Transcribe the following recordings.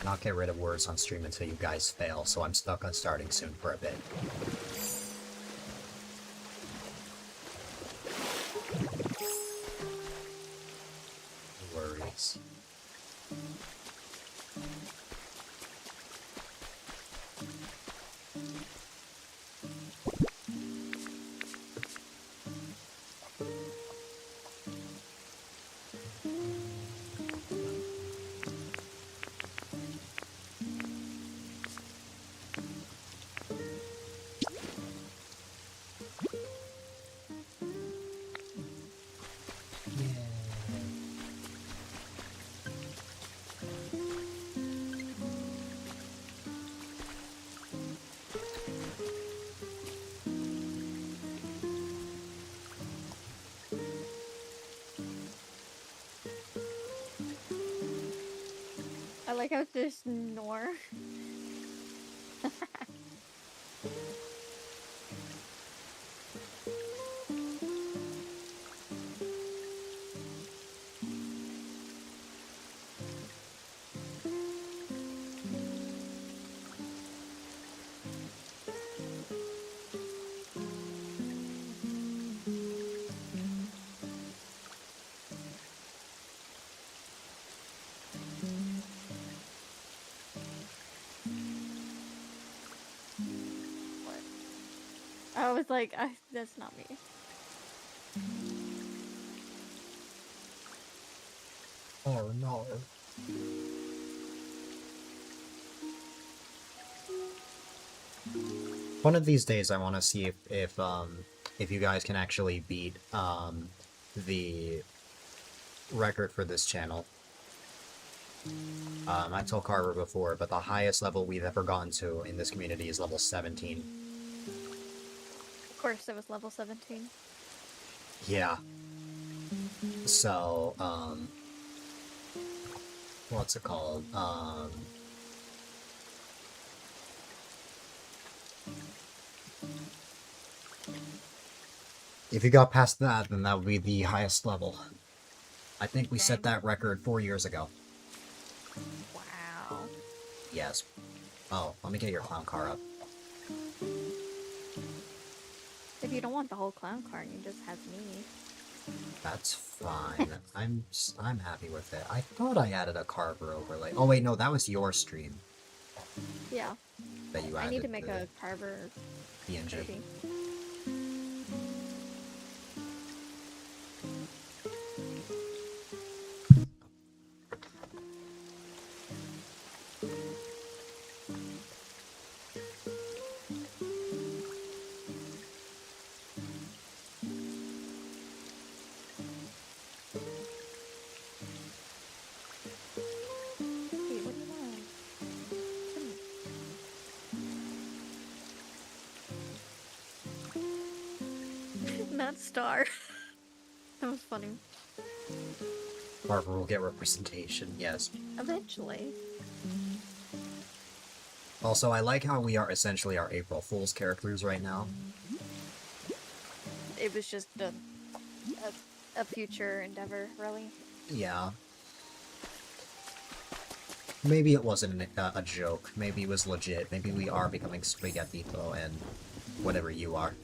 Not get rid of words on stream until you guys fail, so I'm stuck on starting soon for a bit. No worries. I like how there's snore. I was like, that's not me. Oh no. One of these days I want to see if you guys can actually beat the record for this channel. I told Carver before, but the highest level we've ever gotten to in this community is level 17. Of course, it was level 17. Yeah. So, what's it called? If you got past that, then that would be the highest level. I think we set that record 4 years ago. Wow. Yes. Oh, let me get your clown car up. If you don't want the whole clown car, you just have me. That's fine. I'm happy with it. I thought I added a Carver overlay. Oh wait, no, that was your stream. Yeah. That you added. I need to make a Carver PNG. maybe. Hey, what do you want? Not Star. That was funny. Carver will get representation, yes. Eventually. Also, I like how we are essentially our April Fool's characters right now. It was just a future endeavor, really. Yeah. maybe it wasn't a joke. Maybe it was legit. Maybe we are becoming Spaghettito and whatever you are.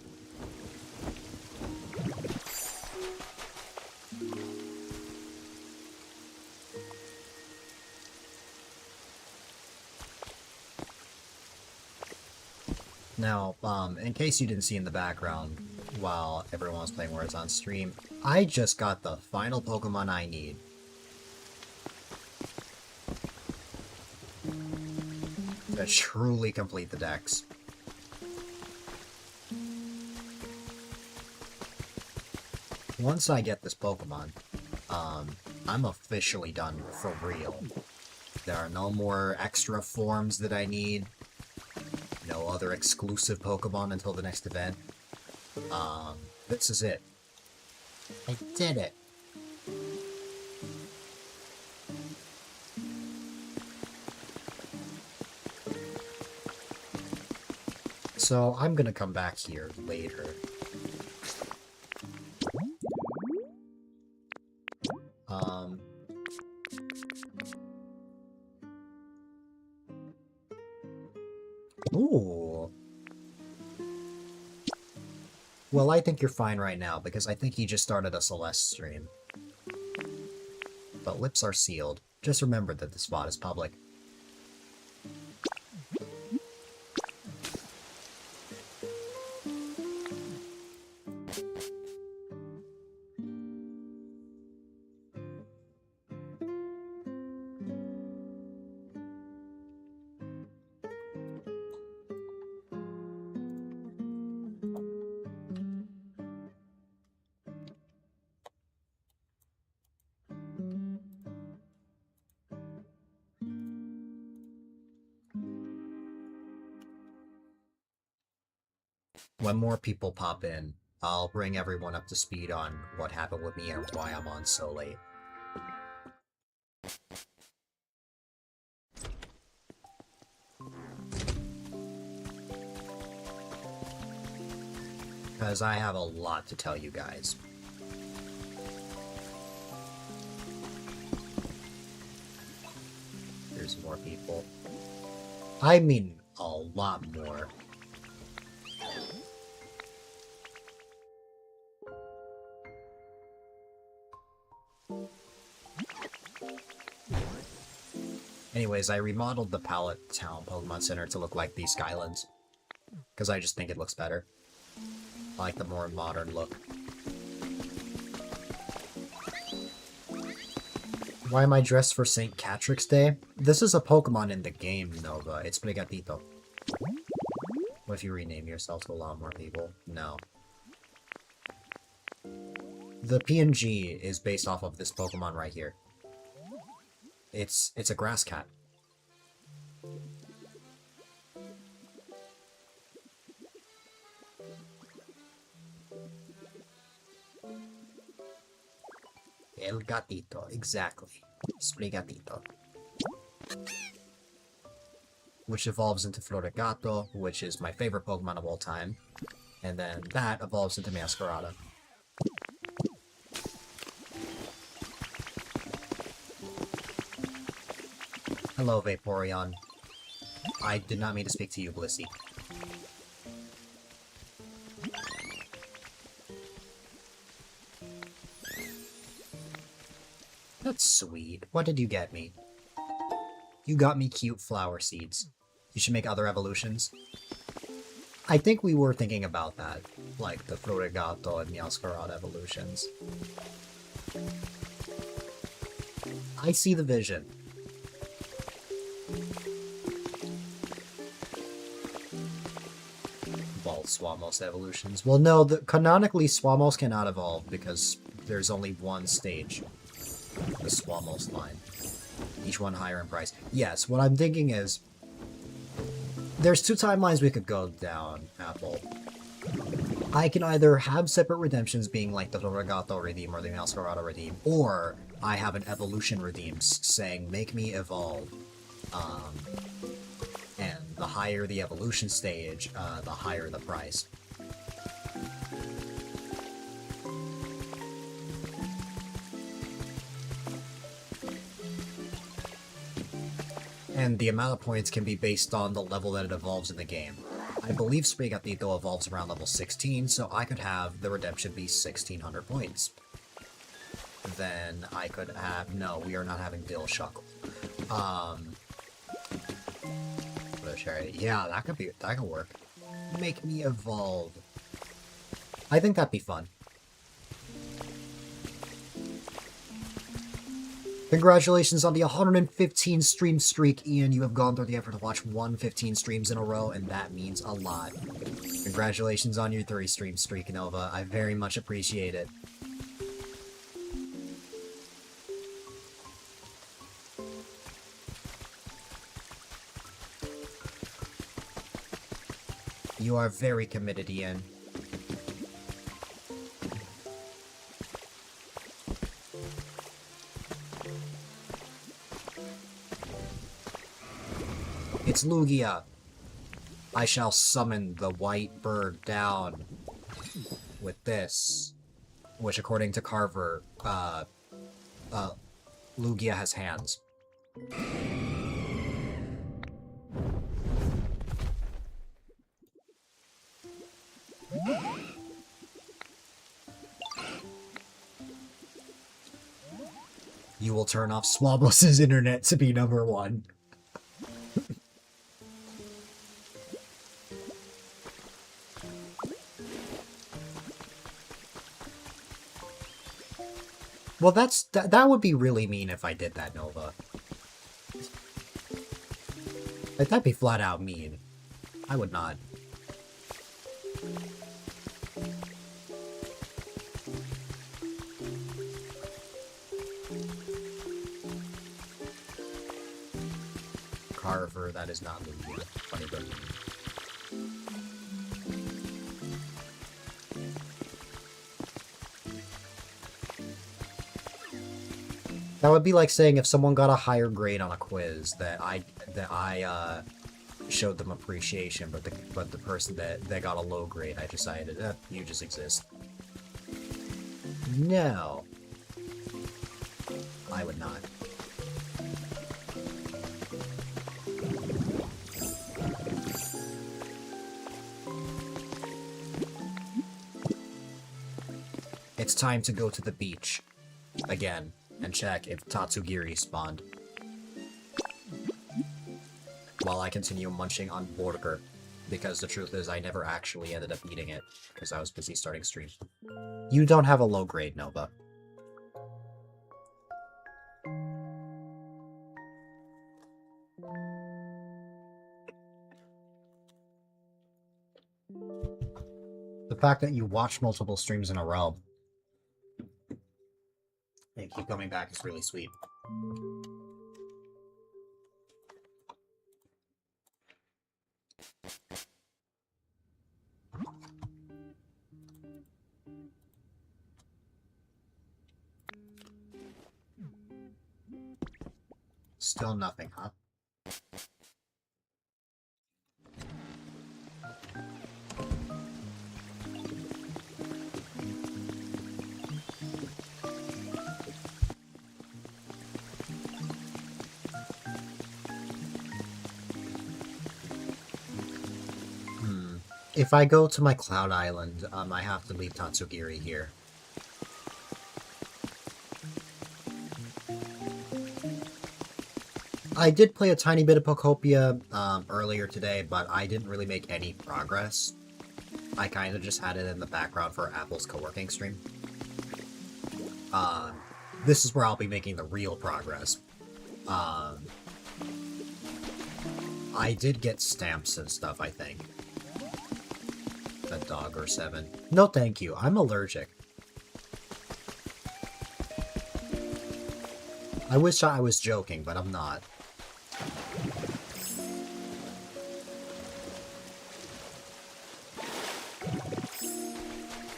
Now, in case you didn't see in the background while everyone was playing Words on stream, I just got the final Pokemon I need. To truly complete the dex. Once I get this Pokemon, I'm officially done for real. There are no more extra forms that I need. No other exclusive Pokemon until the next event. This is it. I did it. So I'm gonna come back here later. Ooh. Well, I think you're fine right now, because I think he just started a Celeste stream. But lips are sealed. Just remember that the spot is public. When more people pop in, I'll bring everyone up to speed on what happened with me and why I'm on so late. Because I have a lot to tell you guys. There's more people. I mean, a lot more. Anyways, I remodeled the Pallet Town Pokemon Center to look like the Skylands. Because I just think it looks better. I like the more modern look. Why am I dressed for St. Catrick's Day? This is a Pokemon in the game, Nova. It's Sprigatito. What if you rename yourself to a lot more people? No. The PNG is based off of this Pokemon right here. It's a grass cat. El gatito, exactly. Sprigatito. Which evolves into Florigato, which is my favorite Pokemon of all time. And then that evolves into Masquerada. Hello, Vaporeon. I did not mean to speak to you, Blissey. That's sweet. What did you get me? You got me cute flower seeds. You should make other evolutions. I think we were thinking about that. Like the Florigato and Meowscarada evolutions. I see the vision. Evolved Swamos evolutions. Well, no, canonically Swamos cannot evolve because there's only one stage. The Swamos line. Each one higher in price. Yes, what I'm thinking is... There's two timelines we could go down, Apple. I can either have separate redemptions being like the Florigato redeem or the Meowscarada redeem, or I have an evolution redeems saying, make me evolve. And the higher the evolution stage, the higher the price. And the amount of points can be based on the level that it evolves in the game. I believe Sprigatito evolves around level 16, so I could have the redemption be 1600 points. Then I could have... No, we are not having Dill Shuckle. Yeah, that could work. Make me evolve. I think that'd be fun. Congratulations on the 115 stream streak, Ian. You have gone through the effort to watch 115 streams in a row, and that means a lot. Congratulations on your 30 stream streak, Nova. I very much appreciate it. You are very committed, Ian. It's Lugia. I shall summon the white bird down with this, which according to Carver, Lugia has hands. You will turn off Swablus's internet to be number one. Well, that would be really mean if I did that, Nova. Like, that'd be flat out mean. I would not. Carver, that is not Lugia. Funny bird. That would be like saying if someone got a higher grade on a quiz that I showed them appreciation, but the person that got a low grade, I decided, you just exist. No. I would not. It's time to go to the beach. Again. And check if Tatsugiri spawned. While I continue munching on burger. Because the truth is I never actually ended up eating it. Because I was busy starting stream. You don't have a low grade, Nova. The fact that you watch multiple streams in a row and keep coming back is really sweet. Still nothing, huh? If I go to my Cloud Island, I have to leave Tatsugiri here. I did play a tiny bit of Pokopia earlier today, but I didn't really make any progress. I kind of just had it in the background for Apple's co-working stream. This is where I'll be making the real progress. I did get stamps and stuff, I think. A dog or 7. No thank you, I'm allergic. I wish I was joking, but I'm not.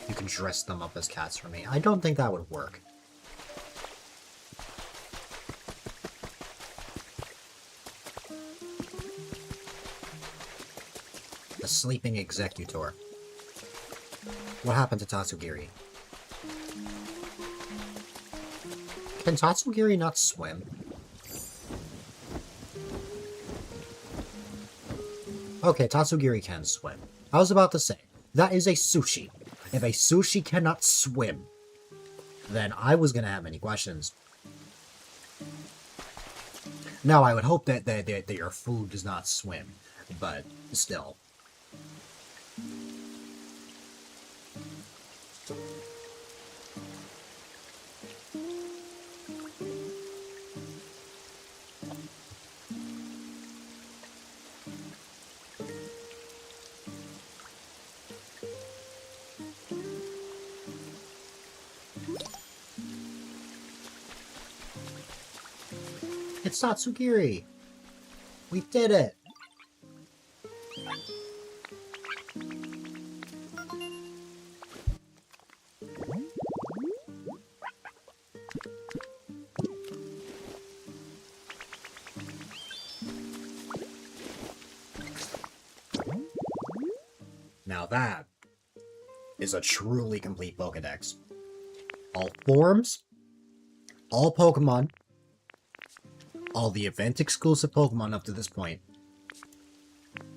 You can dress them up as cats for me. I don't think that would work. The sleeping executor. What happened to Tatsugiri? Can Tatsugiri not swim? Okay, Tatsugiri can swim. I was about to say, that is a sushi. If a sushi cannot swim, then I was gonna have many questions. Now, I would hope that your food does not swim, but still. It's Tatsugiri! We did it! Now that is a truly complete Pokedex. All forms, all Pokemon, all the event-exclusive Pokemon up to this point.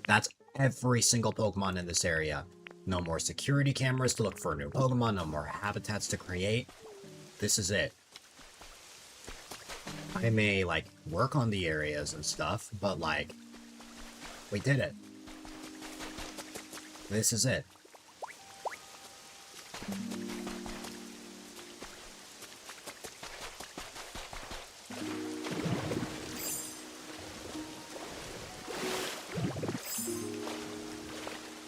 That's every single Pokemon in this area. No more security cameras to look for new Pokemon, no more habitats to create. This is it. I may, like, work on the areas and stuff, but, like, we did it. This is it.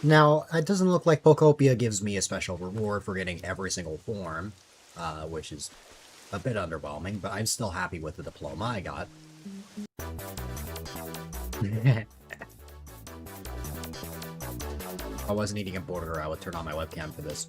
Now, it doesn't look like Pokopia gives me a special reward for getting every single form, which is a bit underwhelming, but I'm still happy with the diploma I got. If I wasn't eating a burger, I would turn on my webcam for this.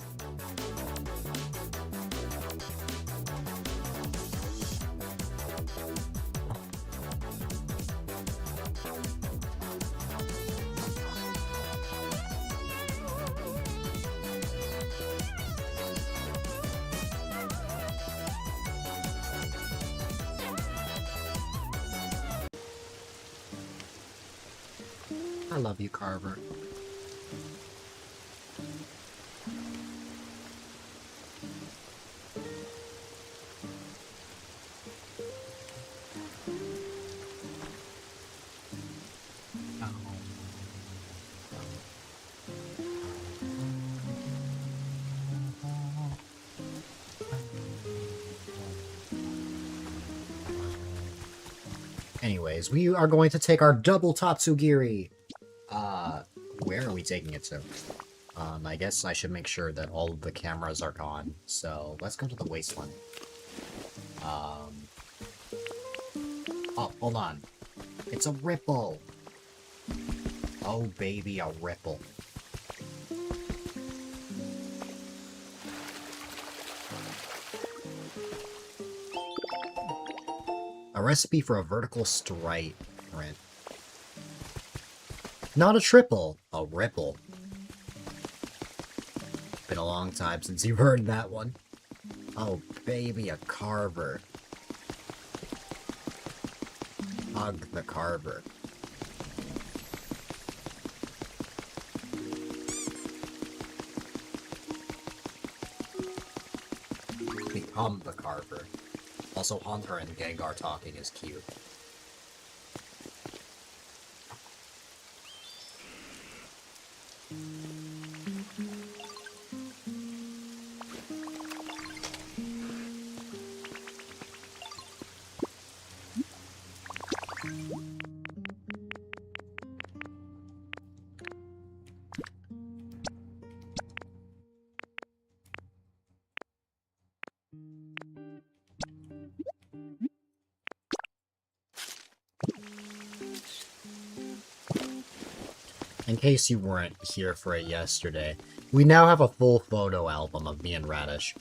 I love you, Carver. Anyways, we are going to take our double Tatsugiri. Where are we taking it to? I guess I should make sure that all of the cameras are gone. So, let's go to the wasteland. Oh, hold on. It's a ripple! Oh, baby, a ripple. A recipe for a vertical stripe print. Not a triple, a ripple. Been a long time since you've heard that one. Oh, baby, a carver. Hug the carver. Become the carver. Also, Hunter and Gengar talking is cute. In case you weren't here for it yesterday, we now have a full photo album of me and Radish.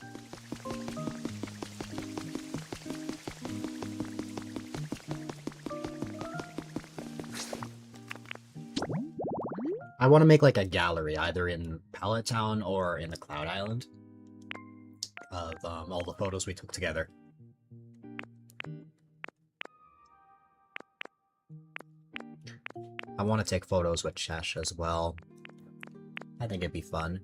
I want to make like a gallery, either in Pallet Town or in the Cloud Island, of all the photos we took together. I want to take photos with Chesh as well. I think it'd be fun.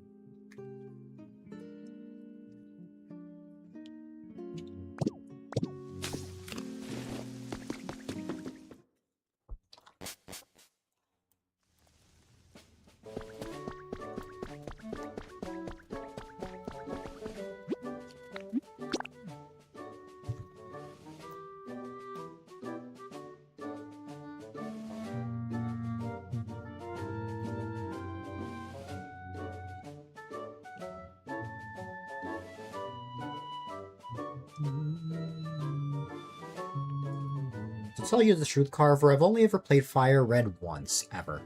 To tell you the truth, Carver, I've only ever played Fire Red once, ever.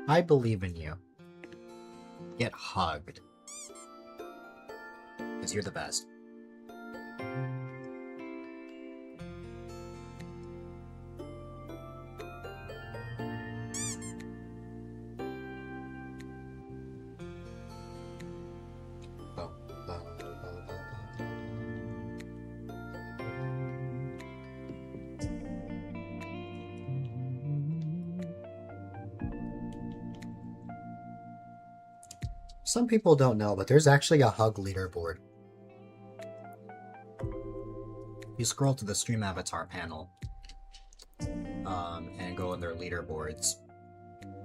I believe in you. Get hugged. Because you're the best. Some people don't know, but there's actually a hug leaderboard. You scroll to the stream avatar panel, and go in their leaderboards.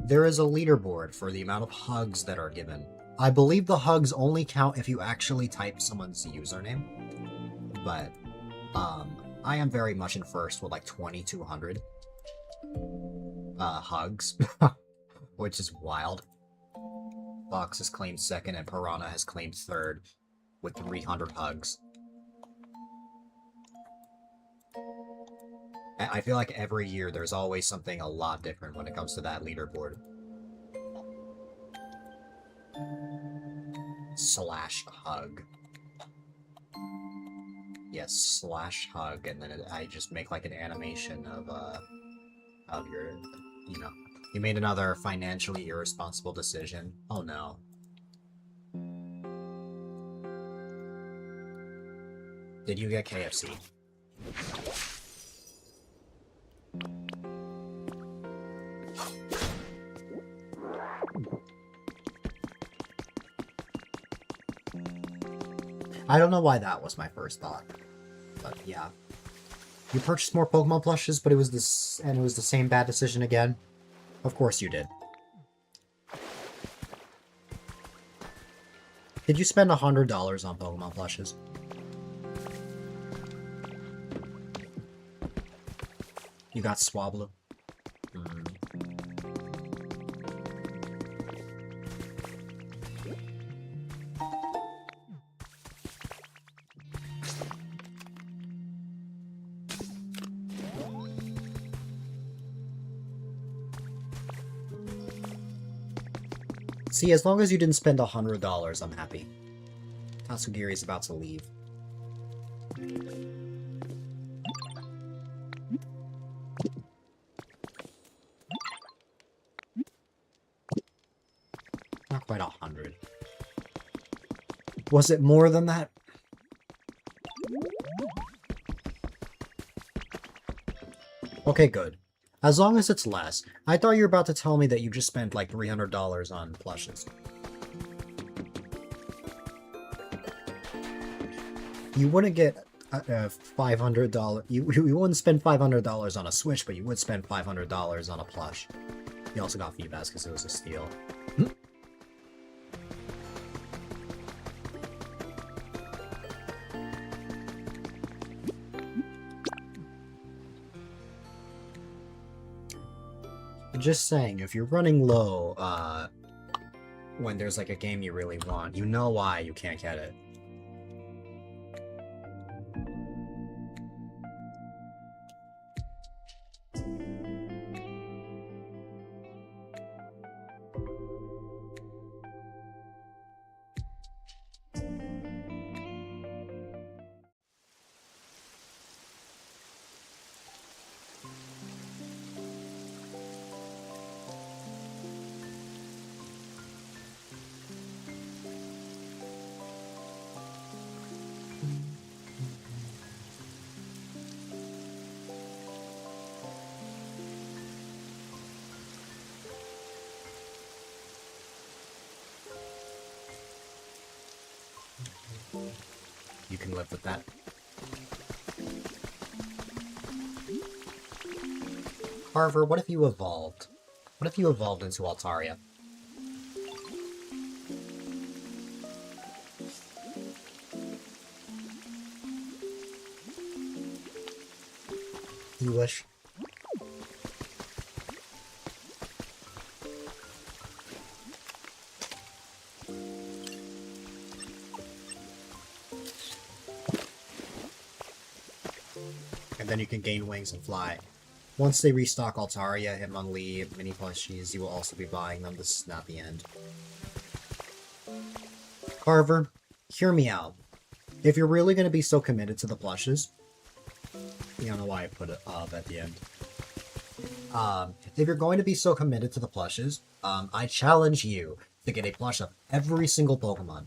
There is a leaderboard for the amount of hugs that are given. I believe the hugs only count if you actually type someone's username, but I am very much in first with like 2,200 hugs, which is wild. Fox has claimed second, and Piranha has claimed third, with 300 hugs. I feel like every year there's always something a lot different when it comes to that leaderboard. Slash hug. Yes, slash hug, and then I just make like an animation of your, you know, you made another financially irresponsible decision. Oh no. Did you get KFC? I don't know why that was my first thought, but yeah. You purchased more Pokemon plushes, but it was the same bad decision again. Of course you did. Did you spend $100 on Pokemon plushes? You got Swablu. See, as long as you didn't spend $100, I'm happy. Tatsugiri's about to leave. Not quite 100. Was it more than that? Okay, good. As long as it's less. I thought you were about to tell me that you just spent like $300 on plushes. You wouldn't get $500. You wouldn't spend $500 on a Switch, but you would spend $500 on a plush. You also got Feebas because it was a steal. Just saying, if you're running low, when there's like a game you really want, you know why you can't get it. You can live with that. Carver, what if you evolved? What if you evolved into Altaria? You wish? And then you can gain wings and fly. Once they restock Altaria, Hitmonlee, mini plushies, you will also be buying them. This is not the end. Carver, hear me out. If you're really going to be so committed to the plushes, I don't know why I put it at the end. If you're going to be so committed to the plushes, I challenge you to get a plush of every single Pokemon.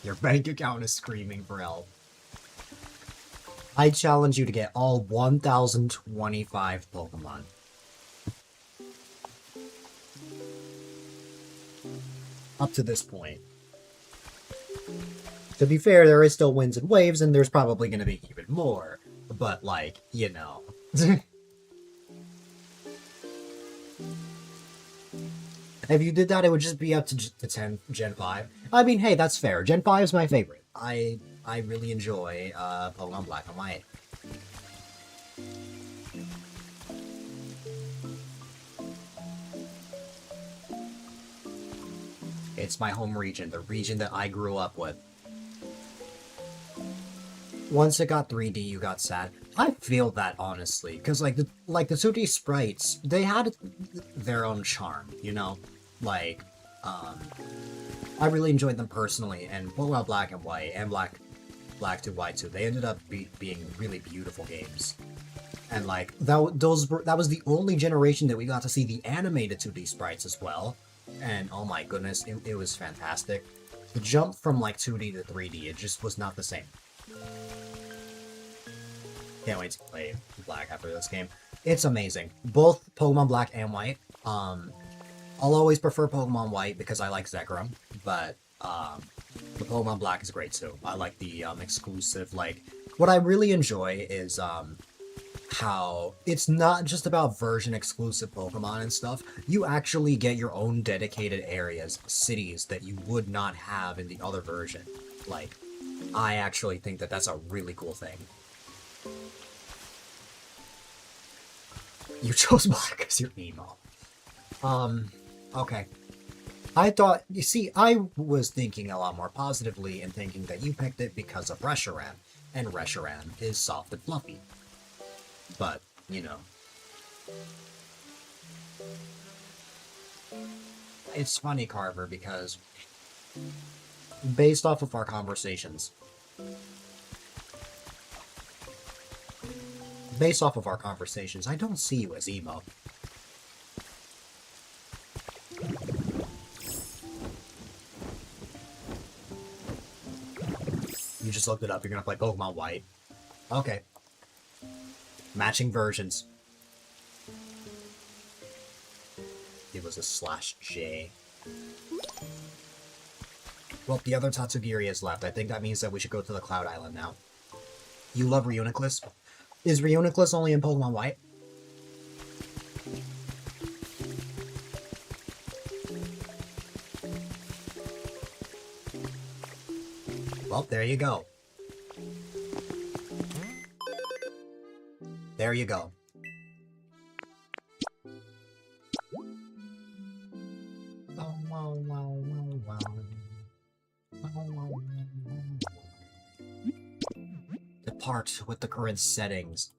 Your bank account is screaming for help. I challenge you to get all 1,025 Pokemon. Up to this point. To be fair, there is still winds and waves, and there's probably going to be even more. But, like, you know. If you did that, it would just be up to 10, Gen 5. I mean, hey, that's fair. Gen 5 is my favorite. I really enjoy Pokemon Black and White. It's my home region, the region that I grew up with. Once it got 3D, you got sad. I feel that, honestly, because like the 2D sprites, they had their own charm, you know? Like, I really enjoyed them personally, and Pokemon Black and White, and Black to White 2, they ended up being really beautiful games. And like, that was the only generation that we got to see the animated 2D sprites as well. And oh my goodness, it was fantastic. The jump from like 2D to 3D, it just was not the same. Can't wait to play Black after this game. It's amazing. Both Pokemon Black and White. I'll always prefer Pokemon White because I like Zekrom, but the Pokemon Black is great too. I like the exclusive, like, what I really enjoy is how it's not just about version exclusive Pokemon and stuff. You actually get your own dedicated areas, cities that you would not have in the other version. Like, I actually think that that's a really cool thing. You chose Black because you're emo. Okay. You see, I was thinking a lot more positively and thinking that you picked it because of Reshiram, and Reshiram is soft and fluffy. But, you know. It's funny, Carver, because based off of our conversations, I don't see you as emo. You just looked it up. You're gonna play Pokemon White. Okay. Matching versions. It was a /J. Well, the other Tatsugiri is left. I think that means that we should go to the Cloud Island now. You love Reuniclus? Is Reuniclus only in Pokemon White? Well, there you go. There you go. Depart with the current settings.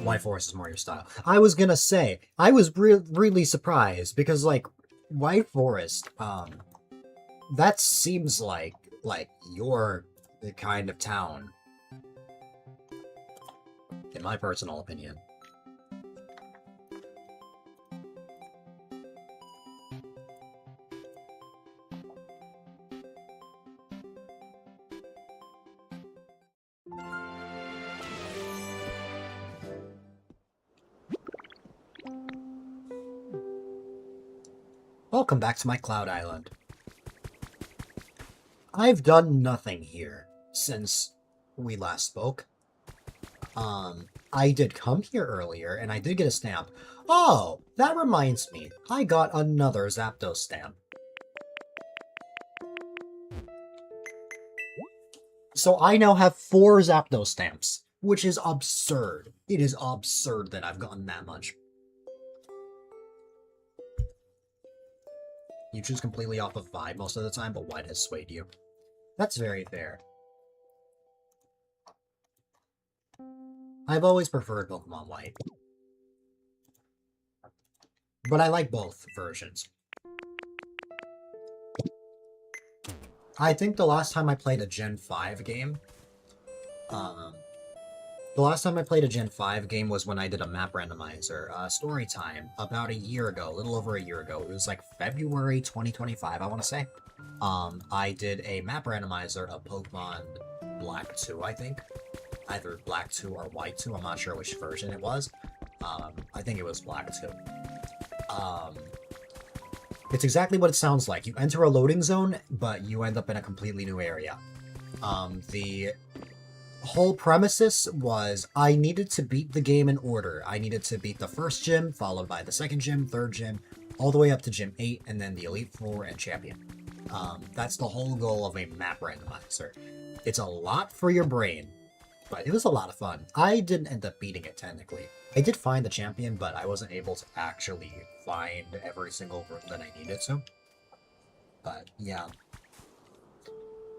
White Forest is more your style. I was gonna say, I was really surprised because, like, White Forest, that seems like your kind of town, in my personal opinion. Welcome back to my Cloud Island. I've done nothing here since we last spoke. I did come here earlier, and I did get a stamp. Oh, that reminds me. I got another Zapdos stamp. So I now have 4 Zapdos stamps, which is absurd. It is absurd that I've gotten that much. You choose completely off of vibe most of the time, but white has swayed you. That's very fair. I've always preferred Pokemon White. But I like both versions. I think the last time I played a Gen 5 game... the last time I played a Gen 5 game was when I did a map randomizer, story time, about a year ago, a little over a year ago. It was like February 2025, I want to say. I did a map randomizer of Pokemon Black 2, I think. Either Black 2 or White 2, I'm not sure which version it was. I think it was Black 2. It's exactly what it sounds like. You enter a loading zone, but you end up in a completely new area. The whole premises was I needed to beat the game in order. I needed to beat the first gym, followed by the second gym, third gym, all the way up to Gym 8, and then the Elite Four and Champion. That's the whole goal of a map randomizer. It's a lot for your brain, but it was a lot of fun. I didn't end up beating it technically. I did find the champion, but I wasn't able to actually find every single room that I needed to. But yeah.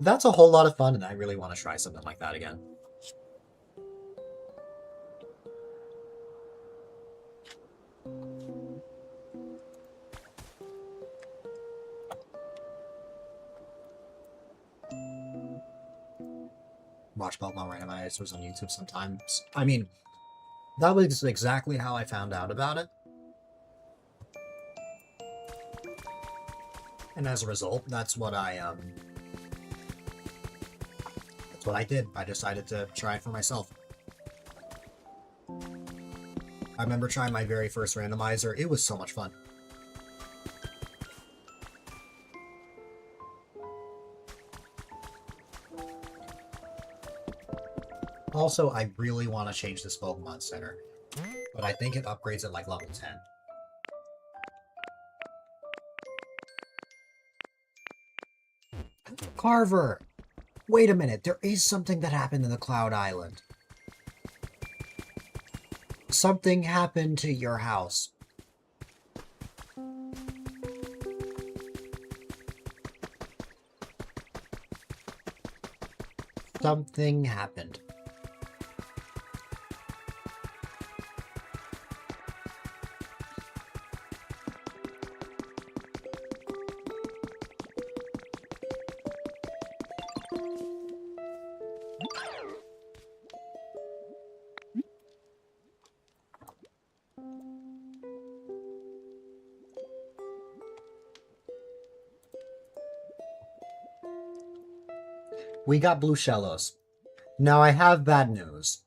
That's a whole lot of fun, and I really want to try something like that again. Watch Pokemon randomizers on YouTube sometimes. I mean, that was exactly how I found out about it. And as a result, that's what I did. I decided to try it for myself. I remember trying my very first randomizer. It was so much fun. Also, I really want to change this Pokemon Center, but I think it upgrades at like level 10. Carver! Wait a minute, there is something that happened in the Cloud Island. Something happened to your house. Something happened. We got blue Shellos. Now I have bad news.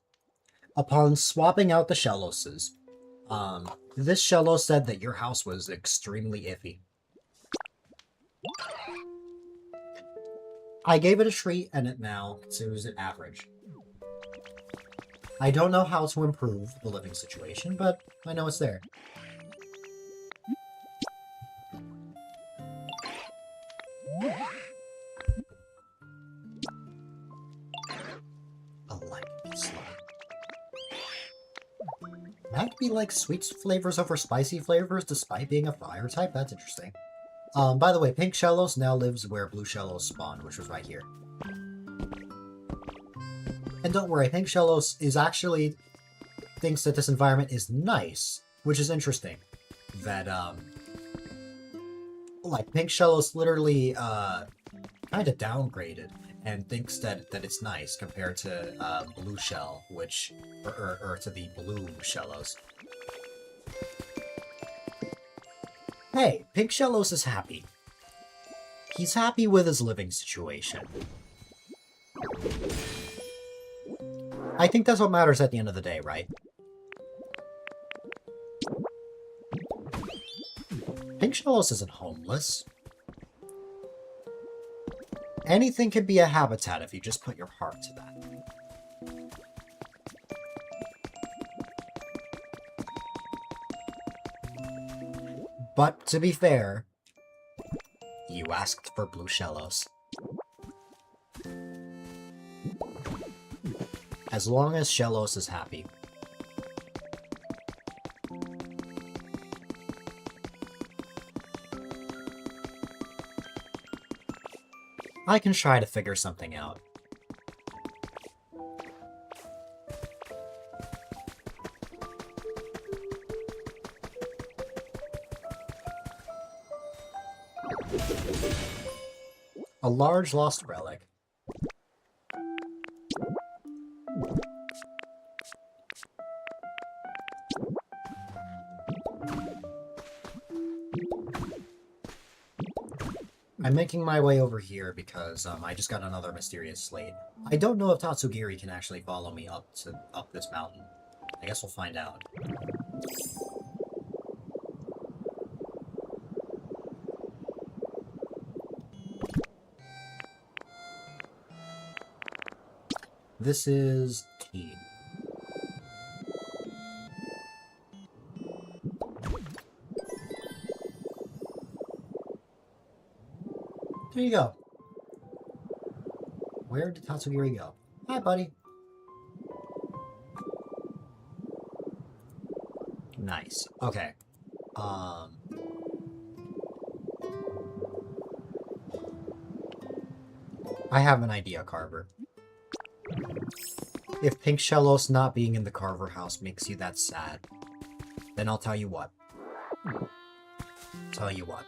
Upon swapping out the Shelloses, this Shello said that your house was extremely iffy. I gave it a treat and it now considers it average. I don't know how to improve the living situation, but I know it's there. That could be like sweet flavors over spicy flavors despite being a fire type? That's interesting. By the way, Pink Shellos now lives where Blue Shellos spawned, which was right here. And don't worry, Pink Shellos is actually thinks that this environment is nice, which is interesting. That, like, Pink Shellos literally, kind of downgraded and thinks that it's nice compared to Blue Shell, which or to the Blue Shellos. Hey, Pink Shellos is happy. He's happy with his living situation. I think that's what matters at the end of the day, right? Pink Pink Shellos isn't homeless. Anything could be a habitat if you just put your heart to that. But to be fair, you asked for blue Shellos. As long as Shellos is happy. I can try to figure something out. A large lost relic. I'm making my way over here because I just got another mysterious slate. I don't know if Tatsugiri can actually follow me up this mountain. I guess we'll find out. This is key. There you go. Where did Tatsugiri go? Hi, buddy. Nice. Okay. I have an idea, Carver. If Pink Shellos not being in the Carver house makes you that sad, then I'll tell you what. Tell you what.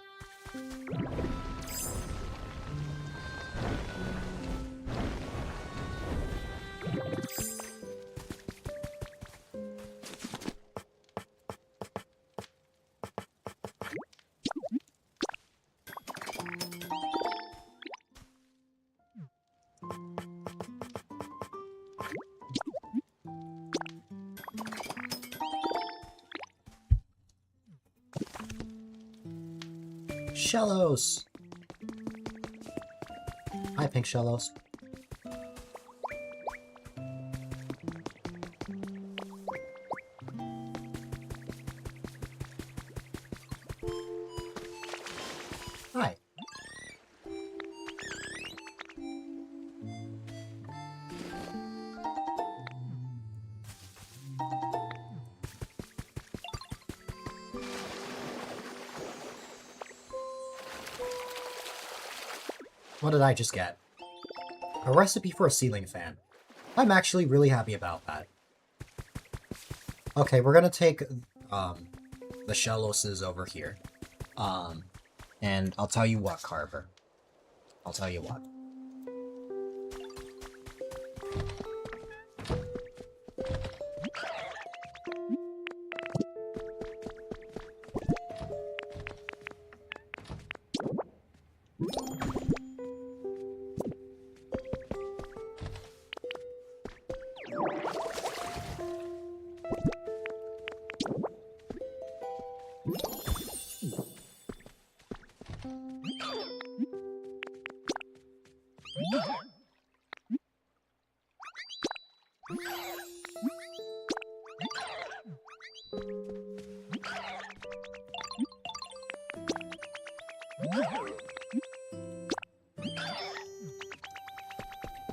Shellos! Hi, Pink Shellos. Hi. What did I just get? A recipe for a ceiling fan. I'm actually really happy about that. Okay, we're gonna take the Shelloses over here. And I'll tell you what, Carver. I'll tell you what.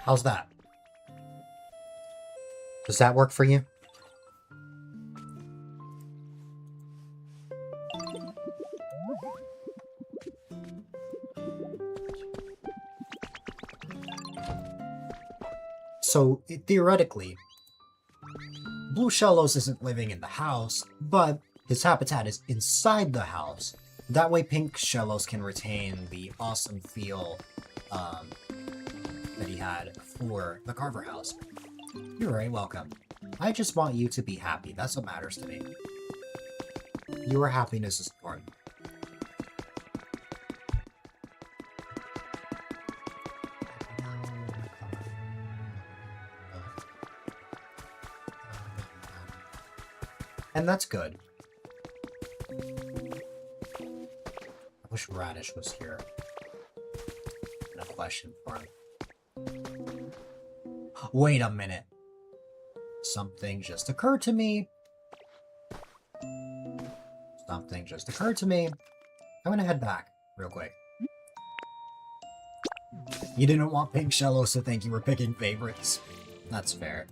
How's that? Does that work for you? So, theoretically, Blue Shellos isn't living in the house, but his habitat is inside the house. That way Pink Shellos can retain the awesome feel that he had for the Carver house. You're very welcome. I just want you to be happy. That's what matters to me. Your happiness is important. And that's good. Wish Radish was here. And a question for him. Wait a minute. Something just occurred to me. Something just occurred to me. I'm gonna head back real quick. You didn't want Pink Shellos to think you were picking favorites. That's fair.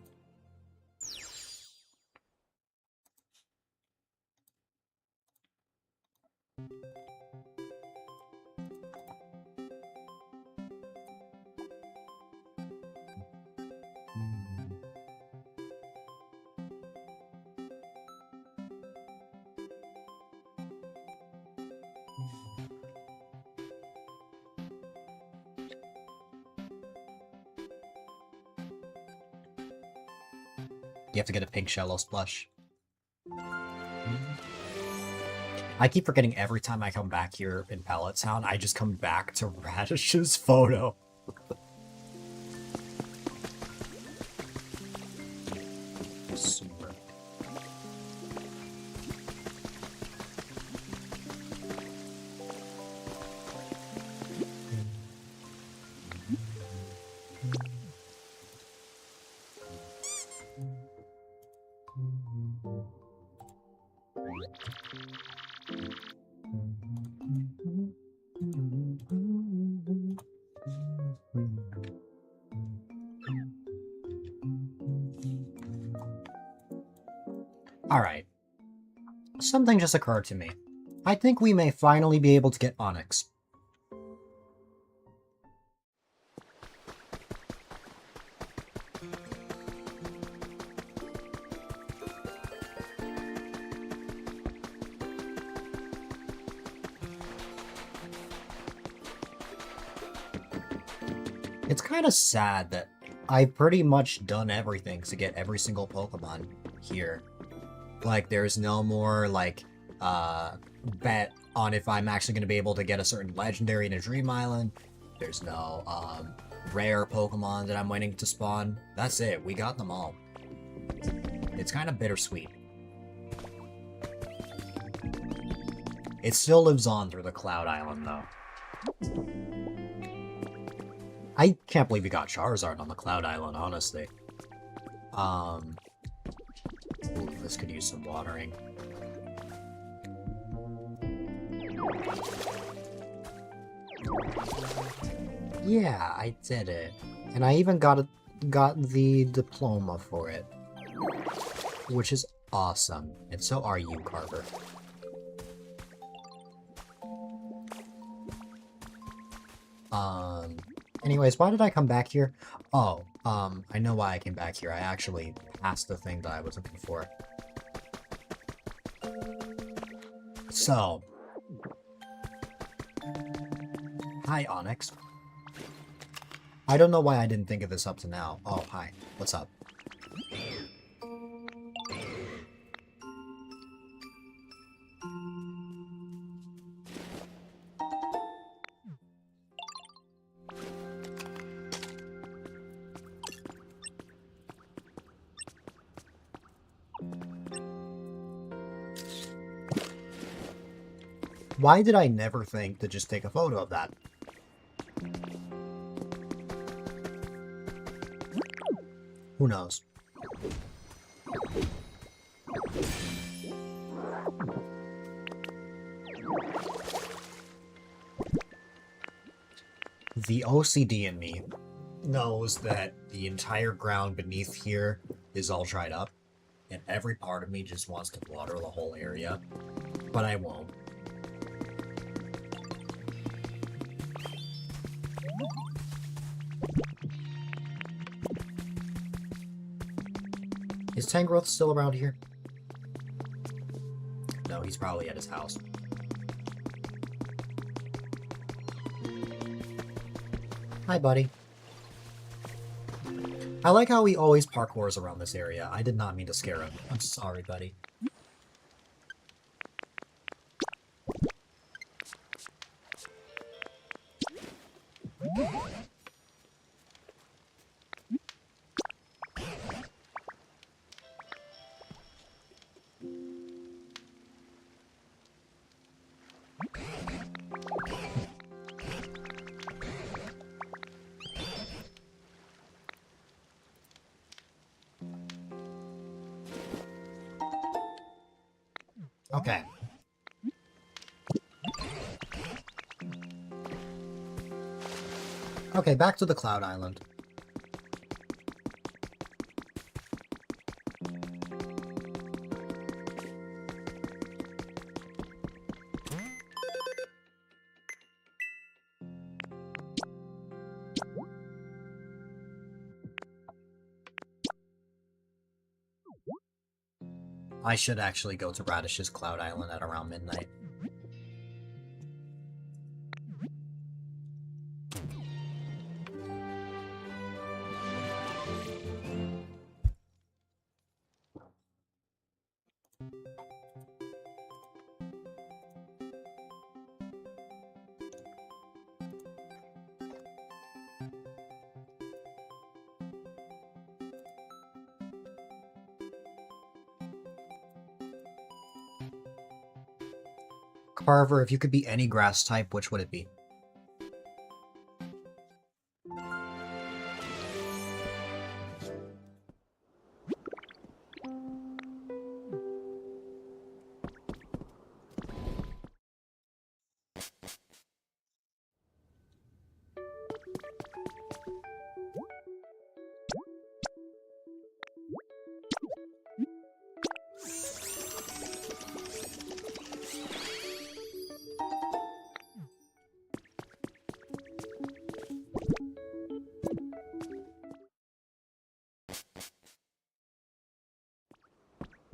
You have to get a Pink Shellos plush. I keep forgetting every time I come back here in Pallet Town, I just come back to Radish's photo. Super. Alright. Something just occurred to me. I think we may finally be able to get Onyx. It's kind of sad that I've pretty much done everything to get every single Pokemon here. Like, there's no more, like, bet on if I'm actually going to be able to get a certain legendary in a Dream Island. There's no, rare Pokemon that I'm waiting to spawn. That's it. We got them all. It's kind of bittersweet. It still lives on through the Cloud Island, though. I can't believe we got Charizard on the Cloud Island, honestly. Ooh, this could use some watering. Yeah, I did it. And I even got the diploma for it. Which is awesome. And so are you, Carver. Anyways, why did I come back here? Oh, I know why I came back here. I actually passed the thing that I was looking for. So. Hi, Onyx. I don't know why I didn't think of this up to now. Oh, hi. What's up? Why did I never think to just take a photo of that? Who knows? The OCD in me knows that the entire ground beneath here is all dried up, and every part of me just wants to water the whole area, but I won't. Is Tangrowth still around here? No, he's probably at his house. Hi, buddy. I like how he always parkours around this area. I did not mean to scare him. I'm sorry, buddy. Okay. Okay, back to the Cloud Island. I should actually go to Radish's Cloud Island at around midnight. Carver, if you could be any grass type, which would it be?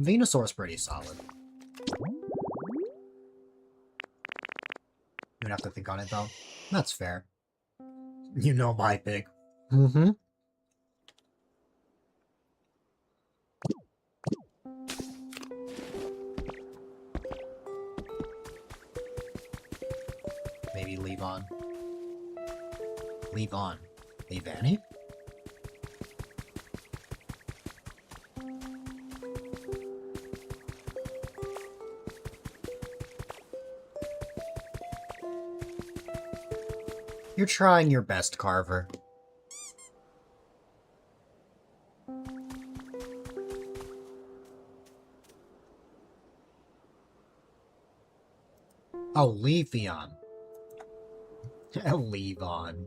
Venusaur's pretty solid. You'd have to think on it, though. That's fair. You know my pick. Mm-hmm. Maybe leave on. Leave on. Leave Annie? You're trying your best, Carver. Oh, Leafeon. Leave on.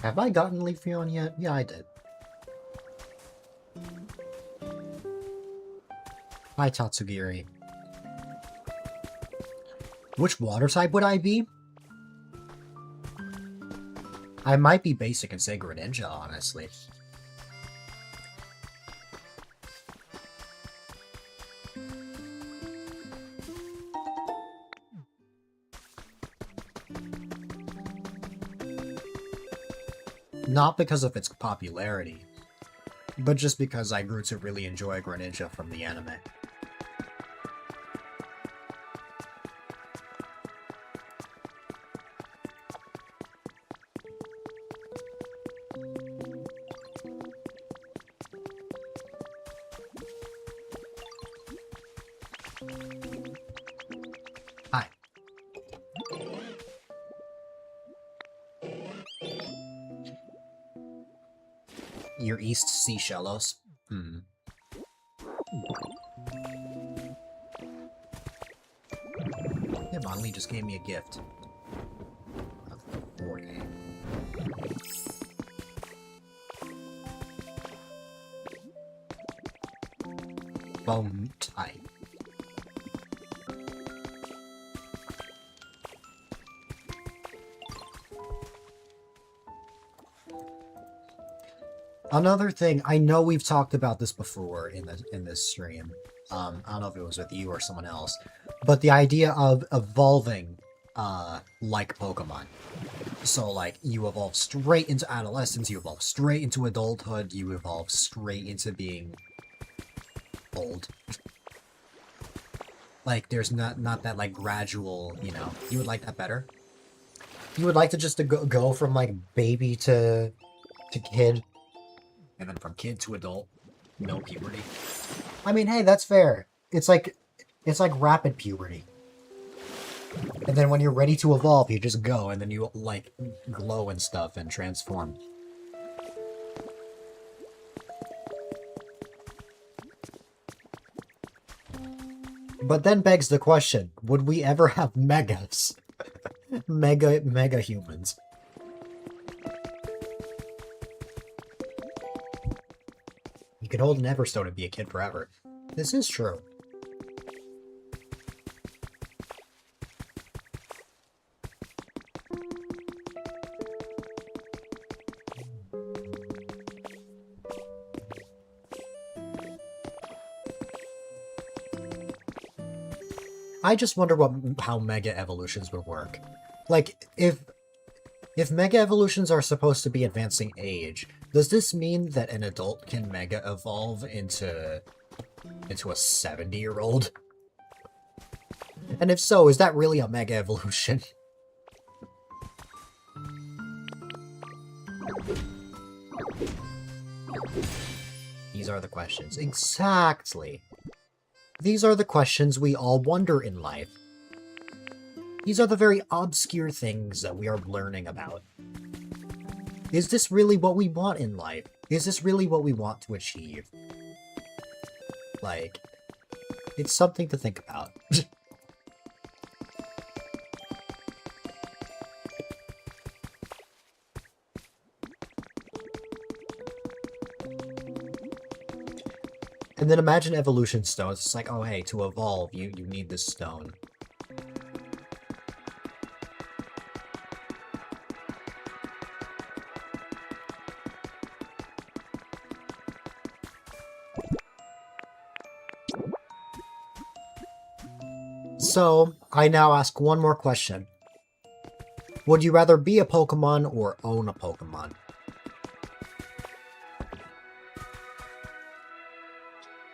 Have I gotten Leafeon yet? Yeah, I did. Hi, Tatsugiri. Which water type would I be? I might be basic and say Greninja, honestly. Not because of its popularity, but just because I grew to really enjoy Greninja from the anime. Hi. Your East Seashellos? Hmm. Hitmonlee just gave me a gift. A 4A. Bone type. Another thing, I know we've talked about this before in this stream. I don't know if it was with you or someone else, but the idea of evolving, like Pokemon. So, like, you evolve straight into adolescence, you evolve straight into adulthood, you evolve straight into being old. Like, there's not that, like, gradual, you know, you would like that better? You would like to just go from, like, baby to kid? And then from kid to adult, no puberty. I mean, hey, that's fair. It's like, It's like rapid puberty. And then when you're ready to evolve, you just go, and then you, like, glow and stuff and transform. But then begs the question, would we ever have megas? Mega humans. You could hold an Everstone and be a kid forever. This is true. I just wonder how mega evolutions would work. Like, if mega evolutions are supposed to be advancing age, does this mean that an adult can mega evolve into a 70-year-old? And if so, is that really a mega evolution? These are the questions. Exactly. These are the questions we all wonder in life. These are the very obscure things that we are learning about. Is this really what we want in life? Is this really what we want to achieve? Like, it's something to think about. And then imagine evolution stones. It's like, oh hey, to evolve, you need this stone. So, I now ask one more question. Would you rather be a Pokemon or own a Pokemon?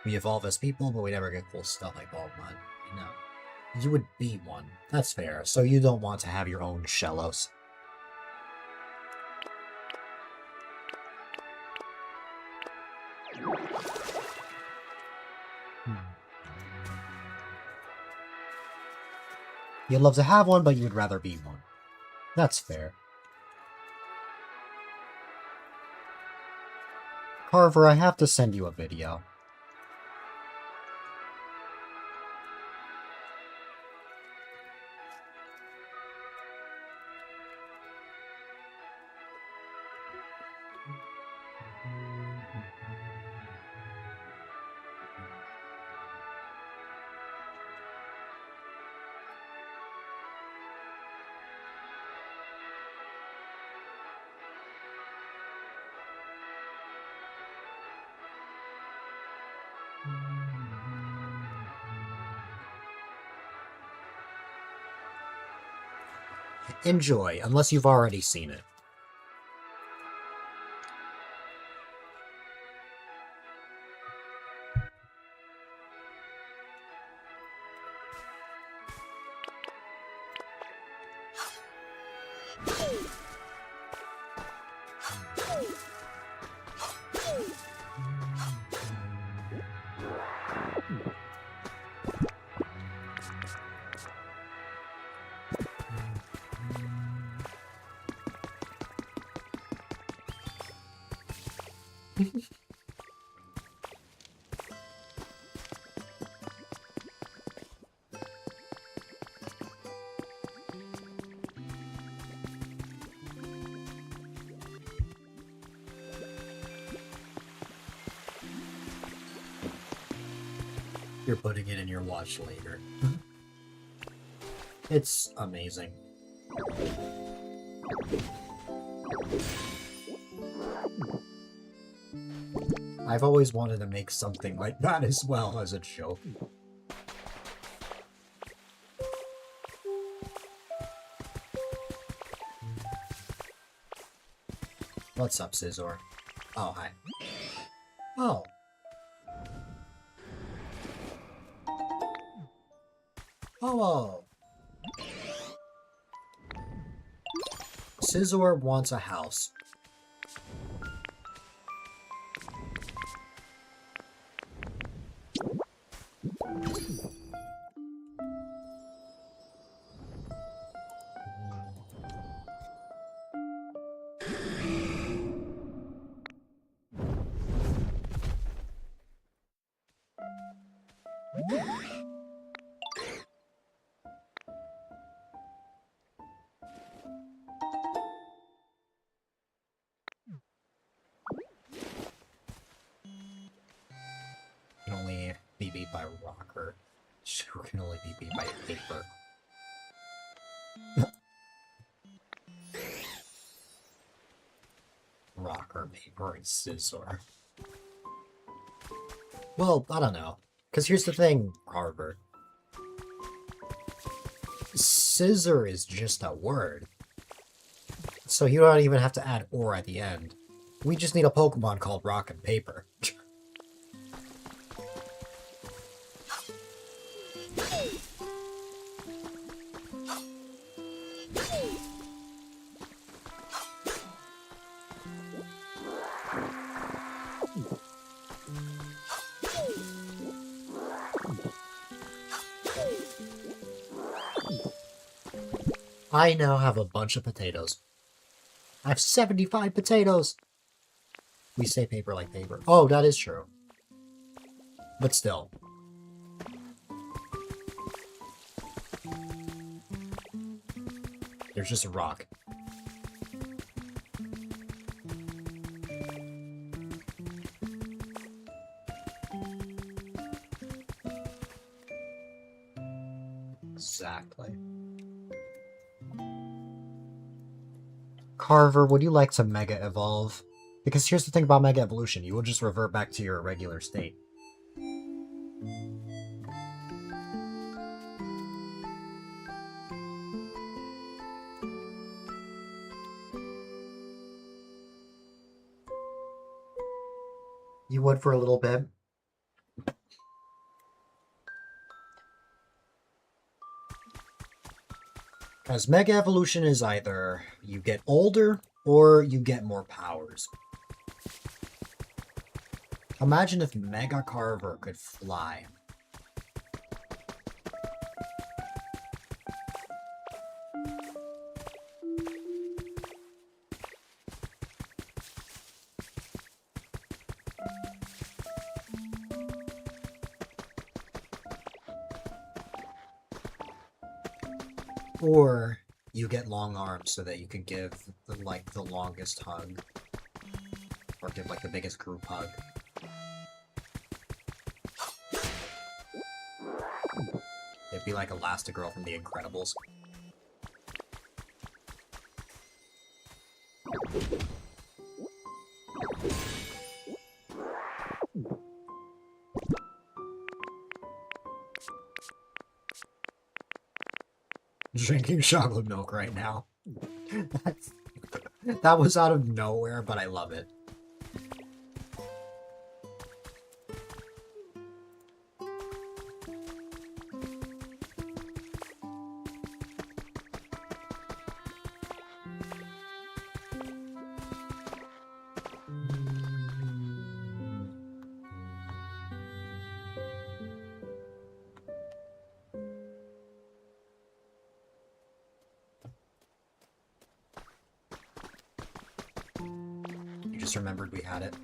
We evolve as people, but we never get cool stuff like Pokemon. I know. You would be one. That's fair. So you don't want to have your own Shellos. You'd love to have one, but you would rather be one. That's fair. Carver, I have to send you a video. Enjoy, unless you've already seen it. You're putting it in your watch later. It's amazing. I've always wanted to make something like that as well as a joke. What's up, Scizor? Oh, hi. Oh. Oh. Scizor wants a house. be beat by rocker. Who can only be beat by paper. Rocker, paper, and scissor. Well, I don't know. Because here's the thing, Harvard. Scissor is just a word. So you don't even have to add or at the end. We just need a Pokemon called Rock and Paper. I now have a bunch of potatoes. I have 75 potatoes! We say paper like paper. Oh, that is true. But still. There's just a rock. Exactly. Carver, would you like to Mega Evolve? Because here's the thing about Mega Evolution, you will just revert back to your regular state. You would for a little bit? Because Mega Evolution is either you get older or you get more powers. Imagine if Mega Carver could fly. Or you get long arms so that you can give the longest hug. Or give like the biggest group hug. It'd be like Elastigirl from The Incredibles. Drinking chocolate milk right now. That was out of nowhere, but I love it. Remembered we had it.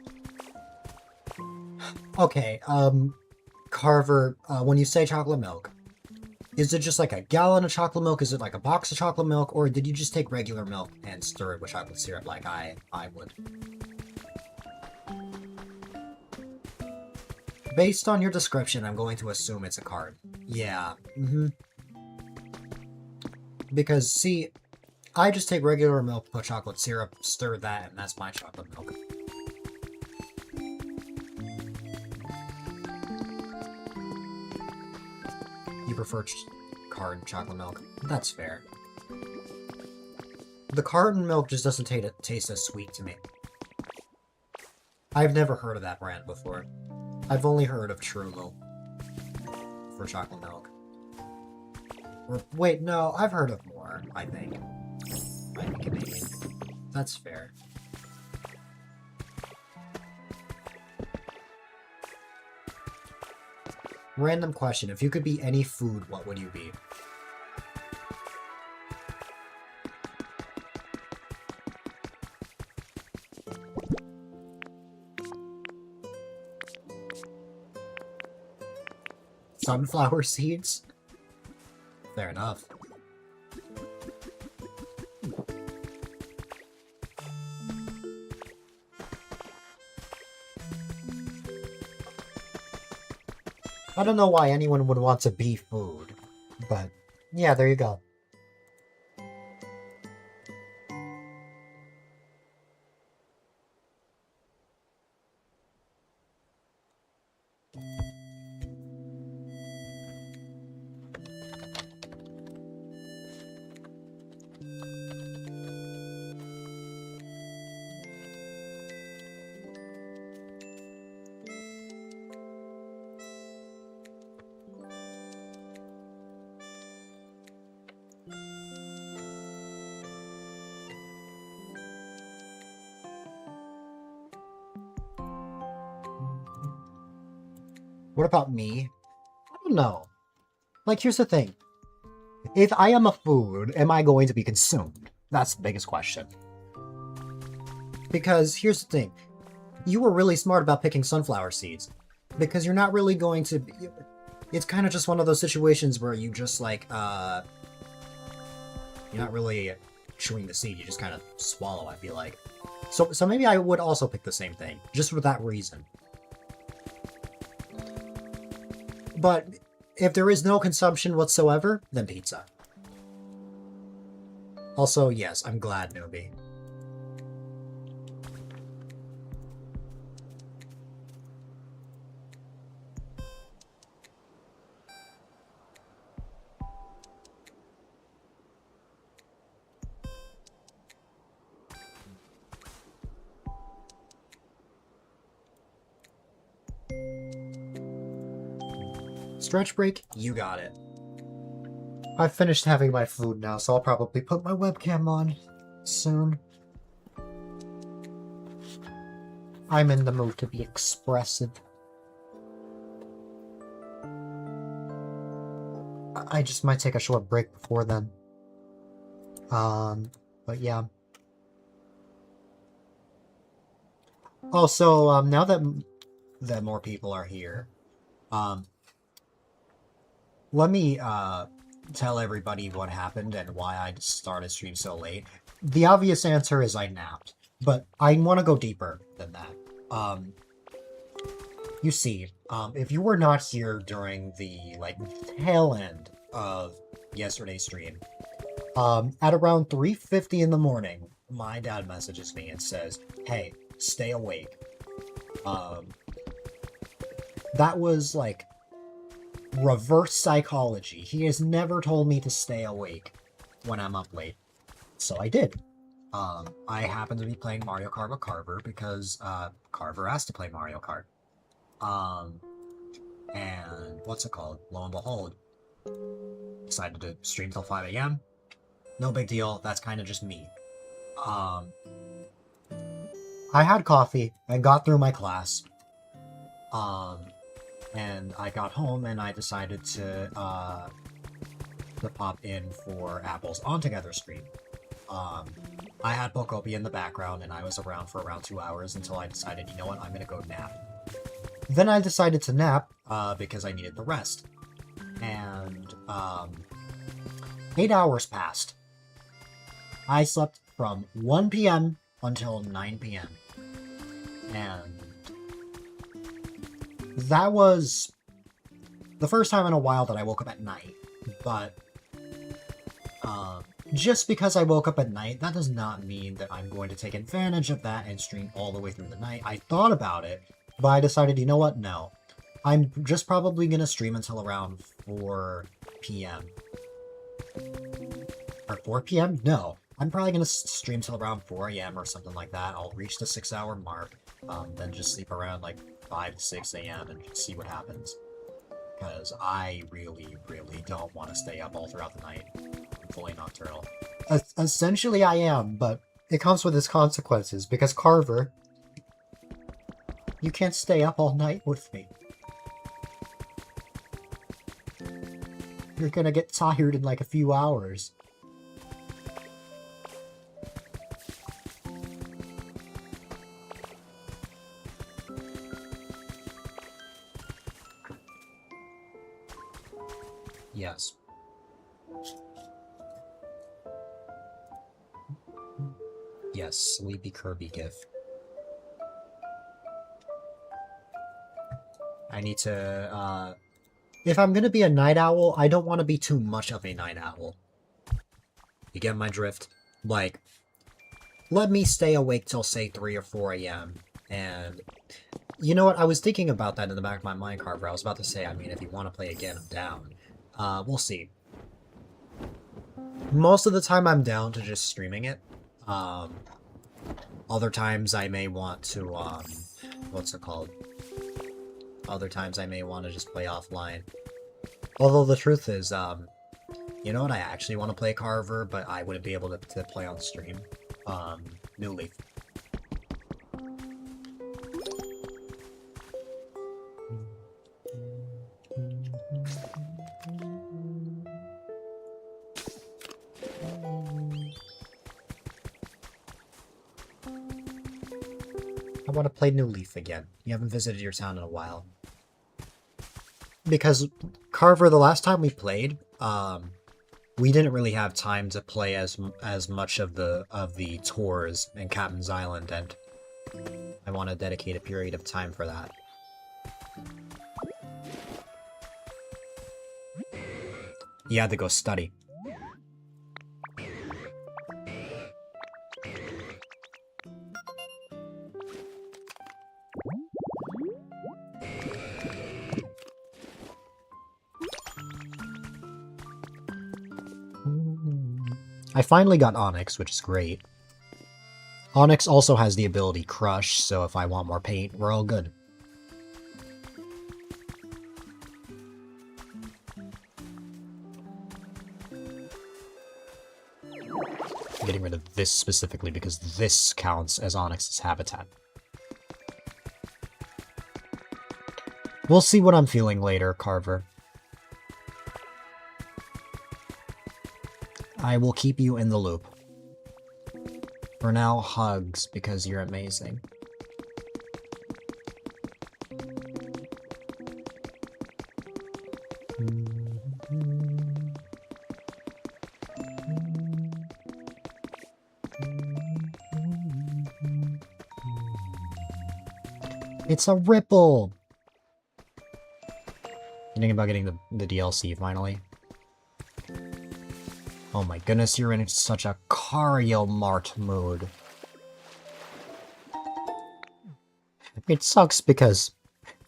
Okay, Carver, when you say chocolate milk, is it just like a gallon of chocolate milk? Is it like a box of chocolate milk? Or did you just take regular milk and stir it with chocolate syrup like I would? Based on your description, I'm going to assume it's a card. Yeah, Because, see, I just take regular milk, put chocolate syrup, stir that, and that's my chocolate milk. You prefer carton chocolate milk? That's fair. The carton milk just doesn't taste as sweet to me. I've never heard of that brand before. I've only heard of Trumu for chocolate milk. Or, wait, no, I've heard of more, I think. I'm Canadian. That's fair. Random question. If you could be any food, what would you be? Sunflower seeds? Fair enough. I don't know why anyone would want to be food, but yeah, there you go. What about me? I don't know. Like, here's the thing. If I am a food, am I going to be consumed? That's the biggest question. Because here's the thing. You were really smart about picking sunflower seeds. Because you're not really going to... It's kind of just one of those situations where you just, like, you're not really chewing the seed, you just kind of swallow, I feel like. So maybe I would also pick the same thing, just for that reason. But if there is no consumption whatsoever, then pizza. Also, yes, I'm glad, newbie. Stretch break, you got it. I've finished having my food now, so I'll probably put my webcam on soon. I'm in the mood to be expressive. I just might take a short break before then. But yeah. Also, now that more people are here, let me tell everybody what happened and why I started stream so late. The obvious answer is I napped, but I want to go deeper than that. You see, if you were not here during the tail end of yesterday's stream, at around 3:50 in the morning, my dad messages me and says, "Hey, stay awake." That was like reverse psychology. He has never told me to stay awake when I'm up late. So I did. I happened to be playing Mario Kart with Carver because Carver asked to play Mario Kart. And what's it called? Lo and behold, decided to stream till 5 a.m. No big deal. That's kind of just me. I had coffee. I got through my class. And I got home and I decided to pop in for Apple's On Together stream. I had Pokopia in the background and I was around for around 2 hours until I decided, you know what, I'm gonna go nap. Then I decided to nap because I needed the rest. And 8 hours passed. I slept from 1 p.m. until 9 p.m. And that was the first time in a while that I woke up at night, but just because I woke up at night, that does not mean that I'm going to take advantage of that and stream all the way through the night. I thought about it, but I decided, you know what, no. I'm just probably going to stream until around 4 p.m. Or 4 p.m.? No. I'm probably going to stream till around 4 a.m. or something like that. I'll reach the 6-hour mark, then just sleep around like 5 to 6 a.m. and see what happens. Because I really, really don't want to stay up all throughout the night. I'm fully nocturnal. Essentially I am, but it comes with its consequences, because Carver, you can't stay up all night with me. You're gonna get tired in like a few hours. Yes. Yes, Sleepy Kirby gif. I need to, if I'm gonna be a night owl, I don't want to be too much of a night owl. You get my drift? Like, let me stay awake till, say, 3 or 4 a.m. And, you know what, I was thinking about that in the back of my mind, Carver. I was about to say, I mean, if you want to play again, I'm down. We'll see. Most of the time, I'm down to just streaming it. Other times, I may want to, what's it called? Other times, I may want to just play offline. Although, the truth is, you know what, I actually want to play Carver, but I wouldn't be able to play on stream. New Leaf. I want to play New Leaf again. You haven't visited your town in a while. Because Carver, the last time we played, we didn't really have time to play as much of the tours in Captain's Island, and I want to dedicate a period of time for that. You had to go study. I finally got Onyx, which is great. Onyx also has the ability Crush, so if I want more paint, we're all good. I'm getting rid of this specifically because this counts as Onyx's habitat. We'll see what I'm feeling later, Carver. I will keep you in the loop. For now, hugs, because you're amazing. It's a ripple! Thinking about getting the DLC finally. Oh my goodness, you're in such a Cario Mart mood. It sucks because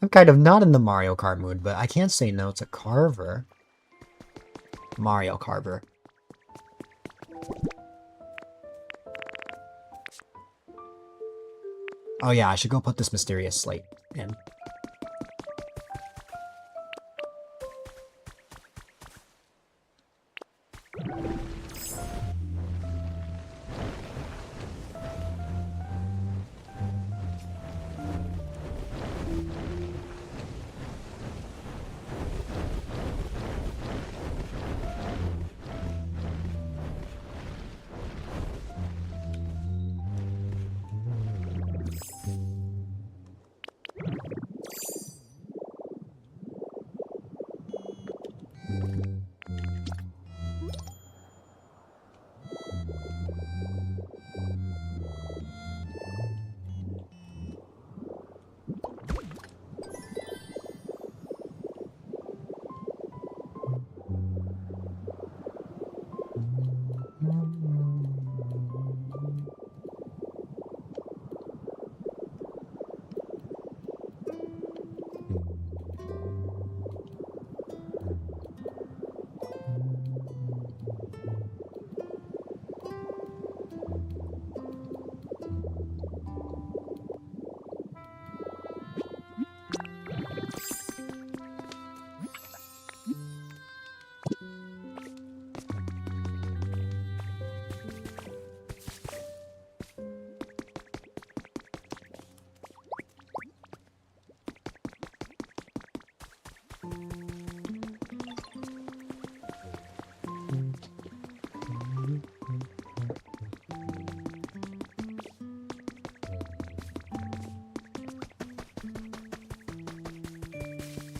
I'm kind of not in the Mario Kart mood, but I can't say no to Carver. Mario Carver. Oh yeah, I should go put this mysterious slate in.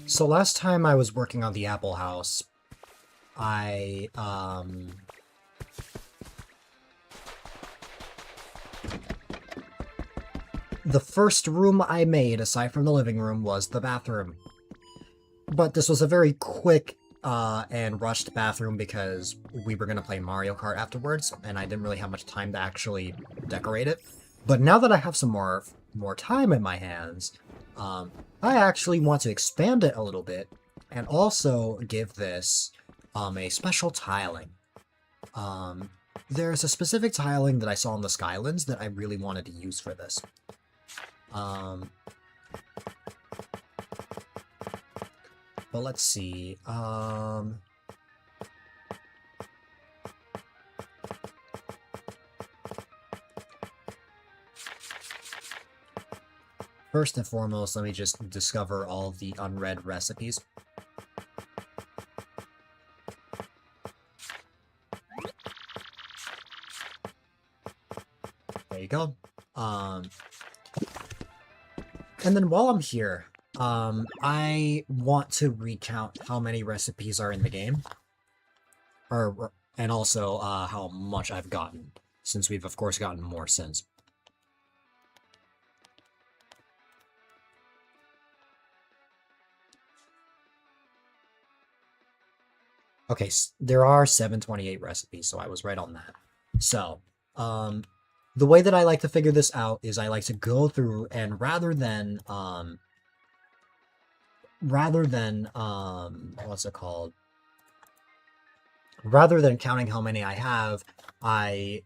So last time I was working on the Apple House, I, the first room I made, aside from the living room, was the bathroom. But this was a very quick and rushed bathroom because we were going to play Mario Kart afterwards, and I didn't really have much time to actually decorate it. But now that I have some more time in my hands, I actually want to expand it a little bit and also give this a special tiling. There's a specific tiling that I saw in the Skylands that I really wanted to use for this. But let's see. First and foremost, let me just discover all the unread recipes. There you go. And then while I'm here, I want to recount how many recipes are in the game. And also, how much I've gotten, since we've, of course, gotten more since. Okay, there are 728 recipes, so I was right on that. So, the way that I like to figure this out is I like to go through and rather than what's it called? Rather than counting how many I have, I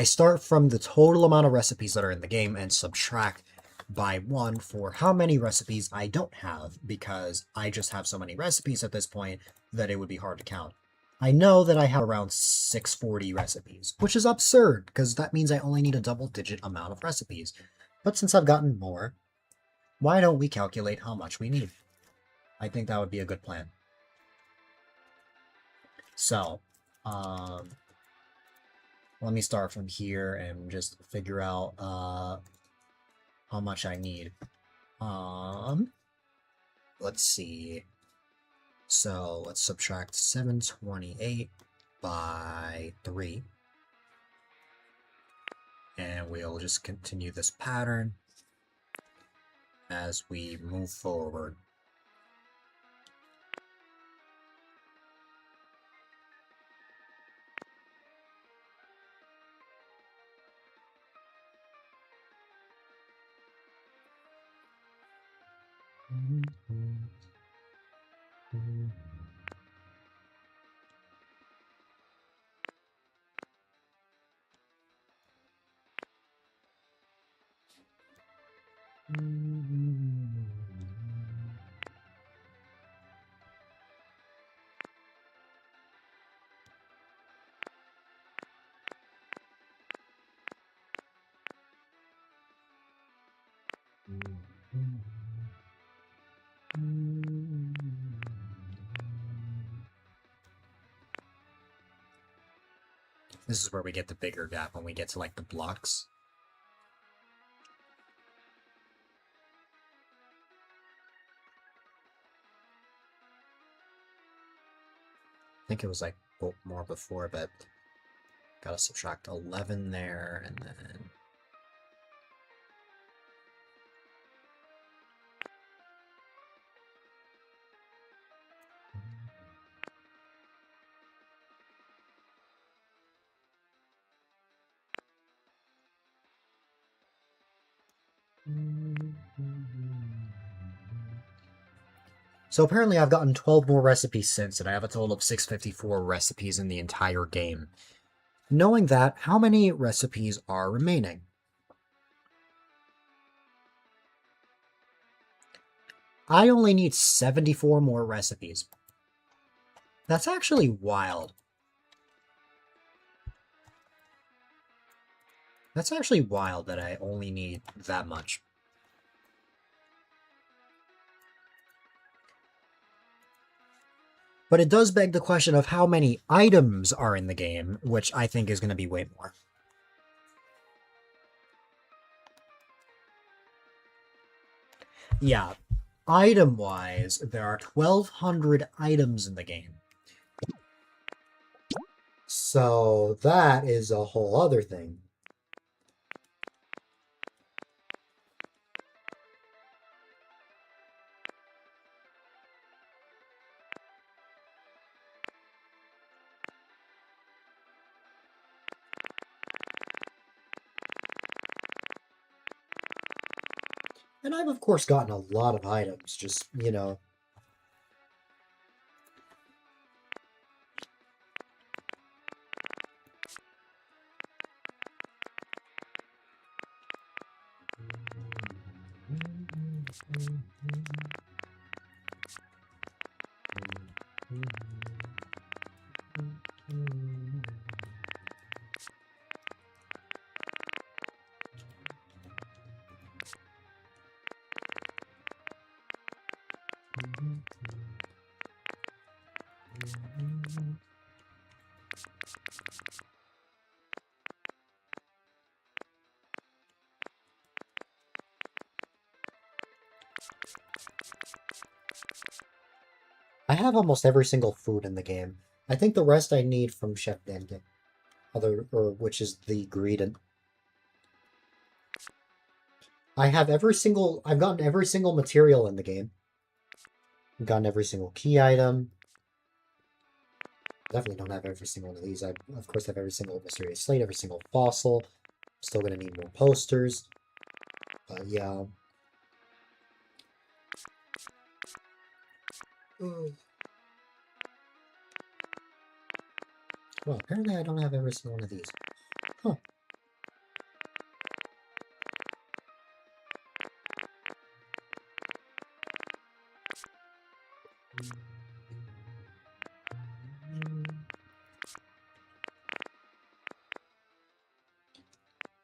start from the total amount of recipes that are in the game and subtract by 1 for how many recipes I don't have, because I just have so many recipes at this point that it would be hard to count. I know that I have around 640 recipes, which is absurd, because that means I only need a double-digit amount of recipes. But since I've gotten more, why don't we calculate how much we need? I think that would be a good plan. So, let me start from here and just figure out how much I need. Let's see. So let's subtract 728 by 3. And we'll just continue this pattern as we move forward. This is where we get the bigger gap when we get to like the blocks. I think it was like more before, but gotta subtract 11 there, and then so apparently I've gotten 12 more recipes since, and I have a total of 654 recipes in the entire game. Knowing that, how many recipes are remaining? I only need 74 more recipes. That's actually wild. That's actually wild that I only need that much. But it does beg the question of how many items are in the game, which I think is going to be way more. Yeah, item-wise, there are 1,200 items in the game. So that is a whole other thing. And I've, of course, gotten a lot of items, just, you know. I have almost every single food in the game. I think the rest I need from Chef Dente. Which is the greed. I've gotten every single material in the game. I've gotten every single key item. Definitely don't have every single one of these. I, of course, have every single mysterious slate, every single fossil. Still gonna need more posters. Yeah. Well, apparently I don't have every single one of these. Huh.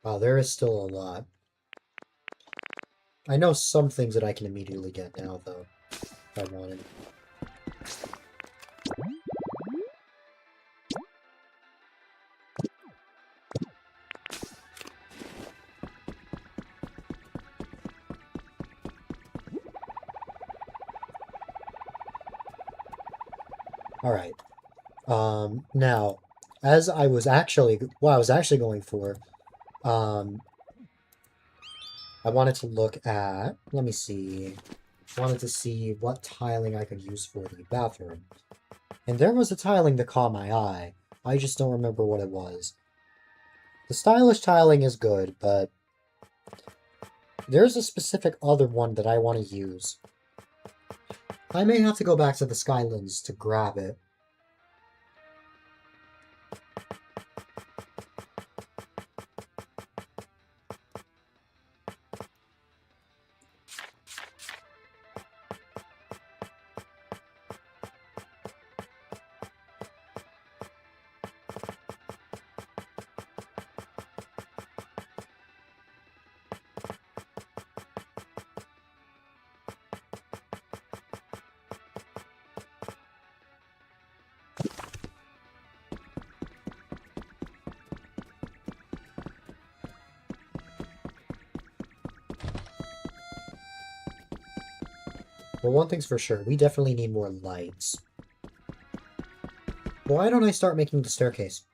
Wow, there is still a lot. I know some things that I can immediately get now, though, if I wanted. Alright. Now, as I was actually, what I was actually going for, I wanted to look at, let me see, wanted to see what tiling I could use for the bathroom. And there was a tiling that caught my eye. I just don't remember what it was. The stylish tiling is good, but there's a specific other one that I want to use. I may have to go back to the Skylands to grab it. Well, one thing's for sure, we definitely need more lights. Why don't I start making the staircase?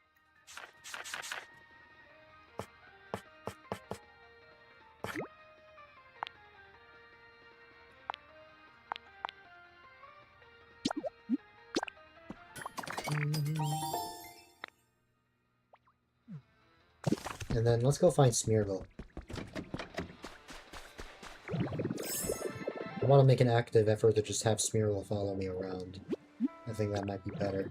And then let's go find Smeargle. I want to make an active effort to just have Smeargle follow me around. I think that might be better.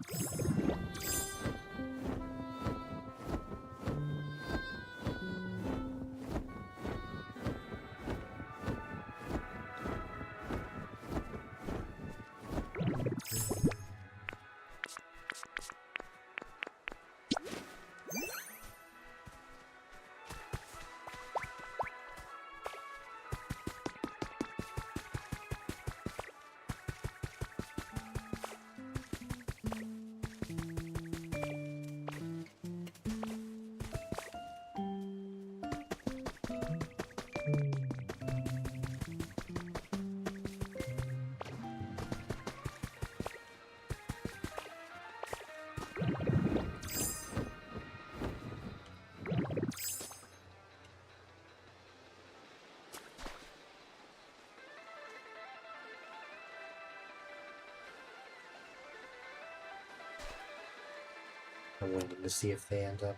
I'm waiting to see if they end up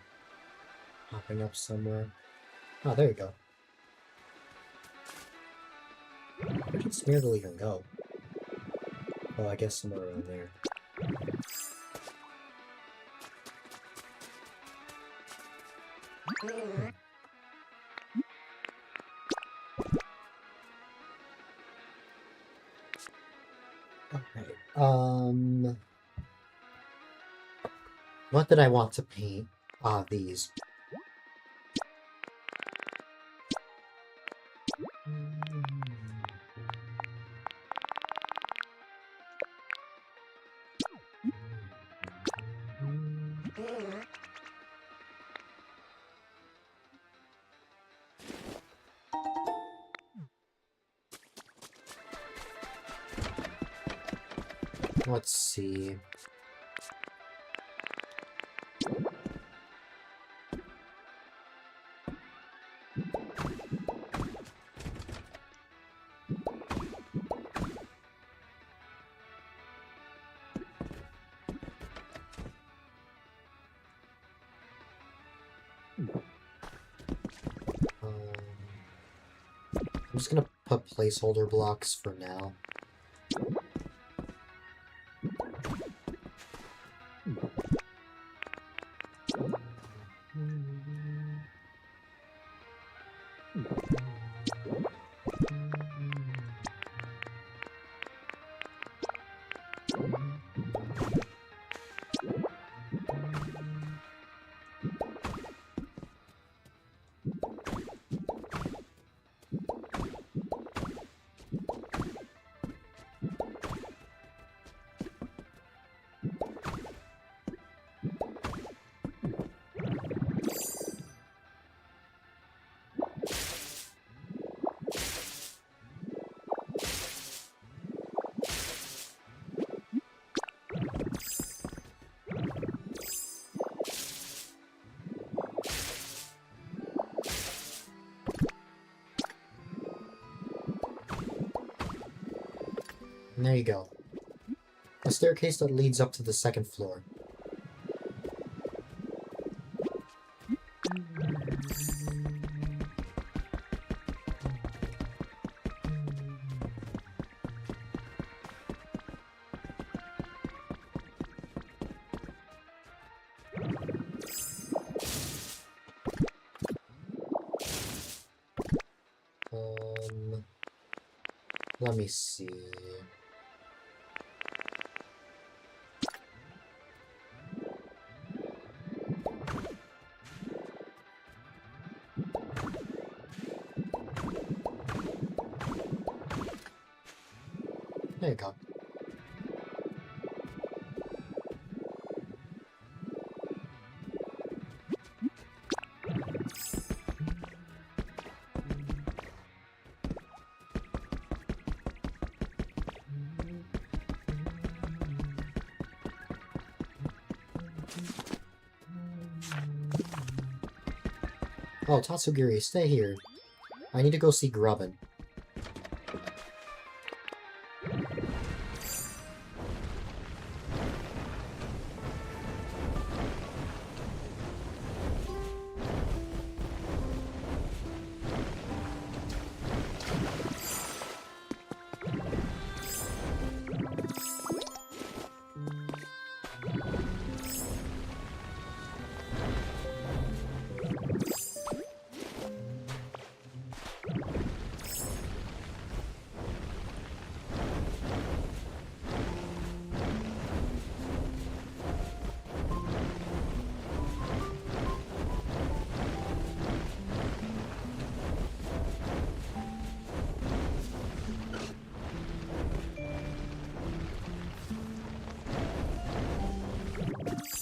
popping up somewhere. Oh, there you go. Smeargle even go? Oh, I guess somewhere around there. Okay. What did I want to paint? Ah, these. Let's see. I'm just gonna put placeholder blocks for now. And there you go. A staircase that leads up to the second floor. Let me see. There you go. Oh, Tatsugiri, stay here. I need to go see Grubbin.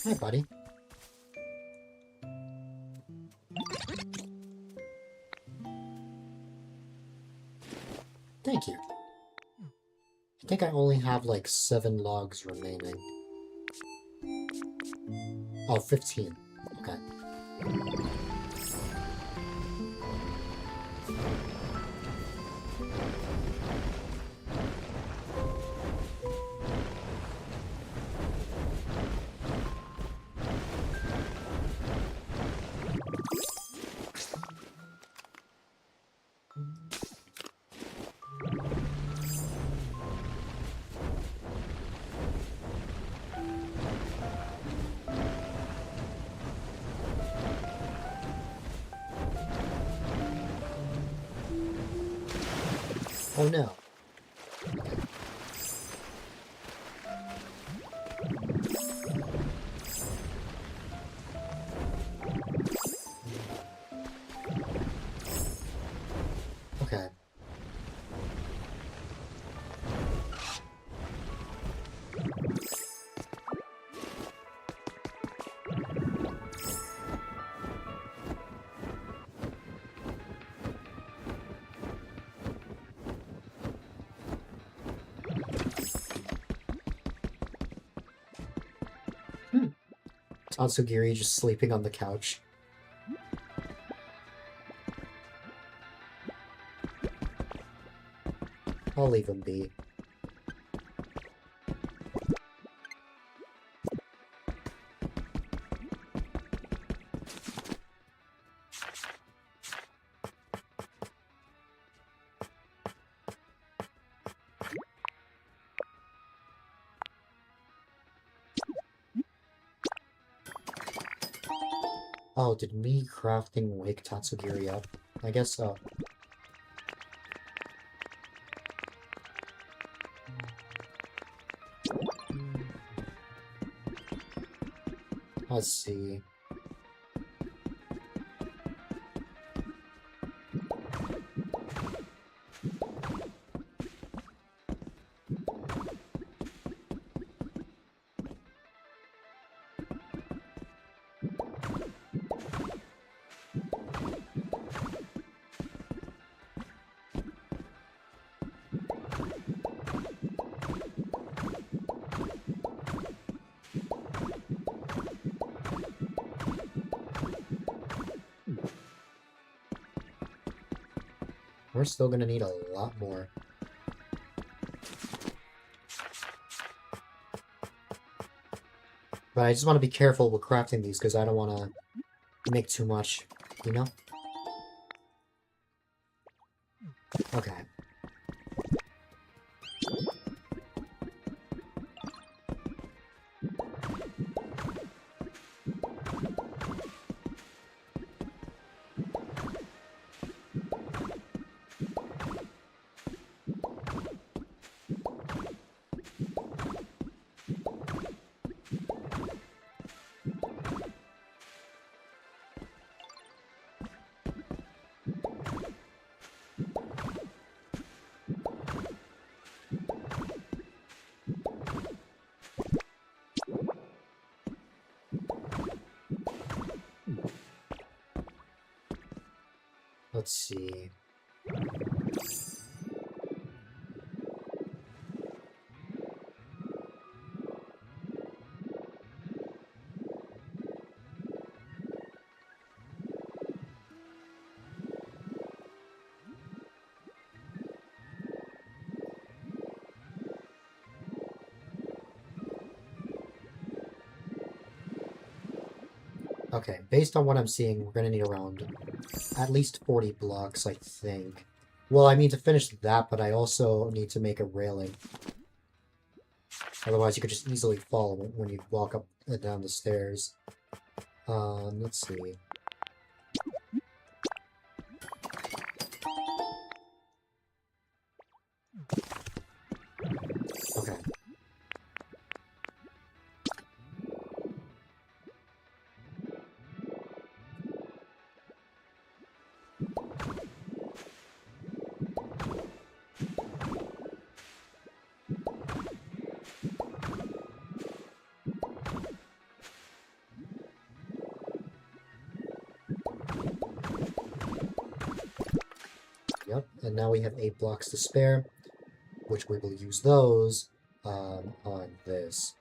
Hi, buddy. Thank you. I think I only have like 7 logs remaining. Oh, 15. Okay. Oh no. Okay. Tatsugiri just sleeping on the couch. I'll leave him be. Oh, did me crafting wake Tatsugiri up? I guess so. Let's see. We're still gonna need a lot more. But I just want to be careful with crafting these, because I don't want to make too much, you know? Okay. Let's see. Okay, based on what I'm seeing, we're gonna need around at least 40 blocks, I think. Well, I mean to finish that, but I also need to make a railing. Otherwise, you could just easily fall when you walk up and down the stairs. Let's see. Okay. Yep, and now we have 8 blocks to spare, which we will use those on this.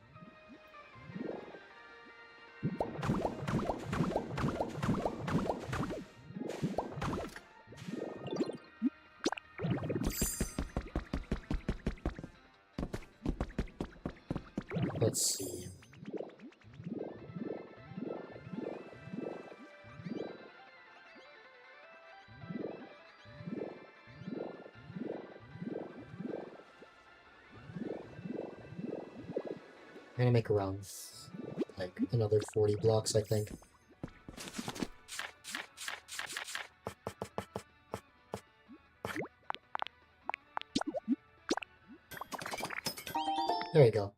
Let's see. I'm gonna make around, like, another 40 blocks, I think. There you go.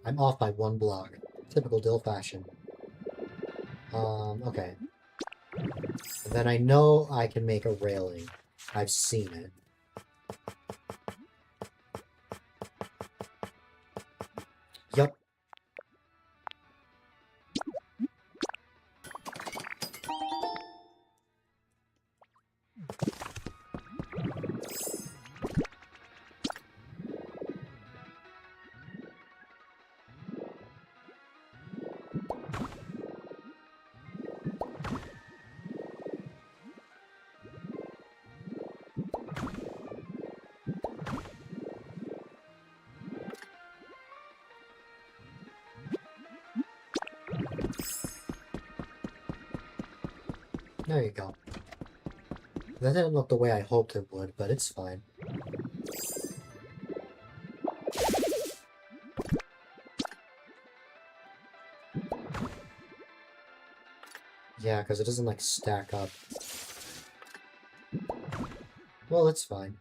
I'm off by 1 block. Typical Dill fashion. Okay. And then I know I can make a railing. I've seen it. Yup. There you go. That didn't look the way I hoped it would, but it's fine. Yeah, because it doesn't, like, stack up. Well, it's fine.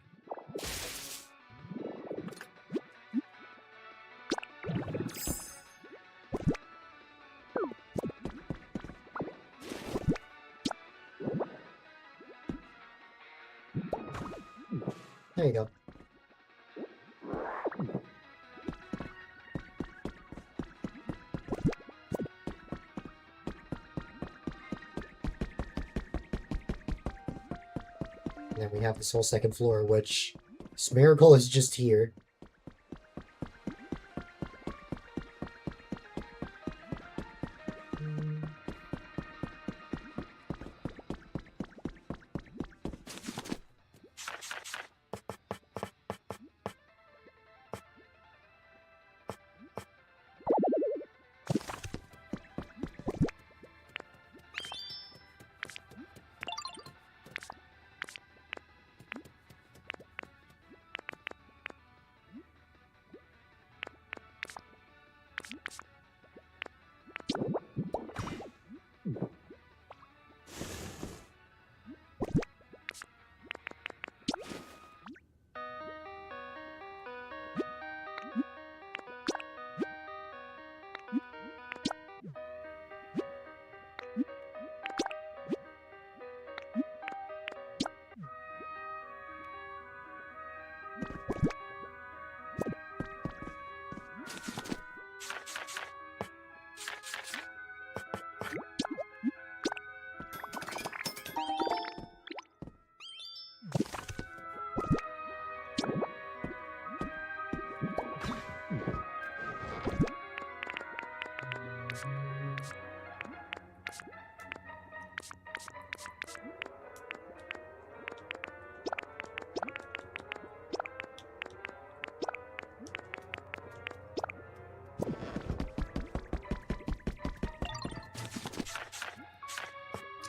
There you go. And then we have this whole second floor, which this miracle is just here.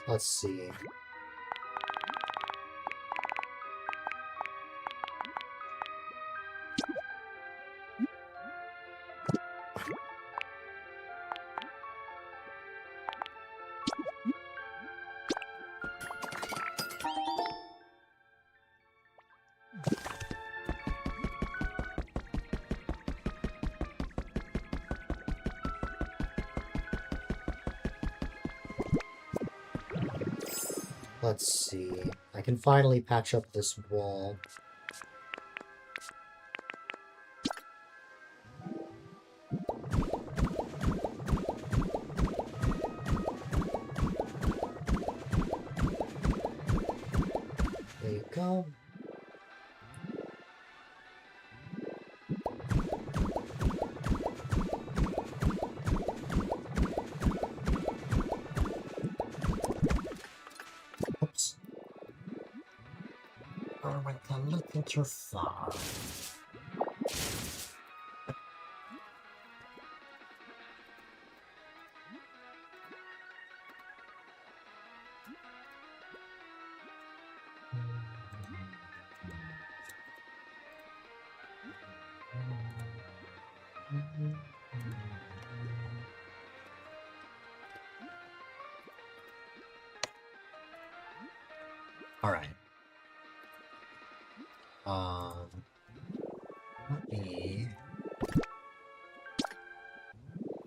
Let's see. Let's see. I can finally patch up this wall. There you go. Oops. went a little too far. Alright. Let me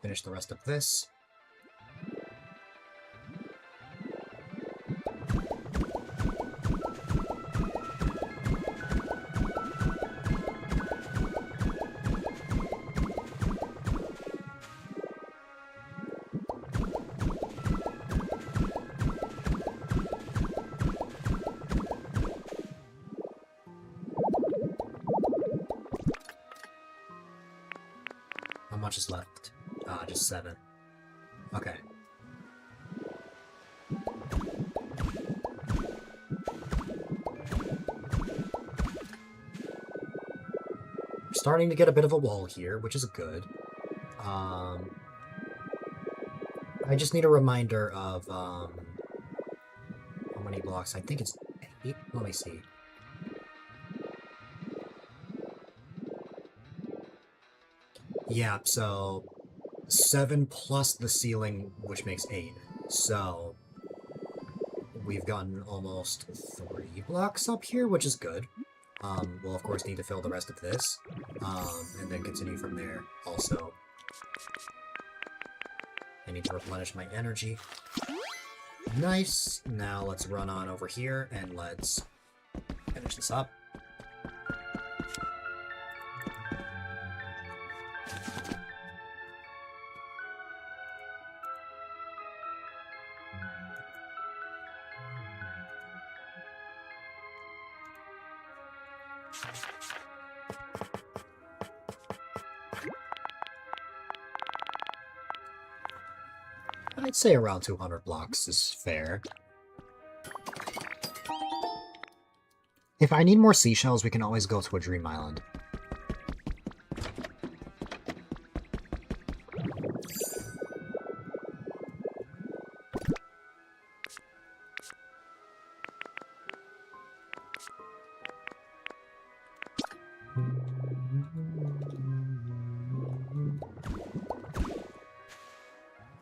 finish the rest of this. How much is left? Just 7. Okay. We're starting to get a bit of a wall here, which is good. I just need a reminder of, how many blocks? I think it's 8. Let me see. Yeah, so 7 plus the ceiling, which makes 8. So we've gotten almost 3 blocks up here, which is good. We'll of course need to fill the rest of this, and then continue from there. Also, I need to replenish my energy. Nice! Now let's run on over here, and let's finish this up. I'd say around 200 blocks is fair. If I need more seashells, we can always go to a dream island.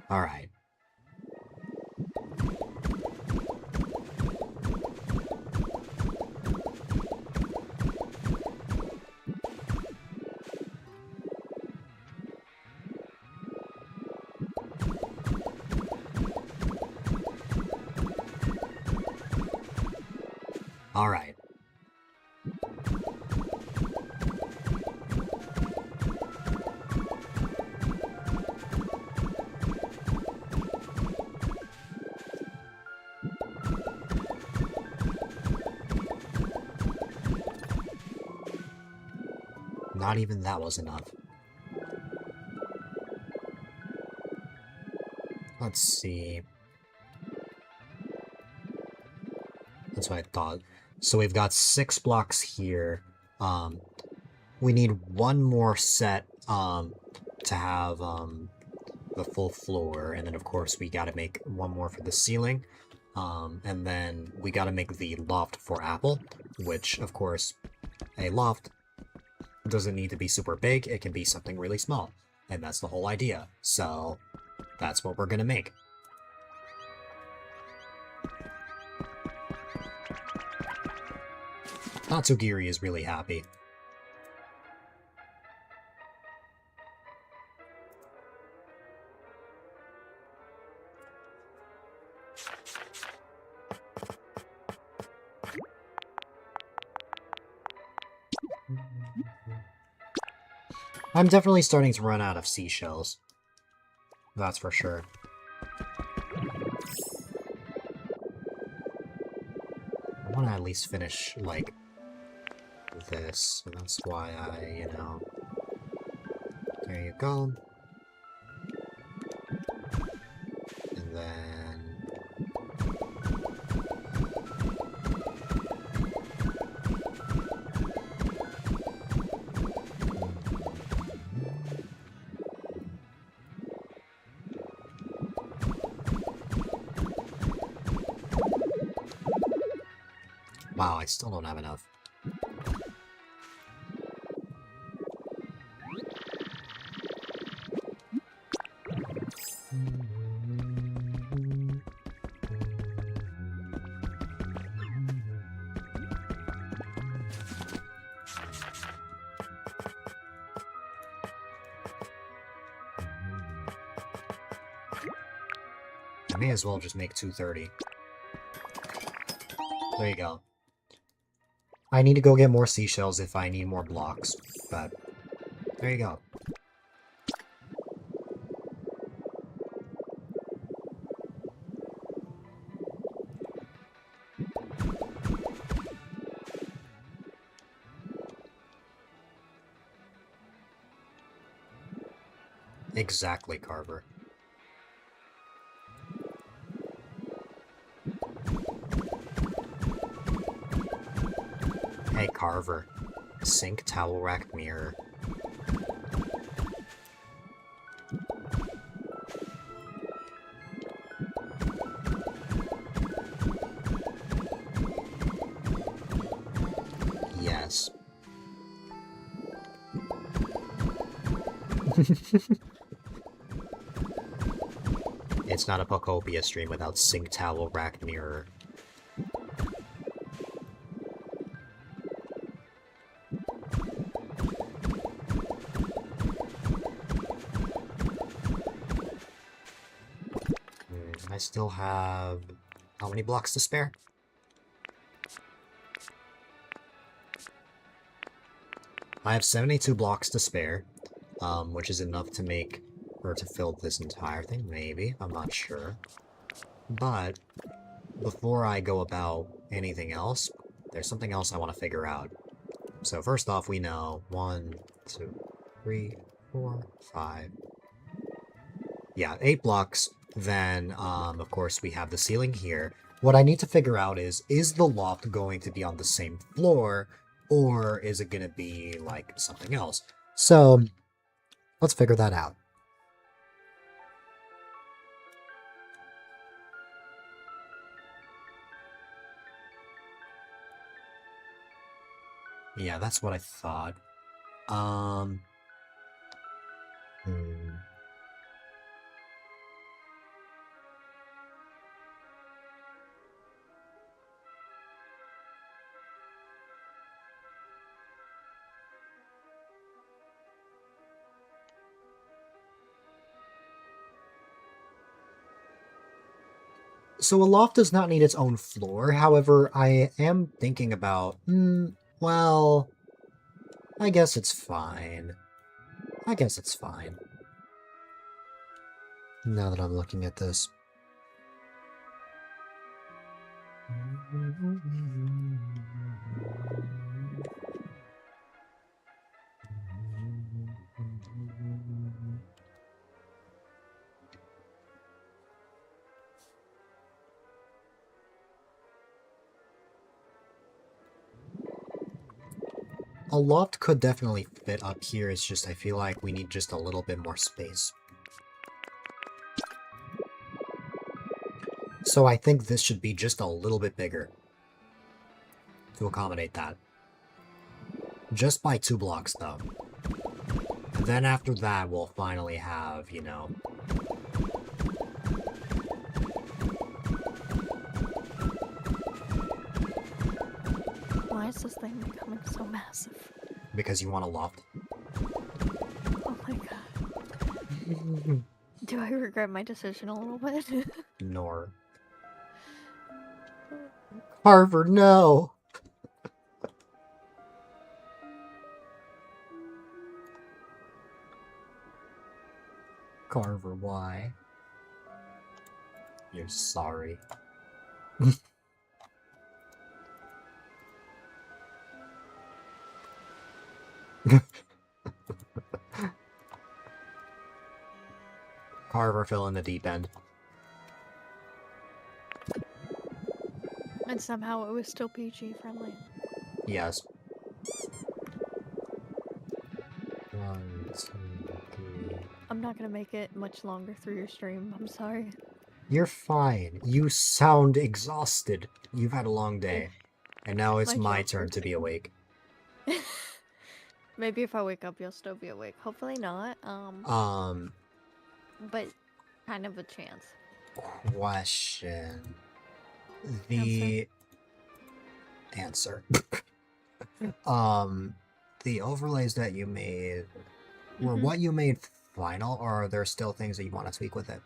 Alright. Alright. Not even that was enough. Let's see. That's what I thought. So we've got 6 blocks here. We need one more set to have the full floor, and then of course we gotta make one more for the ceiling. And then we gotta make the loft for Apple, which of course a loft doesn't need to be super big, it can be something really small. And that's the whole idea. So that's what we're gonna make. Tatsugiri is really happy. I'm definitely starting to run out of seashells. That's for sure. I want to at least finish, like, this. So that's why I, you know... There you go. And then... Wow, I still don't have enough. I may as well just make 230. There you go. I need to go get more seashells if I need more blocks, but there you go. Exactly, Carver. Hey, Carver. Sink towel rack mirror. Yes. It's not a Pokopia stream without sink towel rack mirror. I still have... how many blocks to spare? I have 72 blocks to spare, which is enough to make, or to fill this entire thing, maybe, I'm not sure. But, before I go about anything else, there's something else I want to figure out. So first off, we know 1, 2, 3, 4, 5... yeah, 8 blocks. Then, of course, we have the ceiling here. What I need to figure out is the loft going to be on the same floor, or is it going to be, like, something else? So, let's figure that out. Yeah, that's what I thought. So a loft does not need its own floor, however, I am thinking about, well, I guess it's fine. I guess it's fine. Now that I'm looking at this. A loft could definitely fit up here, it's just I feel like we need just a little bit more space. So I think this should be just a little bit bigger to accommodate that. Just by 2 blocks, though. And then after that, we'll finally have, you know... Why is this thing becoming so massive? Because you want a loft. Oh my god. Do I regret my decision a little bit? Nor. Carver, no! Carver, why? You're sorry. Carver fell in the deep end. And somehow it was still PG friendly. Yes. 1, 2, 3. I'm not gonna make it much longer through your stream, I'm sorry. You're fine. You sound exhausted. You've had a long day. And now it's My my job turn to be awake. Maybe if I wake up, you'll still be awake. Hopefully not. But kind of a chance. Question. Answer. The answer. The overlays that you made were Mhm. what you made final, or are there still things that you want to tweak with it?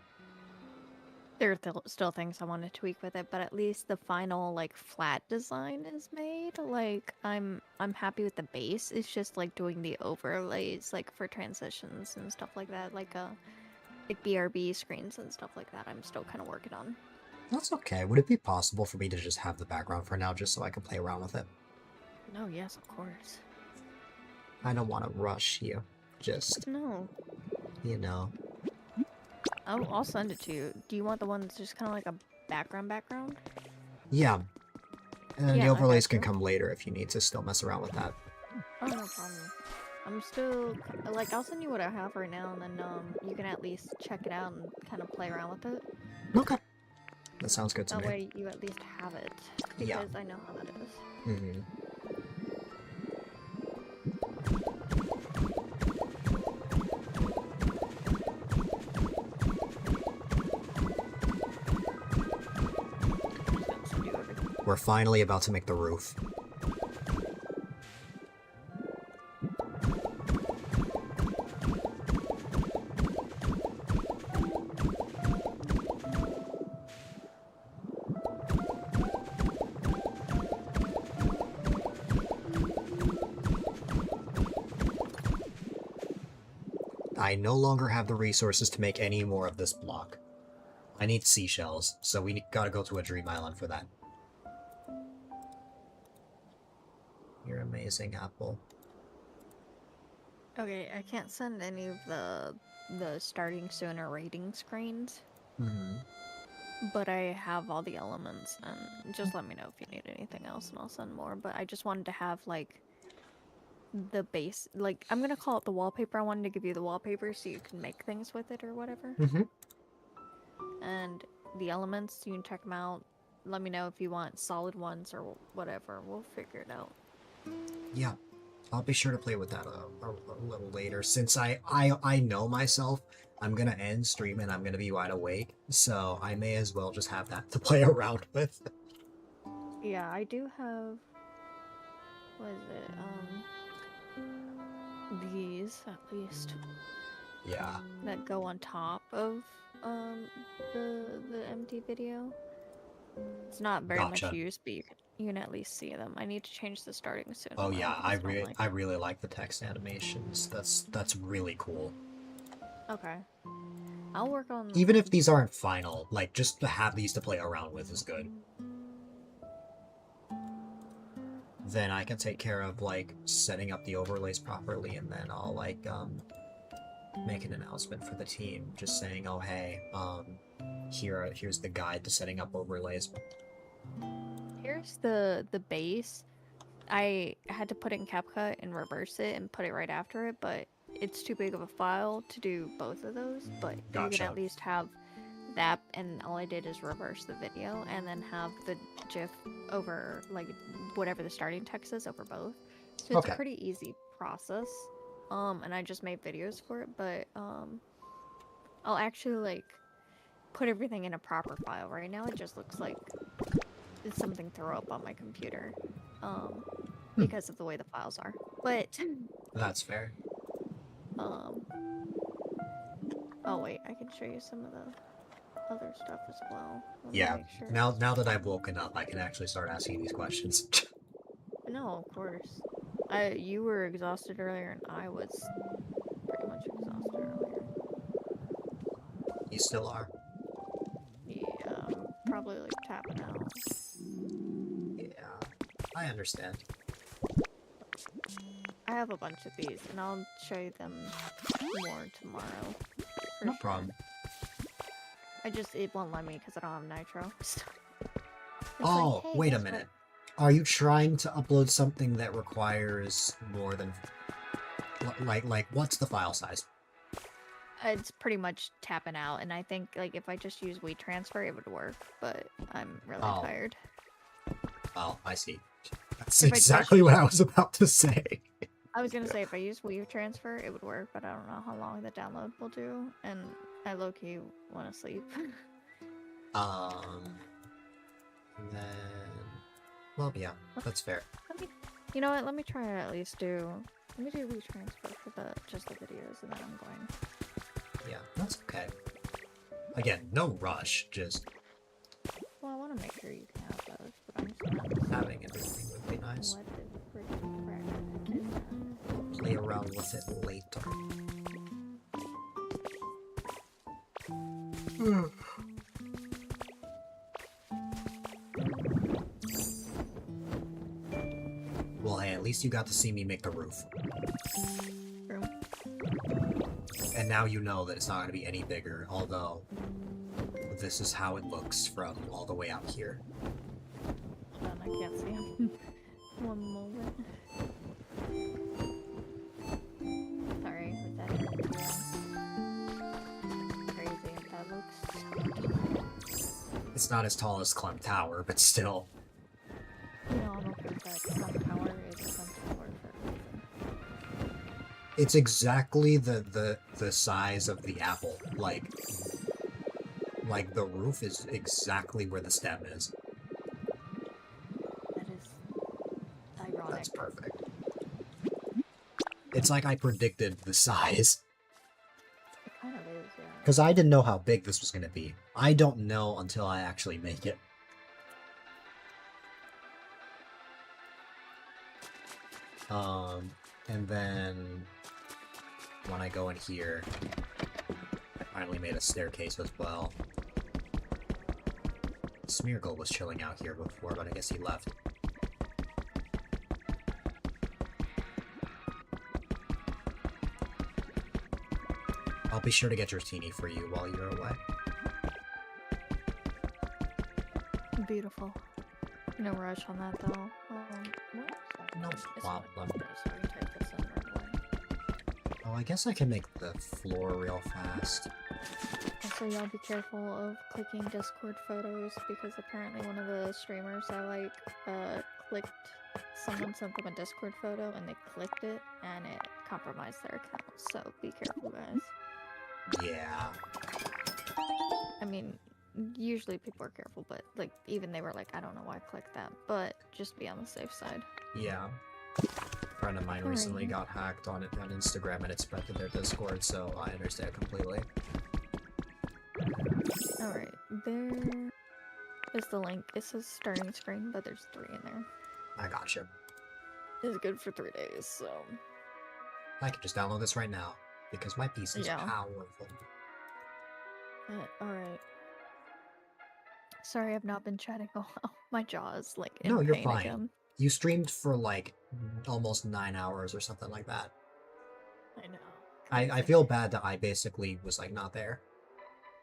There are still things I want to tweak with it, but at least the final like flat design is made. Like I'm happy with the base. It's just like doing the overlays like for transitions and stuff like that, like BRB screens and stuff like that. I'm still kind of working on. That's okay. Would it be possible for me to just have the background for now, just so I can play around with it? No, yes, of course. I don't want to rush you. Just, No, you know. I'll send it to you. Do you want the one that's just kind of like a background? Yeah. And then the Yeah, I overlays got can you. come later if you need to still mess around with that. Oh, no problem. I'm still like I'll send you what I have right now, and then you can at least check it out and kind of play around with it. Okay. That sounds good to That me. way you at least have it, Yeah. because I know how that is. Mm-hmm. I'm just gonna send you everything. We're finally about to make the roof. I no longer have the resources to make any more of this block. I need seashells, so we gotta go to a dream island for that. You're amazing, Apple. Okay, I can't send any of the starting sooner rating screens, Mm-hmm. but I have all the elements, and just let me know if you need anything else, and I'll send more. But I just wanted to have like the base, like I'm gonna call it the wallpaper. I wanted to give you the wallpaper so you can make things with it or whatever. Mm-hmm. And the elements, you can check them out. Let me know if you want solid ones or whatever. We'll figure it out. Yeah. I'll be sure to play with that a little later. Since I know myself, I'm gonna end stream and I'm gonna be wide awake, so I may as well just have that to play around with. Yeah, I do have. What is it? These at least Yeah. that go on top of um the empty video. It's not very much Gotcha. use, but you can at least see them. I need to change the starting soon Oh one yeah, because I don't like. I really like the text animations. That's really cool. Okay, I'll work on. Even if these aren't final, like just to have these to play around with is good. Then I can take care of like setting up the overlays properly, and then I'll like make an announcement for the team, just saying, oh hey, here's the guide to setting up overlays. Here's the base. I had to put it in CapCut and reverse it and put it right after it, but it's too big of a file to do both of those. But you can Gotcha. at least have that, and all I did is reverse the video and then have the GIF over, like, whatever the starting text is over both. So it's Okay. a pretty easy process. And I just made videos for it, but I'll actually like put everything in a proper file. Right now it just looks like it's something throw up on my computer. Because of the way the files are. But That's fair. um oh wait, I can show you some of the other stuff as well. Let me Yeah. make sure. Now that I've woken up, I can actually start asking these questions. No, of course. You were exhausted earlier and I was pretty much exhausted earlier. You still are. Yeah, I'm probably like tapping out. Yeah. I understand. I have a bunch of these and I'll show you them more tomorrow. For No sure. problem. It won't let me because I don't have nitro. It's Oh, like, hey, wait a guess minute. Are you trying to upload something that requires more than like what's the file size? It's pretty much tapping out, and I think like if I just use WeTransfer, it would work. But I'm really Oh. tired. Oh, I see. That's If I exactly what I was about to say. I was gonna say if I use Weave Transfer, it would work, but I don't know how long the download will do, and I low-key want to sleep. And then... Well, yeah, that's fair. Let me, you know what? Let me try to at least do. Let me do Weave Transfer for just the videos, and then I'm going. Yeah, that's okay. Again, no rush, just Well, I want to make sure you can have those, but I'm just not. having everything would be nice. What the frick is that? Play around with it later. Well, hey, at least you got to see me make the roof. True. And now you know that it's not going to be any bigger, although this is how it looks from all the way out here. Hold on, I can't see him. One moment. Sorry, was that crazy? That looks so tall. It's not as tall as Clem Tower, but still. You know, I'm okay with that. Some power is some power for everything. It's exactly the size of the apple. Like the roof is exactly where the stem is. That is ironic. That's perfect. It's like I predicted the size. It kind of is, yeah. Because I didn't know how big this was going to be. I don't know until I actually make it. And then when I go in here, I finally made a staircase as well. Smeargle was chilling out here before, but I guess he left. I'll be sure to get your teeny for you while you're away. Beautiful. No rush on that though. No problem. Sorry, type this in right away. Oh, I guess I can make the floor real fast. Also, y'all be careful of clicking Discord photos because apparently one of the streamers I like clicked. Someone sent them a Discord photo and they clicked it and it compromised their account. So be careful, guys. Yeah. I mean, usually people are careful, but like even they were like, I don't know why I clicked that, but just be on the safe side. Yeah. A friend of mine recently got hacked on Instagram and it spread to their Discord, so I understand completely. Alright, there is the link. It says starting screen, but there's 3 in there. I gotcha. It's good for 3 days, so... I can just download this right now, because my PC is powerful. Alright. Sorry, I've not been chatting a while. My jaw is, like, in No, you're pain fine. again. You streamed for, like, almost 9 hours or something like that. I know. I feel bad that I basically was, like, not there.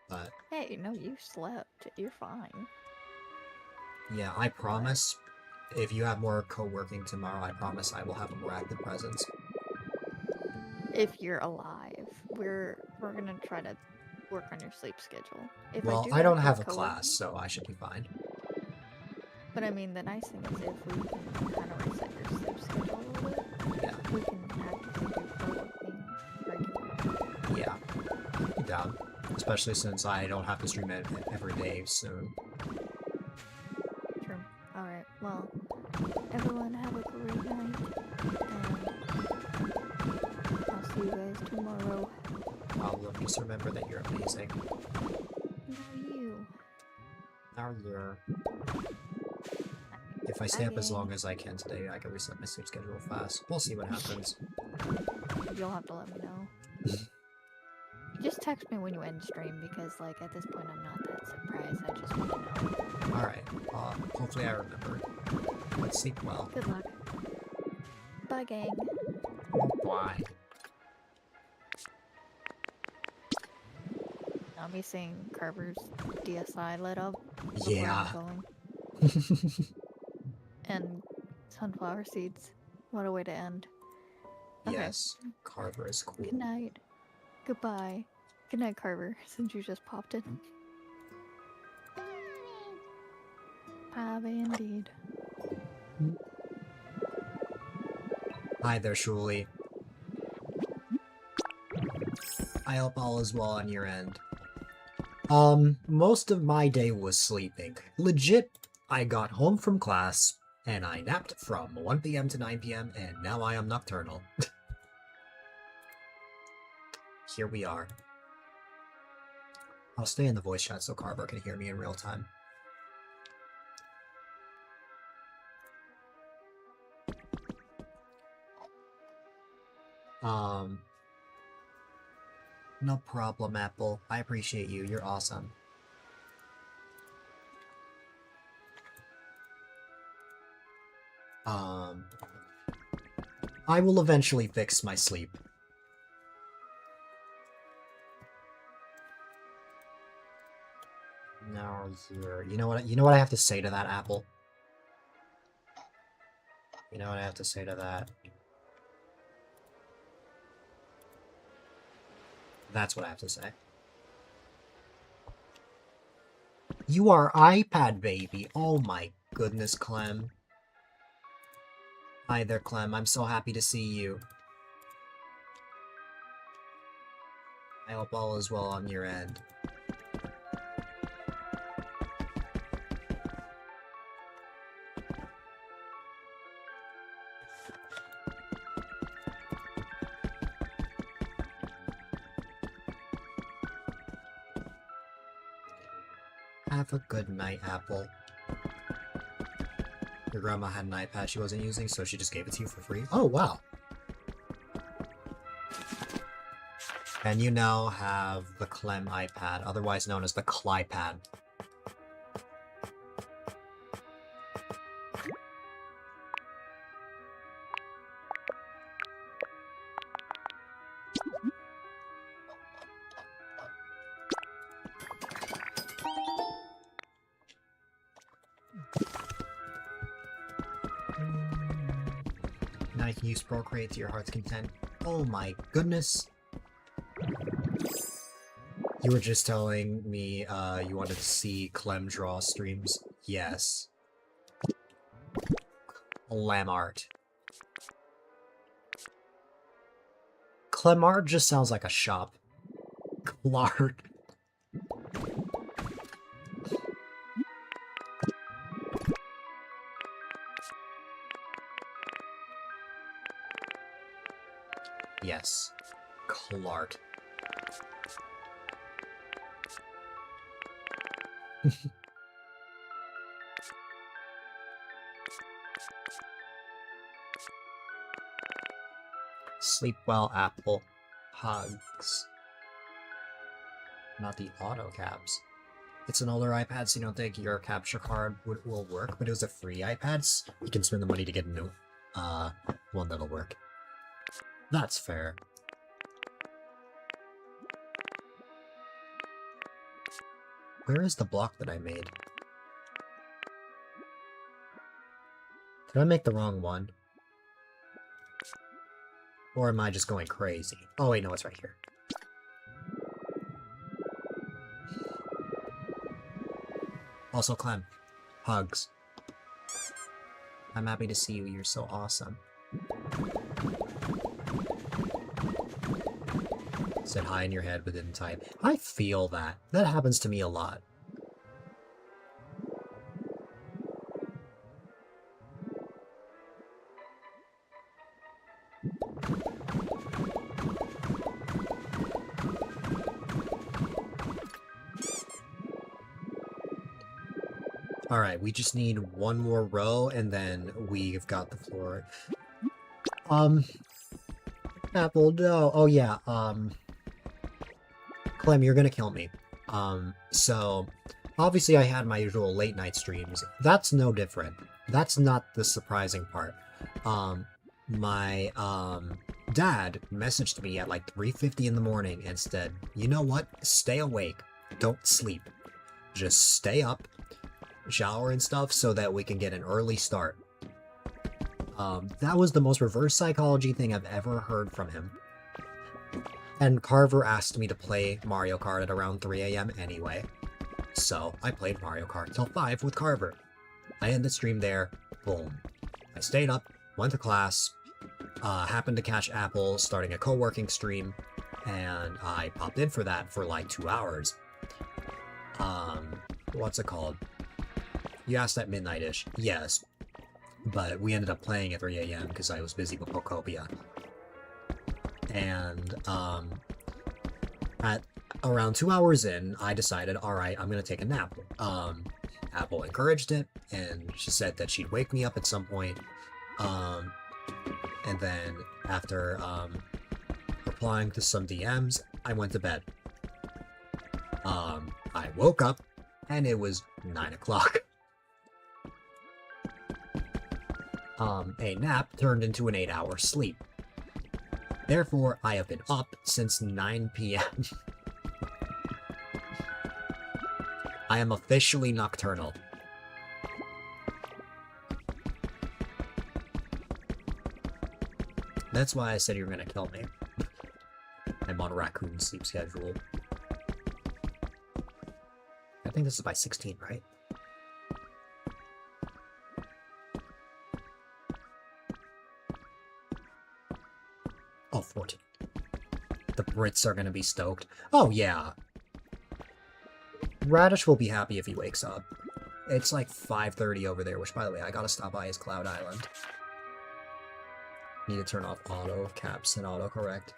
But... Hey, no, you slept. You're fine. Yeah, I promise, if you have more co-working tomorrow, I promise I will have a more active presence. If you're alive. We're gonna try to work on your sleep schedule. If Well, I don't have a co-working, class, so I should be fine. But I mean, the nice thing is if we can kind of reset your sleep schedule a little bit, Yeah. we can actively do co-working regularly. Yeah. I'm down. Especially since I don't have to stream it every day soon. True. Alright, well, everyone have a great night, and I'll see you guys tomorrow. I'll just remember that you're amazing. No, you. Now you're... If I stay up as long as I can today, I can reset my sleep schedule fast. We'll see what happens. You'll have to let me know. Just text me when you end stream, because, like, at this point I'm not that surprised. I just want to know. Alright, hopefully I remember. Let's sleep well. Good luck. Bye, gang. Bye. I'll be seeing Carver's DSI lit up. Yeah. And sunflower seeds. What a way to end. Okay. Yes, Carver is cool. Good night. Goodbye. Good night, Carver, since you just popped in. Bye, indeed. Hi there, Shuli. I hope all is well on your end. Most of my day was sleeping. Legit, I got home from class, and I napped from 1 p.m. to 9 p.m., and now I am nocturnal. Here we are. I'll stay in the voice chat so Carver can hear me in real time. No problem, Apple. I appreciate you. You're awesome. I will eventually fix my sleep. Now here. You know what I have to say to that, Apple? You know what I have to say to that? That's what I have to say. You are iPad baby. Oh my goodness, Clem. Hi there, Clem. I'm so happy to see you. I hope all is well on your end. Have a good night, Apple. Your grandma had an iPad she wasn't using, so she just gave it to you for free? Oh, wow. And you now have the Clem iPad, otherwise known as the Clypad. Now you can use Procreate to your heart's content. Oh my goodness. You were just telling me you wanted to see Clem draw streams. Yes. Clem art. Clem art just sounds like a shop. Clark. Yes. Clark. Sleep well, Apple. Hugs. Not the auto cabs. It's an older iPad, so you don't think your capture card will work, but it was a free iPad, so you can spend the money to get a new one that'll work. That's fair. Where is the block that I made? Did I make the wrong one? Or am I just going crazy? Oh wait, no, it's right here. Also, Clem. Hugs. I'm happy to see you, you're so awesome. Said hi in your head but didn't type. I feel that. That happens to me a lot. Alright, we just need one more row, and then we've got the floor. Apple, no. Oh, yeah, Clem, you're gonna kill me. So, obviously I had my usual late night streams. That's no different. That's not the surprising part. My, dad messaged me at like 3:50 in the morning and said, you know what? Stay awake. Don't sleep. Just stay up, shower and stuff so that we can get an early start. That was the most reverse psychology thing I've ever heard from him. And Carver asked me to play Mario Kart at around 3 AM anyway. So, I played Mario Kart till 5 with Carver. I end the stream there. Boom. I stayed up, went to class, happened to catch Apple starting a co-working stream, and I popped in for that for like 2 hours. What's it called? You asked at midnight-ish. Yes. But we ended up playing at 3 a.m. because I was busy with Pokopia. And, at around 2 hours in, I decided, alright, I'm gonna take a nap. Apple encouraged it, and she said that she'd wake me up at some point. And then, after, replying to some DMs, I went to bed. I woke up, and it was 9 o'clock. A nap turned into an 8-hour sleep. Therefore, I have been up since 9 p.m. I am officially nocturnal. That's why I said you were gonna kill me. I'm on raccoon sleep schedule. I think this is by 16, right? Oh, 14. The Brits are gonna be stoked. Oh, yeah. Radish will be happy if he wakes up. It's like 5:30 over there, which, by the way, I gotta stop by his Cloud Island. Need to turn off auto caps and autocorrect.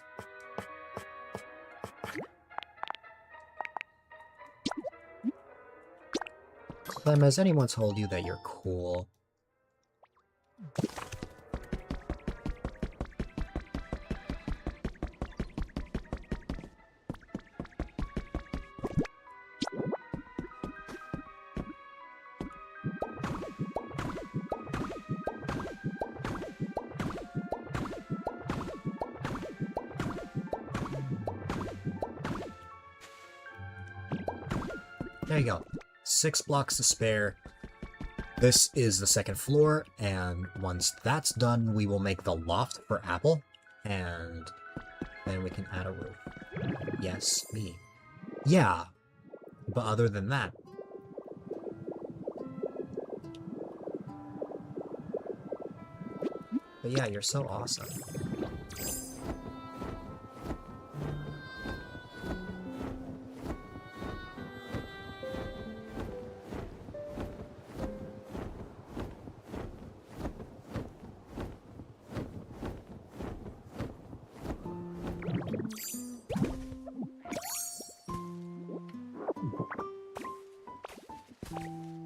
Clem, has anyone told you that you're cool? There you go. 6 blocks to spare. This is the second floor, and once that's done, we will make the loft for Apple, and then we can add a roof. Yes, me. Yeah, but other than that... But yeah, you're so awesome.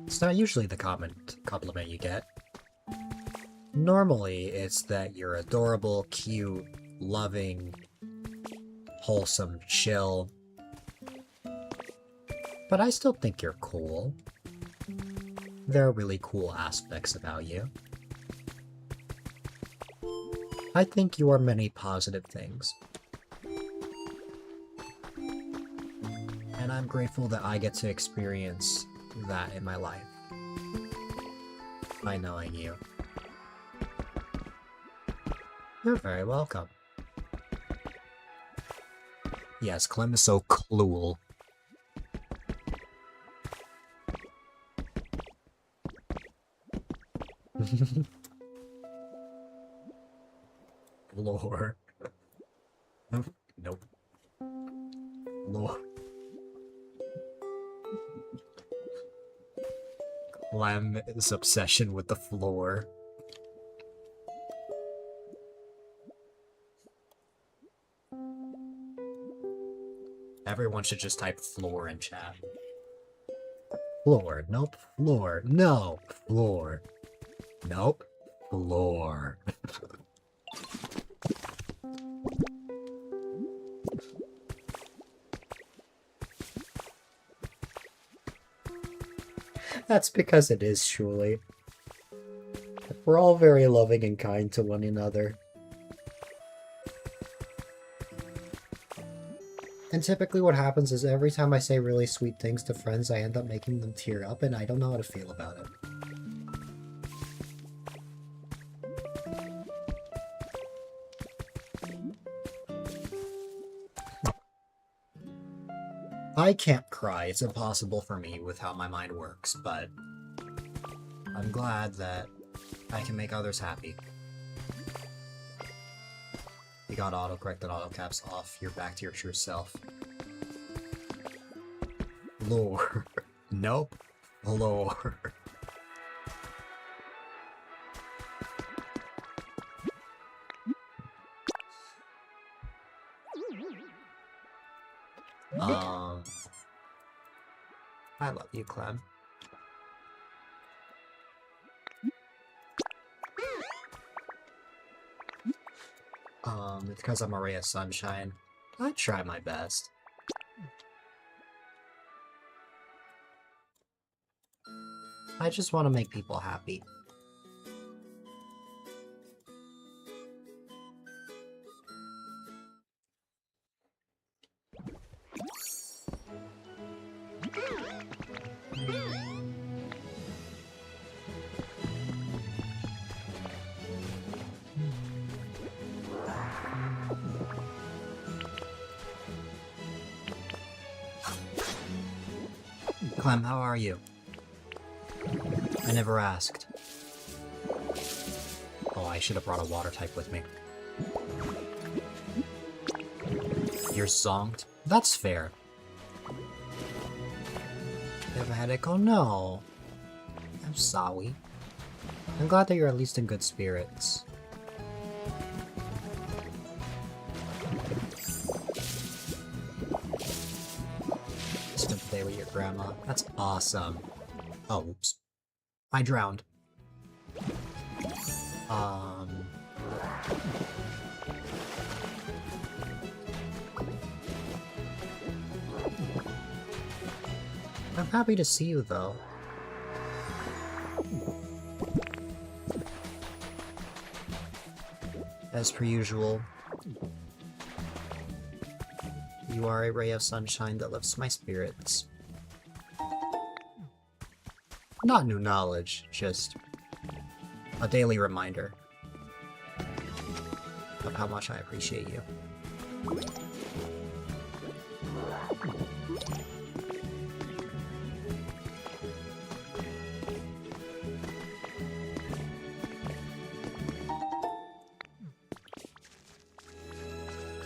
It's not usually the compliment you get. Normally, it's that you're adorable, cute, loving, wholesome, chill. But I still think you're cool. There are really cool aspects about you. I think you are many positive things. And I'm grateful that I get to experience that in my life. By knowing you. You're very welcome. Yes, Clem is so cool. Lore. Nope. Lore. Clem's obsession with the floor. Everyone should just type floor in chat. Floor. Nope. Floor. No. Floor. Nope. Floor. That's because it is, surely. We're all very loving and kind to one another. And typically what happens is every time I say really sweet things to friends, I end up making them tear up, and I don't know how to feel about it. I can't cry. It's impossible for me with how my mind works, but I'm glad that I can make others happy. You got autocorrect and auto caps off. You're back to your true self. Lore. Nope. Lore. I love you, Clem. It's because I'm a ray of sunshine. I try my best. I just want to make people happy. Clem, how are you? I never asked. Oh, I should have brought a water type with me. You're zonked? That's fair. You have a headache? Oh no. I'm sorry. I'm glad that you're at least in good spirits. Spent the day with your grandma. That's awesome. Oh, oops. I drowned. I'm happy to see you, though. As per usual, you are a ray of sunshine that lifts my spirits. Not new knowledge, just a daily reminder of how much I appreciate you.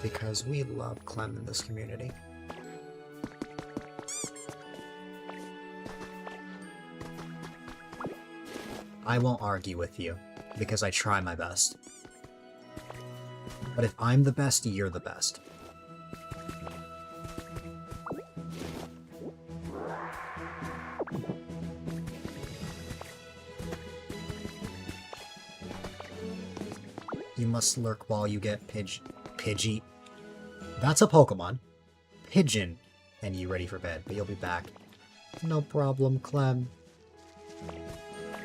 Because we love Clem in this community. I won't argue with you, because I try my best. But if I'm the best, you're the best. You must lurk while you get Pidgey. That's a Pokemon. Pigeon. And you ready for bed, but you'll be back. No problem, Clem.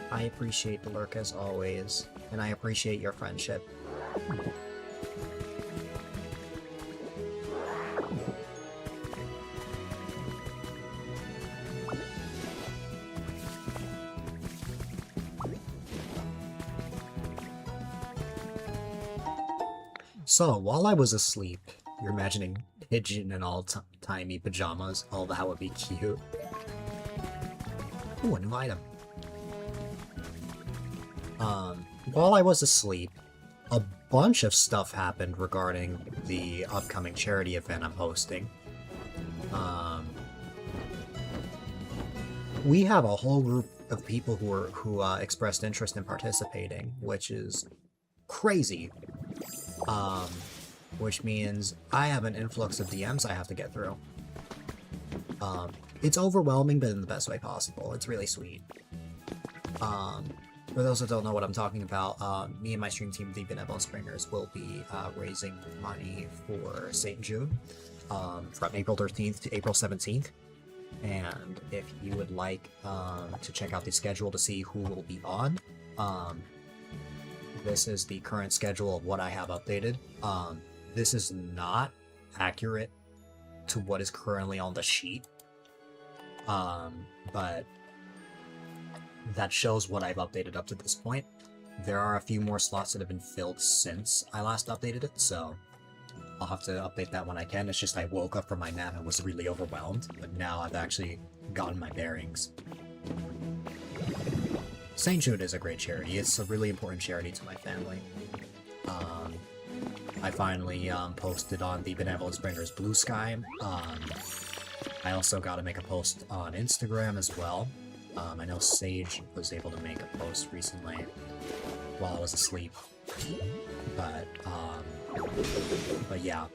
I appreciate the lurk as always, and I appreciate your friendship. So, while I was asleep, you're imagining Pigeon in all timey pajamas. Oh, that would be cute. Ooh, a new item. While I was asleep, a bunch of stuff happened regarding the upcoming charity event I'm hosting. We have a whole group of people who expressed interest in participating, which is crazy. Which means I have an influx of DMs I have to get through. It's overwhelming, but in the best way possible. It's really sweet. For those that don't know what I'm talking about, me and my stream team, The Benevolent Springers, will be raising money for St. Jude from April 13th to April 17th. And if you would like to check out the schedule to see who will be on, this is the current schedule of what I have updated. This is not accurate to what is currently on the sheet, but that shows what I've updated up to this point. There are a few more slots that have been filled since I last updated it, so I'll have to update that when I can. It's just I woke up from my nap and was really overwhelmed, but now I've actually gotten my bearings. St. Jude is a great charity. It's a really important charity to my family. I finally posted on the Benevolent Sprinters Blue Sky. I also got to make a post on Instagram as well. I know Sage was able to make a post recently while I was asleep. But yeah.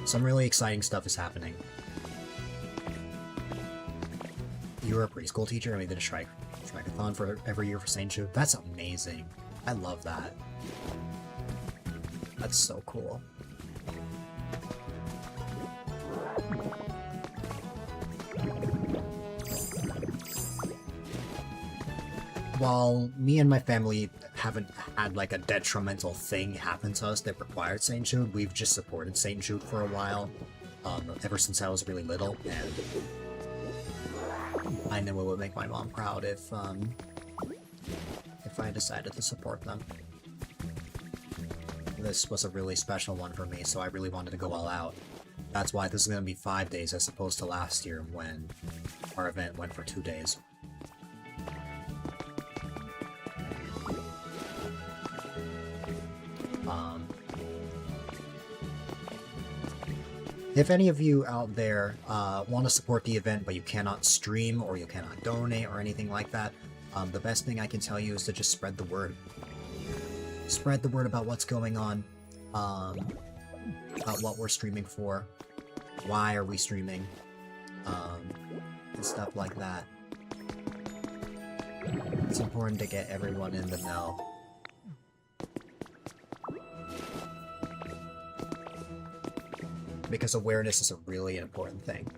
Some really exciting stuff is happening. You were a preschool teacher and we did a strike-a-thon for every year for St. Jude. That's amazing. I love that. That's so cool. While me and my family haven't had like a detrimental thing happen to us that required St. Jude, we've just supported St. Jude for a while, ever since I was really little, and I knew it would make my mom proud if I decided to support them. This was a really special one for me, so I really wanted to go all out. That's why this is going to be 5 days as opposed to last year when our event went for 2 days. If any of you out there want to support the event but you cannot stream or you cannot donate or anything like that, the best thing I can tell you is to just spread the word. Spread the word about what's going on, about what we're streaming for, why are we streaming, and stuff like that. It's important to get everyone in the know. Because awareness is a really important thing.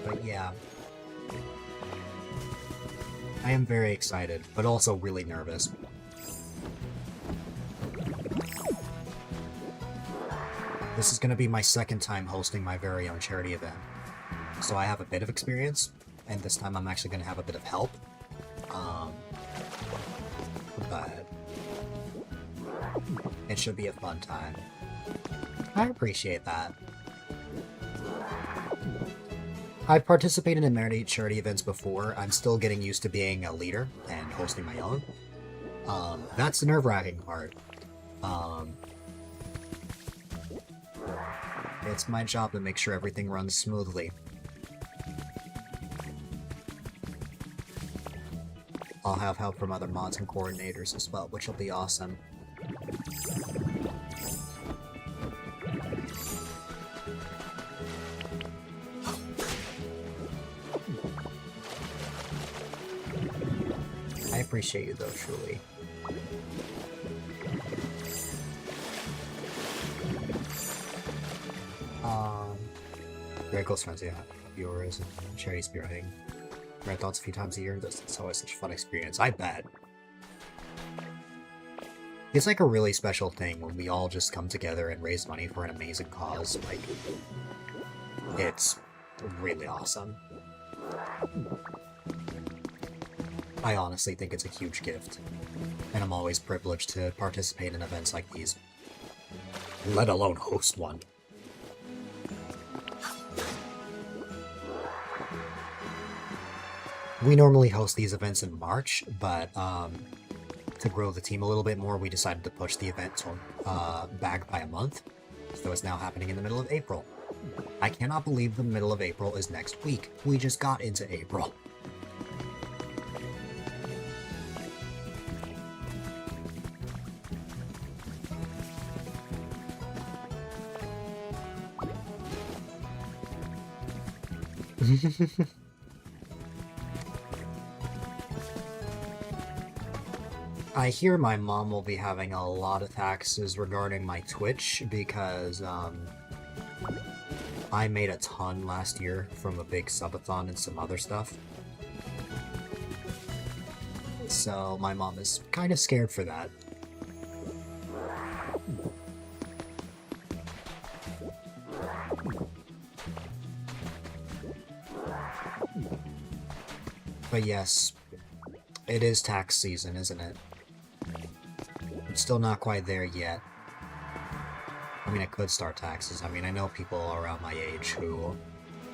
But yeah. I am very excited, but also really nervous. This is going to be my second time hosting my very own charity event, so I have a bit of experience, and this time I'm actually going to have a bit of help. But it should be a fun time. I appreciate that. I've participated in many charity events before. I'm still getting used to being a leader and hosting my own. That's the nerve-wracking part. It's my job to make sure everything runs smoothly. I'll have help from other mods and coordinators as well, which will be awesome. I appreciate you though, truly. Very close friends, yeah. Viewers and charity spearheading. Red thoughts a few times a year. It's always such a fun experience. I bet. It's like a really special thing when we all just come together and raise money for an amazing cause. Like, it's really awesome. I honestly think it's a huge gift, and I'm always privileged to participate in events like these, let alone host one. We normally host these events in March, but to grow the team a little bit more, we decided to push the event back by a month, so it's now happening in the middle of April. I cannot believe the middle of April is next week. We just got into April. I hear my mom will be having a lot of taxes regarding my Twitch because I made a ton last year from a big subathon and some other stuff. So my mom is kind of scared for that. But yes, it is tax season, isn't it? I'm still not quite there yet. I mean, I could start taxes. I mean, I know people around my age who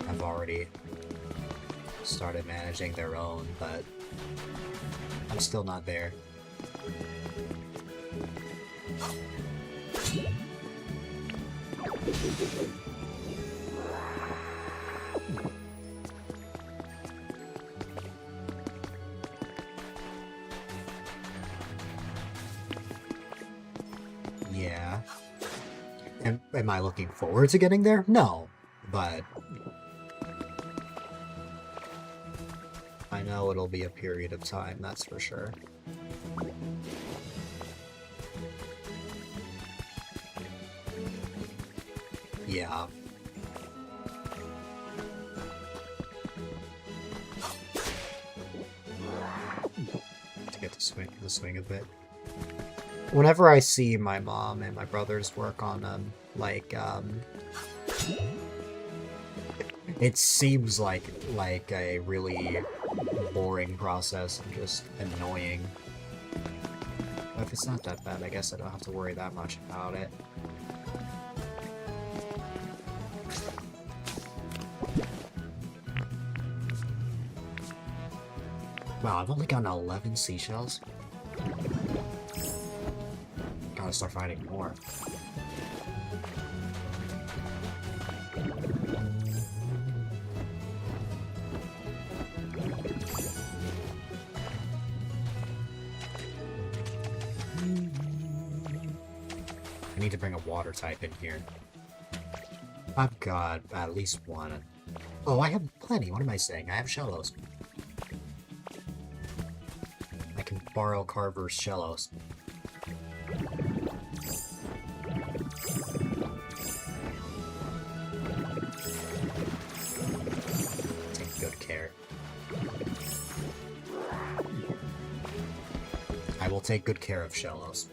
have already started managing their own, but I'm still not there. Yeah. Am I looking forward to getting there? No, but I know it'll be a period of time, that's for sure. Yeah. To get the swing of it. Whenever I see my mom and my brothers work on it seems like a really boring process and just annoying. But if it's not that bad, I guess I don't have to worry that much about it. Wow, I've only gotten 11 seashells. Gotta start finding more. I need to bring a water type in here. I've got at least one. Oh, I have plenty. What am I saying? I have shallows. I can borrow Carver's shallows. Take good care. I will take good care of shallows.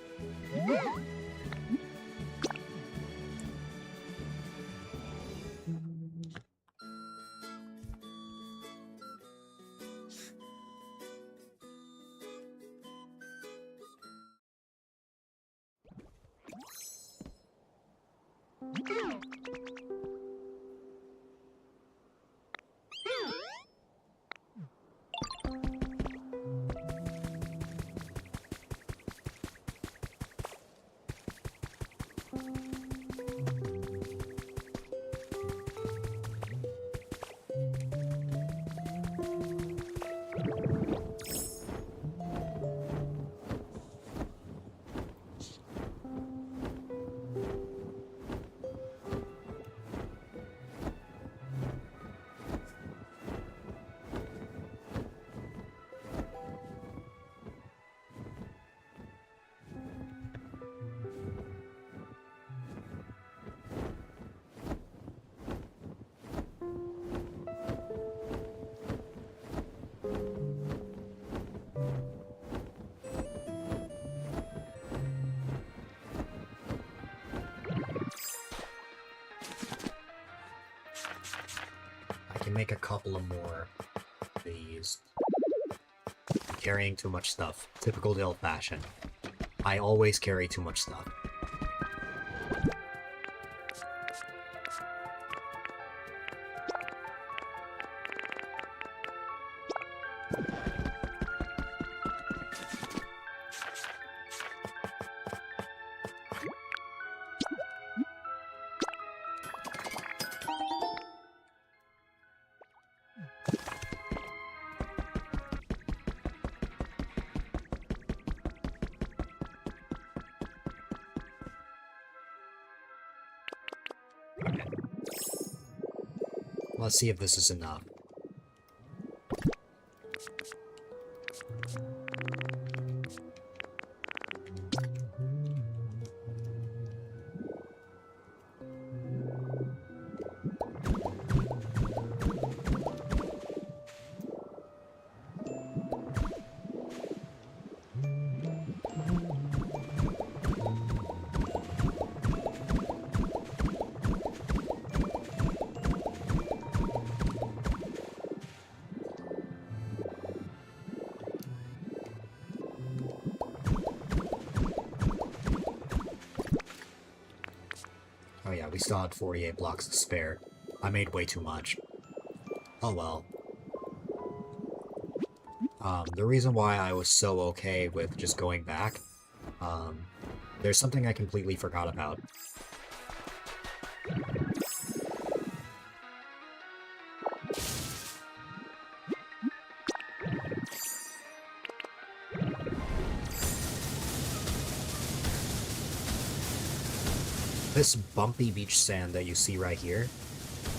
I can make a couple of more of these. Carrying too much stuff. Typical old fashion. I always carry too much stuff. Let's see if this is enough. still had 48 blocks to spare. I made way too much. Oh well. The reason why I was so okay with just going back, there's something I completely forgot about. This bumpy beach sand that you see right here,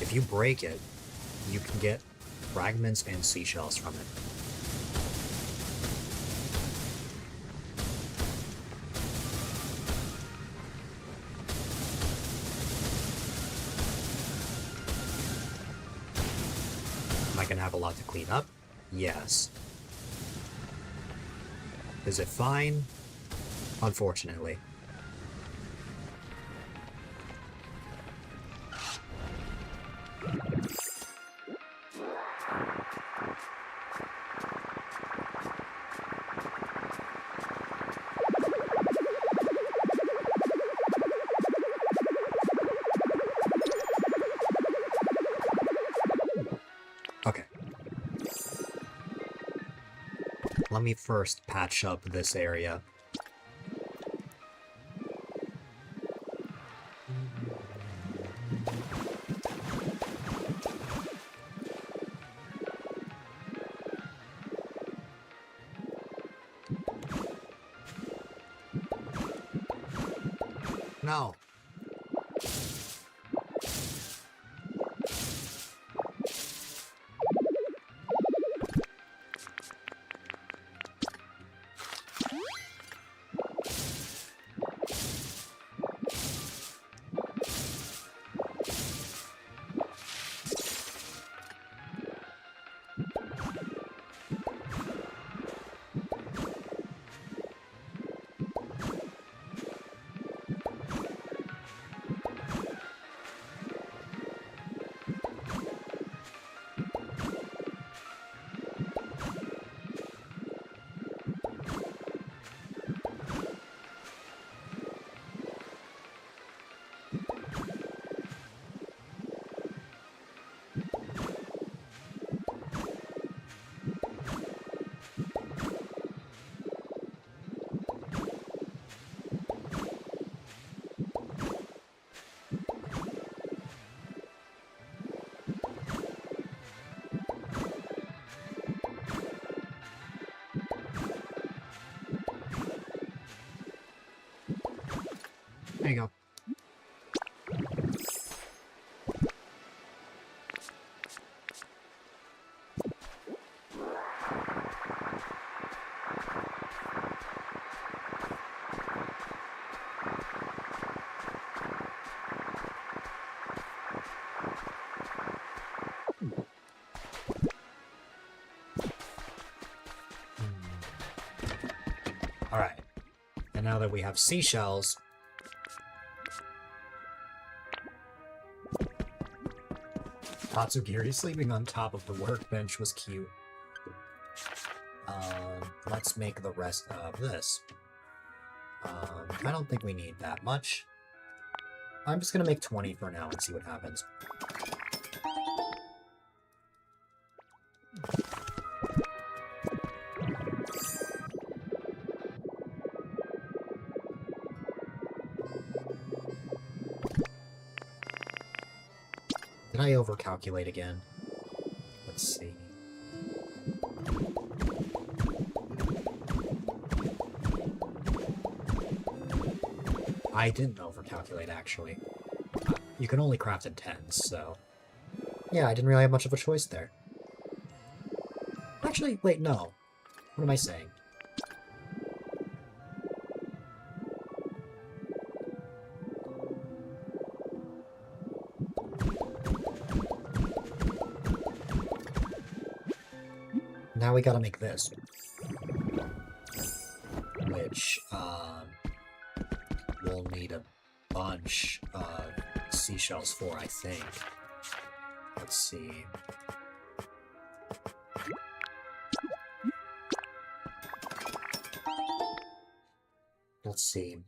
if you break it, you can get fragments and seashells from it. Am I gonna have a lot to clean up? Yes. Is it fine? Unfortunately. Okay. Let me first patch up this area. No. There you go. Alright. And now that we have seashells, Tatsugiri sleeping on top of the workbench was cute. Let's make the rest of this. I don't think we need that much. I'm just gonna make 20 for now and see what happens. Did I overcalculate again? Let's see. I didn't overcalculate, actually. You can only craft in tens, so... Yeah, I didn't really have much of a choice there. Actually, wait, no. What am I saying? Now we gotta make this. Which, we'll need a bunch of seashells for, I think. Let's see. Let's see.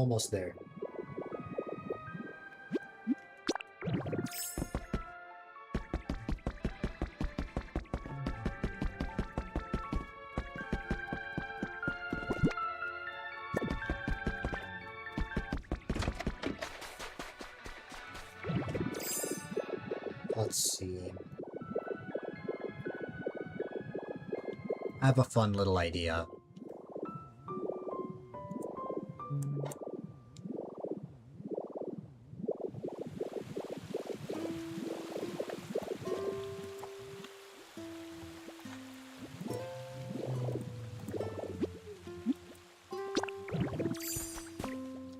almost there. Let's see. I have a fun little idea.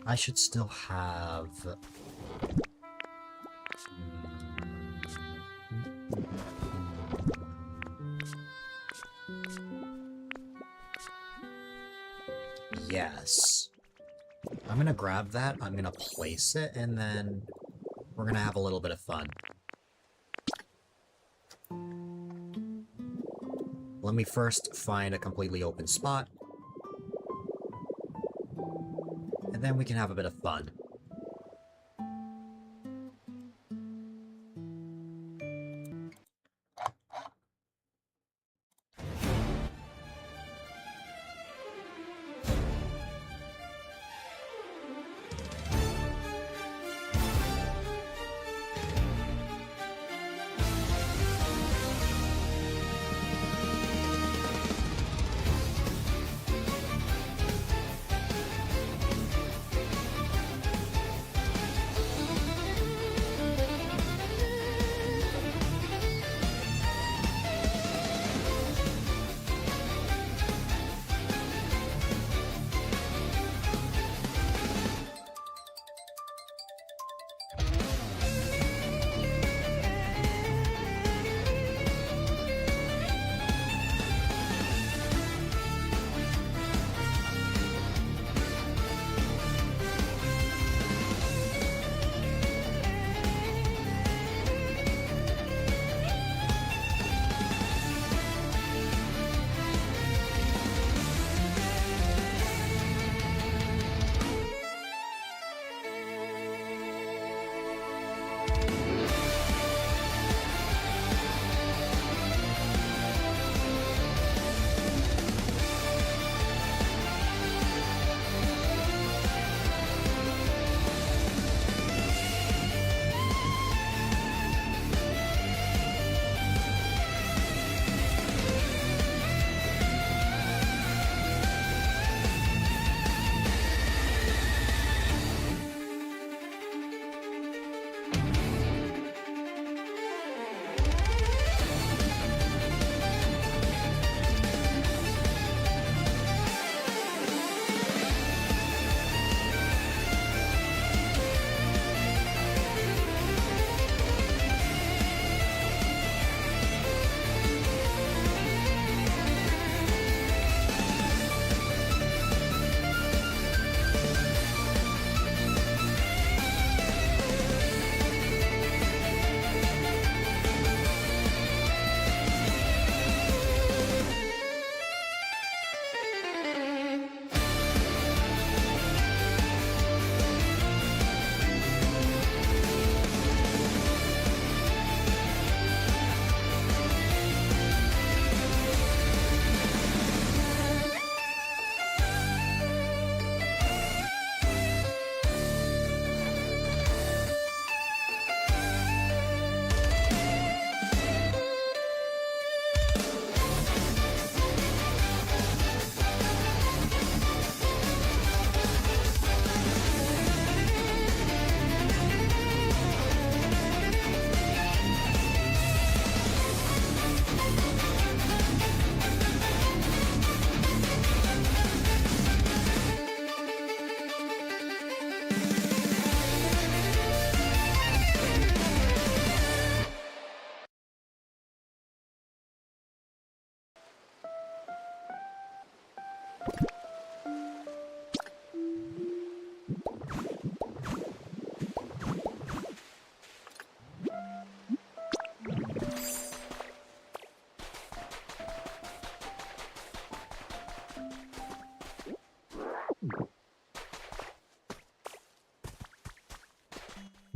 I should still have... Yes. I'm gonna grab that, I'm gonna place it, and then we're gonna have a little bit of fun. Let me first find a completely open spot. And then we can have a bit of fun.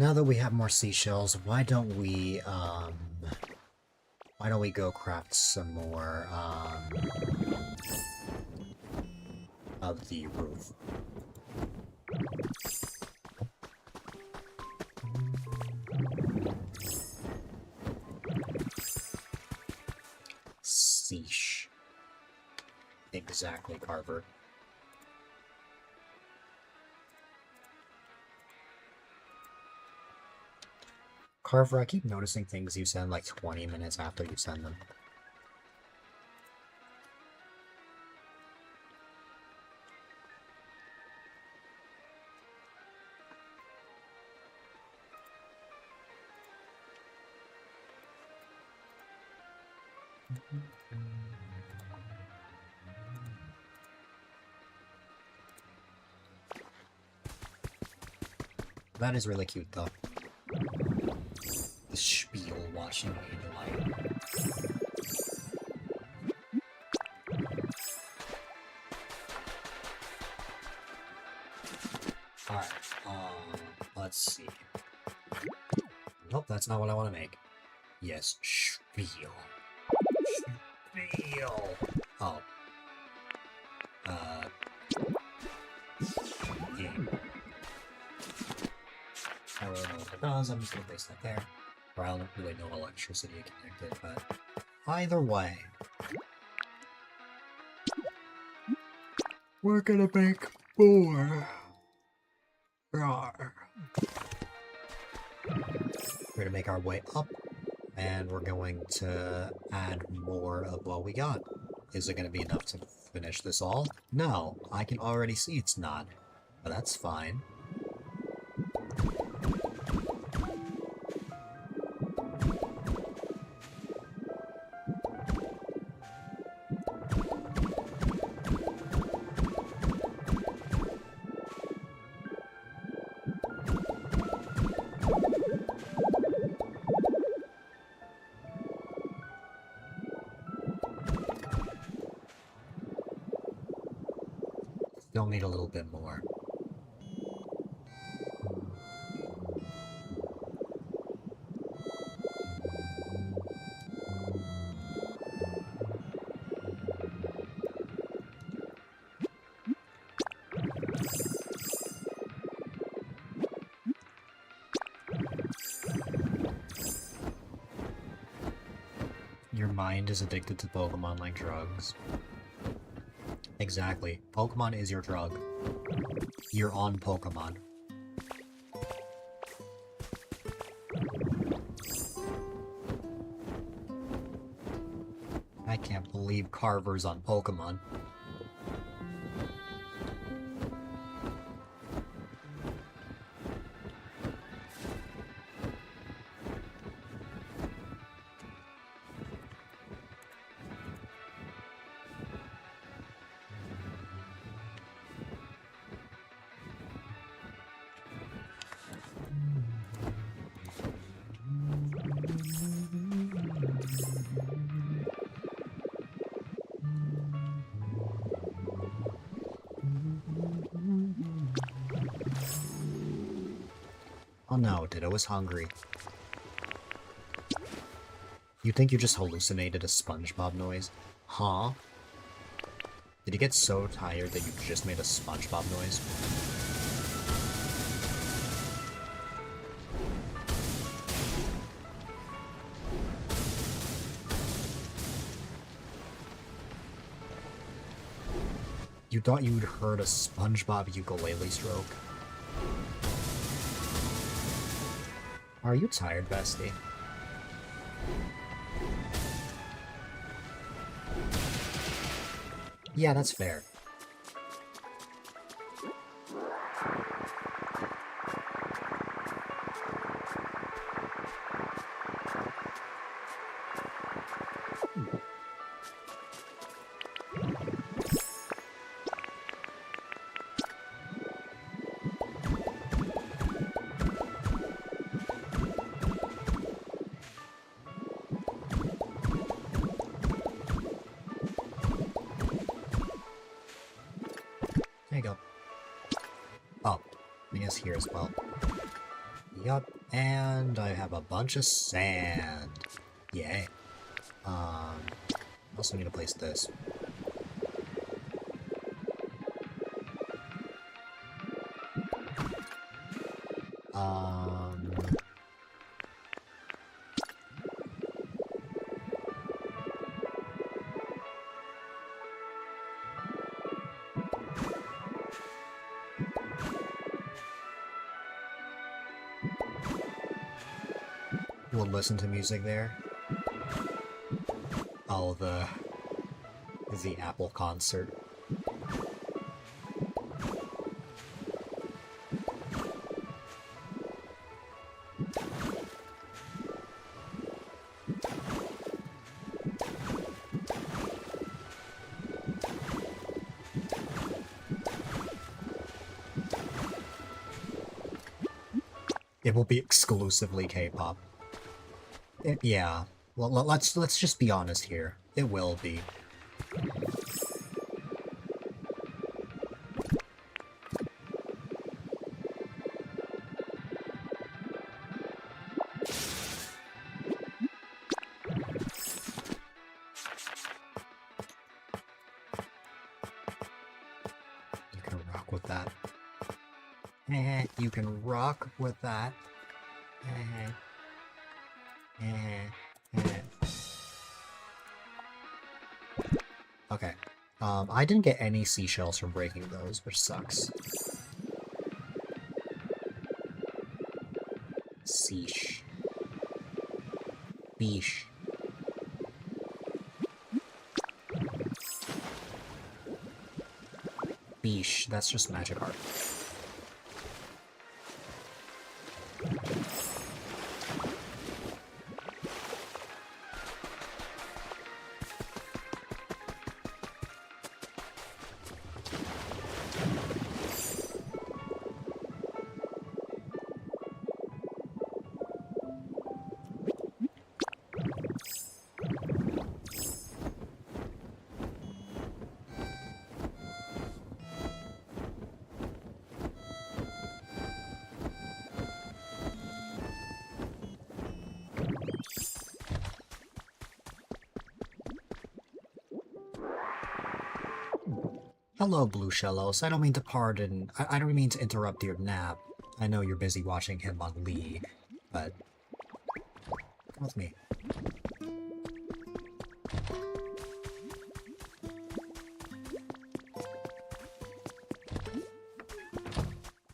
Now that we have more seashells, why don't we go craft some more, of the roof? Sheesh. Exactly, Carver. Carver, I keep noticing things you send like 20 minutes after you send them. That is really cute, though. The spiel watching A-Dylite. Alright, let's see. Nope, that's not what I want to make. Yes, spiel. Spiel! Oh. Game. I don't really know what it does, I'm just gonna place that there. Or I don't really know electricity connected, but either way. We're gonna make more. Rawr. We're gonna make our way up, and we're going to add more of what we got. Is it gonna be enough to finish this all? No, I can already see it's not, but that's fine. Still need a little bit more. Your mind is addicted to Pokemon like drugs. Exactly. Pokemon is your drug. You're on Pokemon. I can't believe Carver's on Pokemon. Oh no, Ditto is hungry. You think you just hallucinated a SpongeBob noise? Huh? Did you get so tired that you just made a SpongeBob noise? You thought you'd heard a SpongeBob ukulele stroke? Are you tired, bestie? Yeah, that's fair. There you go. Oh, I guess here as well. Yup, and I have a bunch of sand. Yay. Also need to place this. We'll listen to music there. Oh, the Apple concert. It will be exclusively K-pop. Yeah. Well, let's just be honest here. It will be. You can rock with that. You can rock with that. Okay. I didn't get any seashells from breaking those, which sucks. Seesh. Beesh. Beesh. That's just magic art. Hello, Blue Shellos. I don't mean to pardon. I don't mean to interrupt your nap. I know you're busy watching him on Lee, but come with me.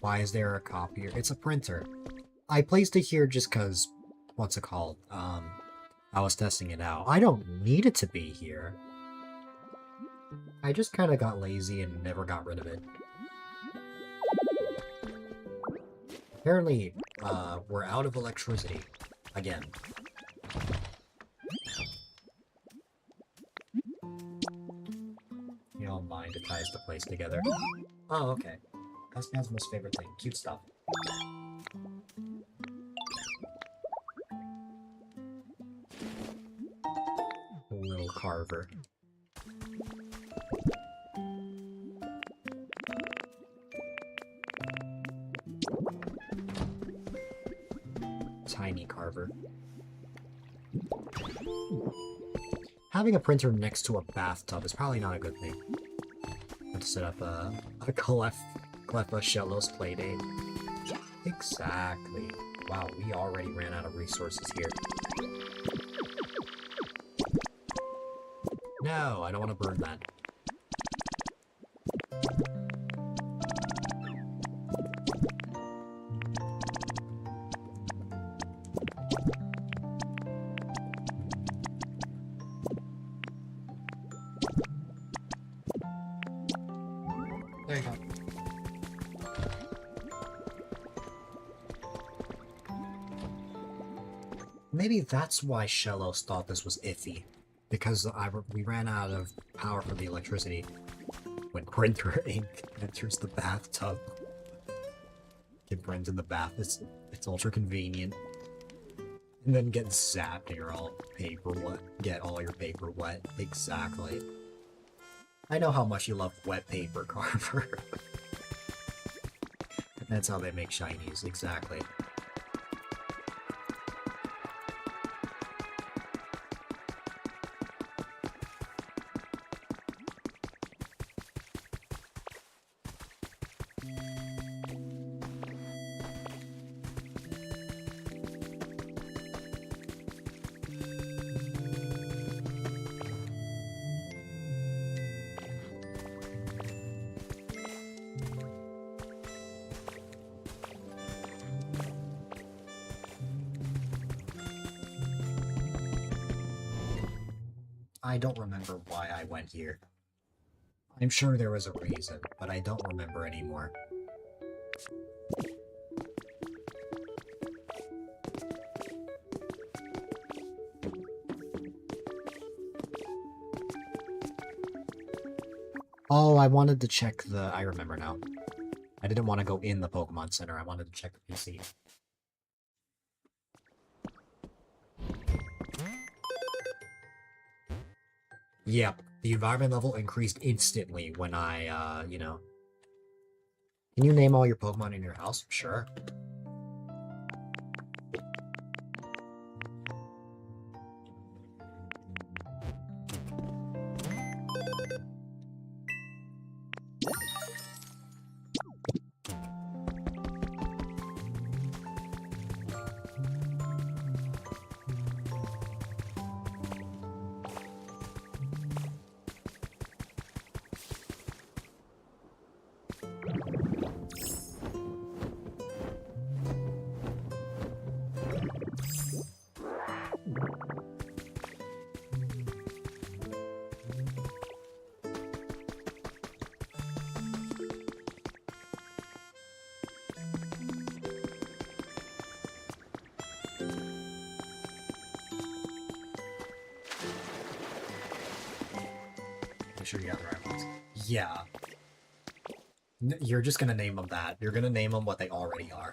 Why is there a copier? It's a printer. I placed it here just because, what's it called? I was testing it out. I don't need it to be here. I just kind of got lazy and never got rid of it. Apparently, we're out of electricity. Again. You don't mind it ties the place together. Oh, okay. That's Man's most favorite thing. Cute stuff. A little carver. Tiny carver. Having a printer next to a bathtub is probably not a good thing. Have to set up a Cleffa Shellos playdate. Exactly. Wow, we already ran out of resources here. No, I don't want to burn that. There you go. Maybe that's why Shellos thought this was iffy. Because we ran out of power for the electricity when printer ink enters the bathtub. Get print in the bath, it's ultra convenient. And then get zapped and you're all paper wet. Get all your paper wet. Exactly. I know how much you love wet paper, Carver. That's how they make shinies, exactly. I don't remember why I went here. I'm sure there was a reason, but I don't remember anymore. Oh, I wanted to check the... I remember now. I didn't want to go in the Pokemon Center. I wanted to check the PC. Yep, the environment level increased instantly when I, you know... Can you name all your Pokemon in your house? Sure. Make sure you got the right ones. Yeah. You're just gonna name them that. You're gonna name them what they already are.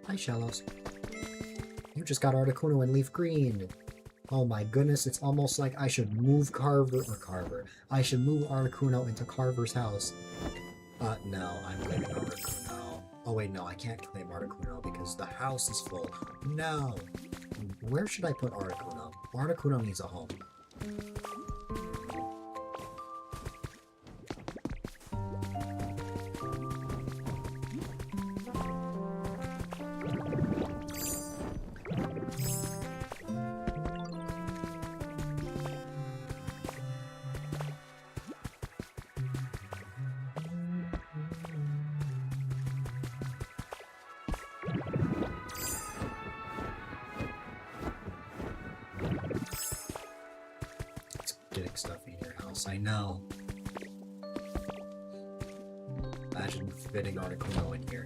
Hi, Shallows. You just got Articuno and Leaf Green. Oh my goodness, it's almost like I should move Carver. I should move Articuno into Carver's house. No, I'm claiming Articuno. Oh wait, no, I can't claim Articuno because the house is full. No! Where should I put Articuno? Articuno needs a home. Getting stuff in your house, I know. Imagine fitting Articuno in here.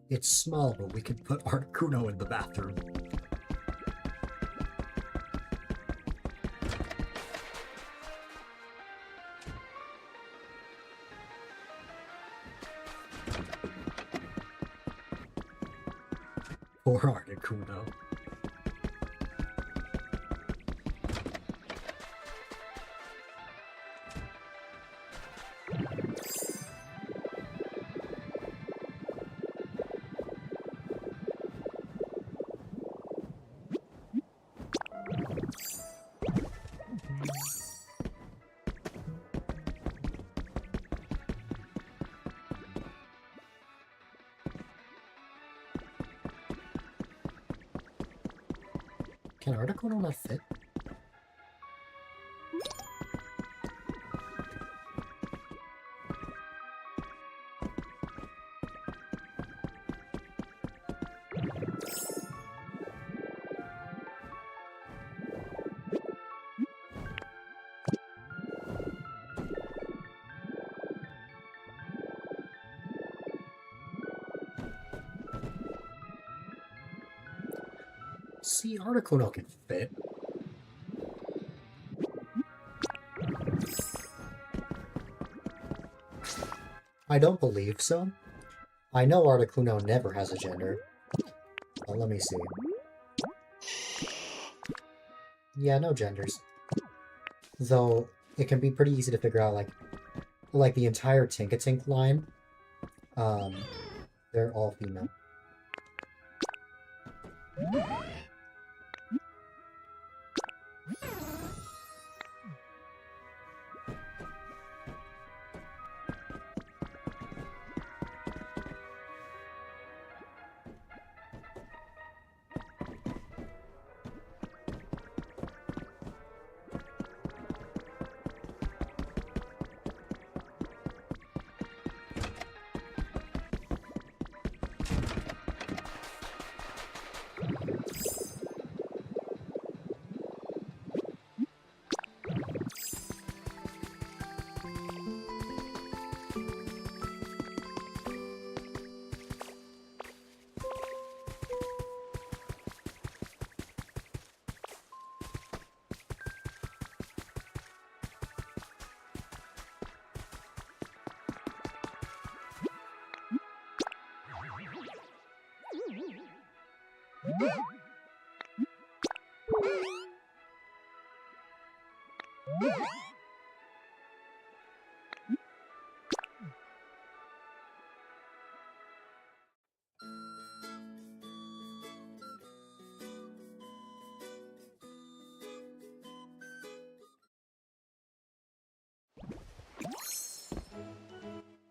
It's small, but we could put Articuno in the bathroom. Poor Articuno. Can Articuno not fit? See, Articuno can fit. I don't believe so. I know Articuno never has a gender. Well, let me see. Yeah, no genders. Though, it can be pretty easy to figure out, like the entire Tinkatink line. They're all female.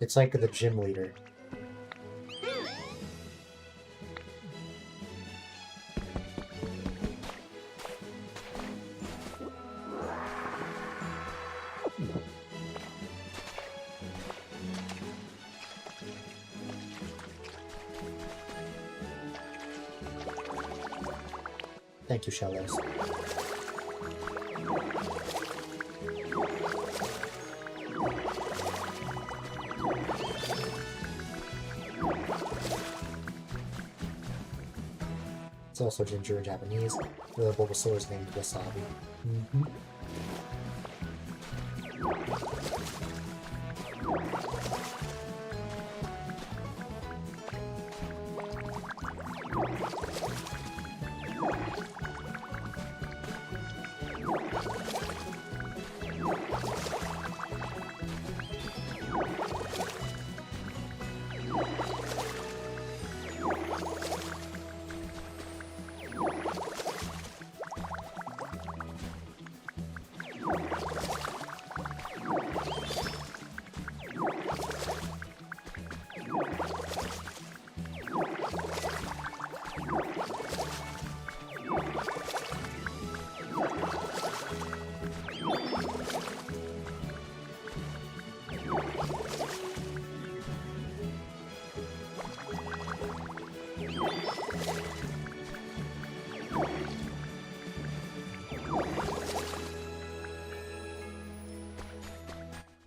It's like the gym leader. Thank you, Shellos. It's also ginger in Japanese. The Bulbasaur is named Wasabi.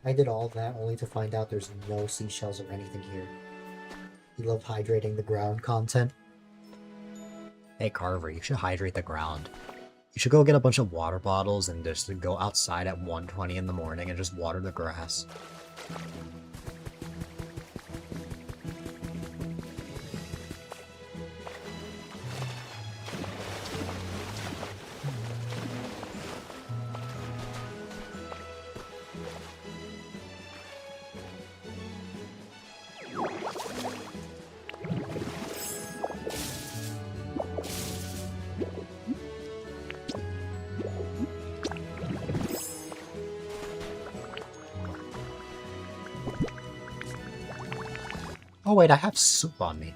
I did all of that only to find out there's no seashells or anything here. You love hydrating the ground content? Hey Carver, you should hydrate the ground. You should go get a bunch of water bottles and just go outside at 1:20 in the morning and just water the grass. Oh wait, I have soup on me.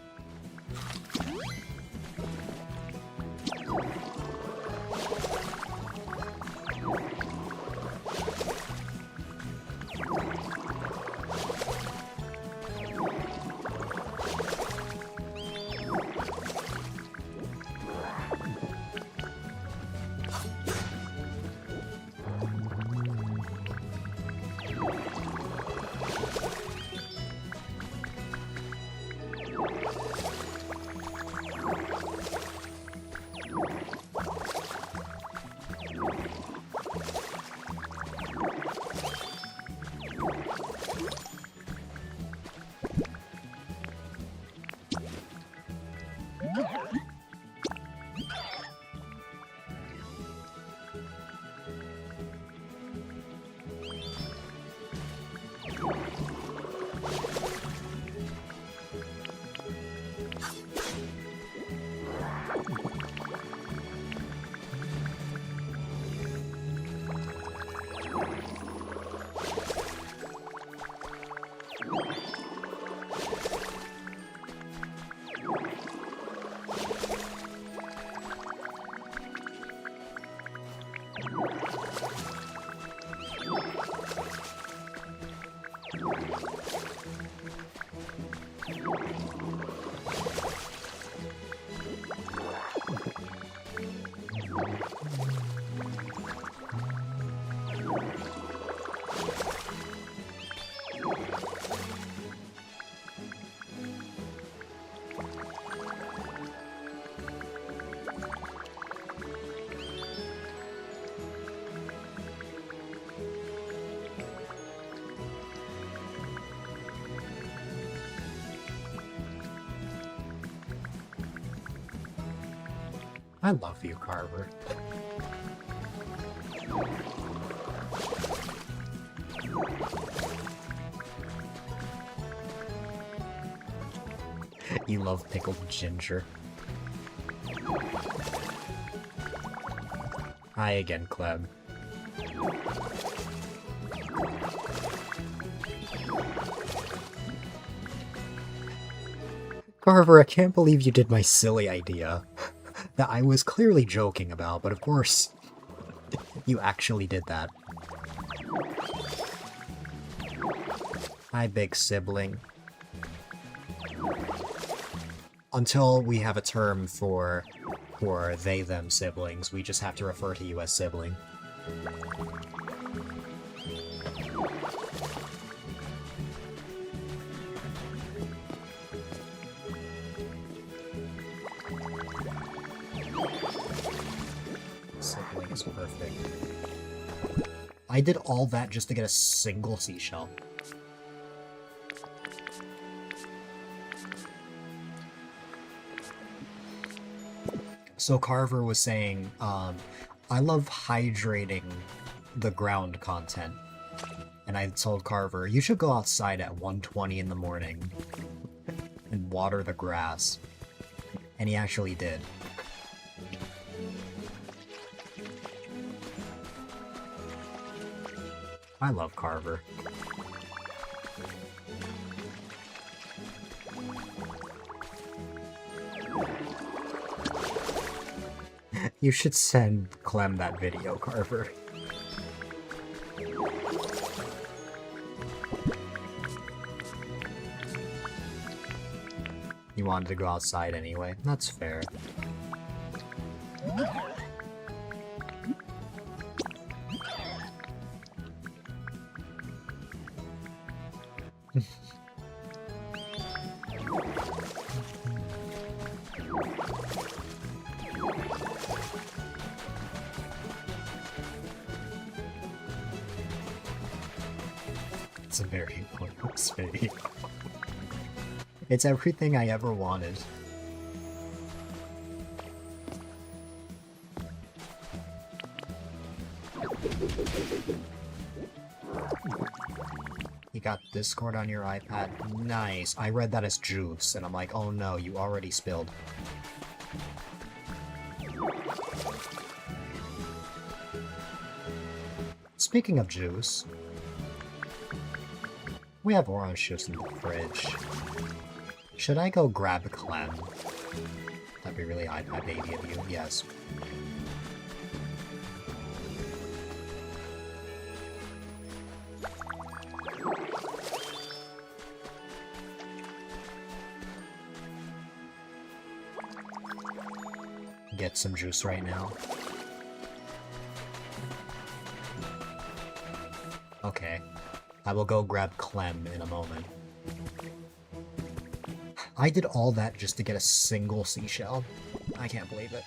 I love you, Carver. You love pickled ginger. Hi again, Clem. Carver, I can't believe you did my silly idea. That I was clearly joking about, but of course, you actually did that. Hi, big sibling. Until we have a term for they-them siblings, we just have to refer to you as sibling. Sibling is perfect. I did all that just to get a single seashell. So Carver was saying, I love hydrating the ground content. And I told Carver, you should go outside at 1:20 in the morning and water the grass. And he actually did. I love Carver. You should send Clem that video, Carver. You wanted to go outside anyway. That's fair. It's a very pointless video. It's everything I ever wanted. You got Discord on your iPad? Nice. I read that as juice, and I'm like, oh no, you already spilled. Speaking of juice, we have orange juice in the fridge. Should I go grab Clem? That'd be really iPad baby of you, yes. Get some juice right now. Okay. I will go grab Clem in a moment. I did all that just to get a single seashell. I can't believe it.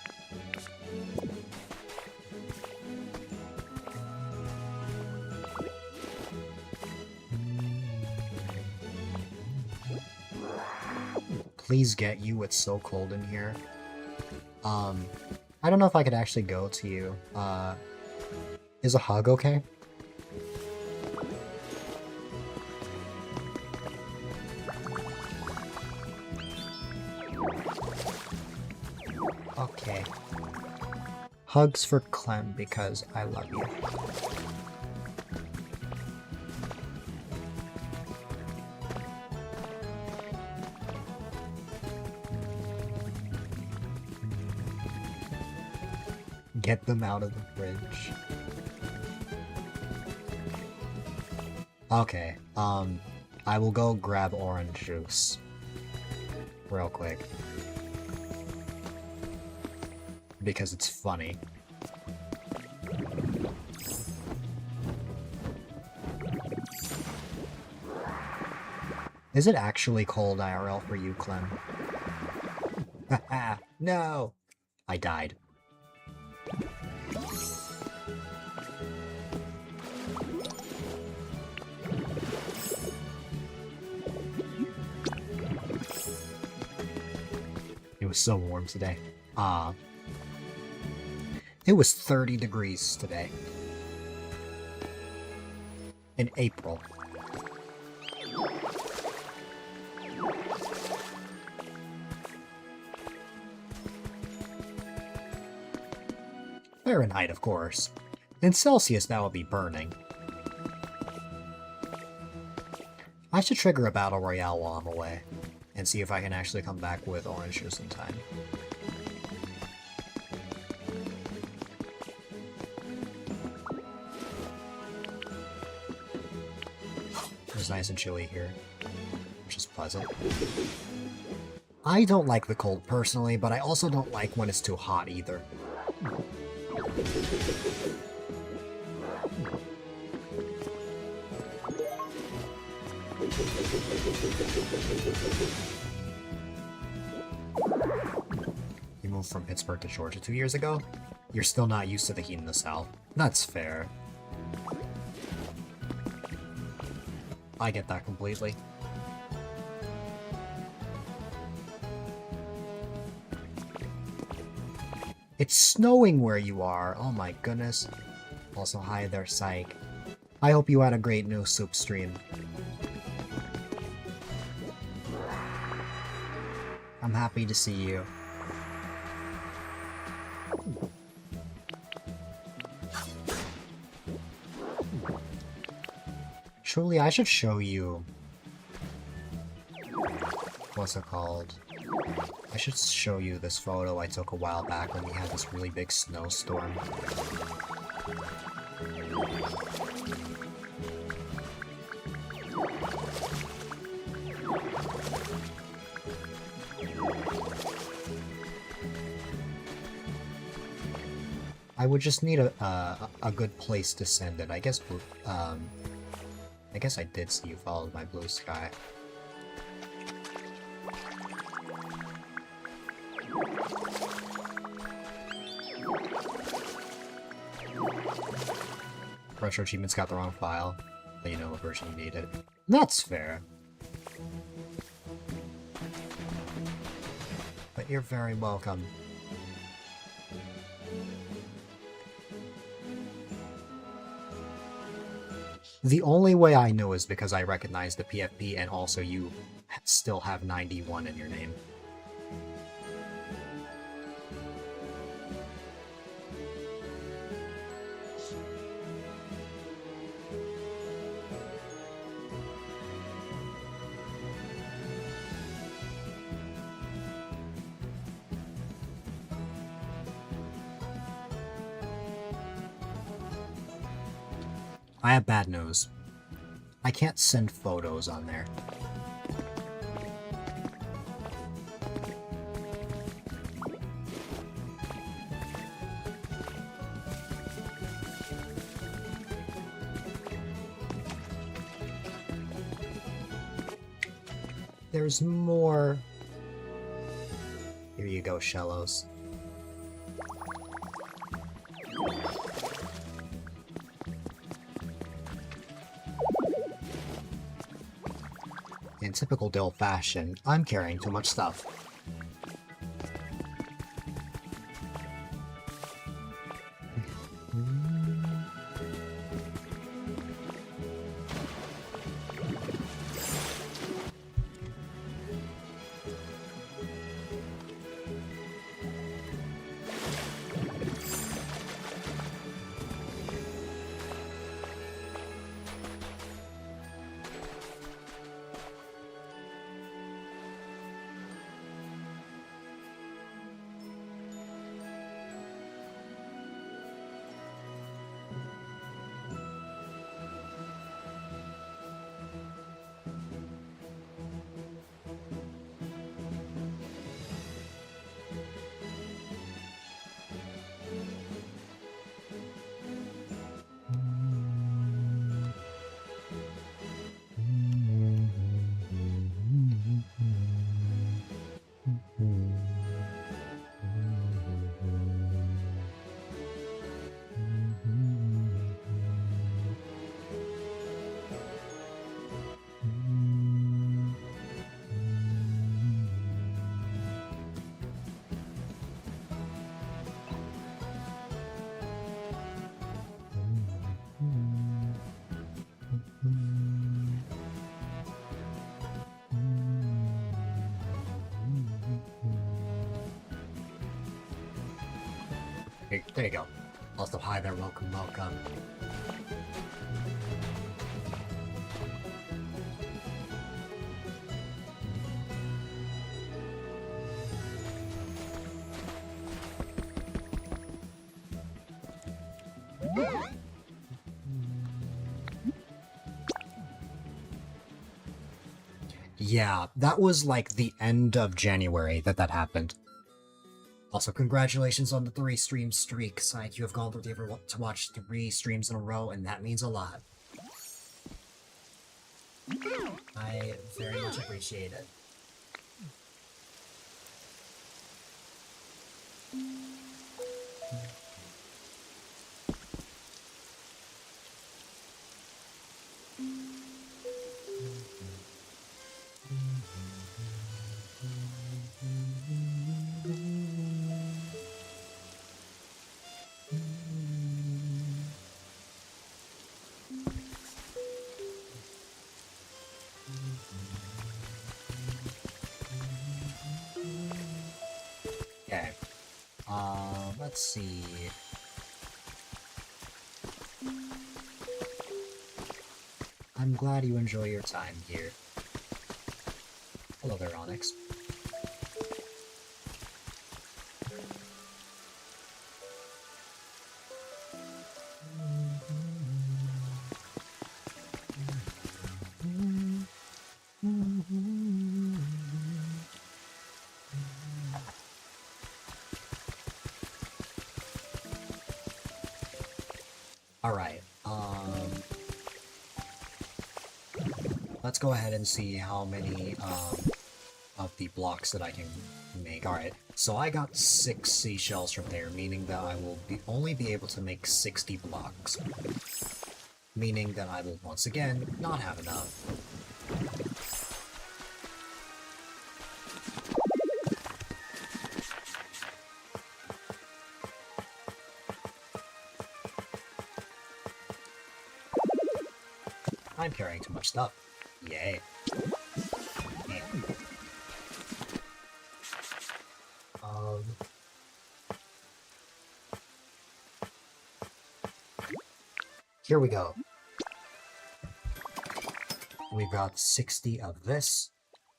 Please get you, it's so cold in here. I don't know if I could actually go to you. Is a hug okay? Okay. Hugs for Clem because I love you. Get them out of the fridge. Okay, I will go grab orange juice. Real quick. Because it's funny. Is it actually cold IRL for you, Clem? Haha, no! I died. It was so warm today. It was 30 degrees today. In April. Fahrenheit, of course. In Celsius, that would be burning. I should trigger a battle royale while I'm away, and see if I can actually come back with orange juice in time. It's nice and chilly here, which is pleasant. I don't like the cold personally, but I also don't like when it's too hot either. You moved from Pittsburgh to Georgia 2 years ago? You're still not used to the heat in the South. That's fair. I get that completely. It's snowing where you are. Oh my goodness. Also, hi there, Psych. I hope you had a great new soup stream. I'm happy to see you. Truly, I should show you... What's it called? I should show you this photo I took a while back when we had this really big snowstorm. I would just need a good place to send it. I guess I did see you followed my blue sky. Retro Achievements got the wrong file. But you know what version you needed. That's fair. But you're very welcome. The only way I know is because I recognize the PFP and also you still have 91 in your name. I have bad news. I can't send photos on there. There's more. Here you go, Shellos. In typical Dill fashion, I'm carrying too much stuff. There you go. Also, hi there, welcome, welcome. Yeah, that was like the end of January that happened. Also, congratulations on the 3-stream streak, Side. You have gone through the effort to watch 3 streams in a row, and that means a lot. I very much appreciate it. Okay. Let's see. I'm glad you enjoy your time here. Hello there, Onyx. Alright, let's go ahead and see how many, of the blocks that I can make. Alright, so I got 6 seashells from there, meaning that I will only be able to make 60 blocks. Meaning that I will once again not have enough. I'm carrying too much stuff. Yay. Here we go. We've got 60 of this,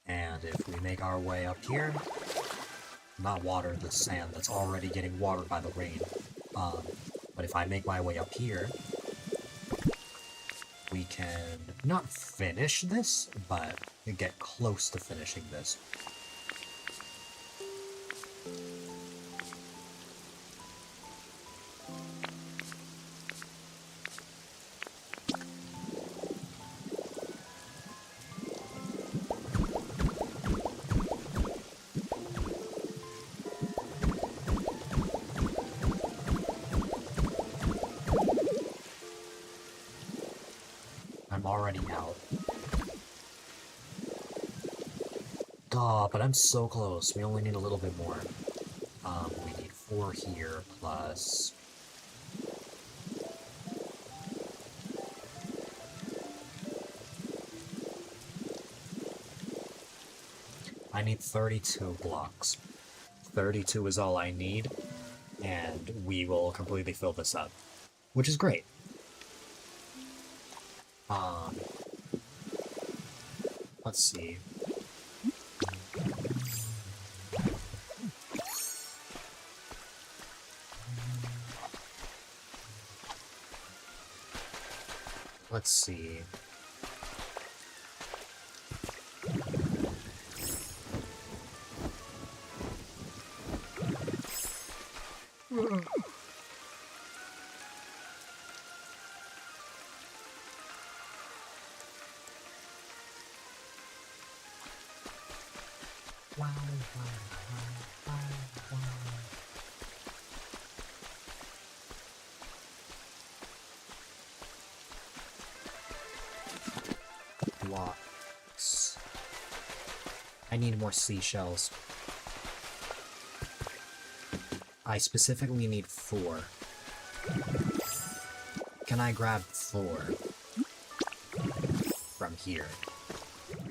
and if we make our way up here, not water the sand that's already getting watered by the rain, but if I make my way up here, we can not finish this, but get close to finishing this. Already out. Duh, but I'm so close. We only need a little bit more. We need 4 here, plus... I need 32 blocks. 32 is all I need, and we will completely fill this up. Which is great. Let's see. Let's see. Blocks. I need more seashells. I specifically need 4. Can I grab 4 from here?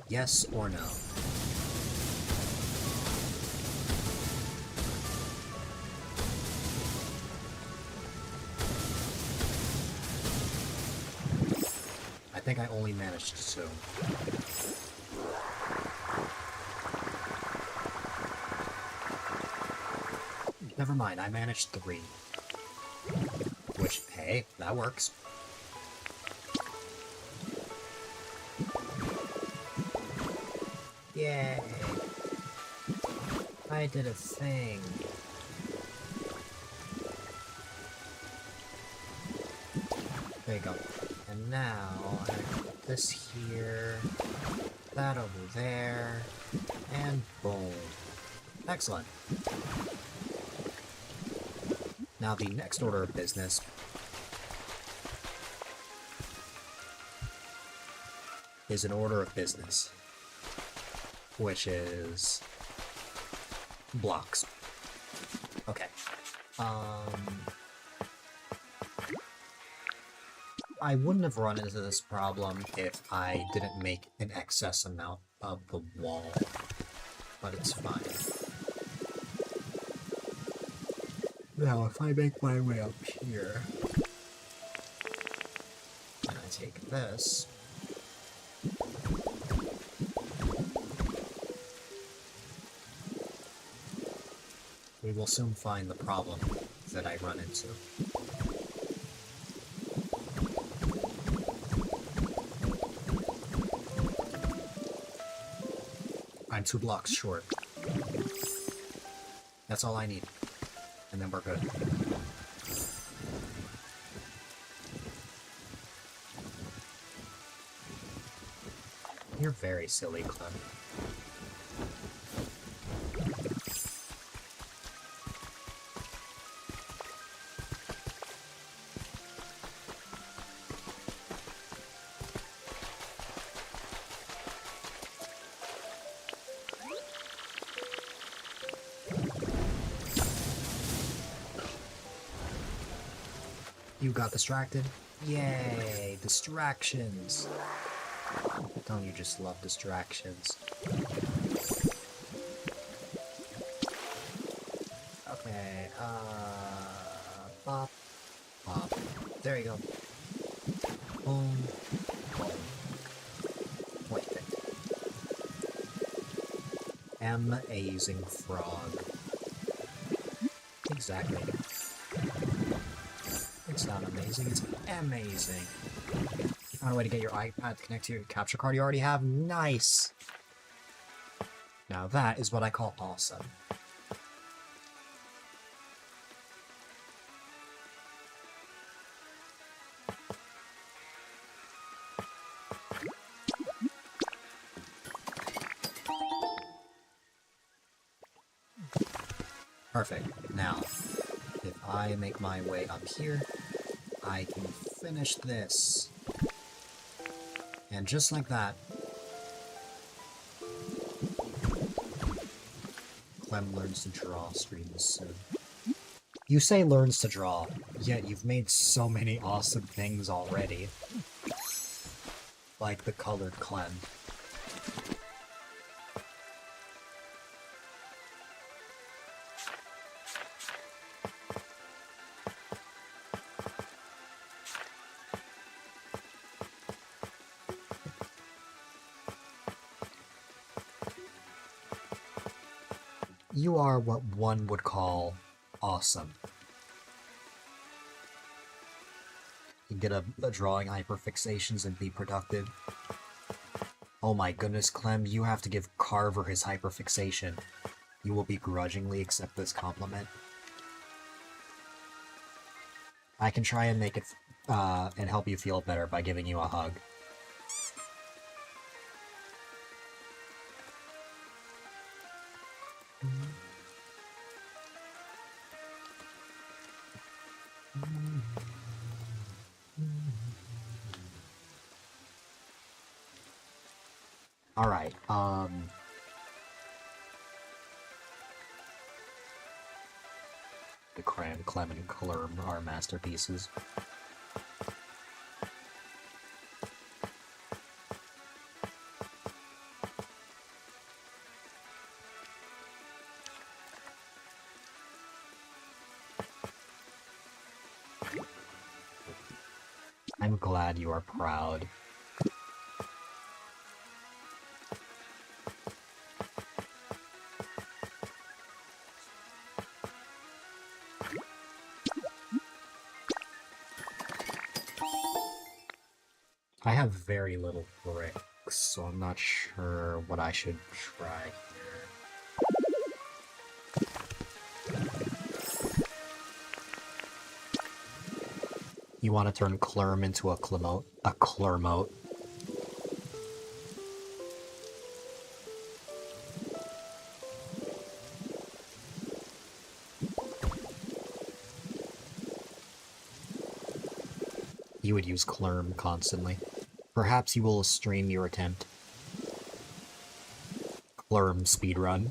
Yes or no? think I only managed 2. Never mind, I managed 3. Which, hey, that works. Yay! I did a thing. There you go. And now, I put this here, that over there, and boom. Excellent. Now the next order of business is an order of business, which is blocks. Okay. I wouldn't have run into this problem if I didn't make an excess amount of the wall, but it's fine. Now, if I make my way up here, and I take this, we will soon find the problem that I run into. I'm 2 blocks short. That's all I need. And then we're good. You're very silly, Clem. You got distracted? Yay! Distractions! Don't you just love distractions? Okay, pop, pop. There you go. Boom, boom. Wait. Amazing frog. Exactly. It's not amazing, it's amazing. You found a way to get your iPad to connect to your capture card you already have? Nice! Now that is what I call awesome. Perfect. Now, if I make my way up here, I can finish this. And just like that, Clem learns to draw streams soon. You say learns to draw, yet you've made so many awesome things already. Like the colored Clem. You are what one would call awesome. You get a drawing hyperfixations and be productive. Oh my goodness, Clem, you have to give Carver his hyperfixation. You will begrudgingly accept this compliment. I can try and make it, and help you feel better by giving you a hug. Alright, the Clem and color are masterpieces. I'm glad you are proud. have very little bricks, so I'm not sure what I should try here. You want to turn Clerm into a Clermote? A Clermote. You would use Clerm constantly. Perhaps you will stream your attempt. Clerm speedrun.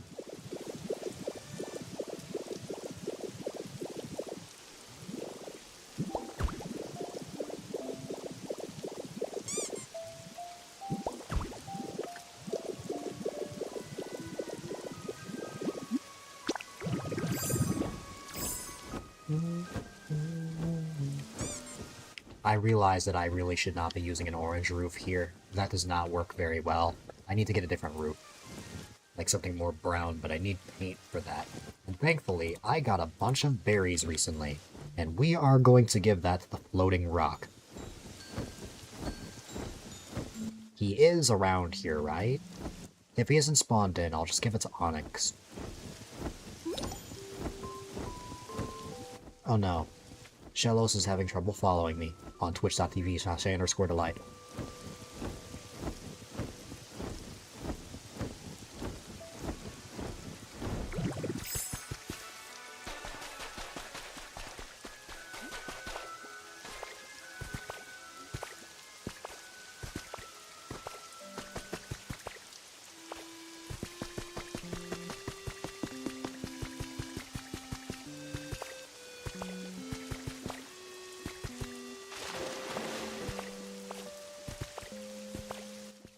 I realize that I really should not be using an orange roof here. That does not work very well. I need to get a different roof. Like something more brown, but I need paint for that. And thankfully, I got a bunch of berries recently. And we are going to give that to the floating rock. He is around here, right? If he isn't spawned in, I'll just give it to Onyx. Oh no. Shellos is having trouble following me on twitch.tv/A_Dylite.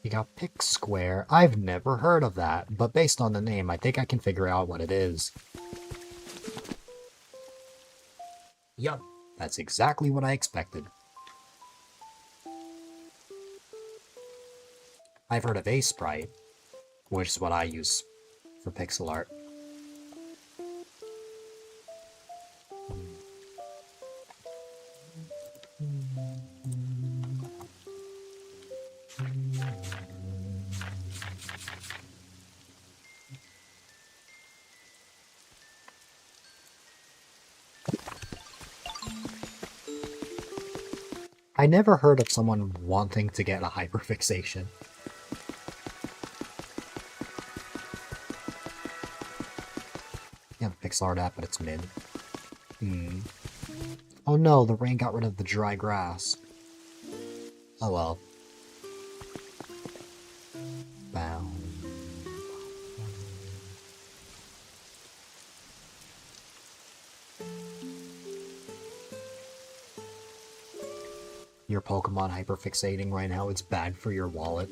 You got Pick Square. I've never heard of that, but based on the name, I think I can figure out what it is. Yup, that's exactly what I expected. I've heard of A-Sprite, which is what I use for pixel art. I never heard of someone wanting to get a hyperfixation. You have a pixel art app, but it's mid. Oh no, the rain got rid of the dry grass. Oh well. Bow. Your Pokemon hyperfixating right now, it's bad for your wallet.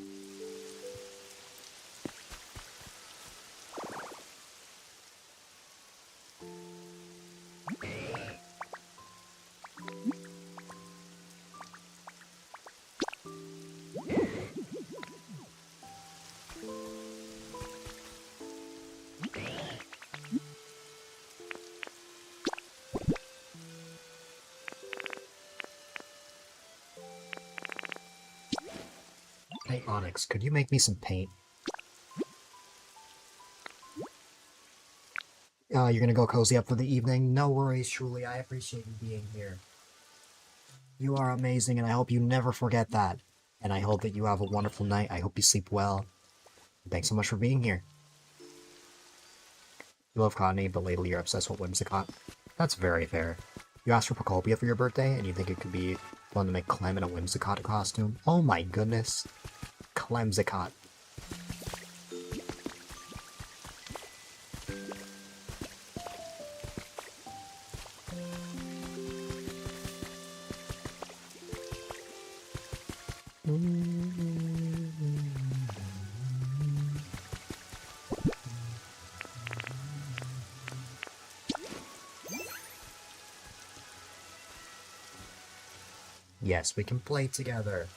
Hey Onyx, could you make me some paint? You're gonna go cozy up for the evening? No worries, truly, I appreciate you being here. You are amazing, and I hope you never forget that. And I hope that you have a wonderful night. I hope you sleep well. Thanks so much for being here. You love Connie, but lately you're obsessed with Whimsicott. That's very fair. You asked for Pokopia for your birthday, and you think it could be fun to make Clem in a Whimsicott costume? Oh my goodness. Clemsicott. Yes, we can play together.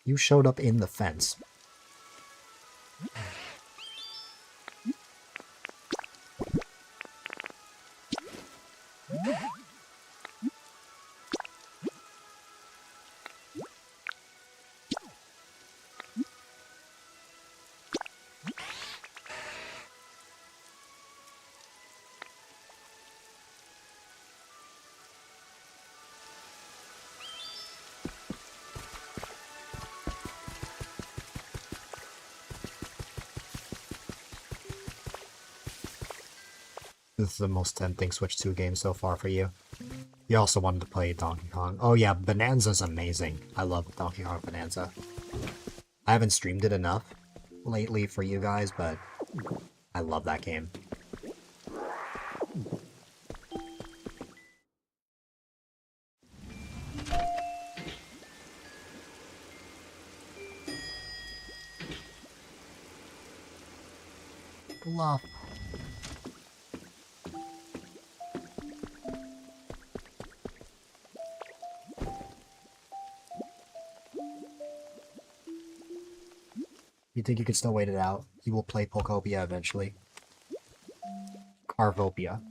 You showed up in the fence. This is the most tempting Switch 2 game so far for you. You also wanted to play Donkey Kong. Oh yeah, Bonanza's amazing. I love Donkey Kong Bonanza. I haven't streamed it enough lately for you guys, but I love that game. Bluff. You think you can still wait it out? You will play Pokopia eventually. Carvopia.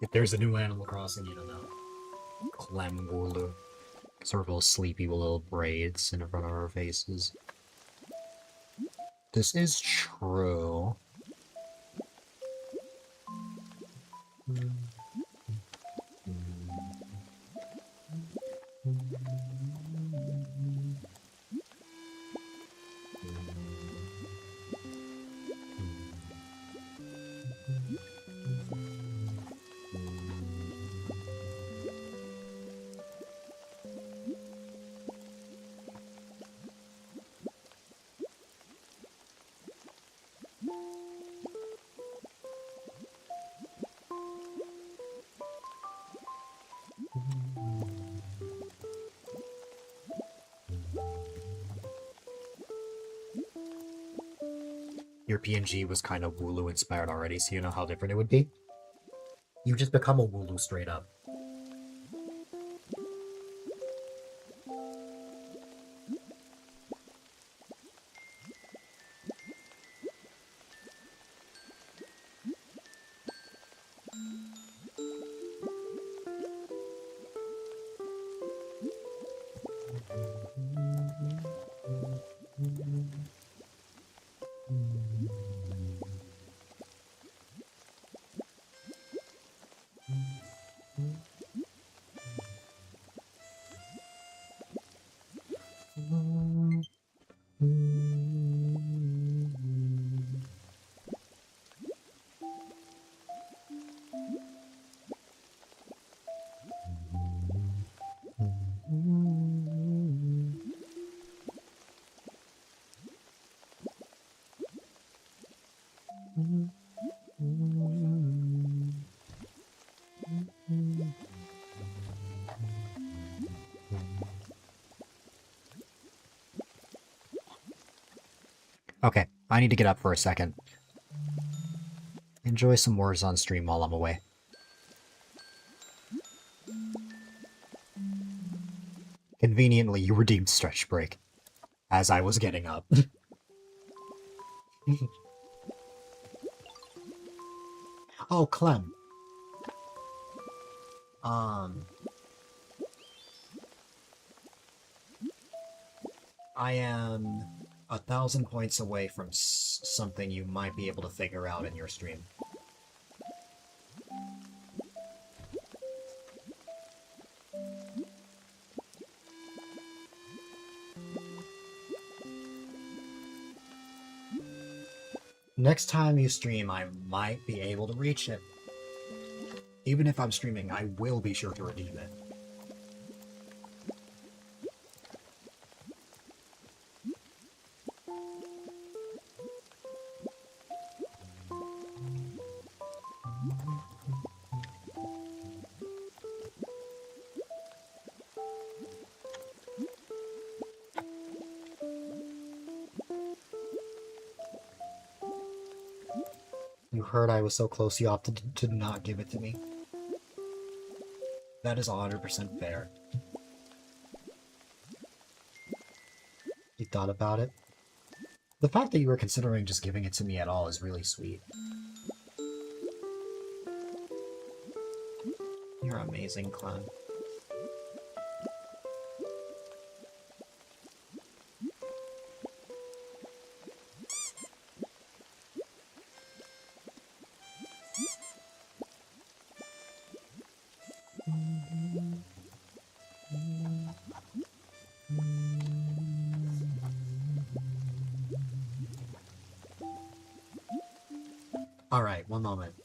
If there's a new Animal Crossing, you don't know. Clemwoolu. Sort of little sleepy with little braids in front of our faces. This is true. Your PNG was kind of Wooloo inspired already, so you know how different it would be. You just become a Wooloo straight up. Okay, I need to get up for a second. Enjoy some words on stream while I'm away. Conveniently, you redeemed stretch break as I was getting up. Oh, Clem. I am 1,000 points away from something you might be able to figure out in your stream. Next time you stream, I might be able to reach it. Even if I'm streaming, I will be sure to redeem it. You heard I was so close you opted to not give it to me. That is 100% fair. You thought about it? The fact that you were considering just giving it to me at all is really sweet. You're amazing, Clown. Alright, one moment.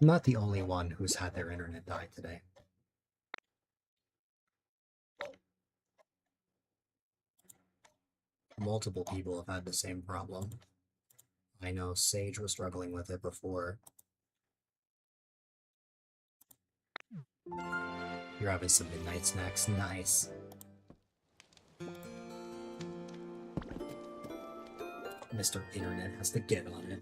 I'm not the only one who's had their internet die today. Multiple people have had the same problem. I know Sage was struggling with it before. You're having some midnight snacks. Nice. Mr. Internet has to get on it.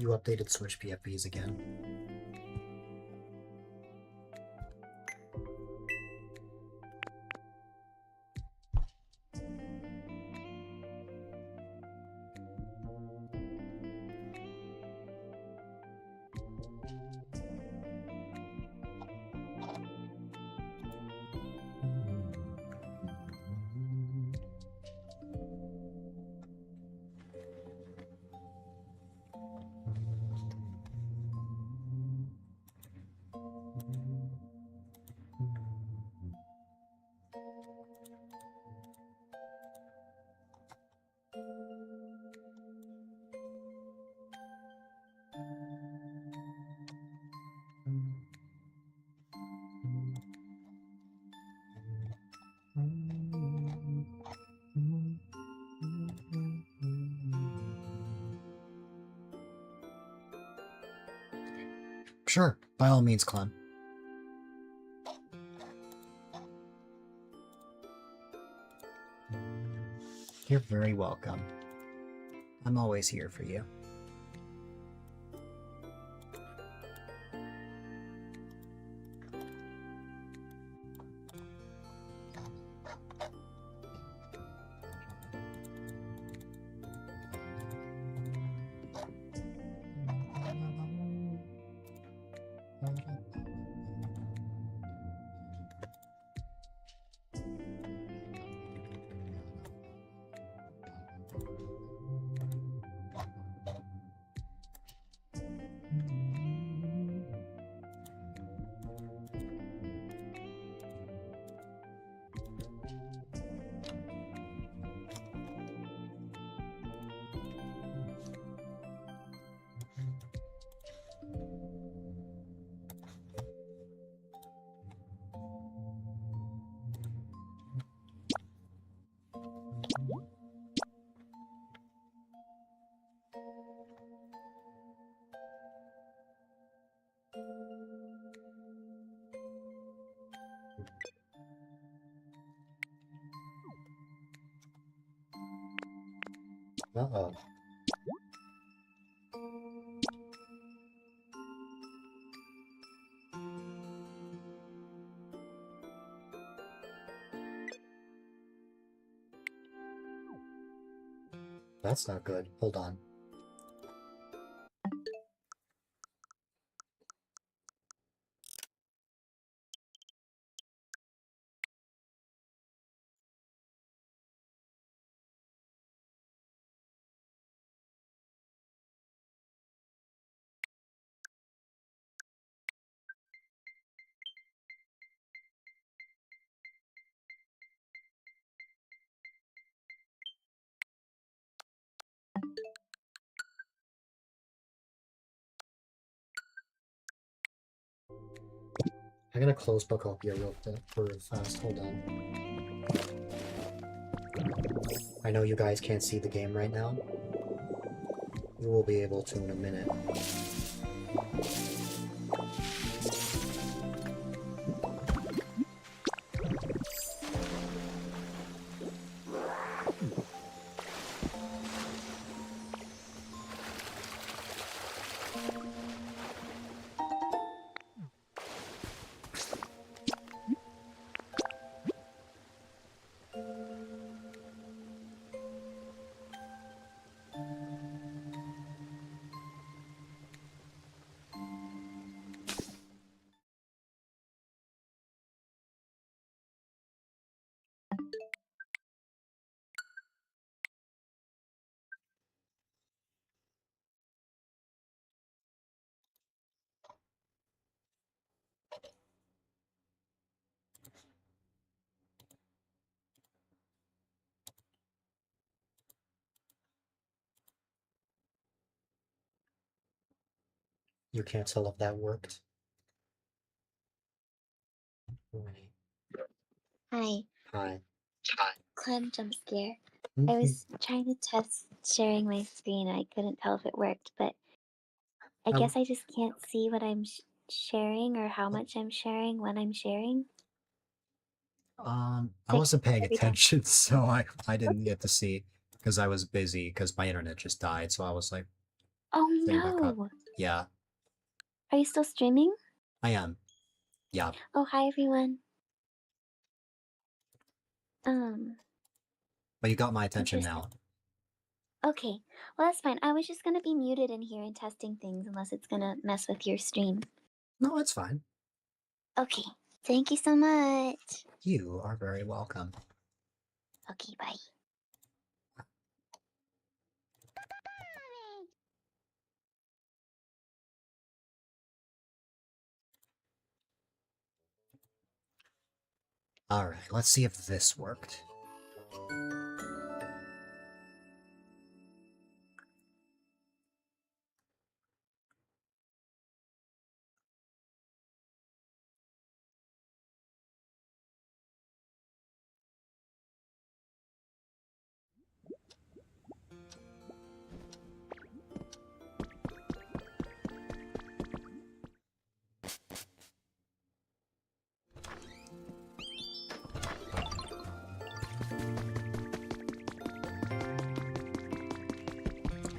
You updated Switch PFPs again. Sure, by all means, Clem. You're very welcome. I'm always here for you. Uh-oh. That's not good. Hold on. I'm gonna close Pokopia real fast. Hold on. I know you guys can't see the game right now. You will be able to in a minute. You can't tell if that worked. Right. Hi. Hi. Clem jump scare. I Mhm. was trying to test sharing my screen. I couldn't tell if it worked, but I I, guess I just can't see what I'm sharing or how much I'm sharing when I'm sharing. I Like wasn't paying every time. attention, so I didn't get to see because I was busy because my internet just died. So I was like, Oh thing back up. no! Yeah, Are you still streaming? I am. Yeah, Oh, hi everyone. but you got my attention Interesting. now. Okay, well that's fine. I was just gonna be muted in here and testing things unless it's gonna mess with your stream. No, it's fine. Okay, thank you so much. You are very welcome. Okay, bye. All right, let's see if this worked.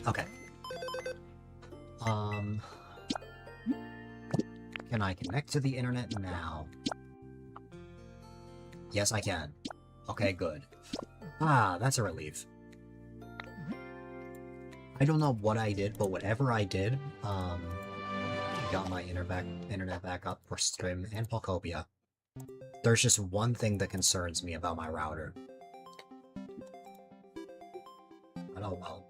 Okay. Can I connect to the internet now? Yes, I can. Okay, good. Ah, that's a relief. I don't know what I did, but whatever I did, got my internet back up for Stream and Pokopia. There's just one thing that concerns me about my router. But oh well.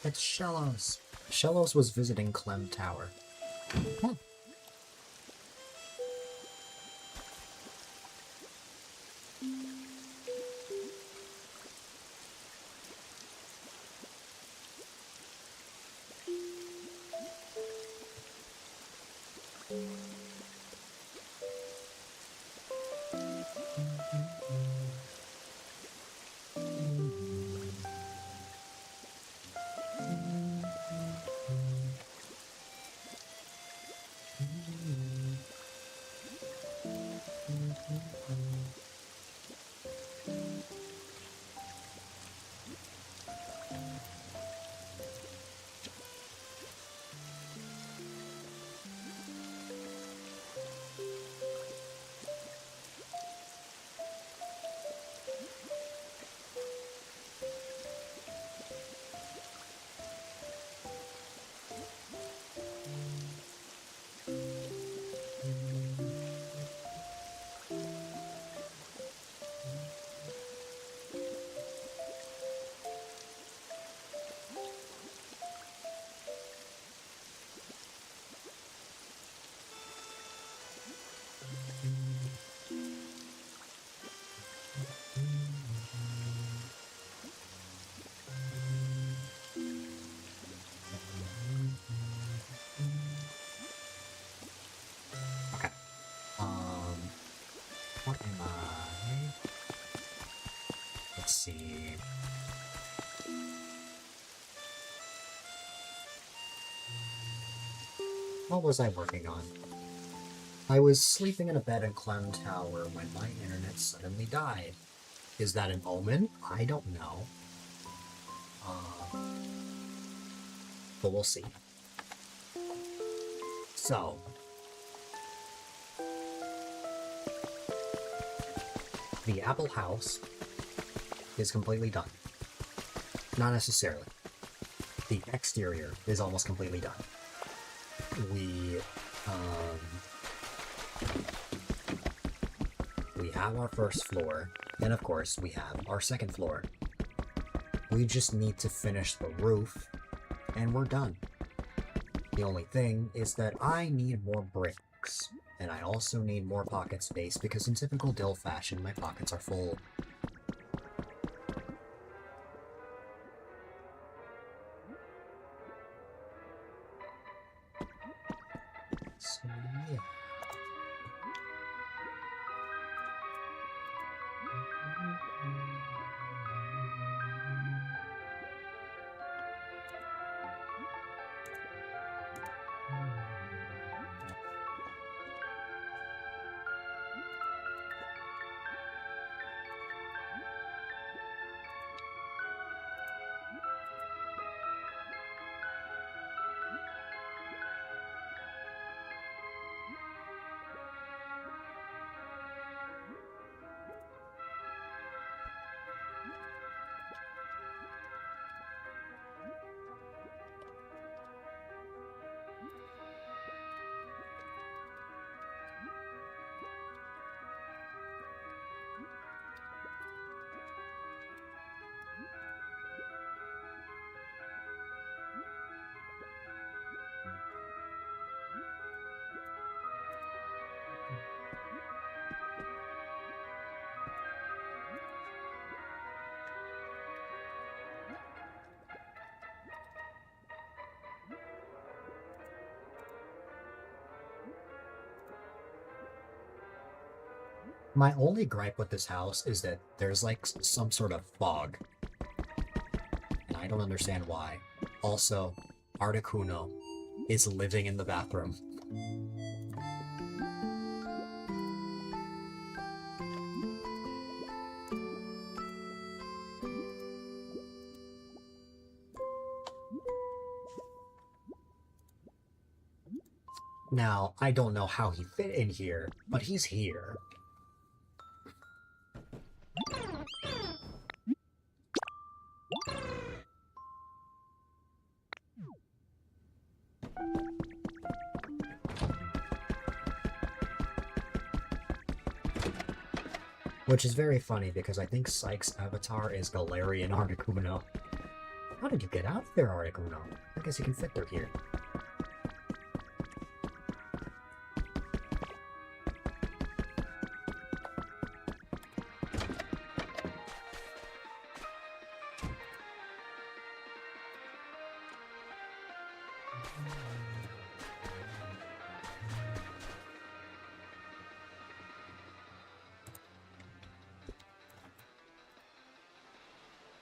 It's Shellos. Shellos was visiting Clem Tower. Huh. Okay. What am I? Let's see. What was I working on? I was sleeping in a bed in Clem Tower when my internet suddenly died. Is that an omen? I don't know. But we'll see. So, the apple house is completely done. Not necessarily. The exterior is almost completely done. We have our first floor, and of course we have our second floor. We just need to finish the roof, and we're done. The only thing is that I need more bricks, and I also need more pocket space because in typical Dill fashion, my pockets are full. So, yeah. My only gripe with this house is that there's like some sort of fog. And I don't understand why. Also, Articuno is living in the bathroom. Now, I don't know how he fit in here, but he's here. Which is very funny because I think Sykes' avatar is Galarian Articuno. How did you get out of there, Articuno? I guess you can fit through here.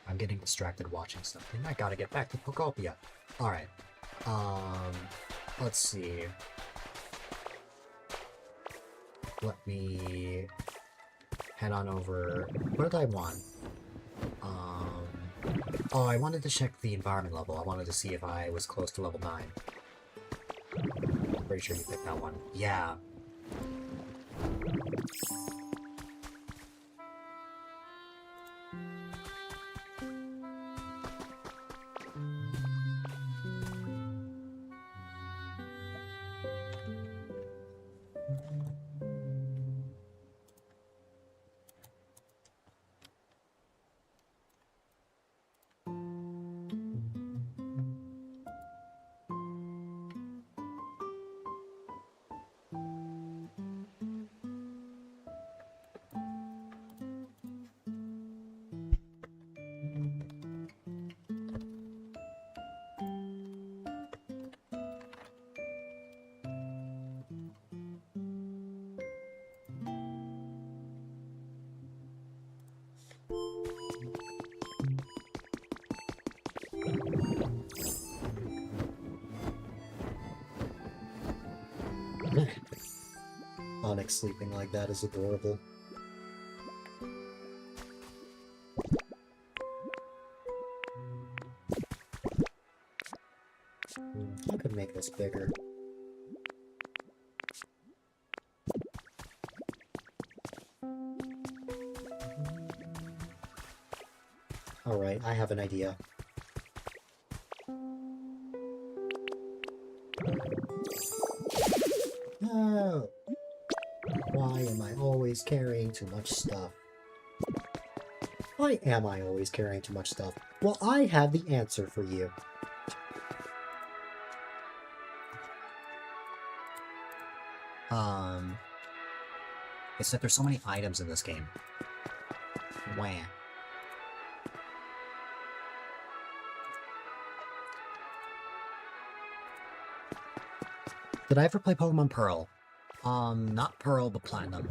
I'm getting distracted watching something. I gotta get back to Pokopia. Alright. Let's see. Let me head on over. What did I want? Oh, I wanted to check the environment level. I wanted to see if I was close to level 9. Pretty sure you picked that one. Yeah. Onyx sleeping like that is adorable. could make this bigger. Alright, I have an idea. No! Why am I always carrying too much stuff? Why am I always carrying too much stuff? Well, I have the answer for you. It's that there's so many items in this game. Wah. Did I ever play Pokemon Pearl? Not Pearl, but Platinum.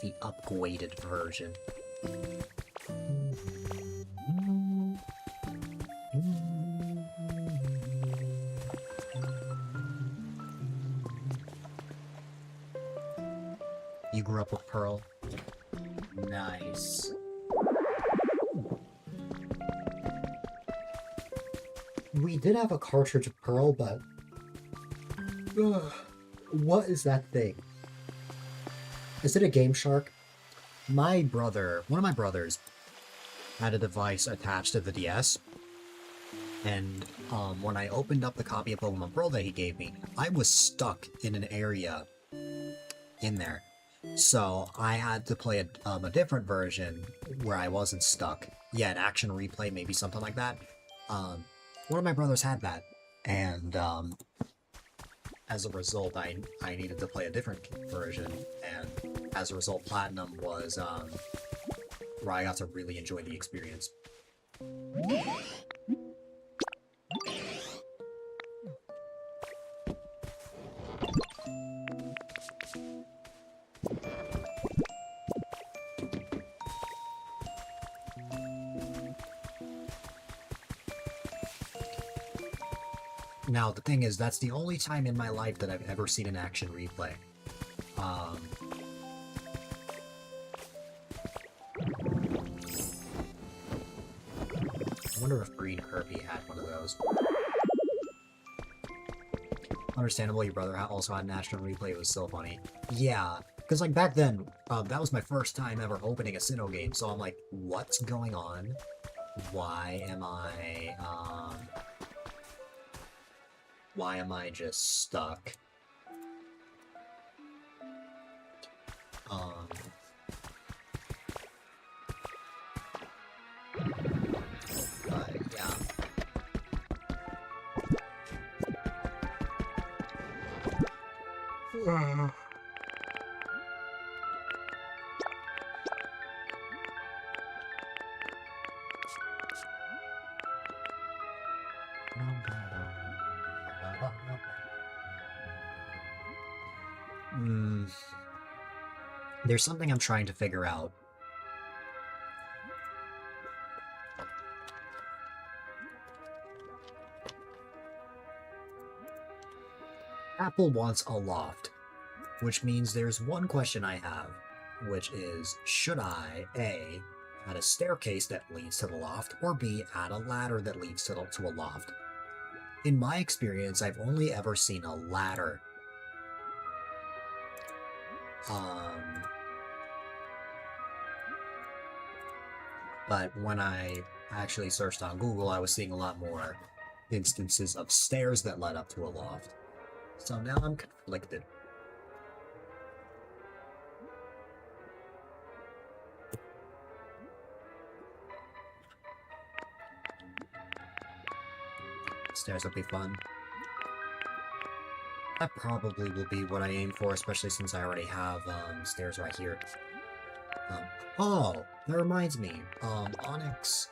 The upgraded version. You grew up with Pearl? Nice. We did have a cartridge of Pearl, but... Ugh, what is that thing? Is it a Game Shark? My brother, one of my brothers, had a device attached to the DS, and when I opened up the copy of Pokemon Pearl that he gave me, I was stuck in an area in there. So I had to play a different version where I wasn't stuck. Yeah, an action replay, maybe something like that. One of my brothers had that, and as a result, I needed to play a different version, and as a result, Platinum was where I got to really enjoy the experience. Now, the thing is, that's the only time in my life that I've ever seen an action replay. I wonder if Green Kirby had one of those. Understandable, your brother also had an action replay, it was so funny. Yeah, because like back then, that was my first time ever opening a Sinnoh game, so I'm like, what's going on? Why am I just stuck? But yeah. There's something I'm trying to figure out. Apple wants a loft, which means there's one question I have, which is, should I, A, add a staircase that leads to the loft, or B, add a ladder that leads to a loft? In my experience, I've only ever seen a ladder. But when I actually searched on Google, I was seeing a lot more instances of stairs that led up to a loft. So now I'm conflicted. Stairs will be fun. That probably will be what I aim for, especially since I already have stairs right here. Oh, that reminds me. Onyx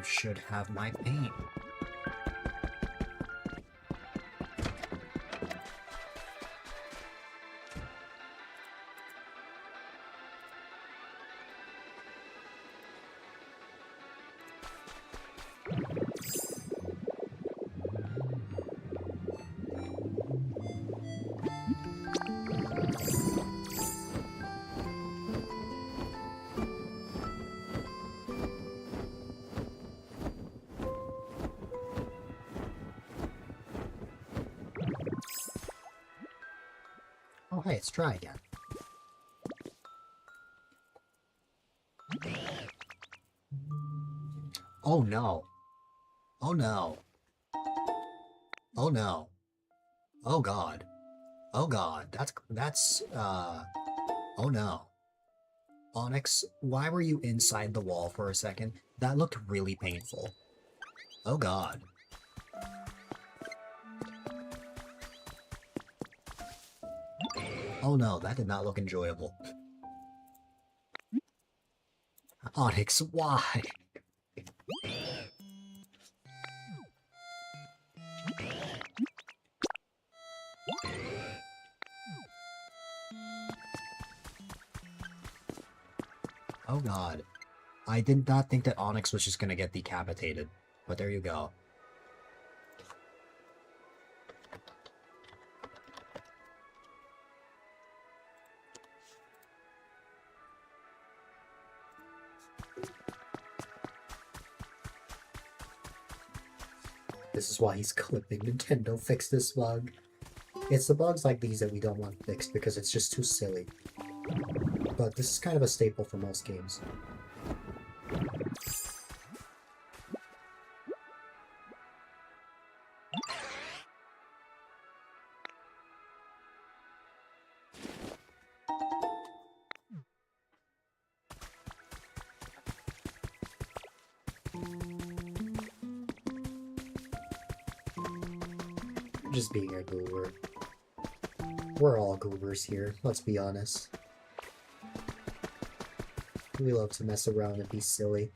should have my paint. Hey, let's try again. Oh no. Oh no. Oh no. Oh god. Oh god. Oh no. Onyx, why were you inside the wall for a second? That looked really painful. Oh god. Oh no, that did not look enjoyable. Onyx, why? Oh god. I did not think that Onyx was just gonna get decapitated. But there you go. This is why he's clipping. Nintendo, fix this bug. It's the bugs like these that we don't want fixed because it's just too silly. But this is kind of a staple for most games. Just being a goober. We're all goobers here, let's be honest. We love to mess around and be silly.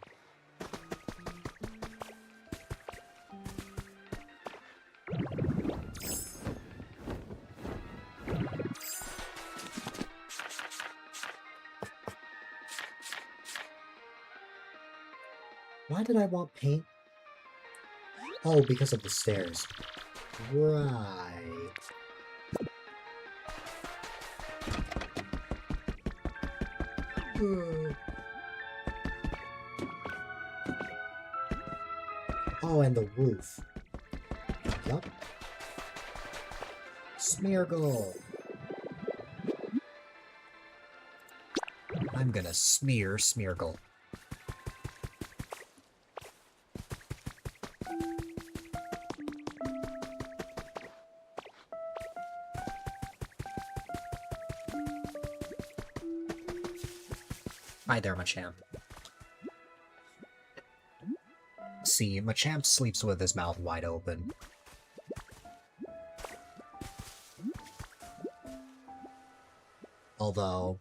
Why did I want paint? Oh, because of the stairs. Right. Oh, and the roof. Yup. Smeargle. I'm gonna smear Smeargle. Hi there, Machamp. See, Machamp sleeps with his mouth wide open. Although,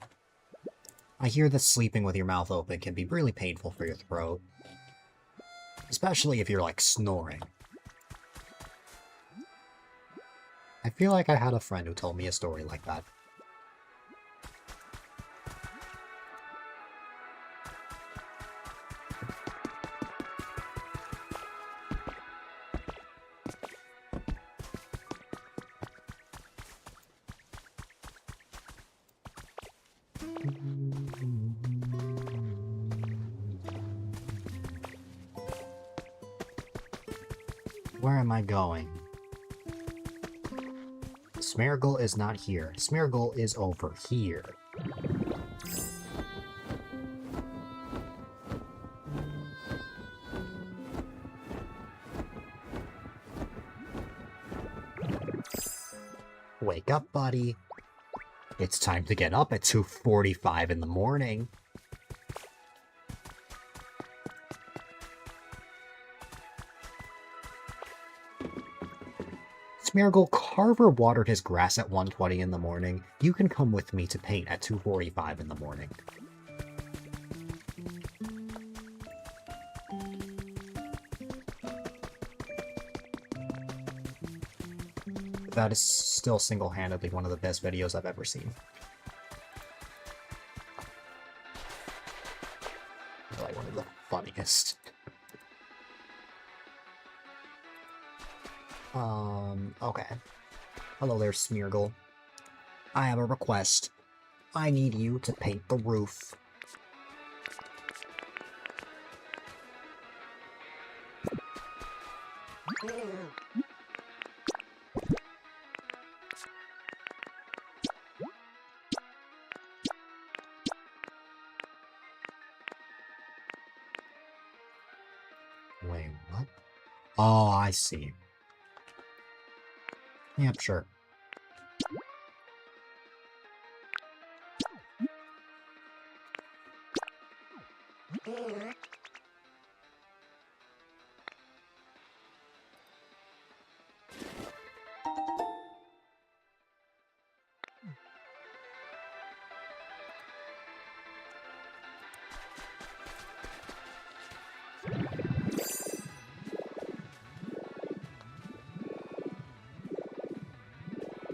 I hear that sleeping with your mouth open can be really painful for your throat. Especially if you're, like, snoring. I feel like I had a friend who told me a story like that. Where am I going? Smeargle is not here. Smeargle is over here. Wake up, buddy. It's time to get up at 2:45 in the morning. Smeargle, Carver watered his grass at 1:20 in the morning. You can come with me to paint at 2:45 in the morning. That is still single-handedly one of the best videos I've ever seen. Like one of the funniest. Okay. Hello there, Smeargle. I have a request. I need you to paint the roof. Oh, I see. Yep, sure.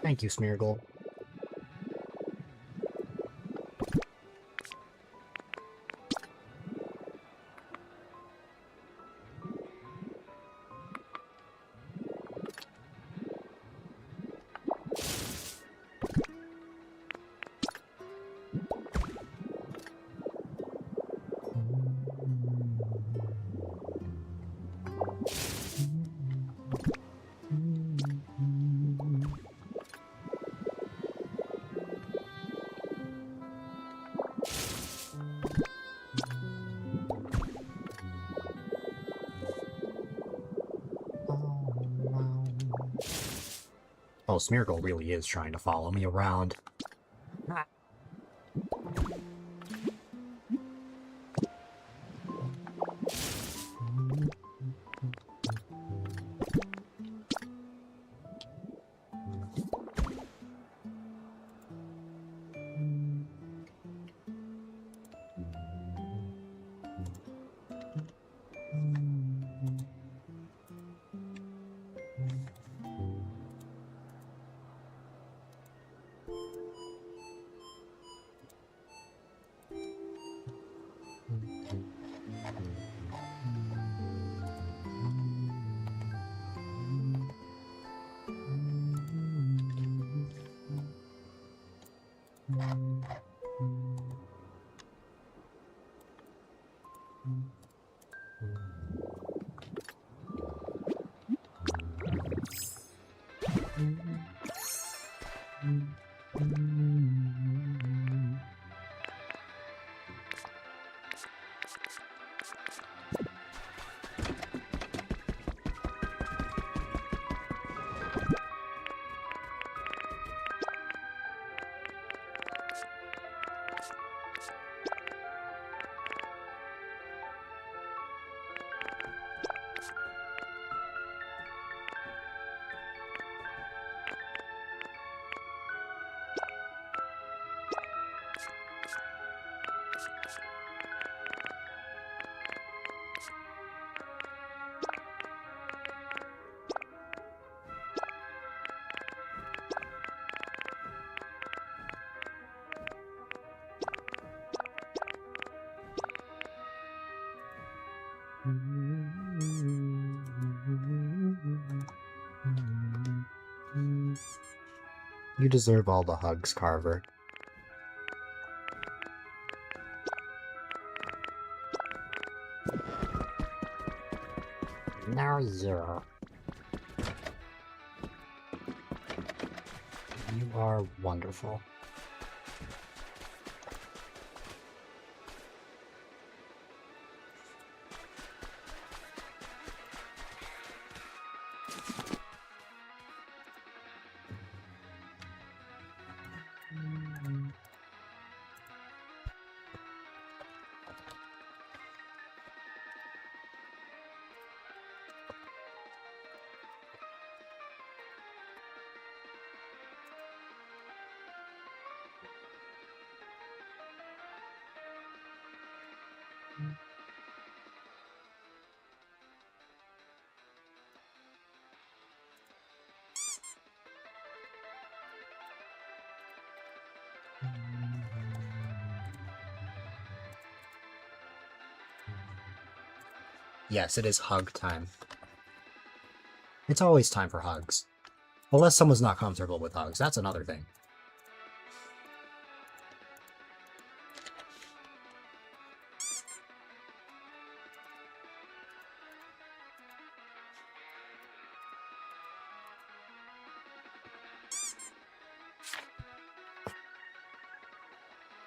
Thank you, Smeargle. Oh, Smeargle really is trying to follow me around. You deserve all the hugs, Carver. Now you are wonderful. Yes, it is hug time. It's always time for hugs. Unless someone's not comfortable with hugs, that's another thing.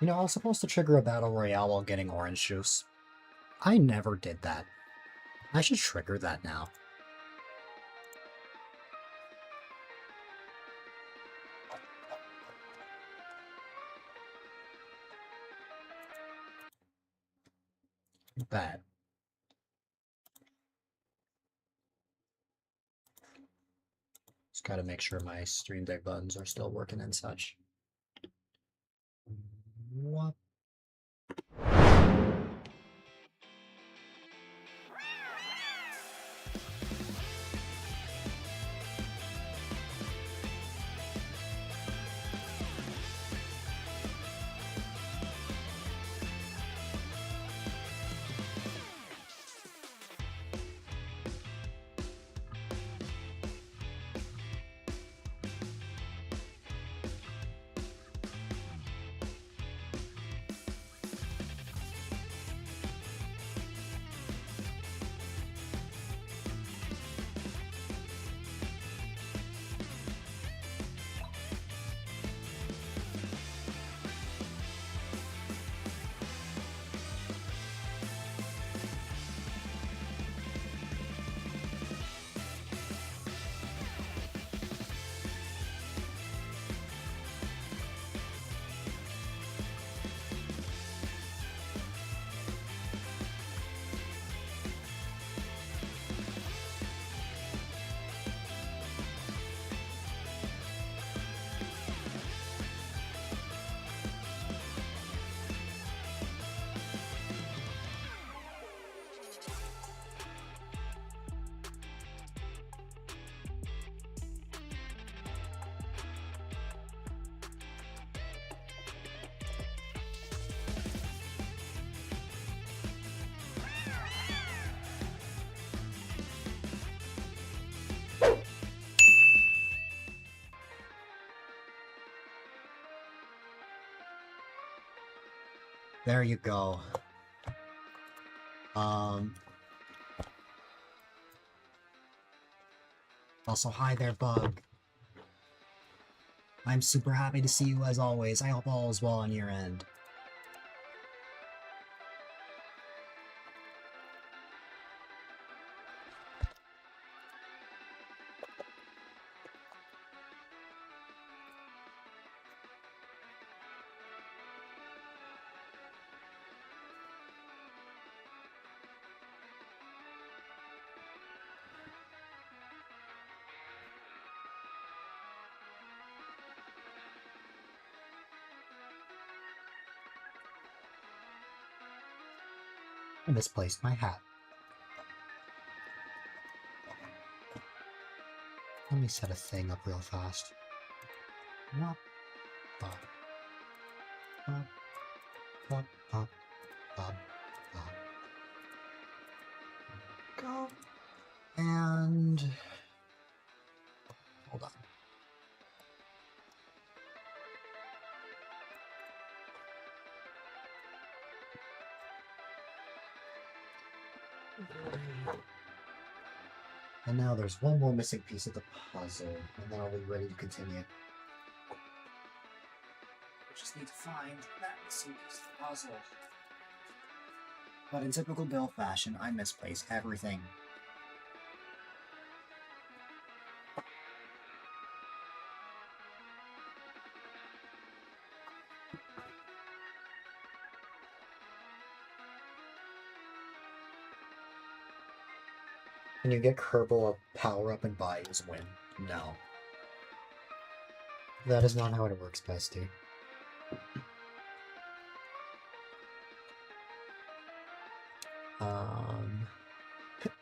You know, I was supposed to trigger a battle royale while getting orange juice. I never did that. I should trigger that now. Bet. Just gotta make sure my Stream Deck buttons are still working and such. What? There you go. Also, hi there, Bug. I'm super happy to see you as always. I hope all is well on your end. I misplaced my hat. Let me set a thing up real fast. Wop, bop, bop, bop, bop, bop, bop. Go. And hold on. And now there's one more missing piece of the puzzle, and then I'll be ready to continue. We just need to find that missing piece of the puzzle. But in typical Bill fashion, I misplace everything. Can you get Kerbal a power-up and buy his win? No. That is not how it works, bestie.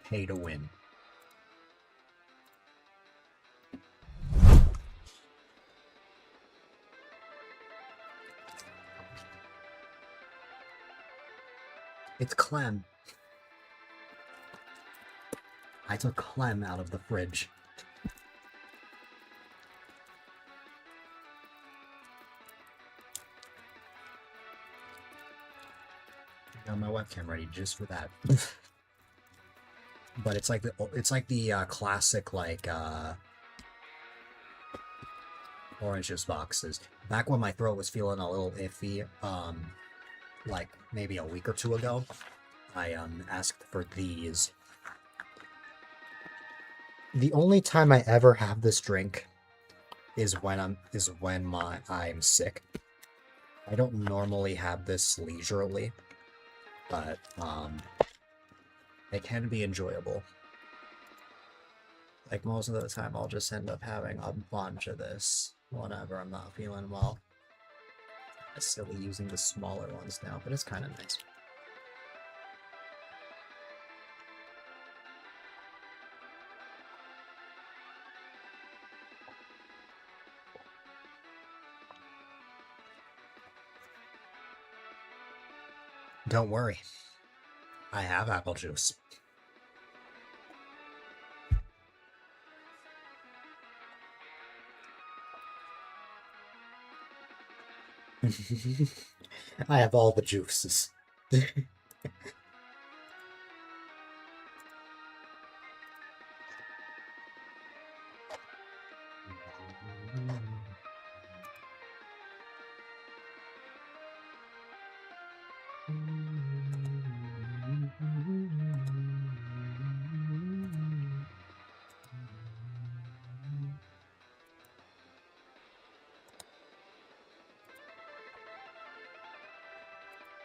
Pay to win. It's Clem. I took Clem out of the fridge. Got my webcam ready just for that. But it's like the classic orange juice boxes. Back when my throat was feeling a little iffy, like maybe a week or two ago, I asked for these. The only time I ever have this drink is when I'm sick. I don't normally have this leisurely. but it can be enjoyable. Like, most of the time, I'll just end up having a bunch of this whenever I'm not feeling well. I'm silly using the smaller ones now, but it's kind of nice. Don't worry. I have apple juice. I have all the juices.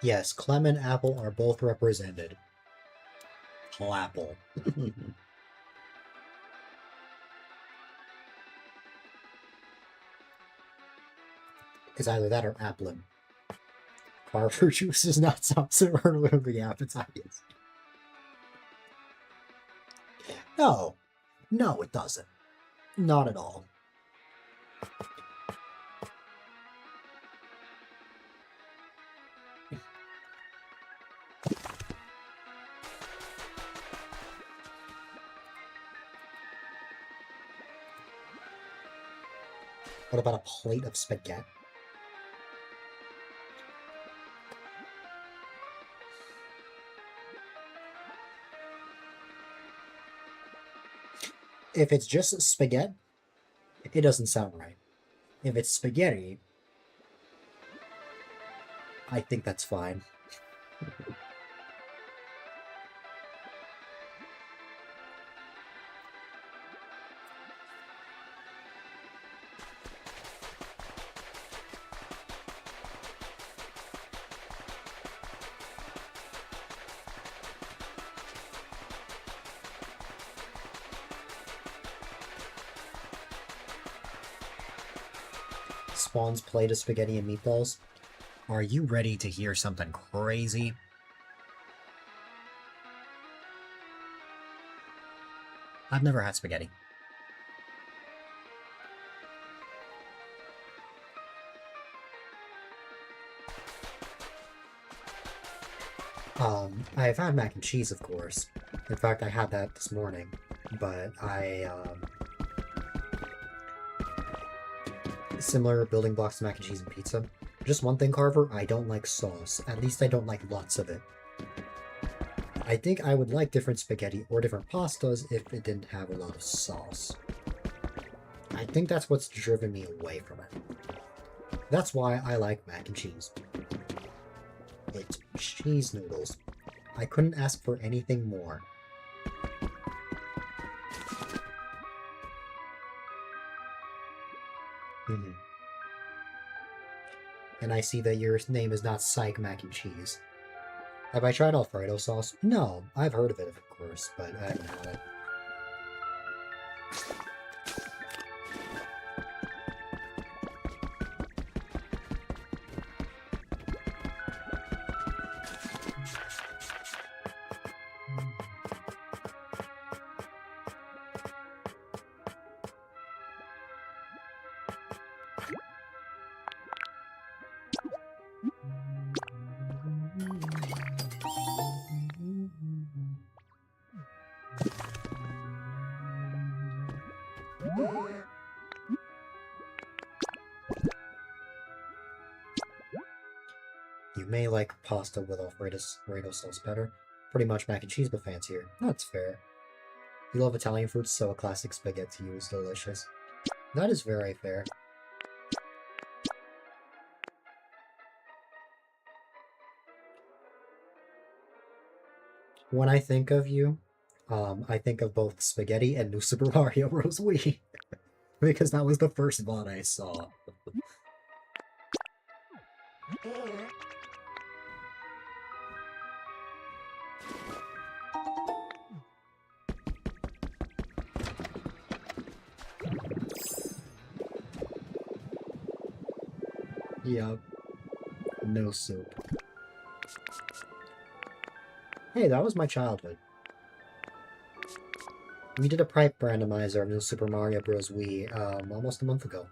Yes, Clem and Apple are both represented. Clapple. It's either that or Applin. Carver juice is not so literally appetizing. No. No, it doesn't. Not at all. What about a plate of spaghetti? If it's just spaghetti, it doesn't sound right. If it's spaghetti, I think that's fine. Spawn's plate of spaghetti and meatballs. Are you ready to hear something crazy? I've never had spaghetti. I've had mac and cheese, of course. In fact, I had that this morning, but similar building blocks to mac and cheese and pizza. Just one thing, Carver, I don't like sauce. At least I don't like lots of it. I think I would like different spaghetti or different pastas if it didn't have a lot of sauce. I think that's what's driven me away from it. That's why I like mac and cheese. It's cheese noodles. I couldn't ask for anything more. And I see that your name is not Psych Mac and Cheese. Have I tried Alfredo sauce? No, I've heard of it, of course, but I haven't had it. You may like pasta with Alfredo sauce better. Pretty much mac and cheese but fancier. That's fair. You love Italian food, so a classic spaghetti is delicious. That is very fair. When I think of you, I think of both spaghetti and New Super Mario Bros. Wii. Because that was the first one I saw. Yep. No soup. Hey, that was my childhood. We did a pipe randomizer of New Super Mario Bros. Wii almost a month ago.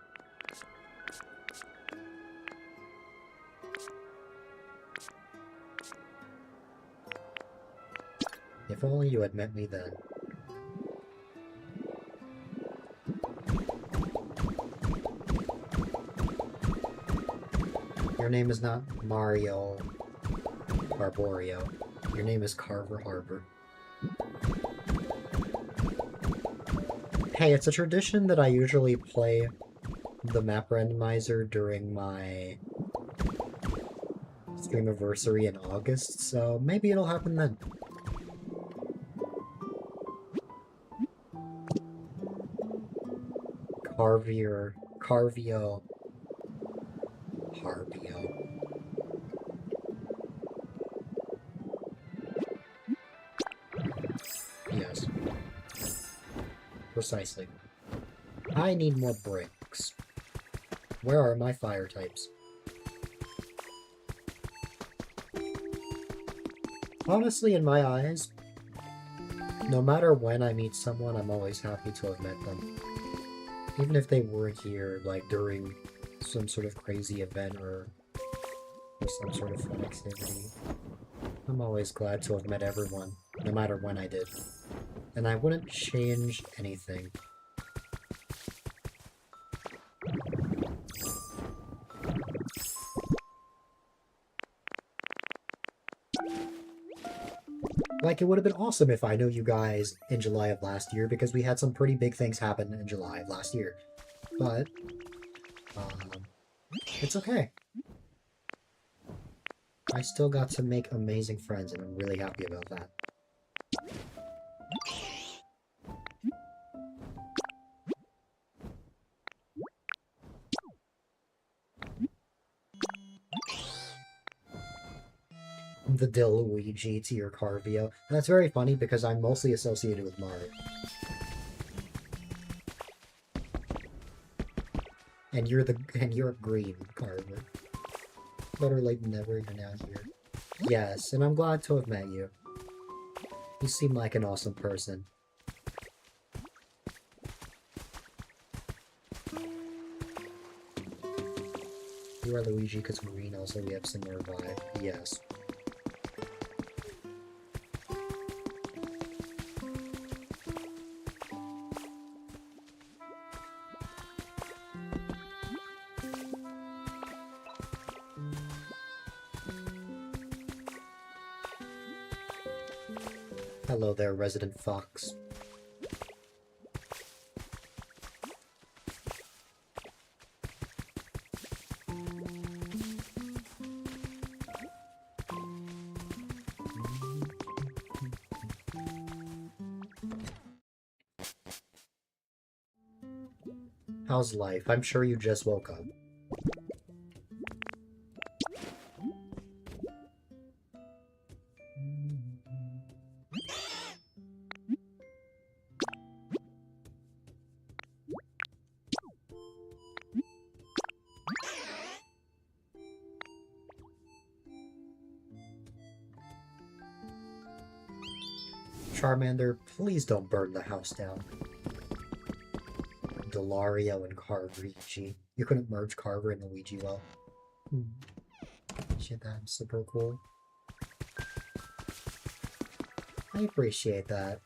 If only you had met me then. Your name is not Mario Barborio. Your name is Carver Harbor. Hey, it's a tradition that I usually play the map randomizer during my streamiversary in August, so maybe it'll happen then. Carvio. Yes. Precisely. I need more bricks. Where are my fire types? Honestly, in my eyes, no matter when I meet someone, I'm always happy to have met them. Even if they weren't here, like, during some sort of crazy event or some sort of fun activity. I'm always glad to have met everyone, no matter when I did. And I wouldn't change anything. Like, it would have been awesome if I knew you guys in July of last year, because we had some pretty big things happen in July of last year. But, it's okay. I still got to make amazing friends, and I'm really happy about that. The Diluigi to your Carvio. And that's very funny because I'm mostly associated with Mario. And you're green, Carver. Better late than never, you're now here. Yes, and I'm glad to have met you. You seem like an awesome person. You are Luigi because green, also we have similar vibe. Yes. Hello there, resident fox. How's life? I'm sure you just woke up. Charmander, please don't burn the house down. Delario and Carvigi. You couldn't merge Carver and Luigi well. Shit, that's super cool. I appreciate that.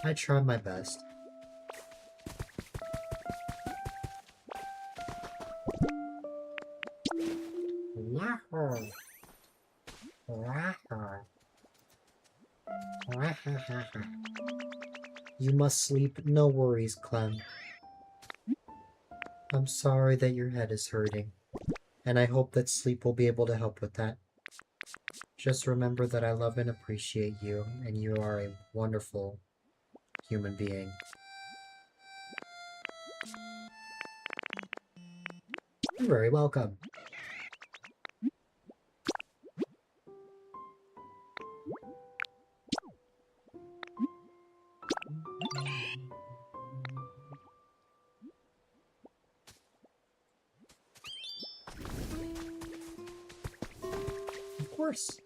I tried my best. You must sleep. No worries, Clem. I'm sorry that your head is hurting, and I hope that sleep will be able to help with that. Just remember that I love and appreciate you, and you are a wonderful human being. You're very welcome. course.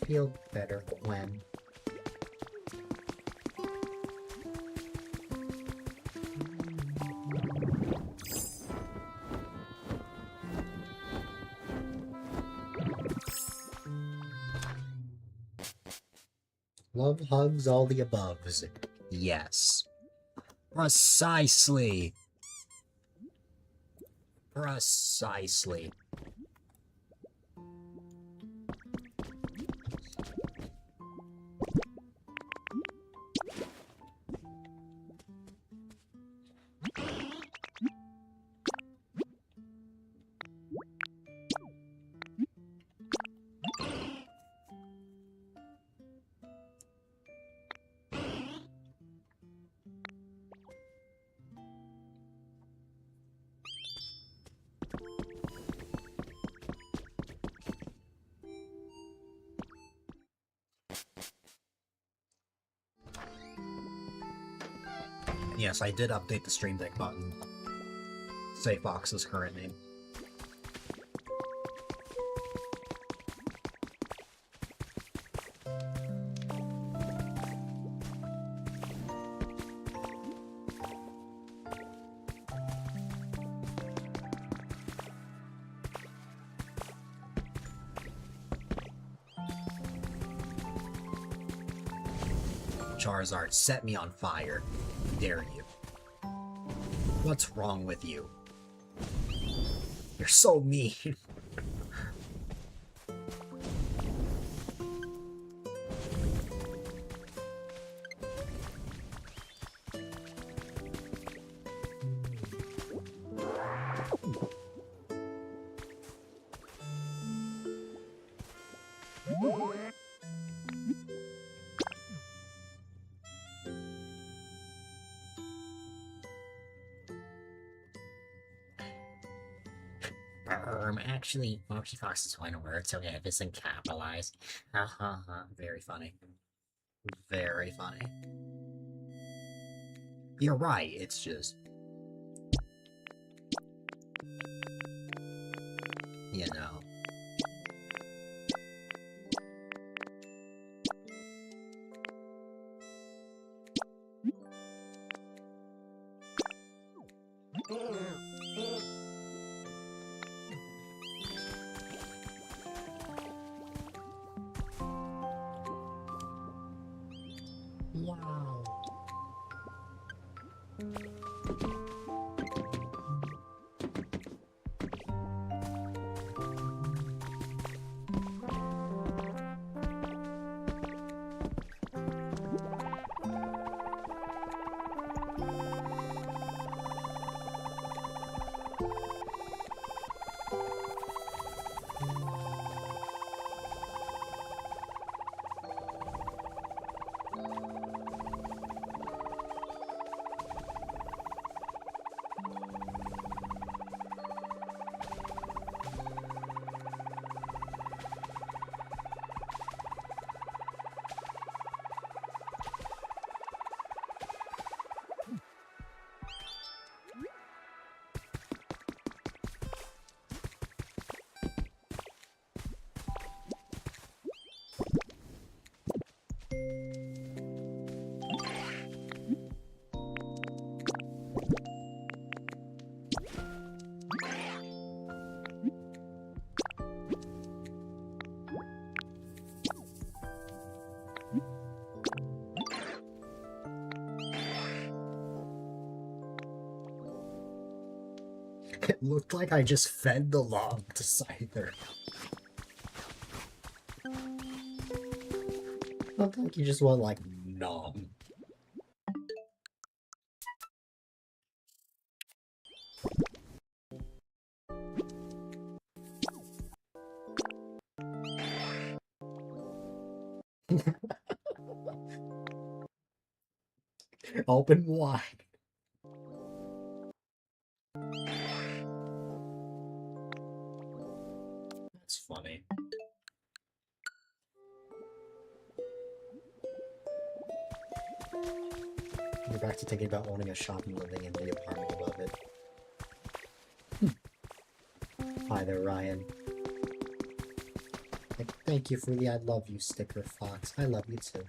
Feel better when. Love hugs all the aboves. Yes. Precisely. Precisely. Yes, I did update the Stream Deck button. Say Fox's current name. Charizard, set me on fire. Dare you. What's wrong with you? You're so mean. Actually, Monkey Fox's final words, okay, if it's in capitalized. Ha ha ha. Very funny. Very funny. You're right, it's just... You know. Wow. It looked like I just fed the log to Scyther. I think you just want, like, nom. Open wide. That's funny. You're back to thinking about owning a shop and living in the apartment above it. Hi there, Ryan. Thank you for the I love you sticker, Fox. I love you too.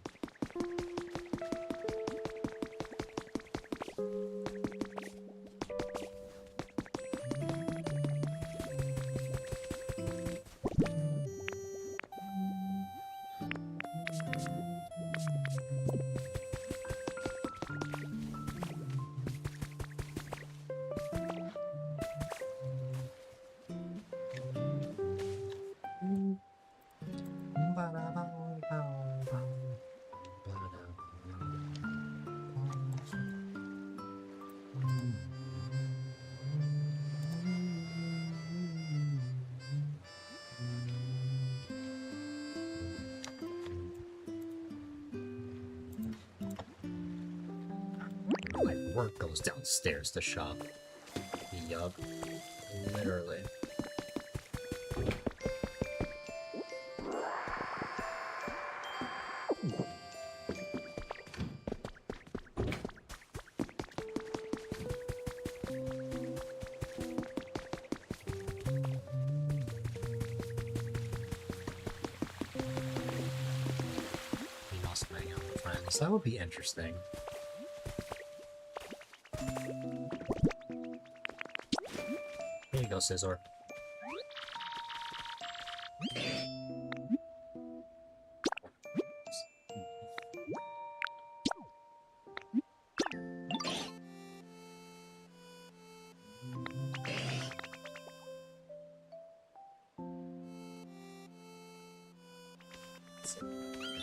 My work goes downstairs to shop. Yup. Literally. We must hang out with friends. That would be interesting. Here you go, Scizor.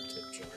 Tip jar.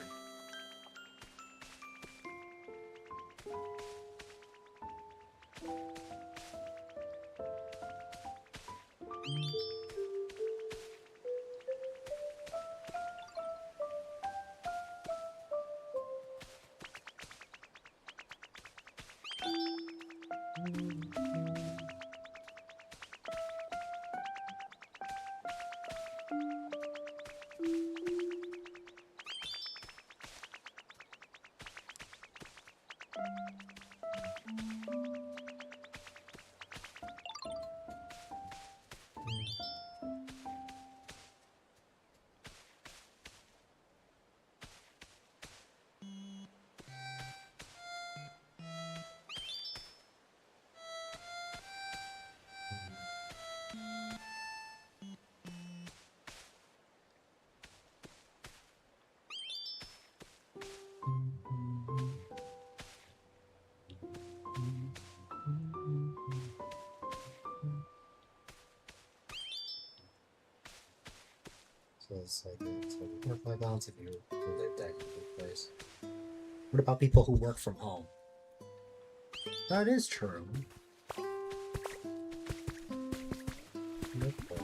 So it's like a work-life balance if you live that kind of place. What about people who work from home? That is true. Good point.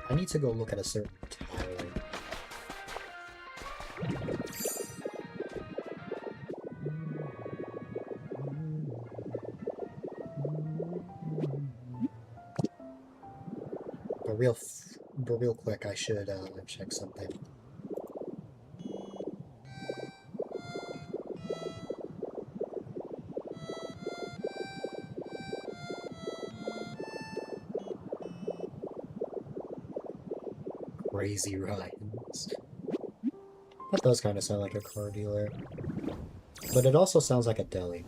I need to go look at a certain tiling. But real quick, I should check something. Crazy Ryans. That does kind of sound like a car dealer. But it also sounds like a deli.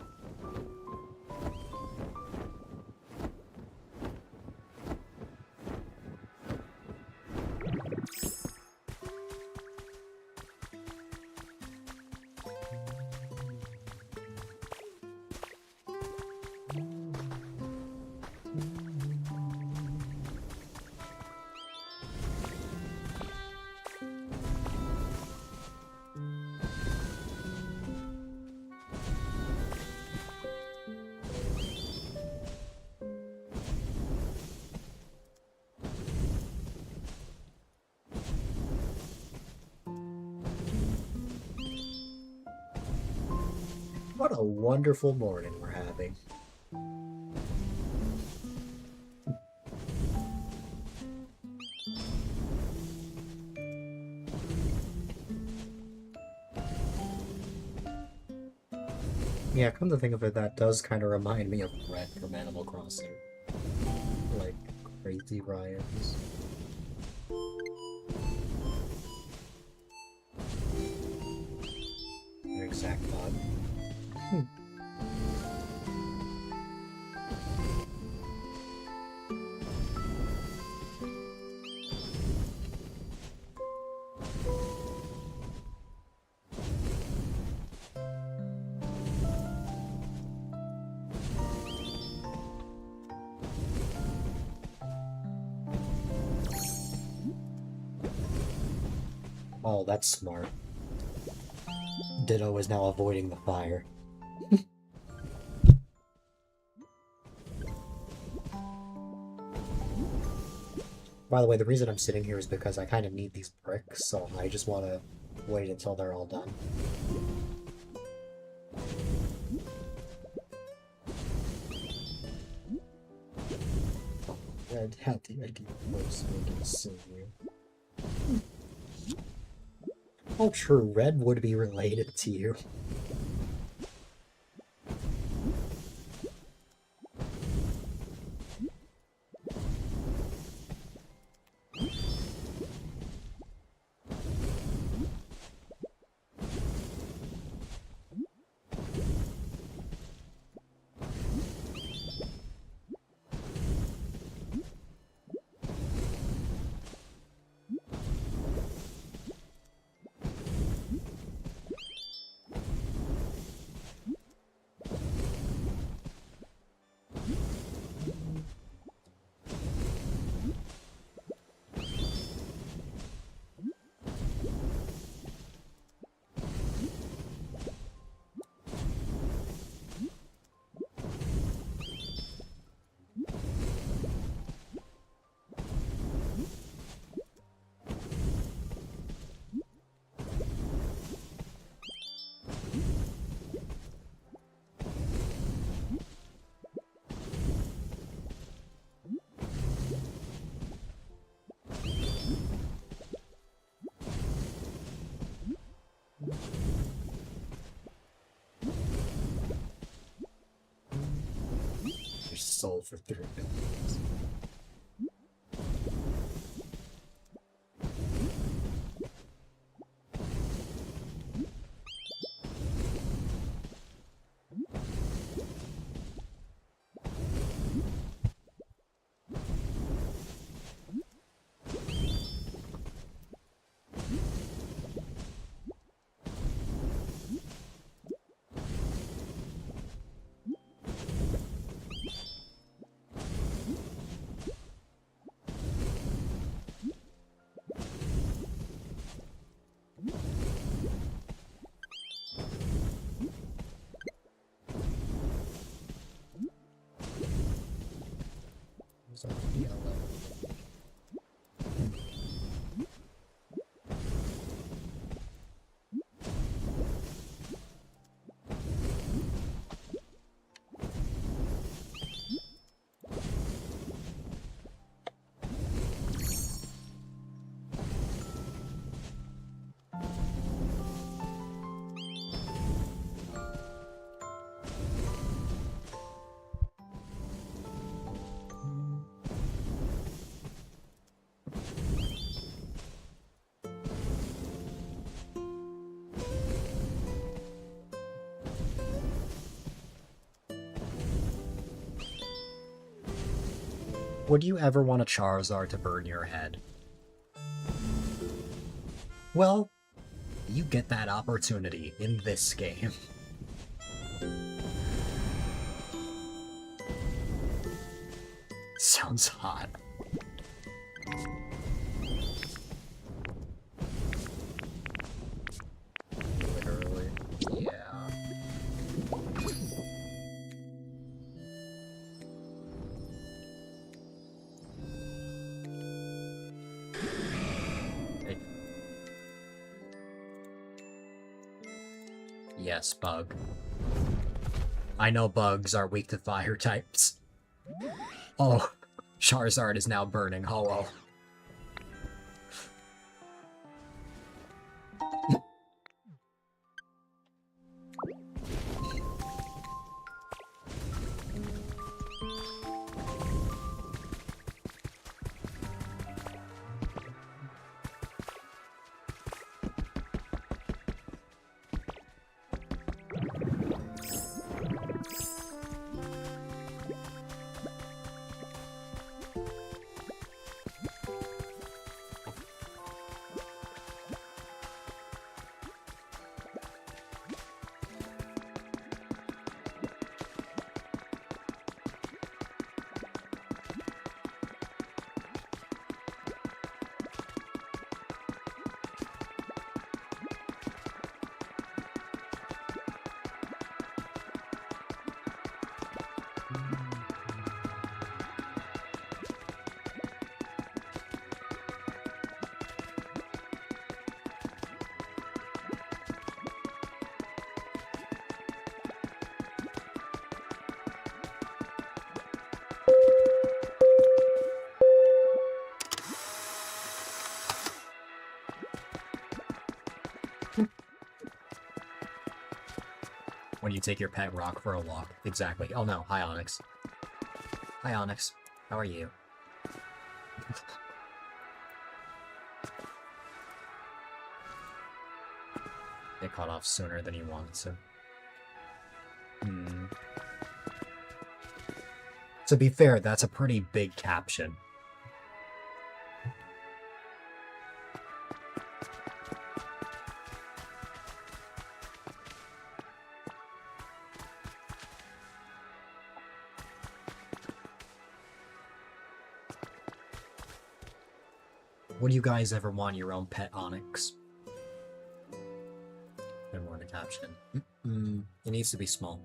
What a wonderful morning we're having. Yeah, come to think of it, that does kind of remind me of Red from Animal Crossing. Like, crazy Ryans. An exact thought. Oh, that's smart. Ditto is now avoiding the fire. By the way, the reason I'm sitting here is because I kind of need these bricks, so I just want to wait until they're all done. Red had the idea first, making a silver. Oh, true, Red would be related to you. Your soul for 3 minutes. So, yellow. Would you ever want a Charizard to burn your head? Well, you get that opportunity in this game. Sounds hot. Literally, yeah. Hey. Yes, bug. I know bugs are weak to fire types. Oh, Charizard is now burning Hollow. When you take your pet rock for a walk. Exactly. Oh no, hi Onyx. Hi Onyx. How are you? Get caught off sooner than you wanted to. To be fair, that's a pretty big caption. Would you guys ever want your own pet Onyx? Never want a caption. It needs to be small.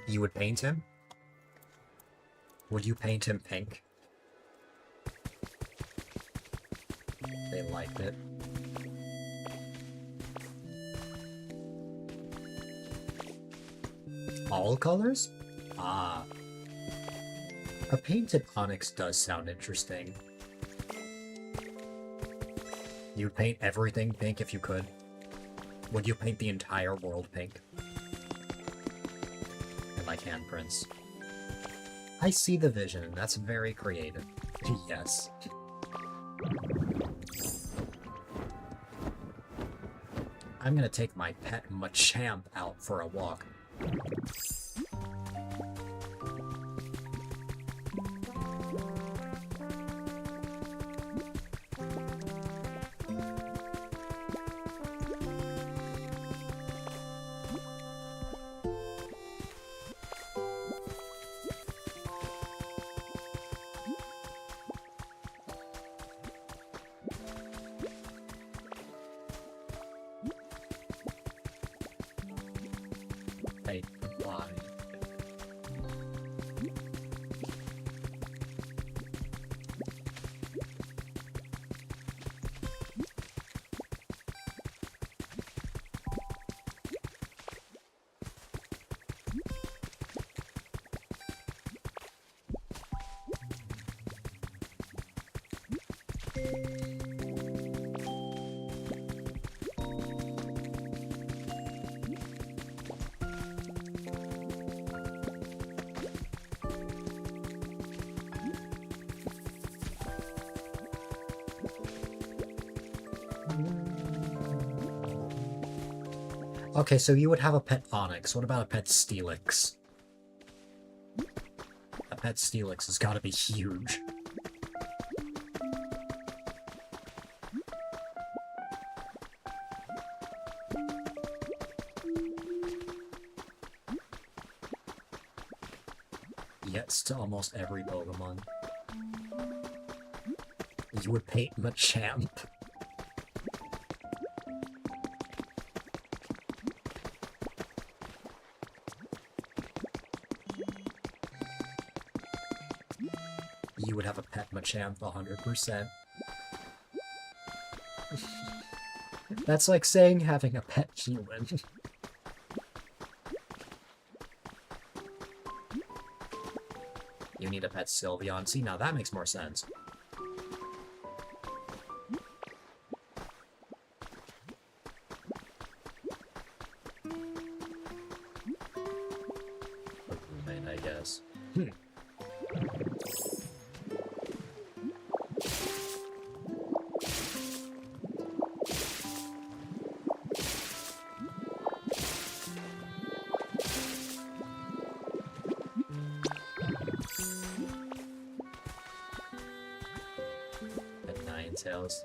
You would paint him? Would you paint him pink? They liked it. All colors? Ah. A painted Onyx does sound interesting. You'd paint everything pink if you could? Would you paint the entire world pink? And like handprints. I see the vision. That's very creative. Yes. I'm gonna take my pet Machamp out for a walk. Hey, why? Okay, so you would have a pet Onyx. What about a pet Steelix? A pet Steelix has got to be huge. Yes to almost every Pokemon. You would paint Machamp. You would have a pet Machamp 100%. That's like saying having a pet human. You need a pet Sylveon. See, now that makes more sense. Roommate, I guess. At Ninetales.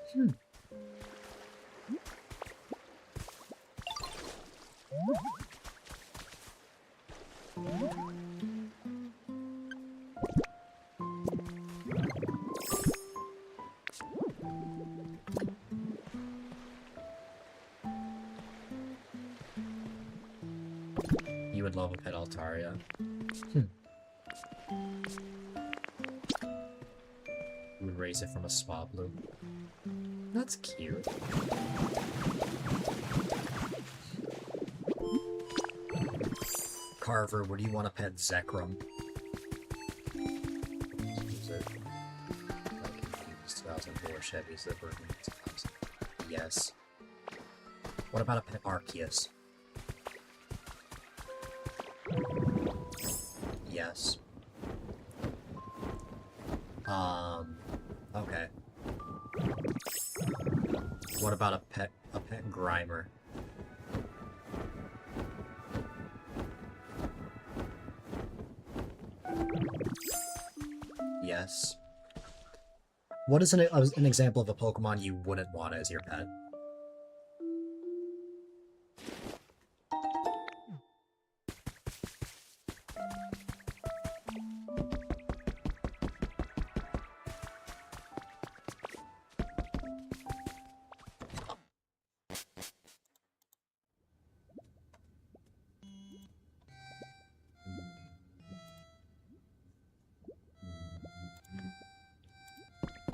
You would love a pet Altaria. You would raise it from a Swablu. That's cute. Carver, would you want a pet Zekrom? Use it. Like confused 2004 Chevy Zipper. Yes. What about a pet Arceus? Yes. Okay. What about a pet Grimer? Yes. What is an example of a Pokemon you wouldn't want as your pet?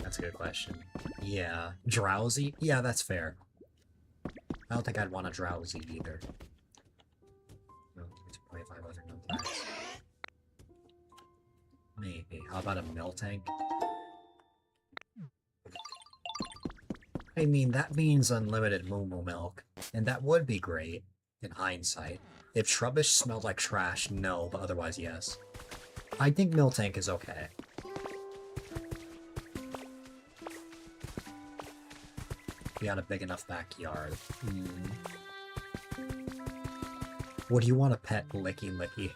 That's a good question. Yeah. Drowsy? Yeah, that's fair. I don't think I'd want a Drowsy either. No, it's 25 other numbers. Maybe. How about a Miltank? I mean, that means unlimited Moo Moo Milk. And that would be great, in hindsight. If Trubbish smelled like trash, no, but otherwise, yes. I think Miltank is okay. We got a big enough backyard. Would you want a pet Licky Licky?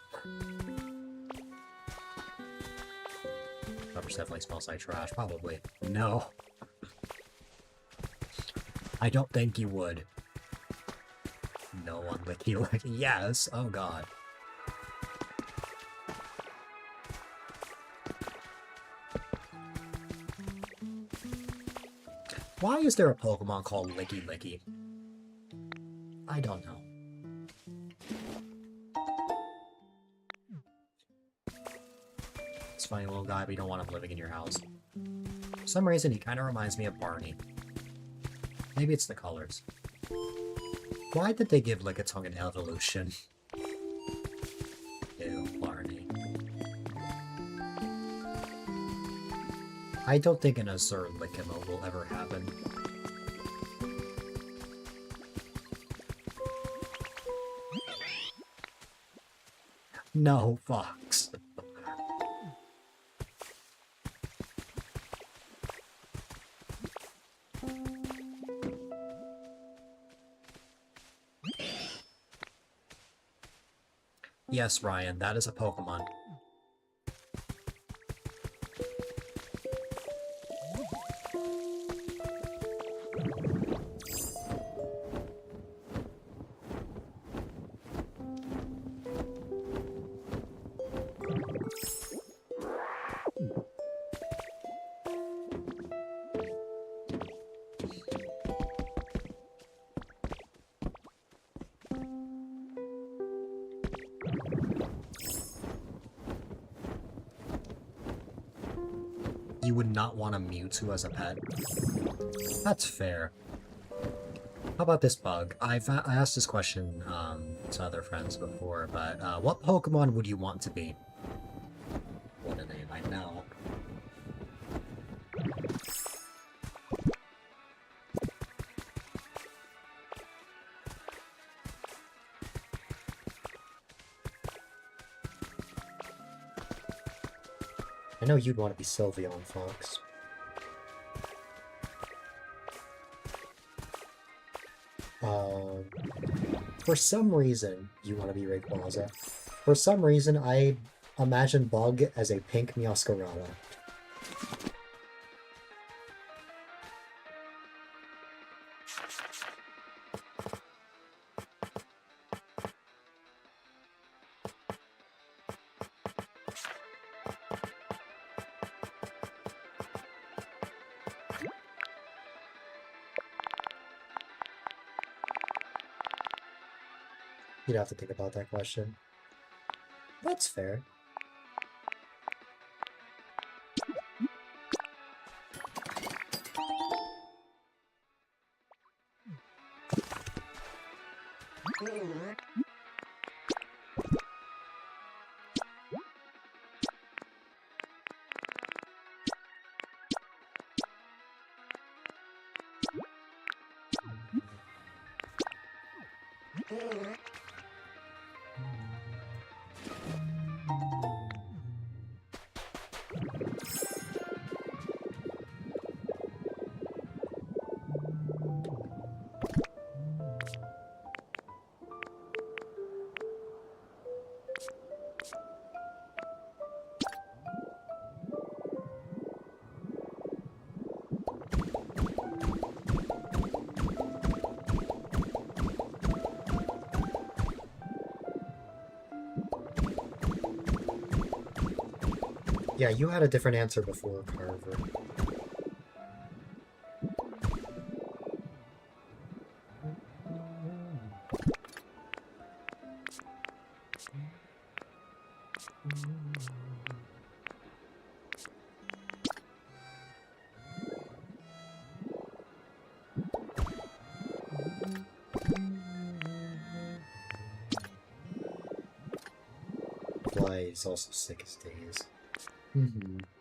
Trubbish definitely smells like trash. Probably. No. I don't think you would. No one Licky Licky. Yes! Oh god. Why is there a Pokemon called Licky Licky? I don't know. It's a funny little guy, but you don't want him living in your house. For some reason, he kind of reminds me of Barney. Maybe it's the colors. Why did they give Lickitung an evolution? Ew, Barney. I don't think an Azure Lickimo will ever happen. No, Fox. Yes, Ryan, that is a Pokemon. You would not want a Mewtwo as a pet. That's fair. How about this bug? I asked this question to other friends before, but what Pokemon would you want to be? What a name, I know. I know you'd want to be Sylveon Fox. For some reason, you want to be Rayquaza. For some reason, I imagine Bug as a pink Meowscarada. You'd have to think about that question. That's fair. Yeah, you had a different answer before, Carver. Fly is also sick as days.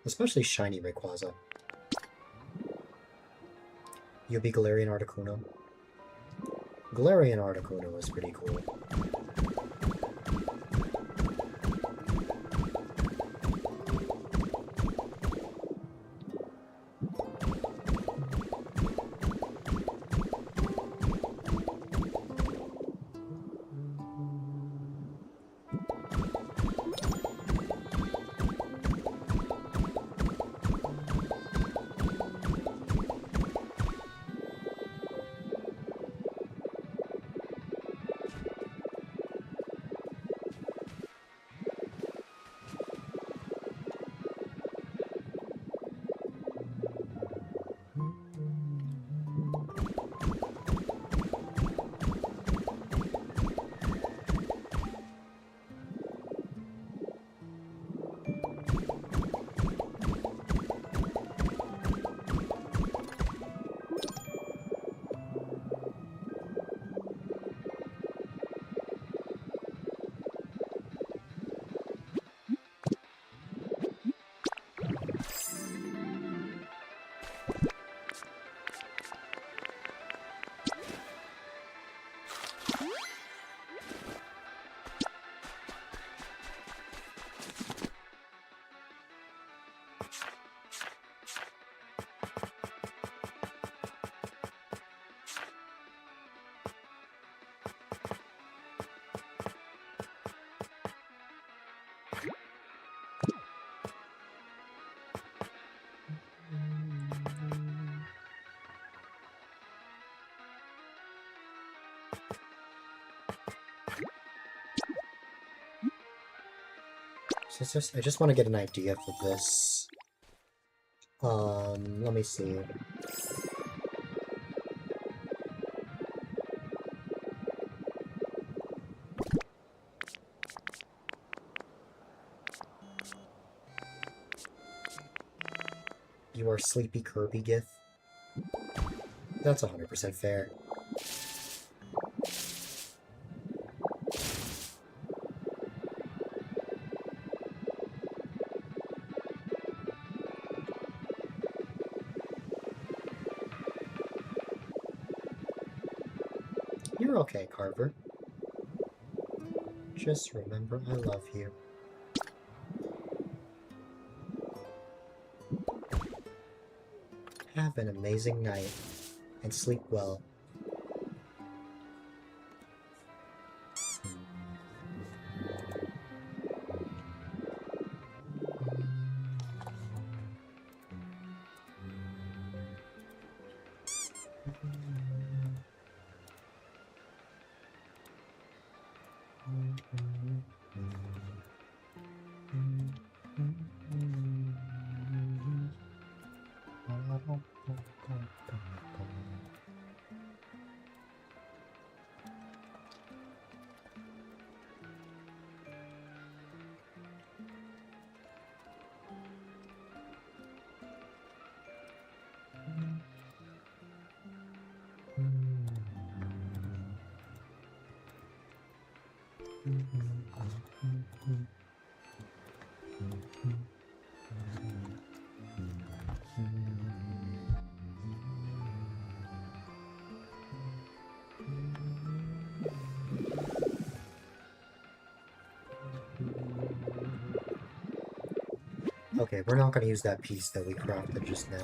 Especially shiny Rayquaza. You'll be Galarian Articuno. Galarian Articuno is pretty cool. I just want to get an idea for this. Let me see. You are Sleepy Kirby gif? That's 100% fair. You're okay, Carver. Just remember I love you. Have an amazing night, and sleep well. Okay, we're not going to use that piece that we crafted just now.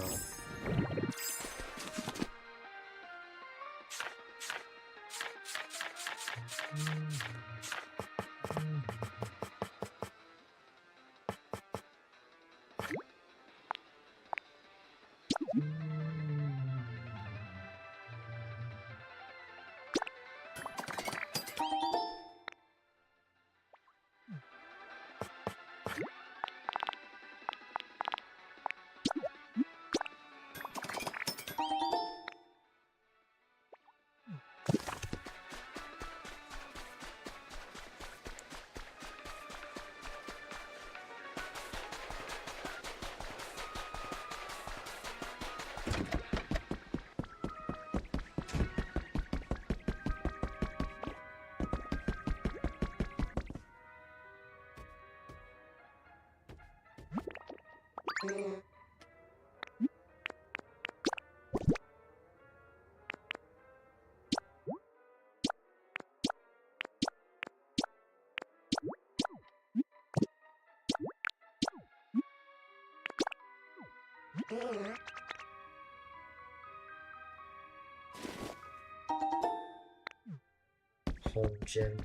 Home gym.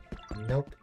Nope.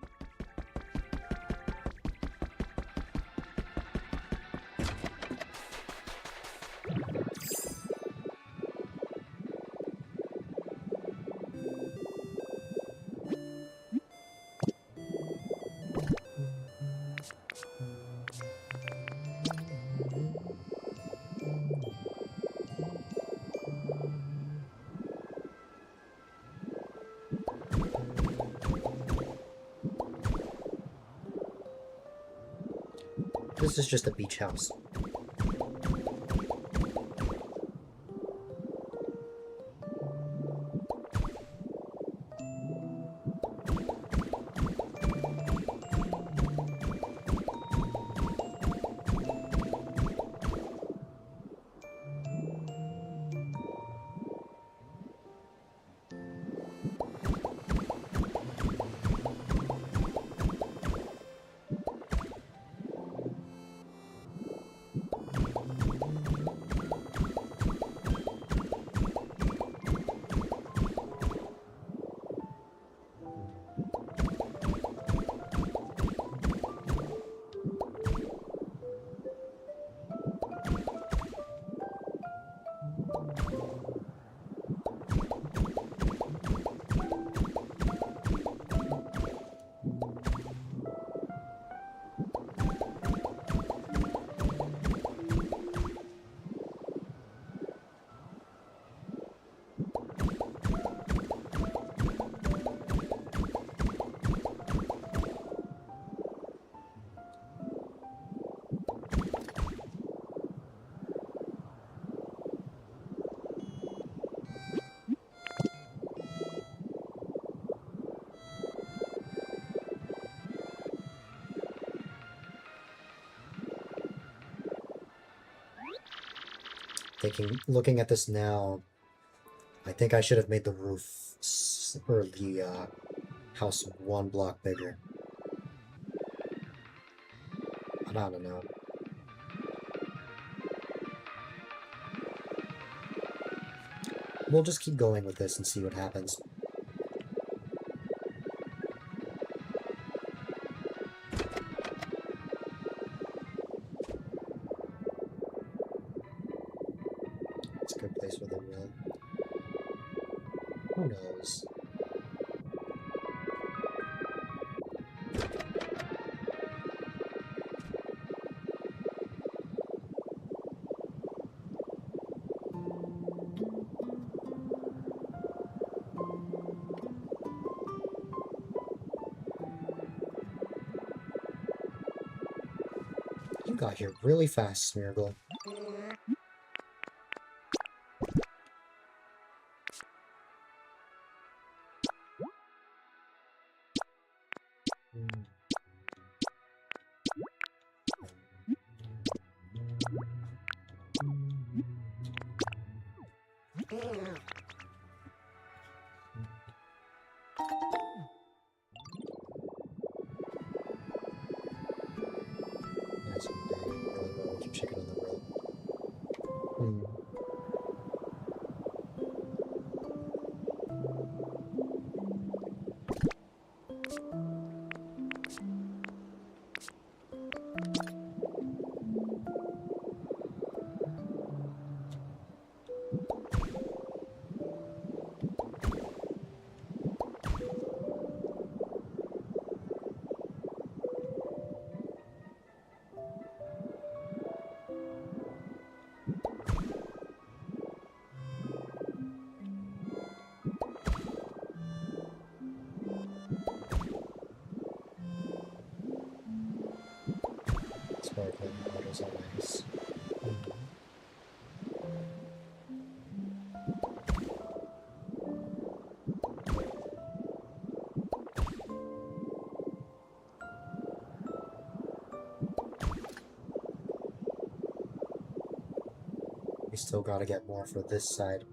This is just a beach house. Looking at this now, I think I should have made the roof or the house one block bigger. But I don't know. We'll just keep going with this and see what happens. It's a good place for the will. Who knows? You got here really fast, Smeargle. Nice one, Daddy. Really well. Keep shaking on the road. Sparkling waters are nice. We still gotta get more for this side.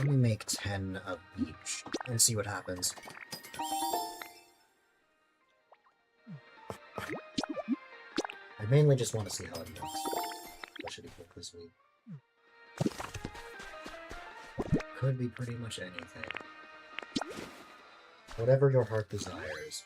Let me make 10 of each and see what happens. I mainly just want to see how it looks. What should he cook this week? Could be pretty much anything. Whatever your heart desires.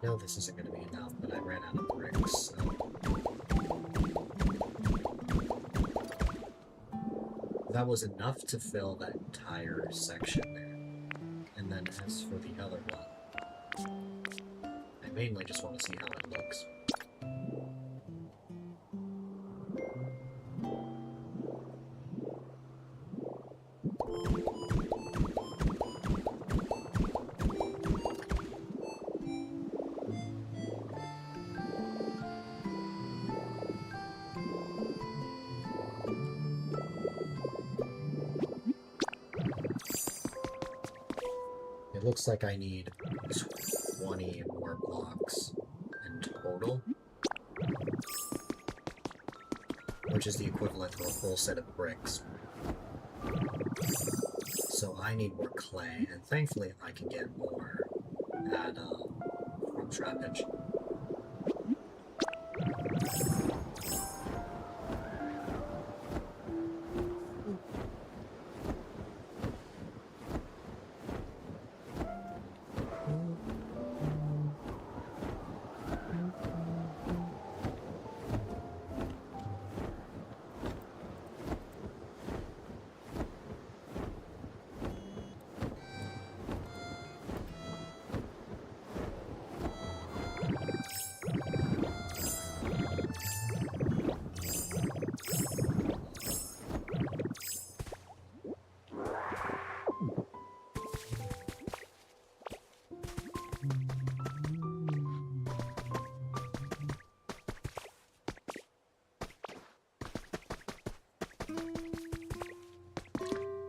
No, this isn't going to be enough, but I ran out of bricks, so... That was enough to fill that entire section there. And then as for the other one, I mainly just want to see how it looks. It looks like I need 20 more blocks in total, which is the equivalent to a full set of bricks. So I need more clay, and thankfully I can get more at from Trappage.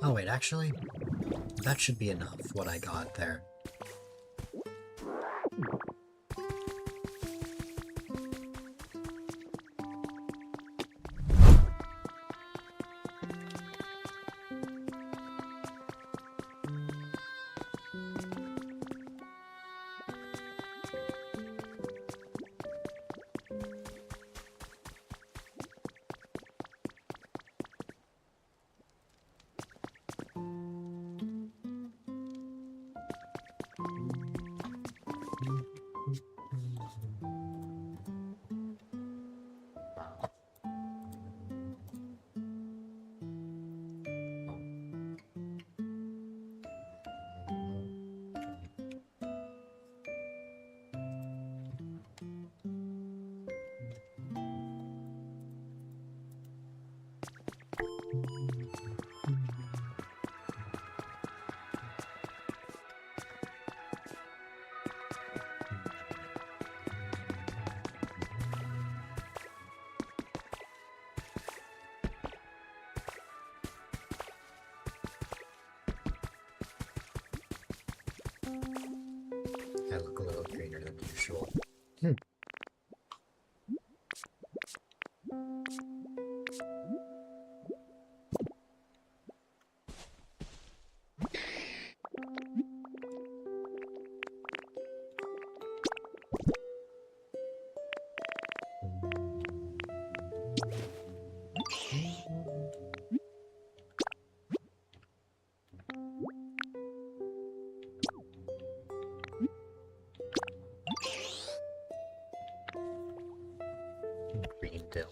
Oh wait, actually, that should be enough, what I got there. I look a little greener than usual. Green dill.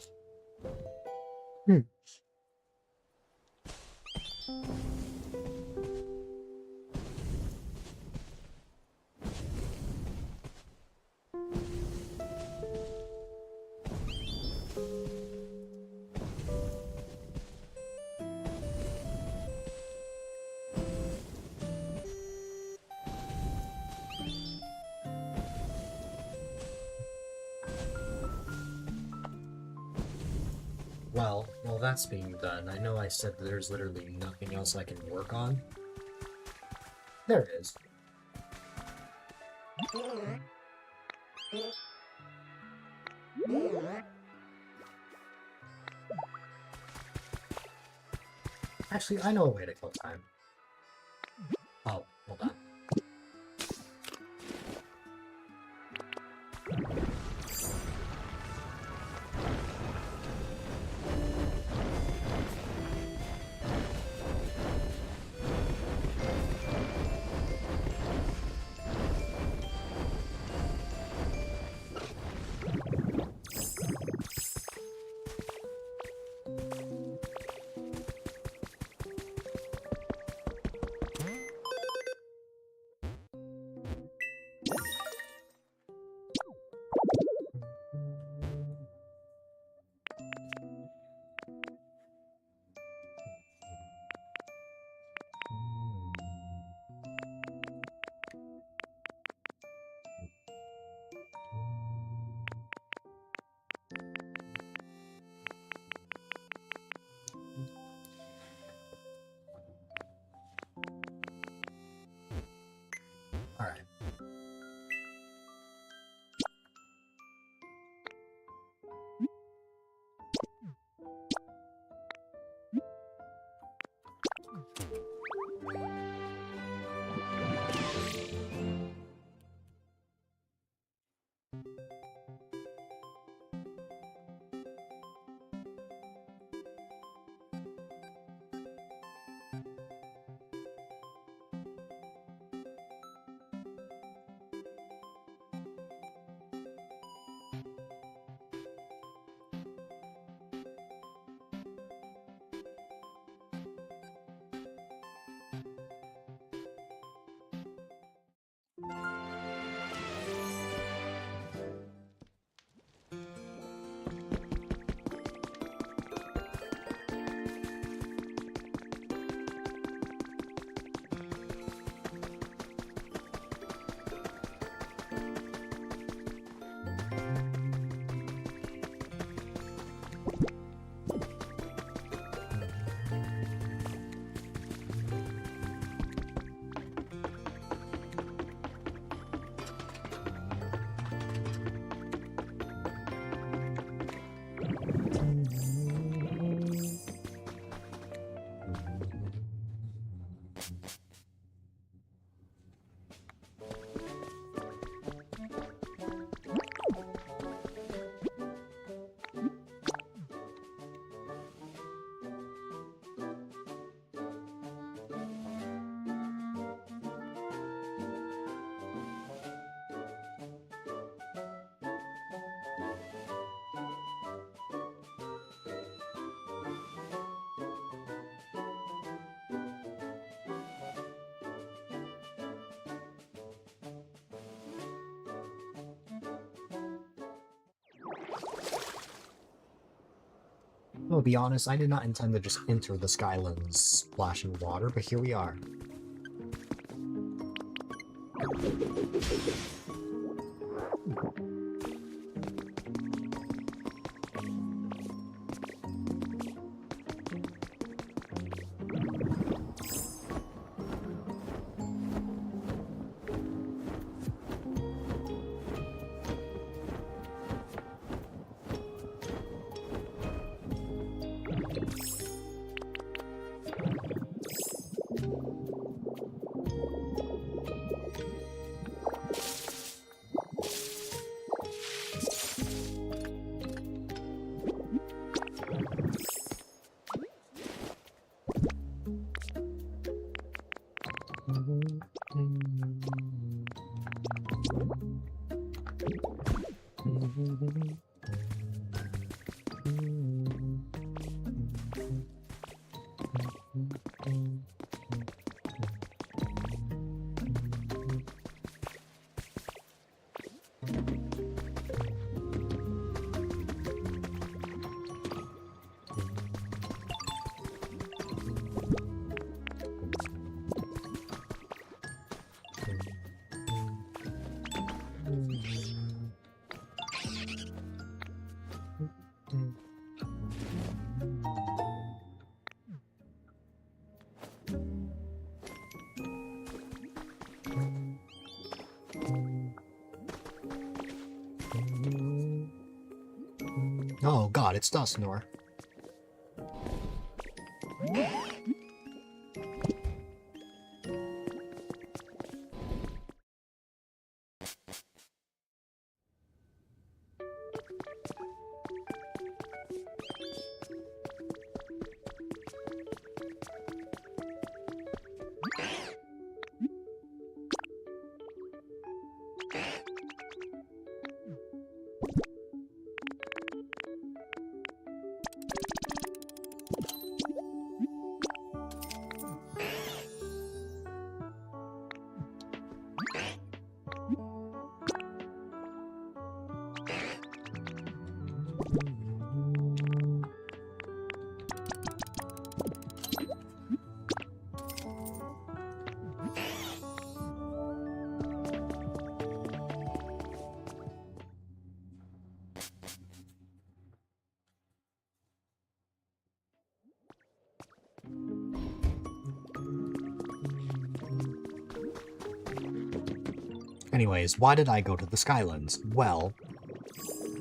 While that's being done, I know I said that there's literally nothing else I can work on. There it is. Actually, I know a way to kill time. Oh, hold on. I'll be honest, I did not intend to just enter the Skylands splashing water, but here we are. Oh god, it's Dustnor. Anyways, why did I go to the Skylands? Well,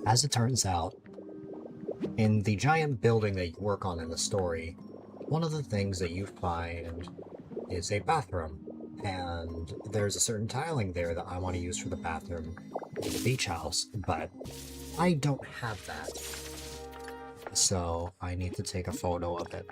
as it turns out, in the giant building that you work on in the story, one of the things that you find is a bathroom. And there's a certain tiling there that I want to use for the bathroom in the beach house, but I don't have that. So I need to take a photo of it.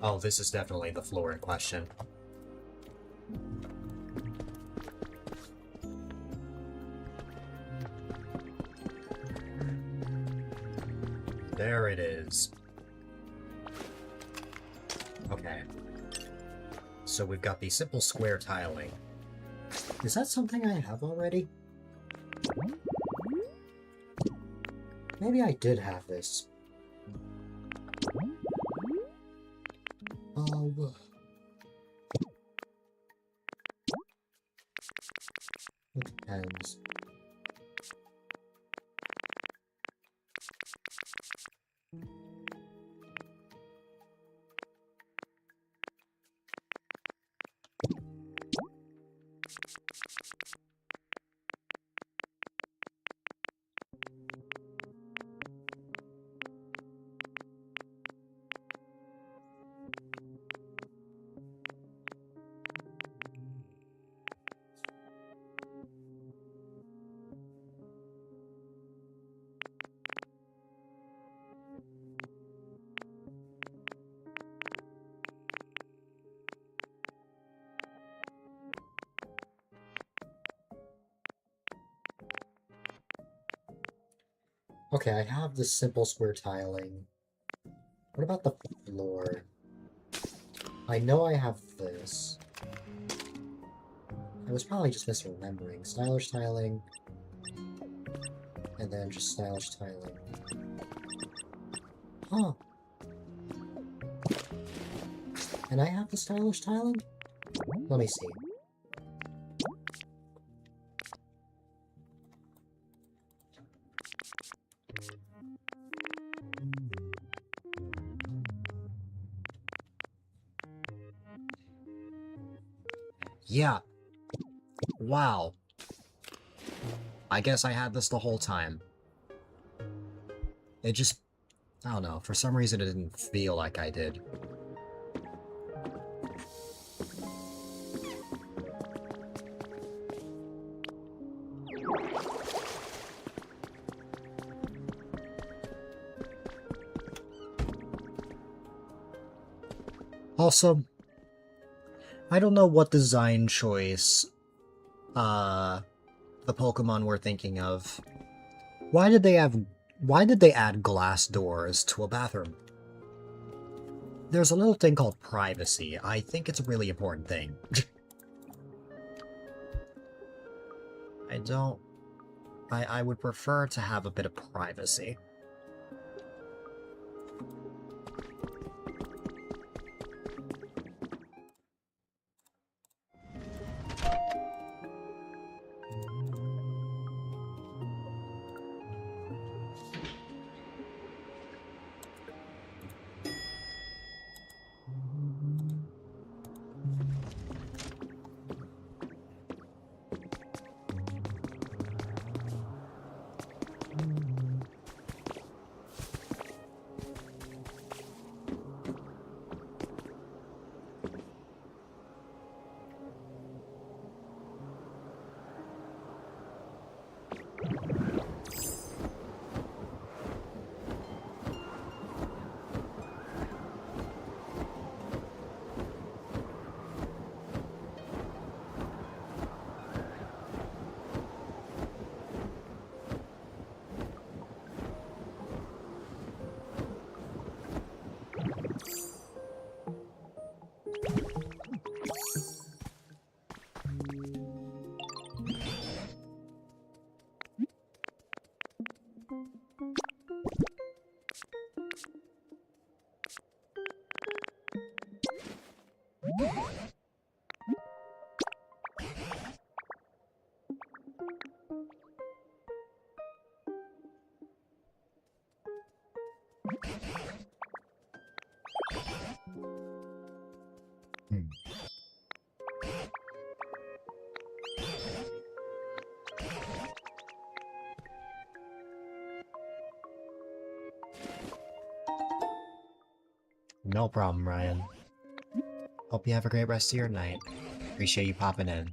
Oh, this is definitely the floor in question. There it is. Okay. So we've got the simple square tiling. Is that something I have already? Maybe I did have this. Oh. It depends. Okay, I have the simple square tiling. What about the floor? I know I have this. I was probably just misremembering. Stylish tiling. And then just stylish tiling. Huh. And I have the stylish tiling? Let me see. Yeah. Wow. I guess I had this the whole time. It just... I don't know. For some reason it didn't feel like I did. Also, I don't know what design choice the Pokemon were thinking of. Why did they add glass doors to a bathroom? There's a little thing called privacy. I think it's a really important thing. I would prefer to have a bit of privacy. No problem, Ryan. Hope you have a great rest of your night. Appreciate you popping in.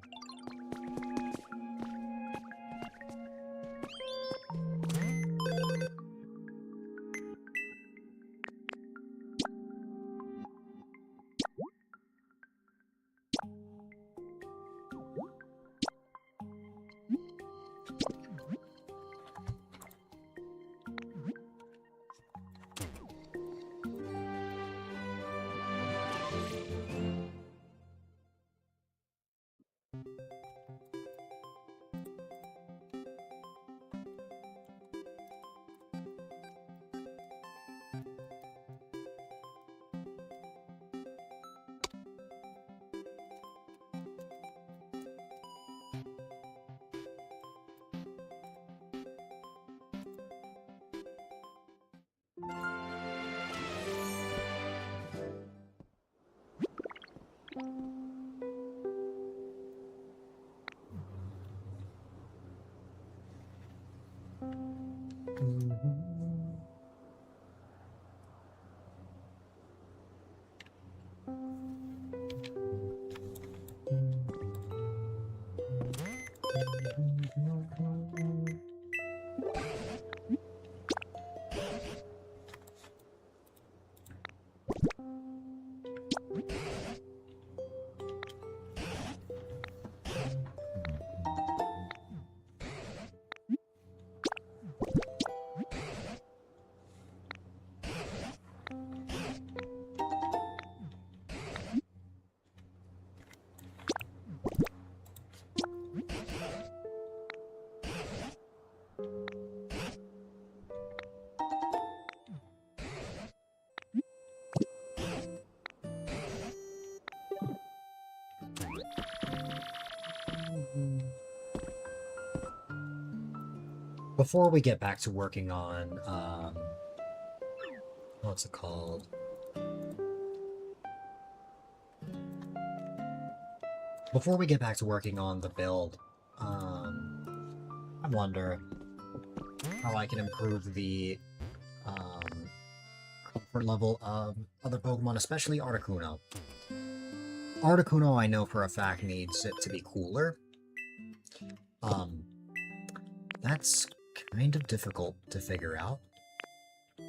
before we get back to working on, what's it called? Before we get back to working on the build, I wonder how I can improve the, comfort level of other Pokemon, especially Articuno. Articuno, I know for a fact, needs it to be cooler. That's kind of difficult to figure out,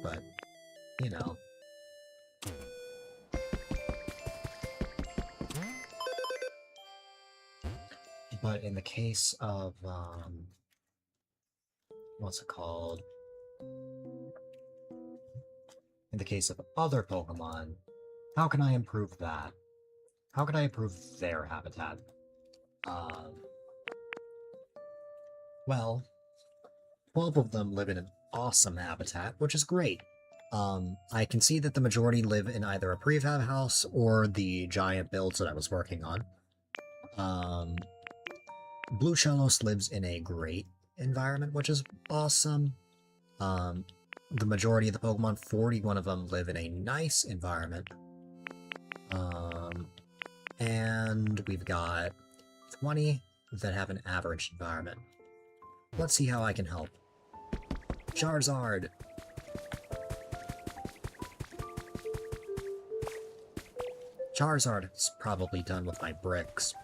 but, you know. But in the case of, what's it called? In the case of other Pokemon, how can I improve that? How can I improve their habitat? Well, 12 of them live in an awesome habitat, which is great. I can see that the majority live in either a prefab house or the giant builds that I was working on. Blue Shellos lives in a great environment, which is awesome. The majority of the Pokemon, 41 of them, live in a nice environment. And we've got 20 that have an average environment. Let's see how I can help. Charizard! Charizard is probably done with my bricks.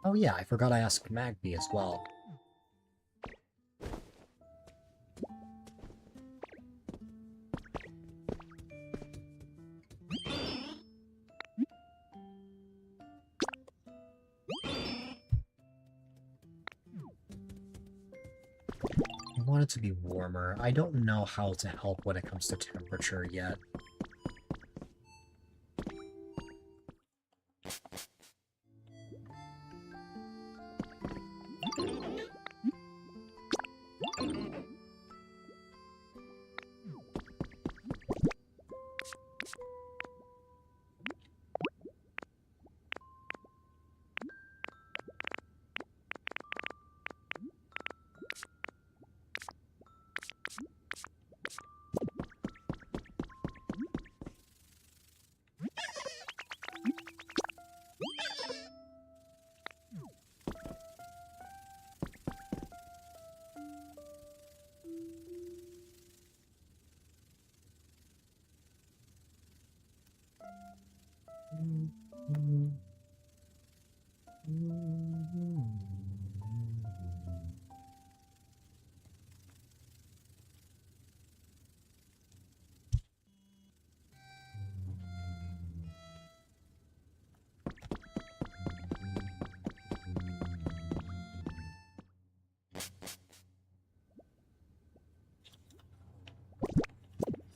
Oh yeah, I forgot I asked Magby as well. I want it to be warmer. I don't know how to help when it comes to temperature yet.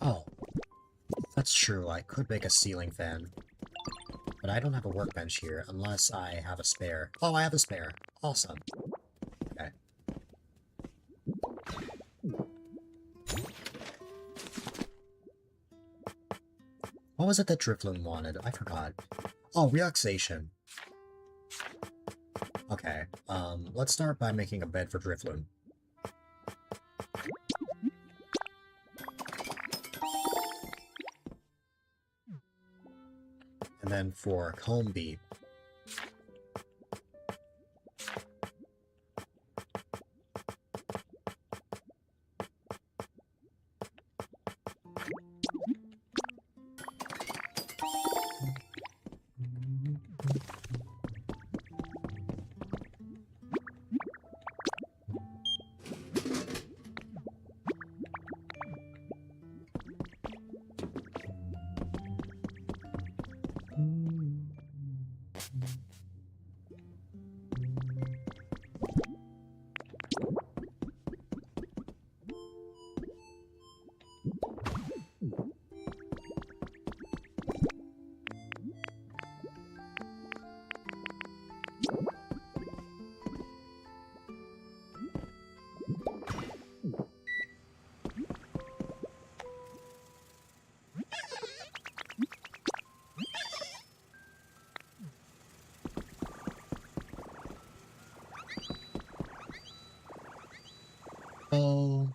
Oh, that's true. I could make a ceiling fan. But I don't have a workbench here unless I have a spare. Oh, I have a spare. Awesome. Okay. What was it that Drifloon wanted? I forgot. Oh, relaxation. Okay, let's start by making a bed for Drifloon. And then for Combee. Oh.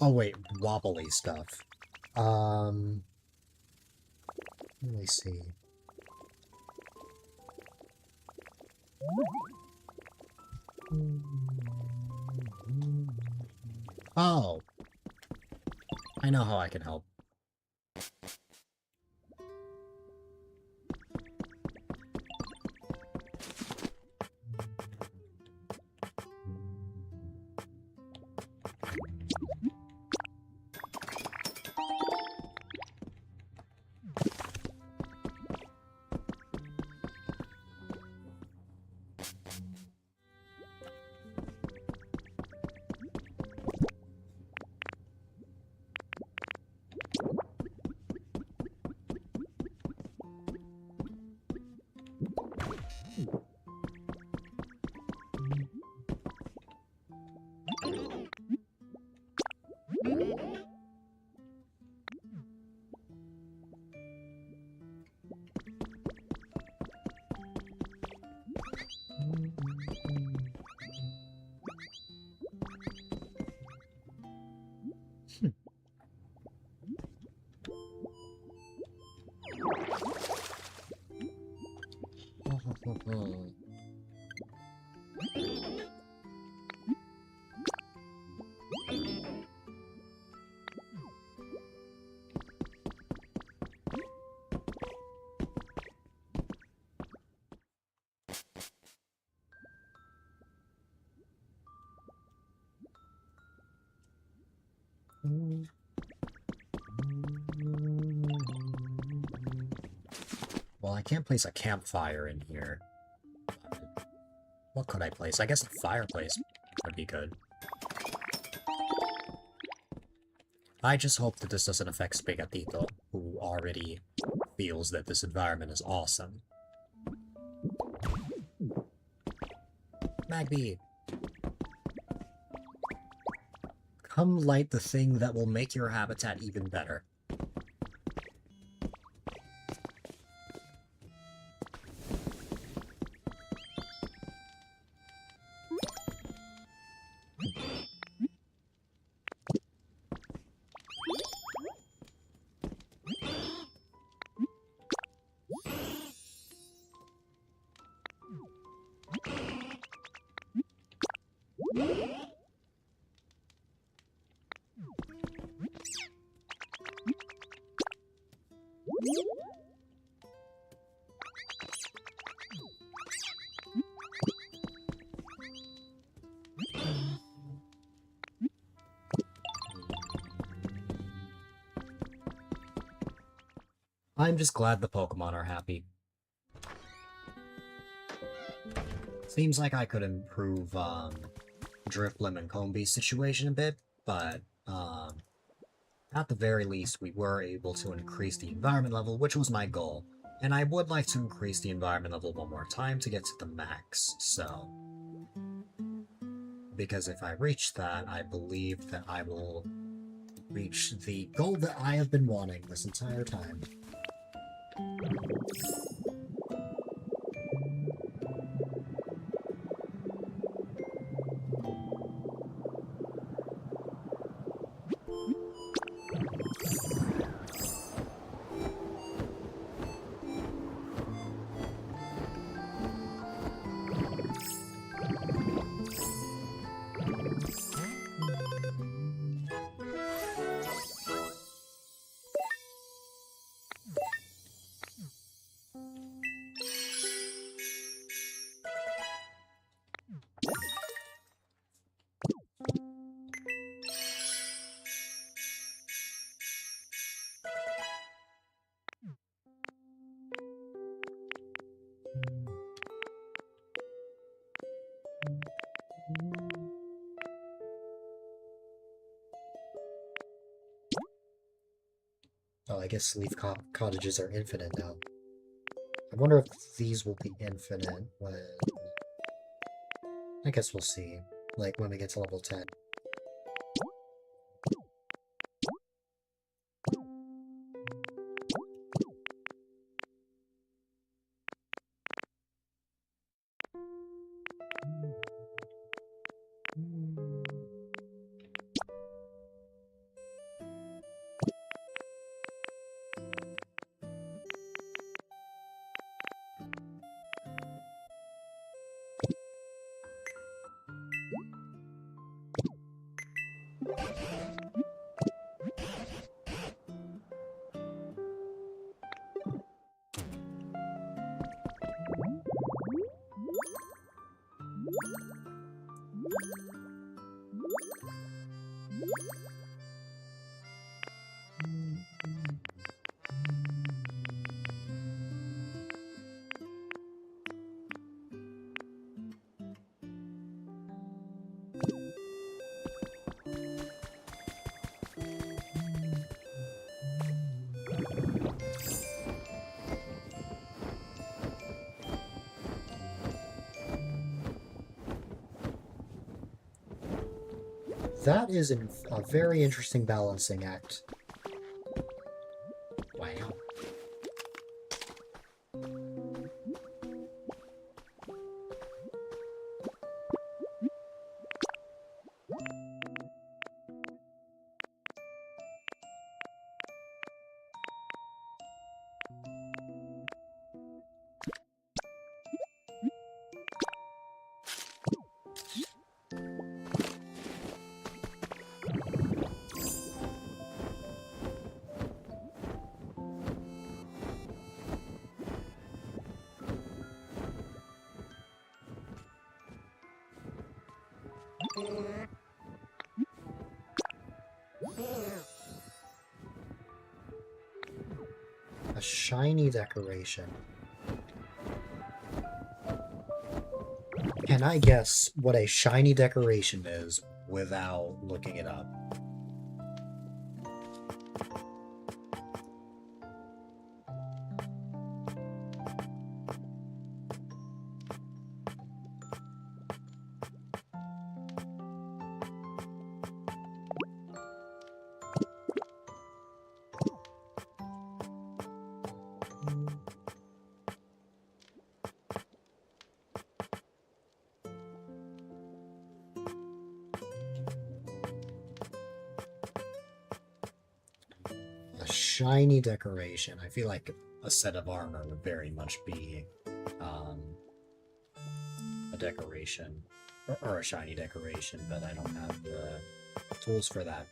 Oh wait, wobbly stuff. Let me see. Oh! I know how I can help. Well, I can't place a campfire in here. What could I place? I guess a fireplace would be good. I just hope that this doesn't affect Spaghettito, who already feels that this environment is awesome. Magby! Come light the thing that will make your habitat even better. I'm just glad the Pokemon are happy. Seems like I could improve, Drifblim and Combee situation a bit, but, at the very least, we were able to increase the environment level, which was my goal. And I would like to increase the environment level one more time to get to the max, so... Because if I reach that, I believe that I will reach the goal that I have been wanting this entire time. Oh, I guess leaf cottages are infinite now. I wonder if these will be infinite when... I guess we'll see. Like, when we get to level 10. That is a very interesting balancing act. Wow. A shiny decoration. Can I guess what a shiny decoration is without looking it up? Shiny decoration. I feel like a set of armor would very much be a decoration or a shiny decoration, but I don't have the tools for that.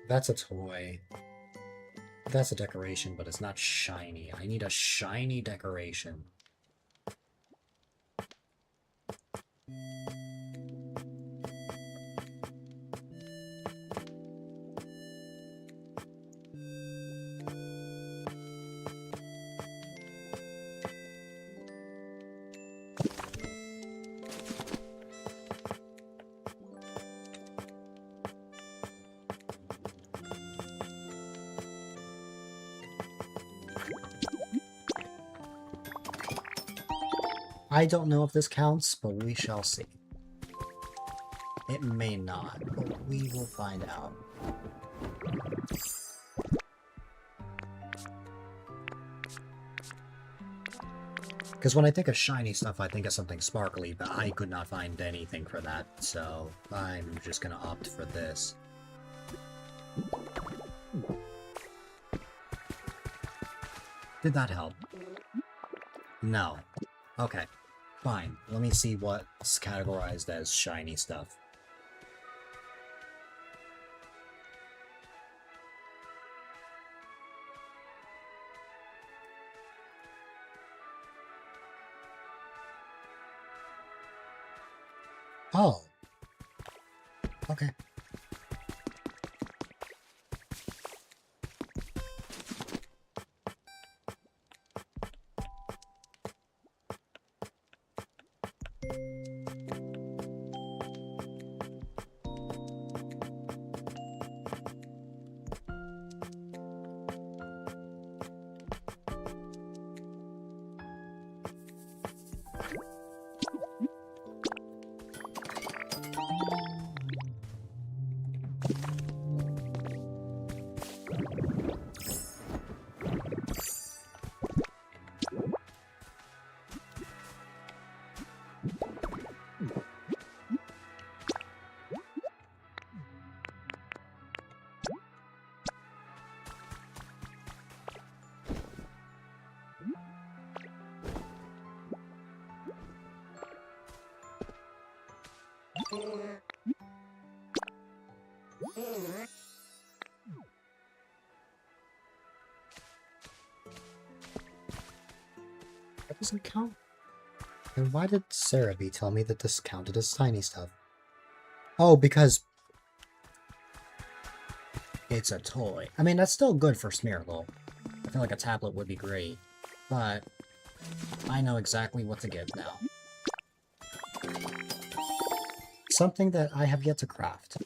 That's a toy. That's a decoration, but it's not shiny. I need a shiny decoration. I don't know if this counts, but we shall see. It may not, but we will find out. Because when I think of shiny stuff, I think of something sparkly, but I could not find anything for that, so I'm just gonna opt for this. Did that help? No. Okay. Fine. Let me see what's categorized as shiny stuff. Oh. Okay. That doesn't count. And why did Sarah B tell me that this counted as tiny stuff? Oh, because it's a toy. I mean, that's still good for Smeargle. I feel like a tablet would be great, but I know exactly what to give now. Something that I have yet to craft.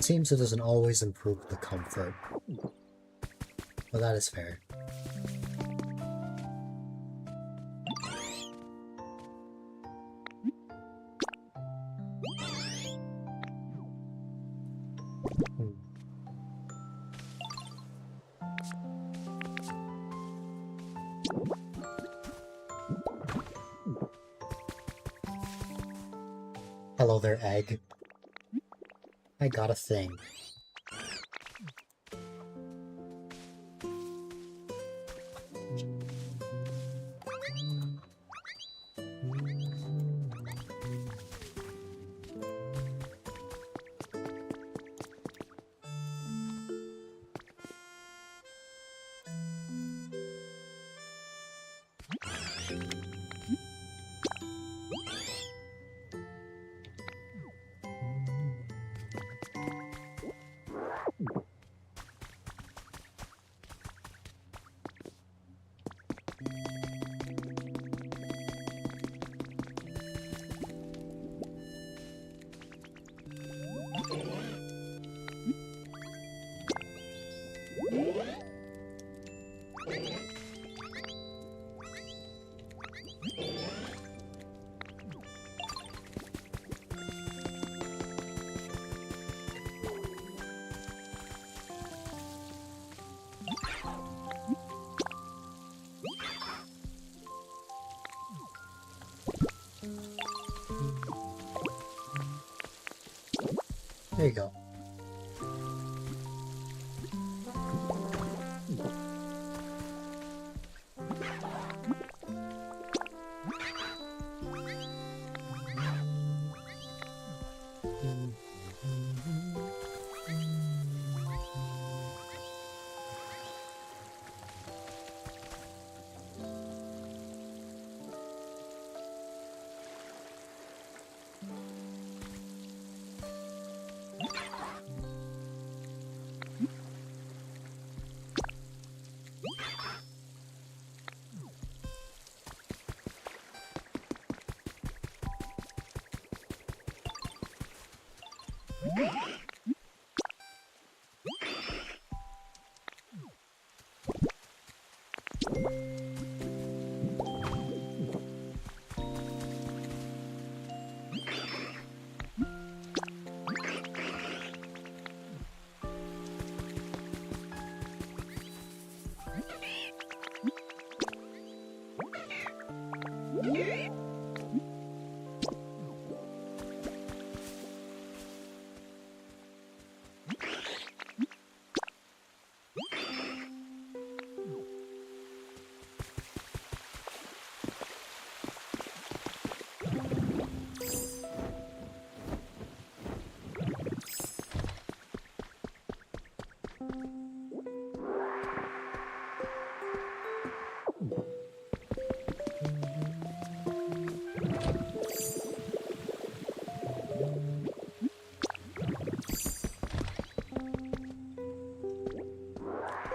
Seems it doesn't always improve the comfort. But that is fair. Hello there, egg. I got a thing. There you go.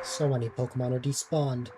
So many Pokemon are despawned.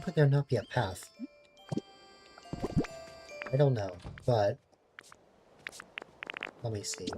Could there not be a path? I don't know, but let me see.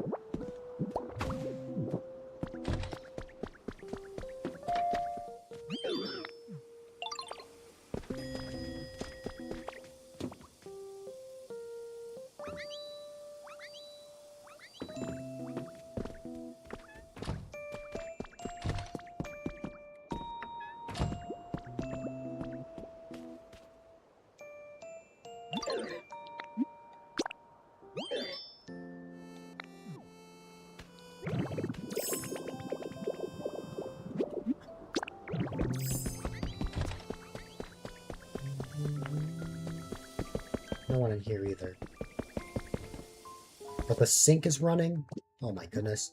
No one in here either. But the sink is running? Oh my goodness.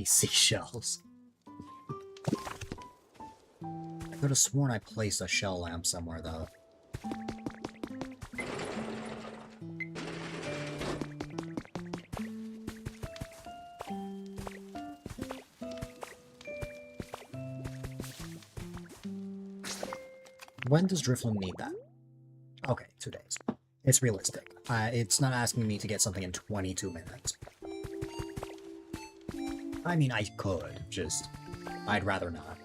These seashells. I could have sworn I placed a shell lamp somewhere, though. When does Drifloon need that? Okay, 2 days. It's realistic. It's not asking me to get something in 22 minutes. I mean, I could, just... I'd rather not.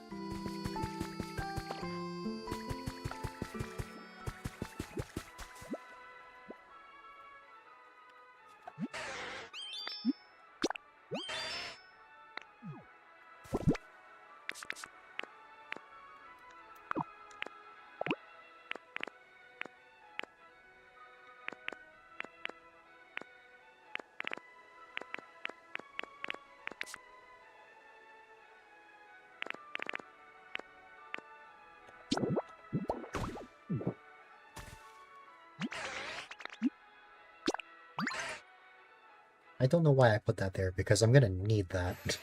I don't know why I put that there, because I'm gonna need that.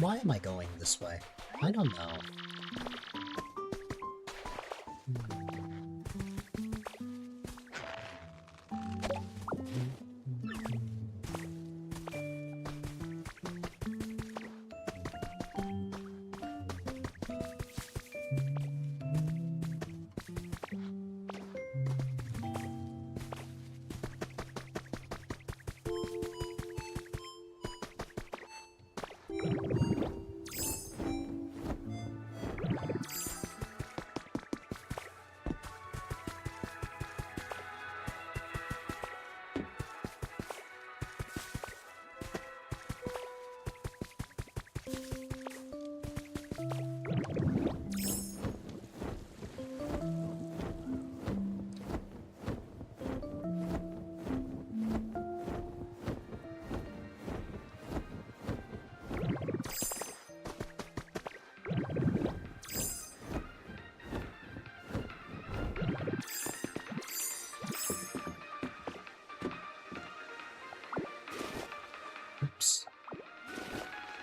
Why am I going this way? I don't know.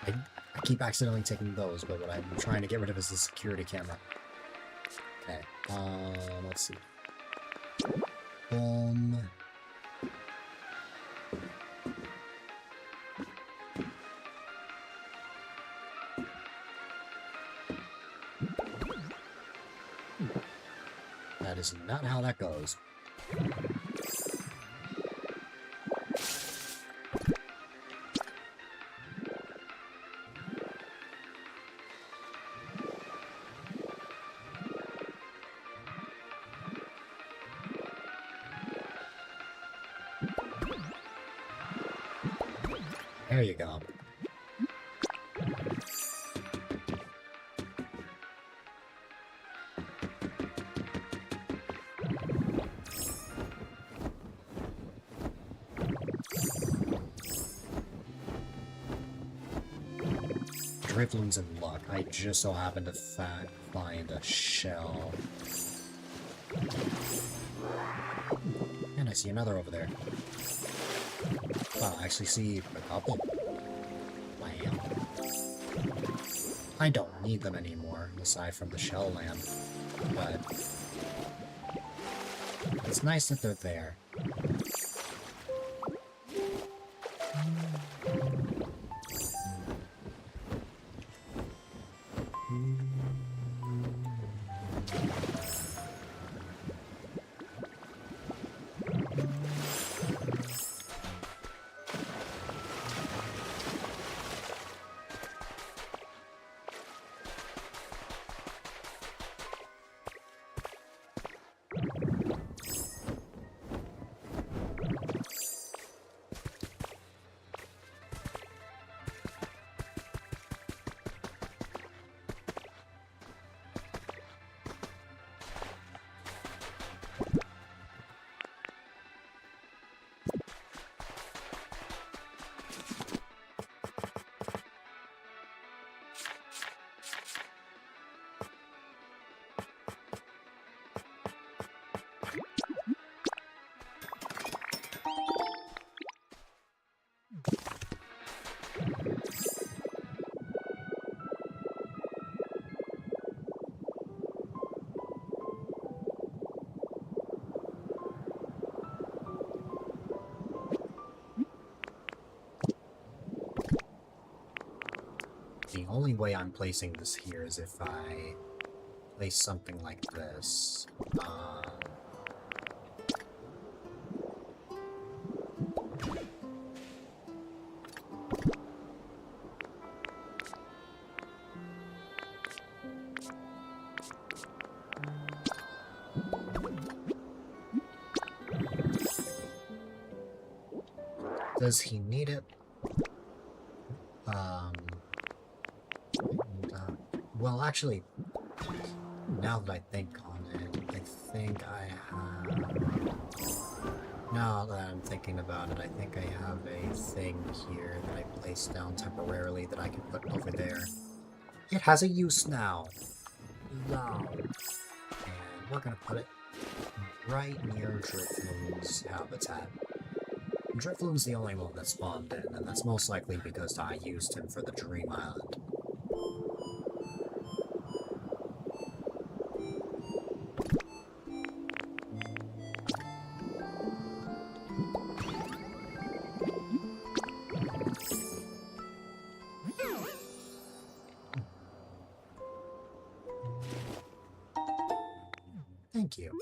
I keep accidentally taking those, but what I'm trying to get rid of is the security camera. Okay, let's see. Boom. That is not how that goes. There you go. Drifloon's in luck. I just so happened to find a shell. And I see another over there. Wow, I actually see a couple. Wow. I don't need them anymore, aside from the shell lamp. but it's nice that they're there. The only way I'm placing this here is if I place something like this. Does he need it? Well, actually, now that I think on it, I think I have... Now that I'm thinking about it, I think I have a thing here that I placed down temporarily that I can put over there. It has a use now! Now! And we're gonna put it right near Drifloon's habitat. Drifloon's the only one that spawned in, and that's most likely because I used him for the Dream Island. Thank you.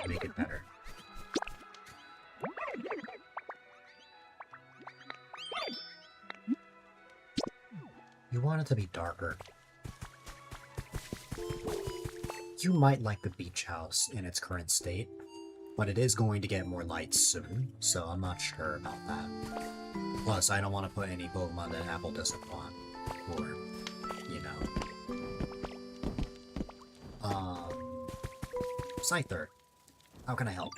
Make it better. You want it to be darker. You might like the beach house in its current state. But it is going to get more lights soon, so I'm not sure about that. Plus, I don't want to put any Pokemon that Apple doesn't want. Or, you know. Scyther. How can I help?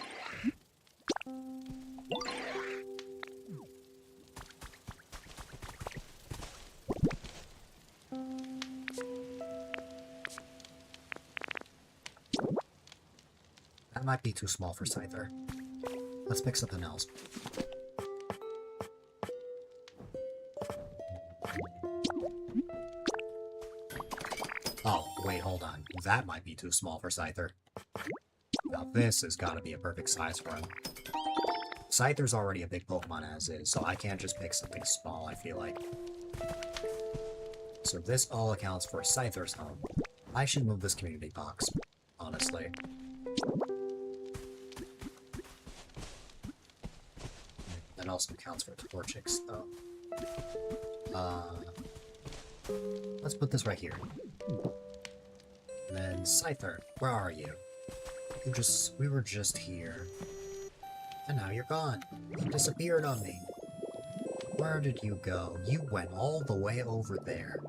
That might be too small for Scyther. Let's pick something else. Oh, wait, hold on. That might be too small for Scyther. Now this has got to be a perfect size for him. Scyther's already a big Pokemon as is, so I can't just pick something small, I feel like. So this all accounts for Scyther's home. I should move this community box, honestly. That also counts for Torchics, though. Let's put this right here. And then Scyther, where are you? We were just here. And now you're gone. You disappeared on me. Where did you go? You went all the way over there.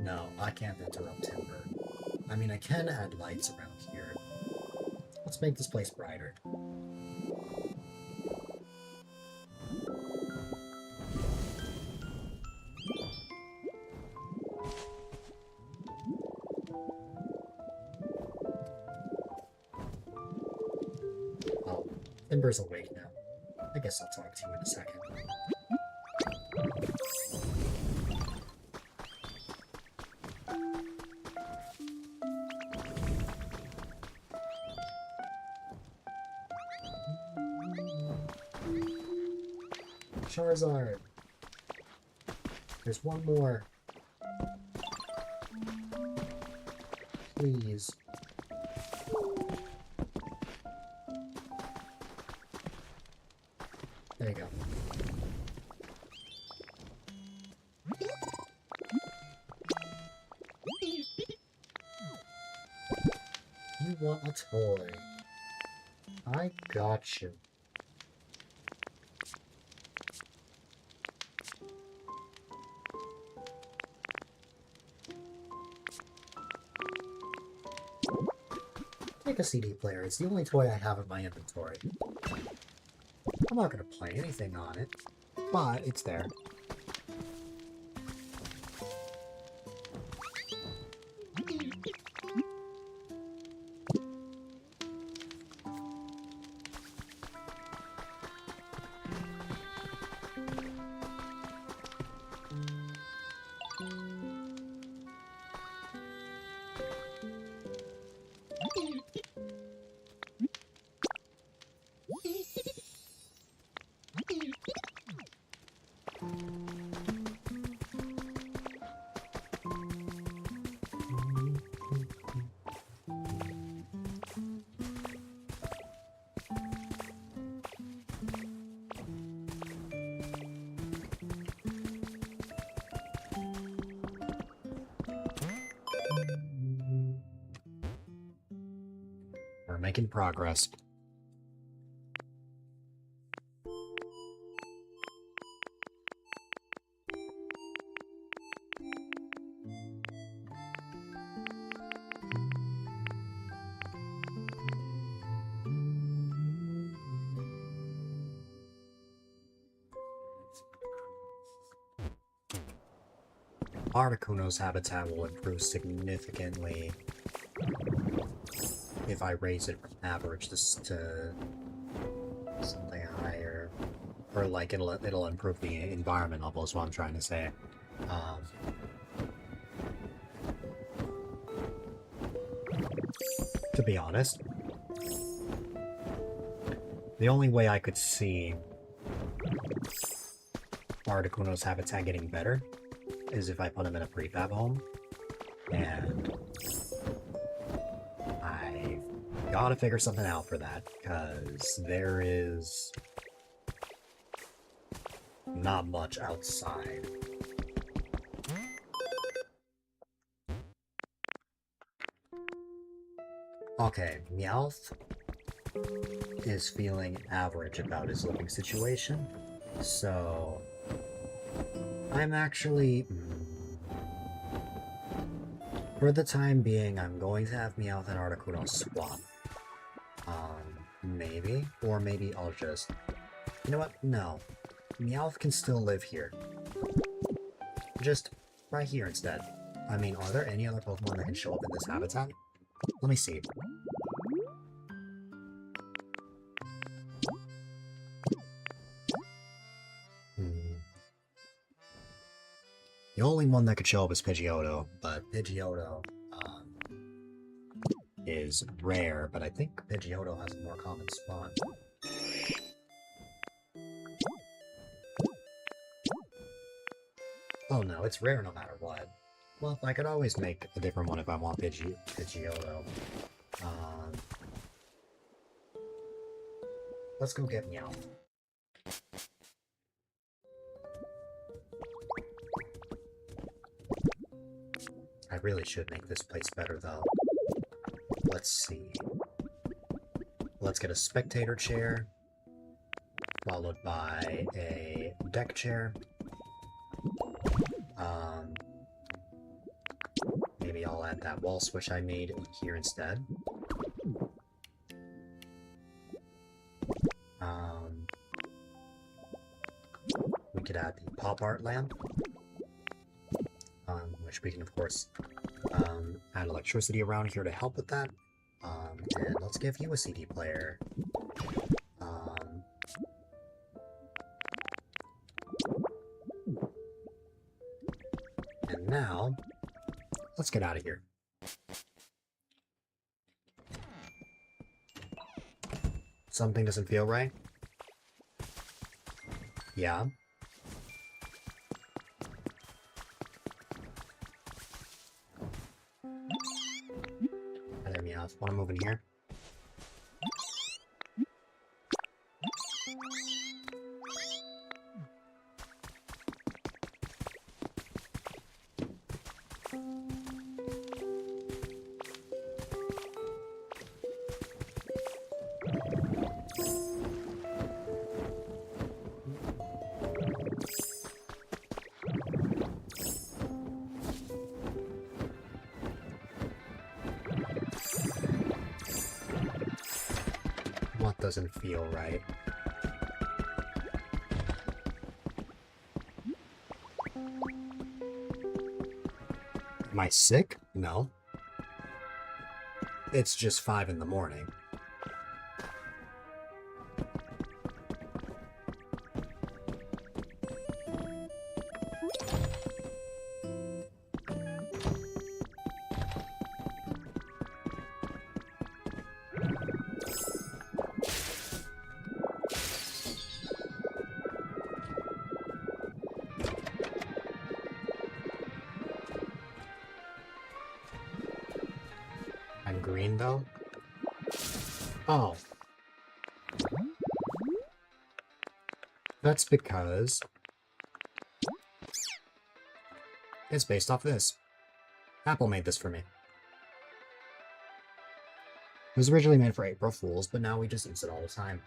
No, I can't interrupt Timber. I mean, I can add lights around here. Let's make this place brighter. Oh, Timber's awake now. I guess I'll talk to you in a second. Charizard. There's one more. Please. There you go. You want a toy? I got you. Take a CD player. It's the only toy I have in my inventory. I'm not gonna play anything on it, but it's there. We're making progress. Articuno's habitat will improve significantly if I raise it from average to something higher. Or like it'll improve the environment level is what I'm trying to say. To be honest, the only way I could see Articuno's habitat getting better is if I put him in a prefab home, and I gotta figure something out for that, because there is not much outside. Okay, Meowth is feeling average about his living situation, so I'm actually... For the time being, I'm going to have Meowth and Articuno swap. Maybe. Or maybe I'll just... You know what? No. Meowth can still live here. Just right here instead. I mean, are there any other Pokemon that can show up in this habitat? Let me see. The only one that could show up is Pidgeotto, but Pidgeotto is rare, but I think Pidgeotto has a more common spawn. Oh no, it's rare no matter what. Well, I could always make a different one if I want Pidgeotto. Let's go get Meowth. I really should make this place better, though. Let's see. Let's get a spectator chair, followed by a deck chair. Maybe I'll add that wall switch I made here instead. We could add the pop art lamp, which we can, of course, add electricity around here to help with that. And let's give you a CD player. And now, let's get out of here. Something doesn't feel right? Yeah? Hi there, Meowth. Wanna move in here? What doesn't feel right? Am I sick? No. It's just 5 in the morning. I'm green, though? Oh. That's because it's based off this. Apple made this for me. It was originally meant for April Fools, but now we just use it all the time.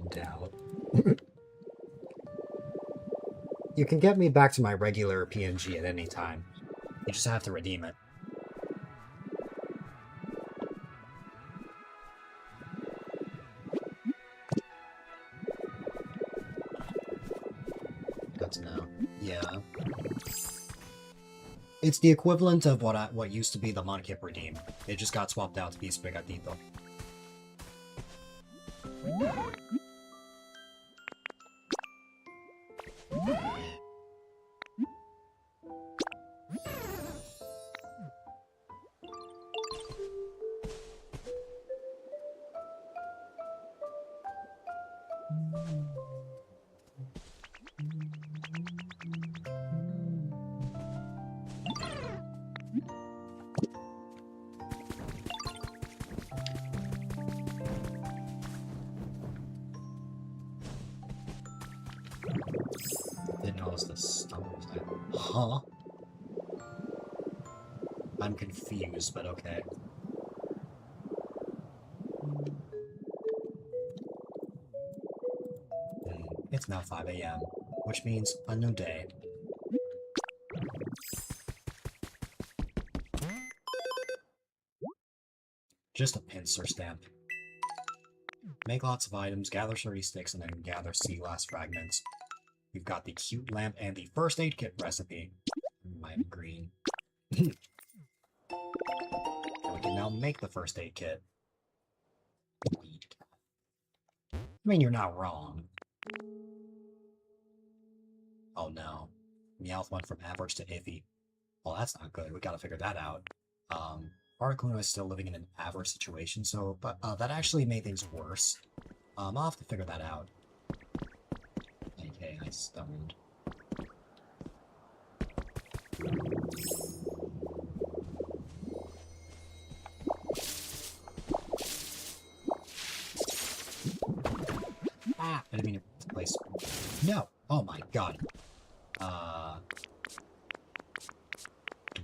doubt. You can get me back to my regular PNG at any time. You just have to redeem it. Good to know. Yeah. It's the equivalent of what used to be the Monkip redeem. It just got swapped out to be Sprigatito. Didn't know it was the stomach. Huh? I'm confused, but okay. It's now 5 a.m., which means a new day. Just a pincer stamp. Make lots of items, gather 30 sticks, and then gather sea glass fragments. We've got the cute lamp and the first aid kit recipe. I'm green. We can now make the first aid kit. I mean, you're not wrong. Oh no. Meowth went from average to iffy. Well, that's not good. We gotta figure that out. Articuno is still living in an average situation, so, but that actually made things worse. I'll have to figure that out. Okay, I stumbled. Ah! I didn't mean to place. No! Oh my god.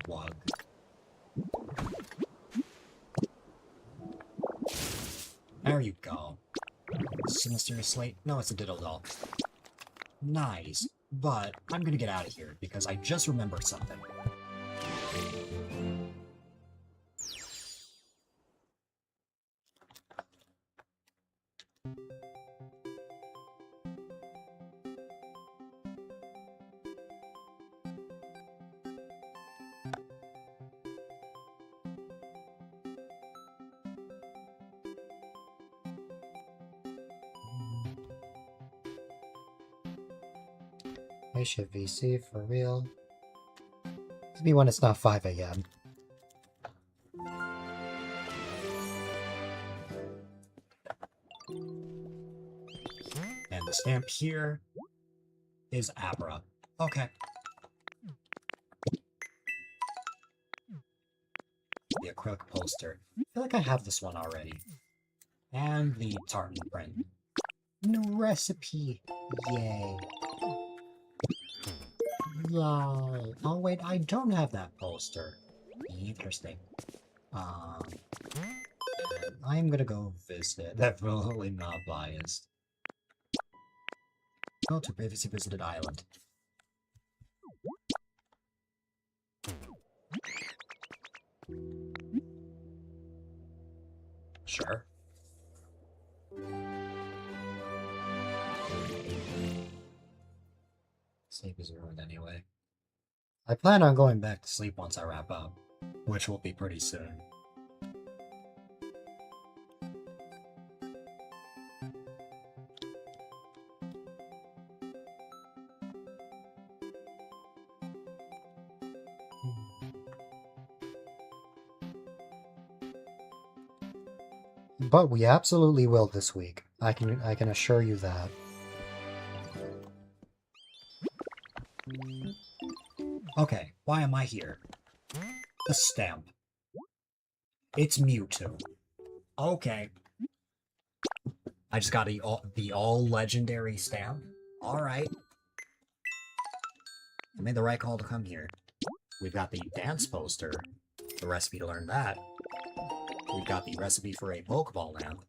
Dwug. There you go. Sinister Slate? No, it's a Diddle Doll. Nice. But I'm gonna get out of here because I just remembered something. I should VC for real. Maybe when it's not 5 a.m. And the stamp here is Abra. Okay. The acrylic poster. I feel like I have this one already. And the tartan print. New recipe. Yay. Yay. Oh wait, I don't have that poster. Interesting. I'm gonna go visit. Definitely not biased. Go to previously visited island. Sure. Sleep is ruined anyway. I plan on going back to sleep once I wrap up, which will be pretty soon. But we absolutely will this week. I can assure you that. Okay, why am I here? The stamp. It's Mewtwo. Okay. I just got the all legendary stamp. Alright. I made the right call to come here. We've got the dance poster. The recipe to learn that. We've got the recipe for a Pokeball lamp.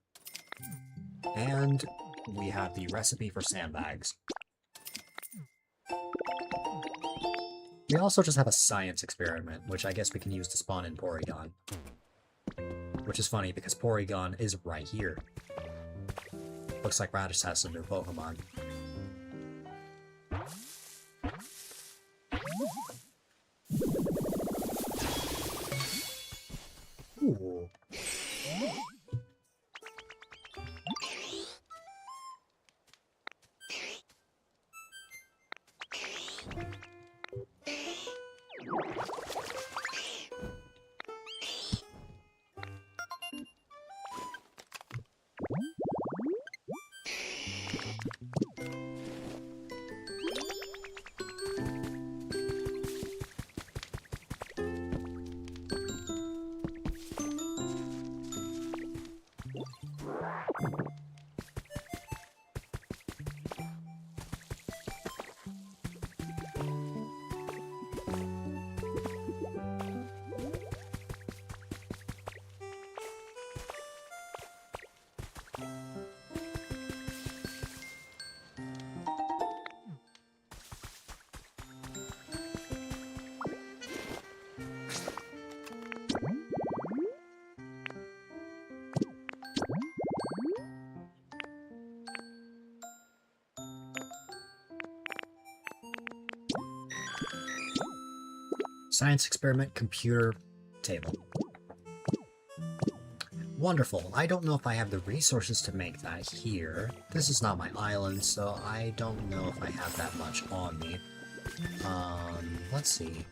And we have the recipe for sandbags. We also just have a science experiment, which I guess we can use to spawn in Porygon. Which is funny, because Porygon is right here. Looks like Radish has some new Pokemon. Ooh. Science experiment computer table. Wonderful. I don't know if I have the resources to make that here. This is not my island, so I don't know if I have that much on me. Let's see.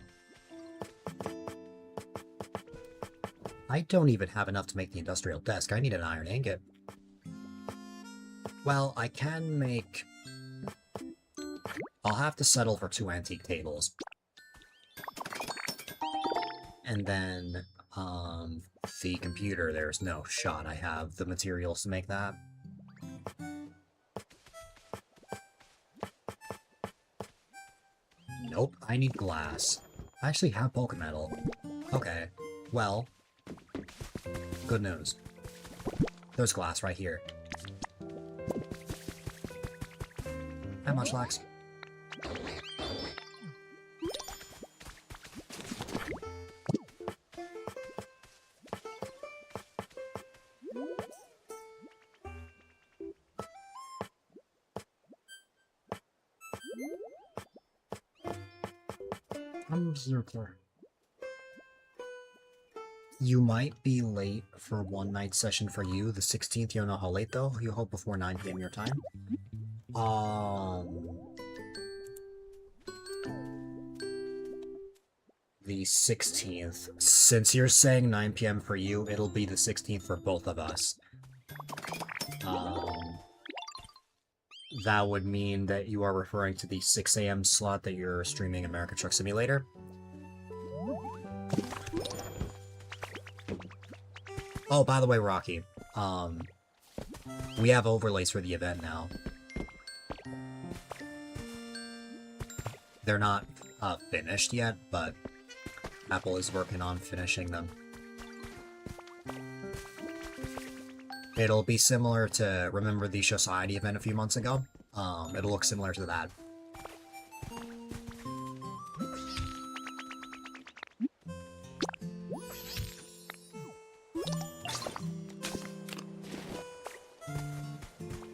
I don't even have enough to make the industrial desk. I need an iron ingot. Well, I can make... I'll have to settle for 2 antique tables. And then, the computer, there's no shot I have the materials to make that. Nope, I need glass. I actually have Pokemetal. Okay, well, good news. There's glass right here. Hi, Munchlax. I'm here for. You might be late for one night session for you. The 16th, you don't know how late though? You hope before 9 PM your time? The 16th. Since you're saying 9 PM for you, it'll be the 16th for both of us. That would mean that you are referring to the 6 AM slot that you're streaming American Truck Simulator. Oh, by the way, Rocky, we have overlays for the event now. They're not, finished yet, but Apple is working on finishing them. It'll be similar to, remember the Society event a few months ago? It'll look similar to that.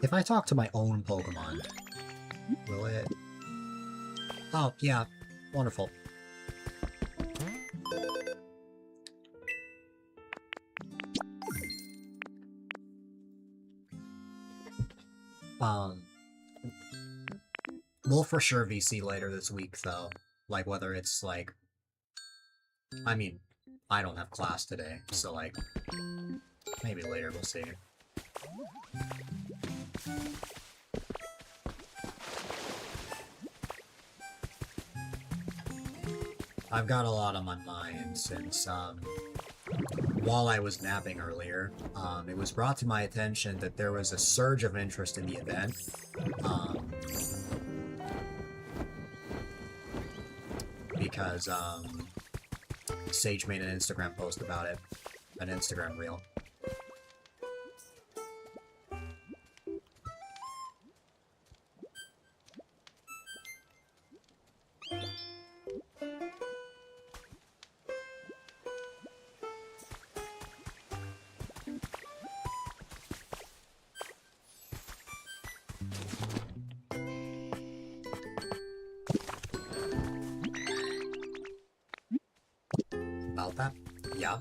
If I talk to my own Pokemon, will it... Oh, yeah. Wonderful. We'll for sure VC later this week, though. Like, whether it's, like... I mean, I don't have class today, so, like... Maybe later, we'll see. I've got a lot on my mind since, while I was napping earlier, it was brought to my attention that there was a surge of interest in the event. Because, Sage made an Instagram post about it. An Instagram reel. Yeah.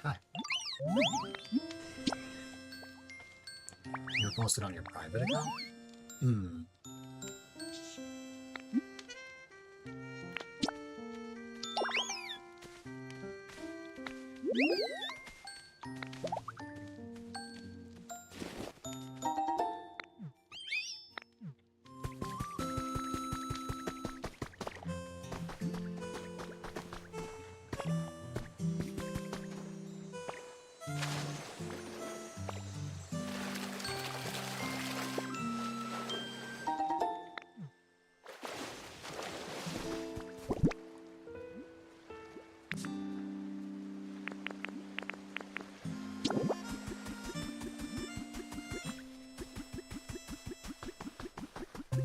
Hi. You're posted on your private account? Hmm.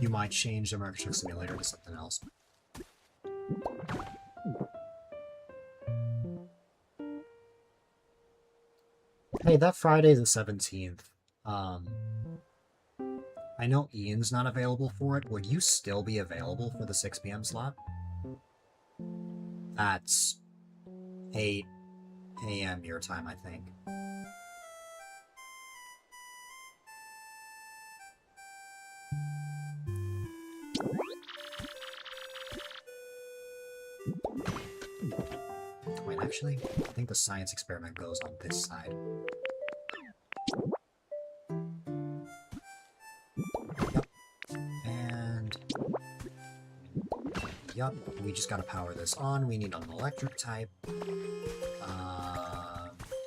You might change the American Truck Simulator to something else. Hey, that Friday the 17th, I know Ian's not available for it. Would you still be available for the 6 p.m. slot? That's 8 a.m. your time, I think. Wait, actually, I think the science experiment goes on this side. Yep. And... Yup, we just gotta power this on. We need an electric type.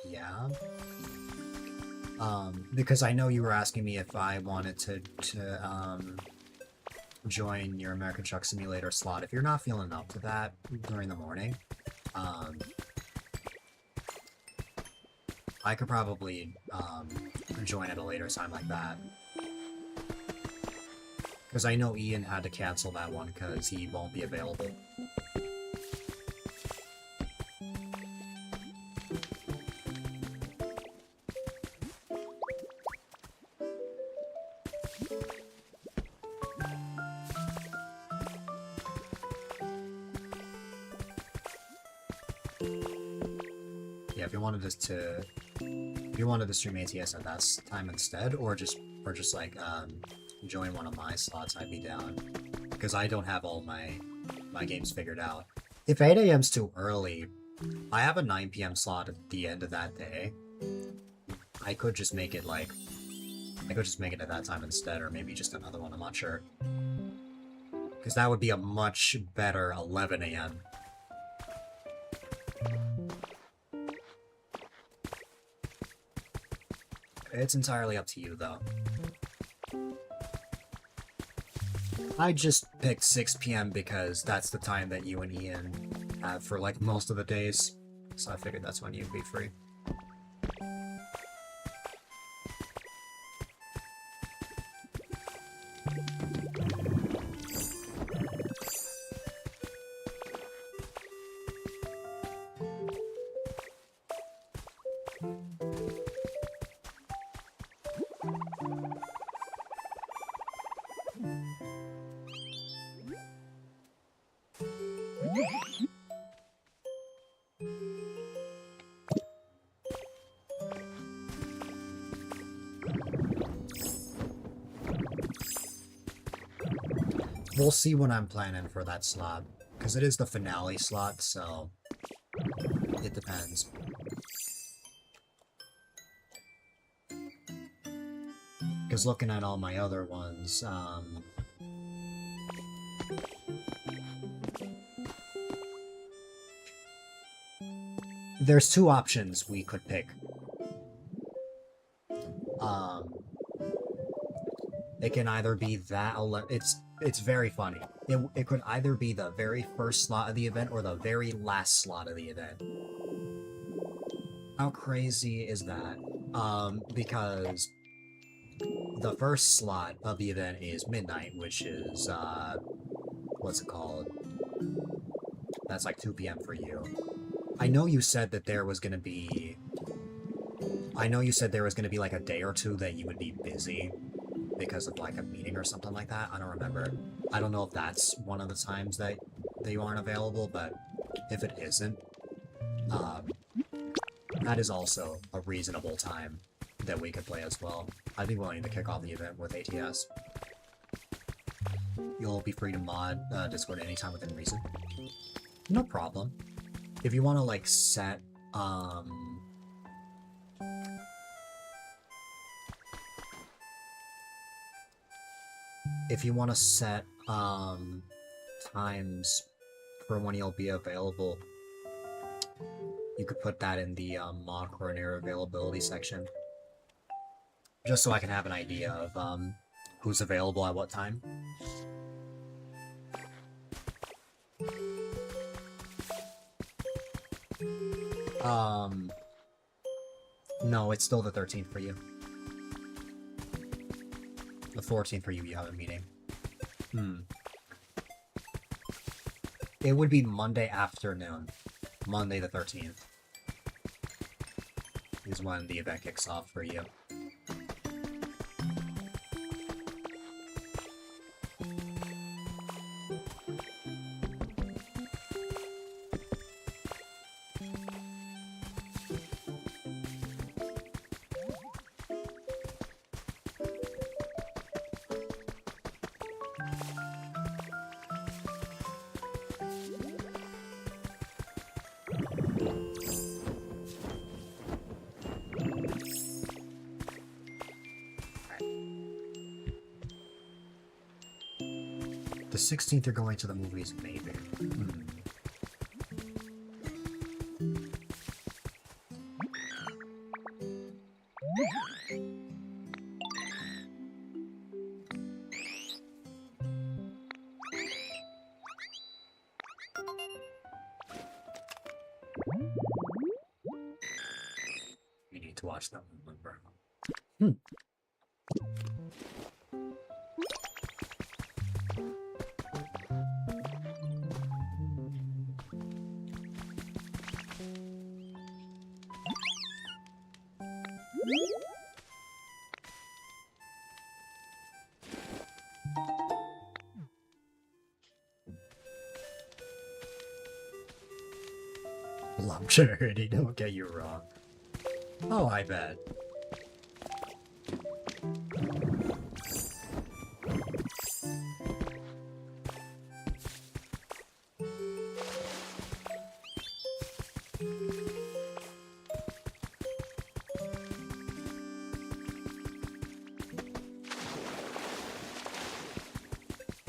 Yeah. Because I know you were asking me if I wanted to join your American Truck Simulator slot. If you're not feeling up to that during the morning, I could probably, join at a later time like that. Because I know Ian had to cancel that one because he won't be available. Yeah, if you wanted us to... If you wanted to stream ATS at that time instead, or just like, join one of my slots, I'd be down. Because I don't have all my games figured out. If 8 a.m.'s too early, I have a 9 p.m. slot at the end of that day. I could just make it like... I could just make it at that time instead, or maybe just another one, I'm not sure. Because that would be a much better 11 a.m. It's entirely up to you, though. I just picked 6 p.m. because that's the time that you and Ian have for, like, most of the days. So I figured that's when you'd be free. We'll see what I'm planning for that slot, because it is the finale slot, so it depends. Because looking at all my other ones, there's two options we could pick. It can either be that it's very funny. It could either be the very first slot of the event or the very last slot of the event. How crazy is that? Because the first slot of the event is midnight, which is, what's it called? That's like 2 p.m. for you. I know you said that there was gonna be... I know you said there was gonna be like a day or two that you would be busy because of like a meeting or something like that. I don't remember. I don't know if that's one of the times that you aren't available, but if it isn't, that is also a reasonable time that we could play as well. I'd be willing to kick off the event with ATS. You'll be free to mod Discord anytime within reason. No problem. If you want to like set if you want to set times for when you'll be available, you could put that in the mod coordinator availability section, just so I can have an idea of who's available at what time. No, it's still the 13th for you. The 14th for you, you have a meeting. It would be Monday afternoon. Monday the 13th. Is when the event kicks off for you. The 16th you're going to the movies, maybe. You need to watch that one, bro. Love charity, don't get you wrong. Oh, I bet.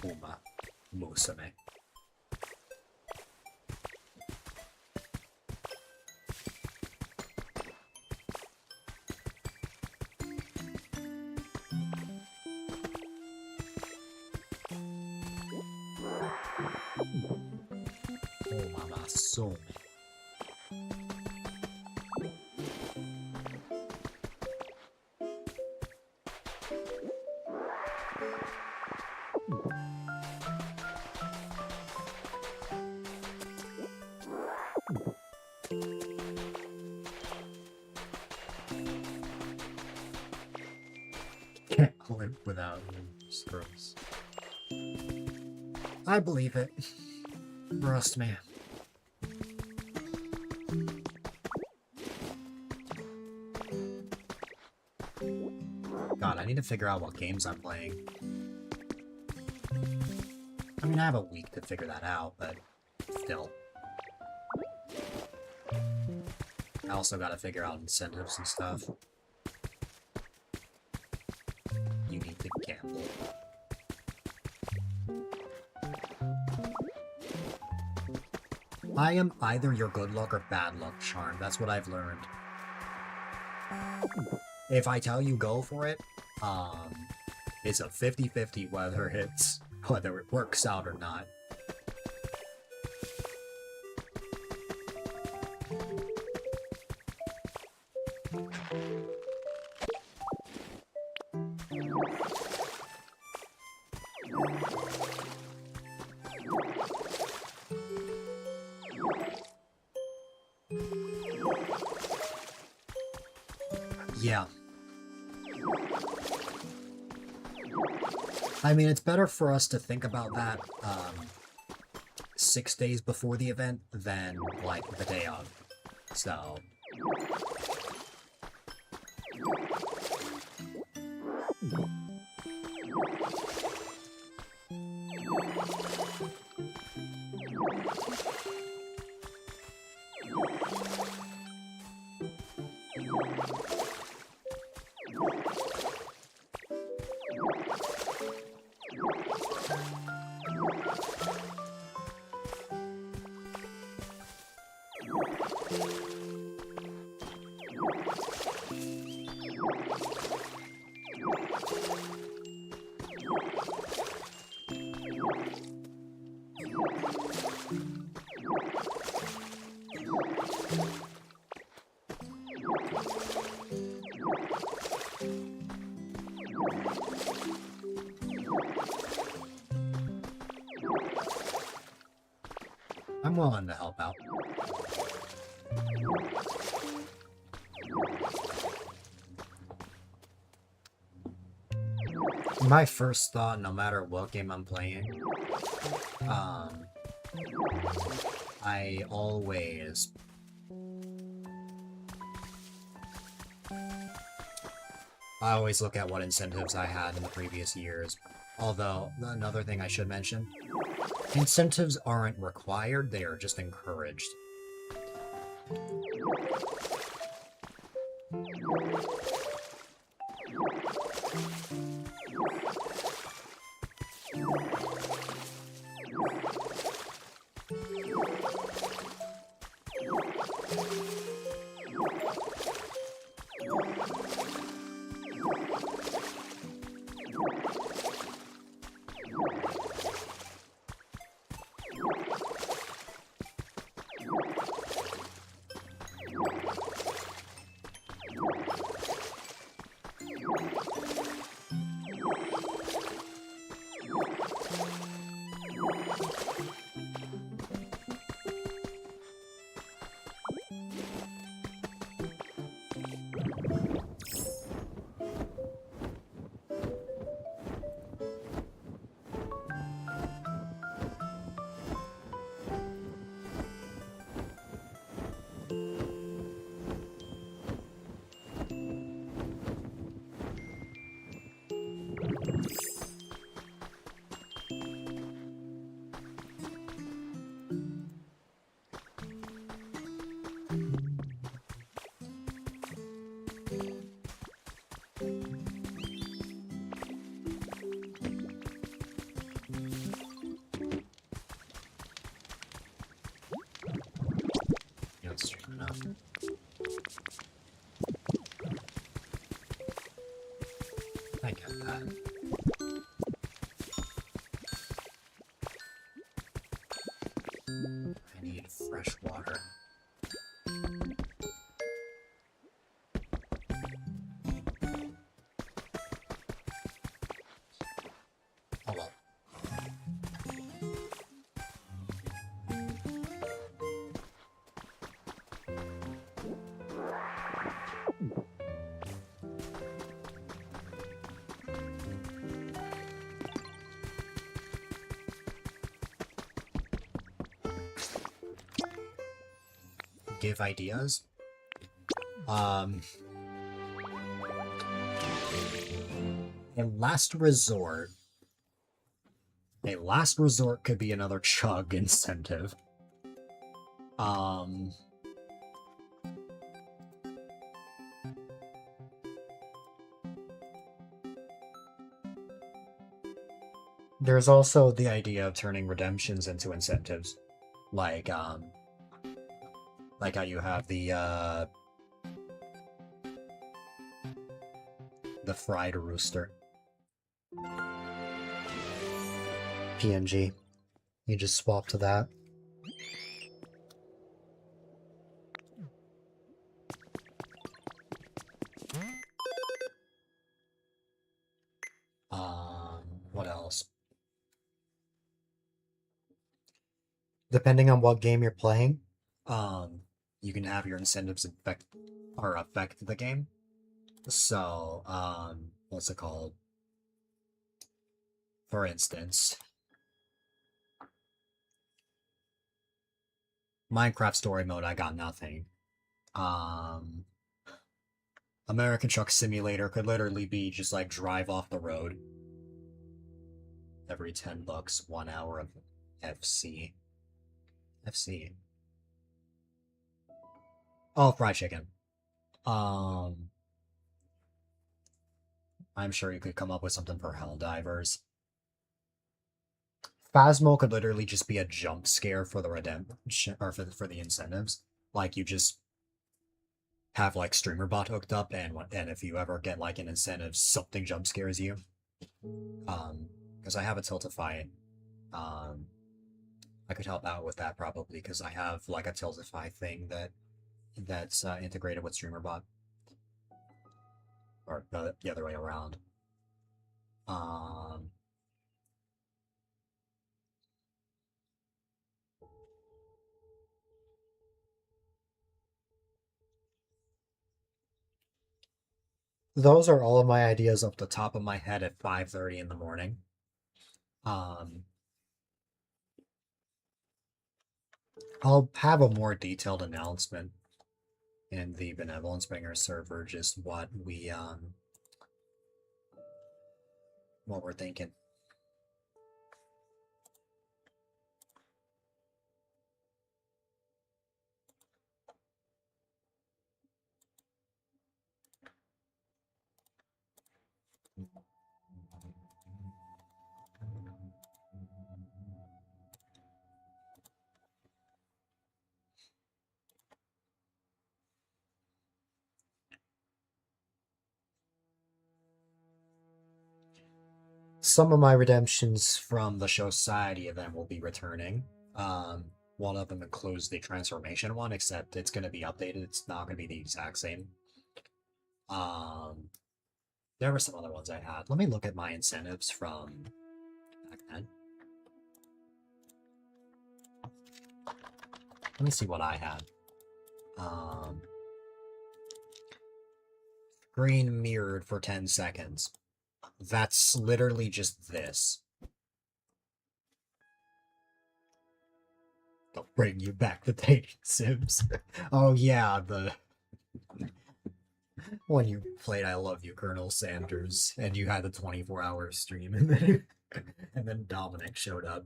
Uma Musame. Mama Some. Can't live without scrolls. I believe it. Trust me. God, I need to figure out what games I'm playing. I mean, I have a week to figure that out, but still. I also gotta figure out incentives and stuff. You need to gamble. I am either your good luck or bad luck charm. That's what I've learned. If I tell you go for it, it's a 50-50 whether it works out or not. Yeah. I mean, it's better for us to think about that 6 days before the event than, like, the day of. So... I'm willing to help out. My first thought, no matter what game I'm playing, I always... look at what incentives I had in the previous years. Although, another thing I should mention, incentives aren't required, they are just encouraged. That's true enough. I get that. I need fresh water. Oh well. Give ideas. A last resort. A last resort could be another chug incentive. There's also the idea of turning redemptions into incentives. Like how you have the fried rooster. PNG. You just swap to that. What else? Depending on what game you're playing, you can have your incentives affect the game. So, what's it called? For instance, Minecraft story mode, I got nothing. Um, American Truck Simulator could literally be just like drive off the road every $10, 1 hour of FC. FC. Oh, fried chicken. Um, I'm sure you could come up with something for Helldivers. Phasmo could literally just be a jump scare for the redemption or for the incentives. Like you just have like StreamerBot hooked up, and if you ever get like an incentive, something jump scares you. Because I have a Tiltify. Um, I could help out with that probably because I have like a Tiltify thing that's integrated with StreamerBot, or the other way around. Um, those are all of my ideas off the top of my head at 5:30 in the morning. Um, I'll have a more detailed announcement in the Benevolence Bringer server, just what we're thinking. Some of my redemptions from the Show Society event will be returning. One of them includes the transformation one, except it's going to be updated. It's not going to be the exact same. Um, there were some other ones I had. Let me look at my incentives from back then. Let me see what I had. Green mirrored for 10 seconds. That's literally just this. They'll bring you back the dating sims. Oh yeah, the when you played I Love You, Colonel Sanders, and you had the 24-hour stream, and then Dominic showed up.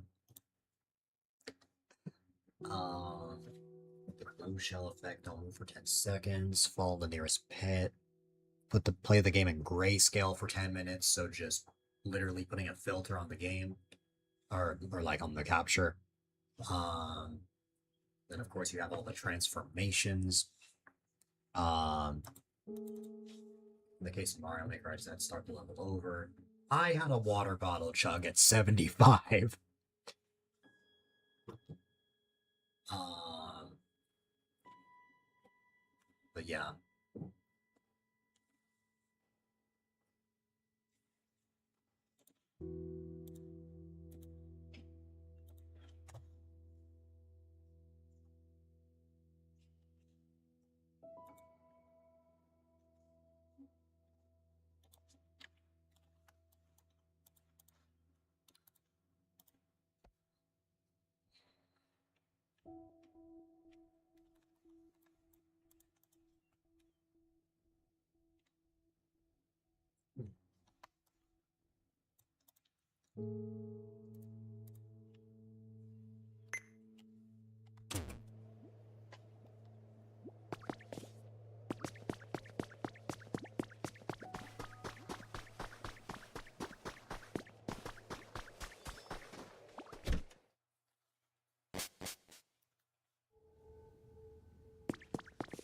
The glue shell effect, don't move for 10 seconds, fall in the nearest pit. Play the game in grayscale for 10 minutes, so just literally putting a filter on the game. Or like on the capture. Then of course you have all the transformations. In the case of Mario Maker, I just had to start the level over. I had a water bottle chug at 75. But yeah.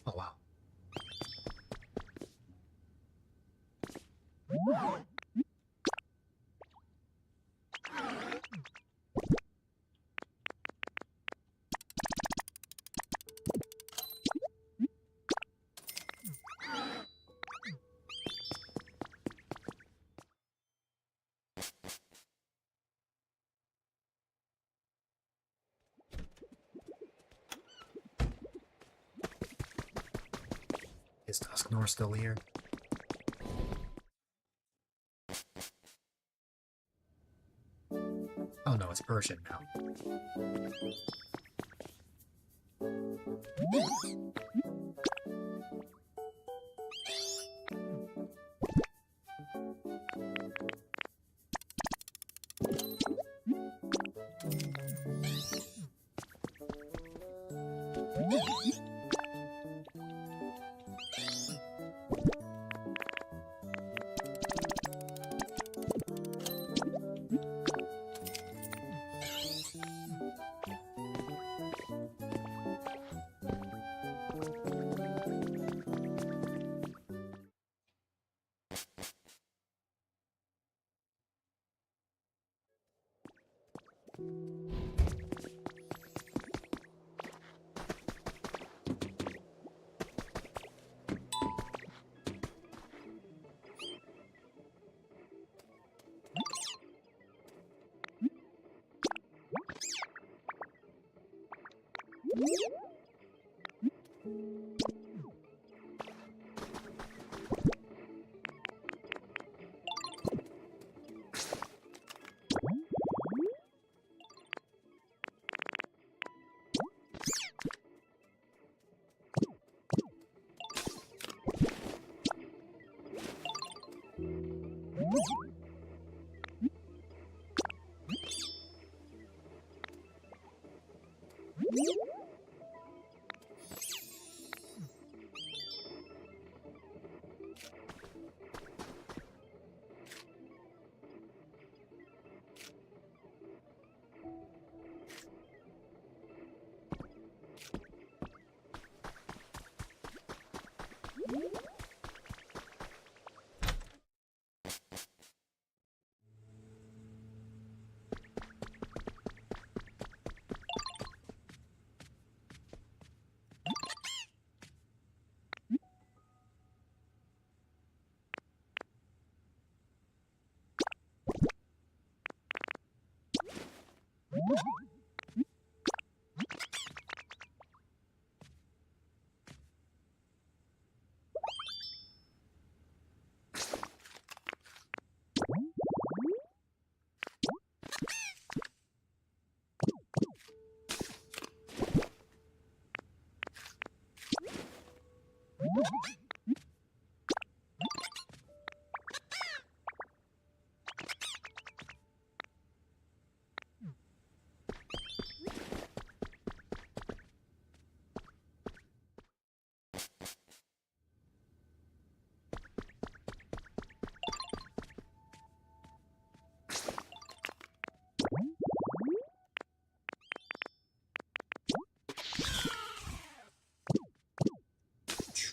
Oh wow. Is Dusknor still here? it's Persian now.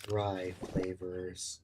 Dry flavors.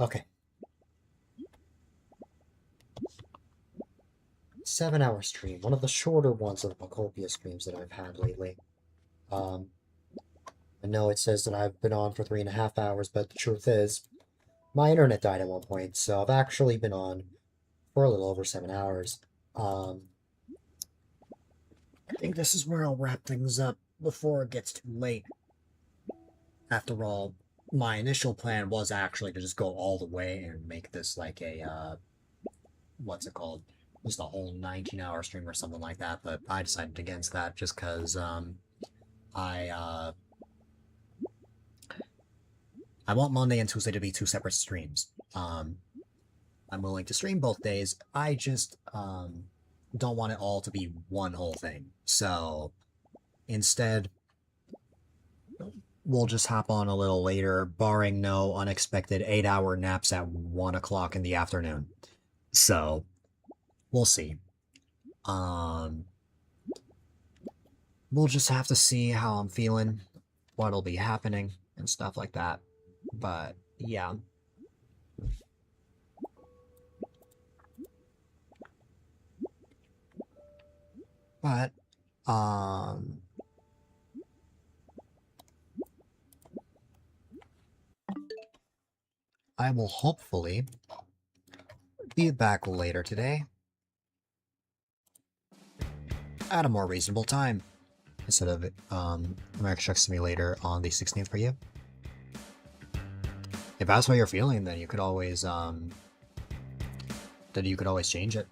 Okay. 7-hour stream, one of the shorter ones of the Pokopia streams that I've had lately. I know it says that I've been on for 3.5 hours, but the truth is, my internet died at one point, so I've actually been on for a little over 7 hours. I think this is where I'll wrap things up before it gets too late. After all, my initial plan was actually to just go all the way and make this like a, what's it called? Just a whole 19-hour stream or something like that, but I decided against that just because, I want Monday and Tuesday to be two separate streams. I'm willing to stream both days. I just don't want it all to be one whole thing. So instead, we'll just hop on a little later, barring no unexpected 8-hour naps at 1 o'clock in the afternoon. So we'll see. We'll just have to see how I'm feeling, what'll be happening, and stuff like that. But yeah. But, I will hopefully be back later today at a more reasonable time instead of American Truck Simulator on the 16th for you. If that's what you're feeling, then you could always change it.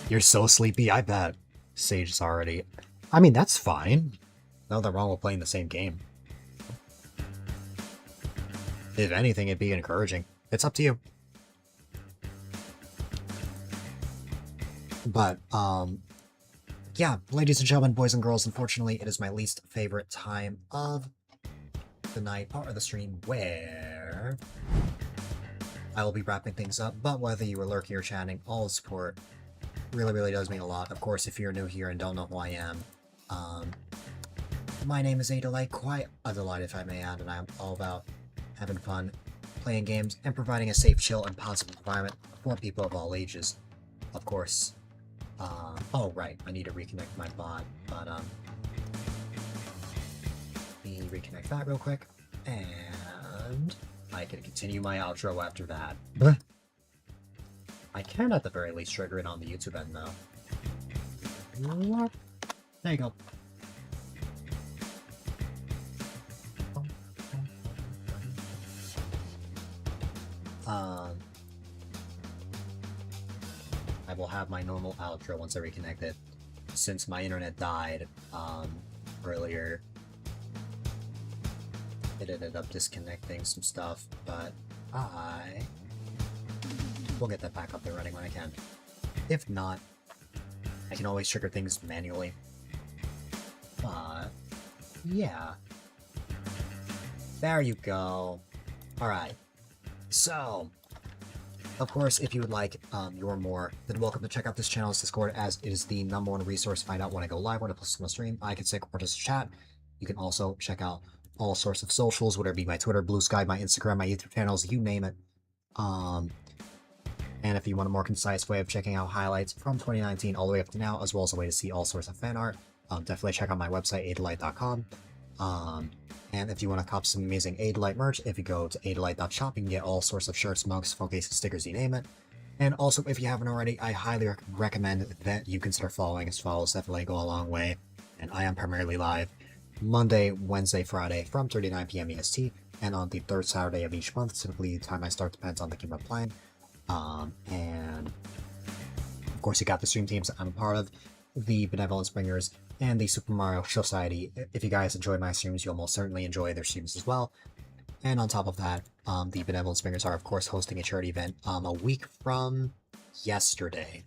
You're so sleepy, I bet. Sage is already... I mean, that's fine. Nothing wrong with playing the same game. If anything, it'd be encouraging. It's up to you. But, yeah, ladies and gentlemen, boys and girls, unfortunately, it is my least favorite time of the night, part of the stream, where I will be wrapping things up, but whether you were lurking or chatting, all the support really does mean a lot. Of course, if you're new here and don't know who I am, my name is A-Dylite, quite a delight if I may add, and I'm all about having fun, playing games, and providing a safe, chill, and positive environment for people of all ages. Of course, oh right, I need to reconnect my bot, but let me reconnect that real quick, and I can continue my outro after that. I can at the very least trigger it on the YouTube end though. There you go. I will have my normal outro once I reconnect it. Since my internet died earlier, it ended up disconnecting some stuff, but we'll get that back up and running when I can. If not, I can always trigger things manually. But yeah. There you go. Alright. So, of course, if you would like your more, then welcome to check out this channel's Discord, as it is the #1 resource to find out when I go live, when I post on the stream. I can say or just chat. You can also check out all sorts of socials, whether it be my Twitter, Blue Sky, my Instagram, my YouTube channels, you name it. And if you want a more concise way of checking out highlights from 2019 all the way up to now, as well as a way to see all sorts of fan art, definitely check out my website, A-Dylite.com. And if you want to cop some amazing A-Dylite merch, if you go to A-Dylite.shop, you can get all sorts of shirts, mugs, phone cases, stickers, you name it. And also, if you haven't already, I highly recommend that you consider following, as follows definitely go a long way. And I am primarily live Monday, Wednesday, Friday from 3 to 9 p.m. EST, and on the third Saturday of each month. Typically, the time I start depends on the game I'm playing. And of course, you got the stream teams that I'm a part of, the Benevolent Springers, and the Super Mario Society. If you guys enjoy my streams, you'll most certainly enjoy their streams as well. And on top of that, the Benevolent Springers are, of course, hosting a charity event a week from yesterday.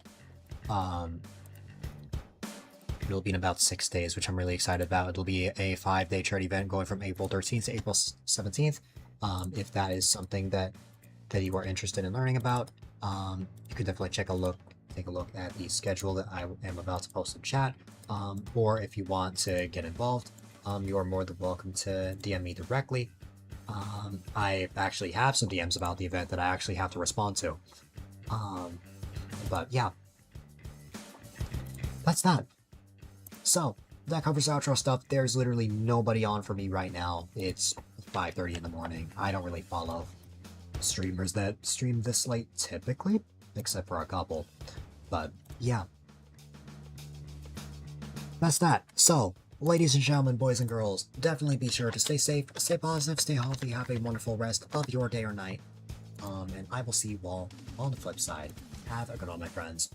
It'll be in about 6 days, which I'm really excited about. It'll be a 5-day charity event going from April 13th to April 17th. If that is something that you are interested in learning about, you could definitely take a look at the schedule that I am about to post in chat. Or if you want to get involved, you are more than welcome to DM me directly. I actually have some DMs about the event that I actually have to respond to. But yeah, that's that. So that covers outro stuff. There's literally nobody on for me right now. It's 5:30 in the morning. I don't really follow streamers that stream this late typically, except for a couple. But yeah, that's that. So, ladies and gentlemen, boys and girls, definitely be sure to stay safe, stay positive, stay healthy, have a wonderful rest of your day or night. And I will see you all on the flip side. Have a good one, my friends.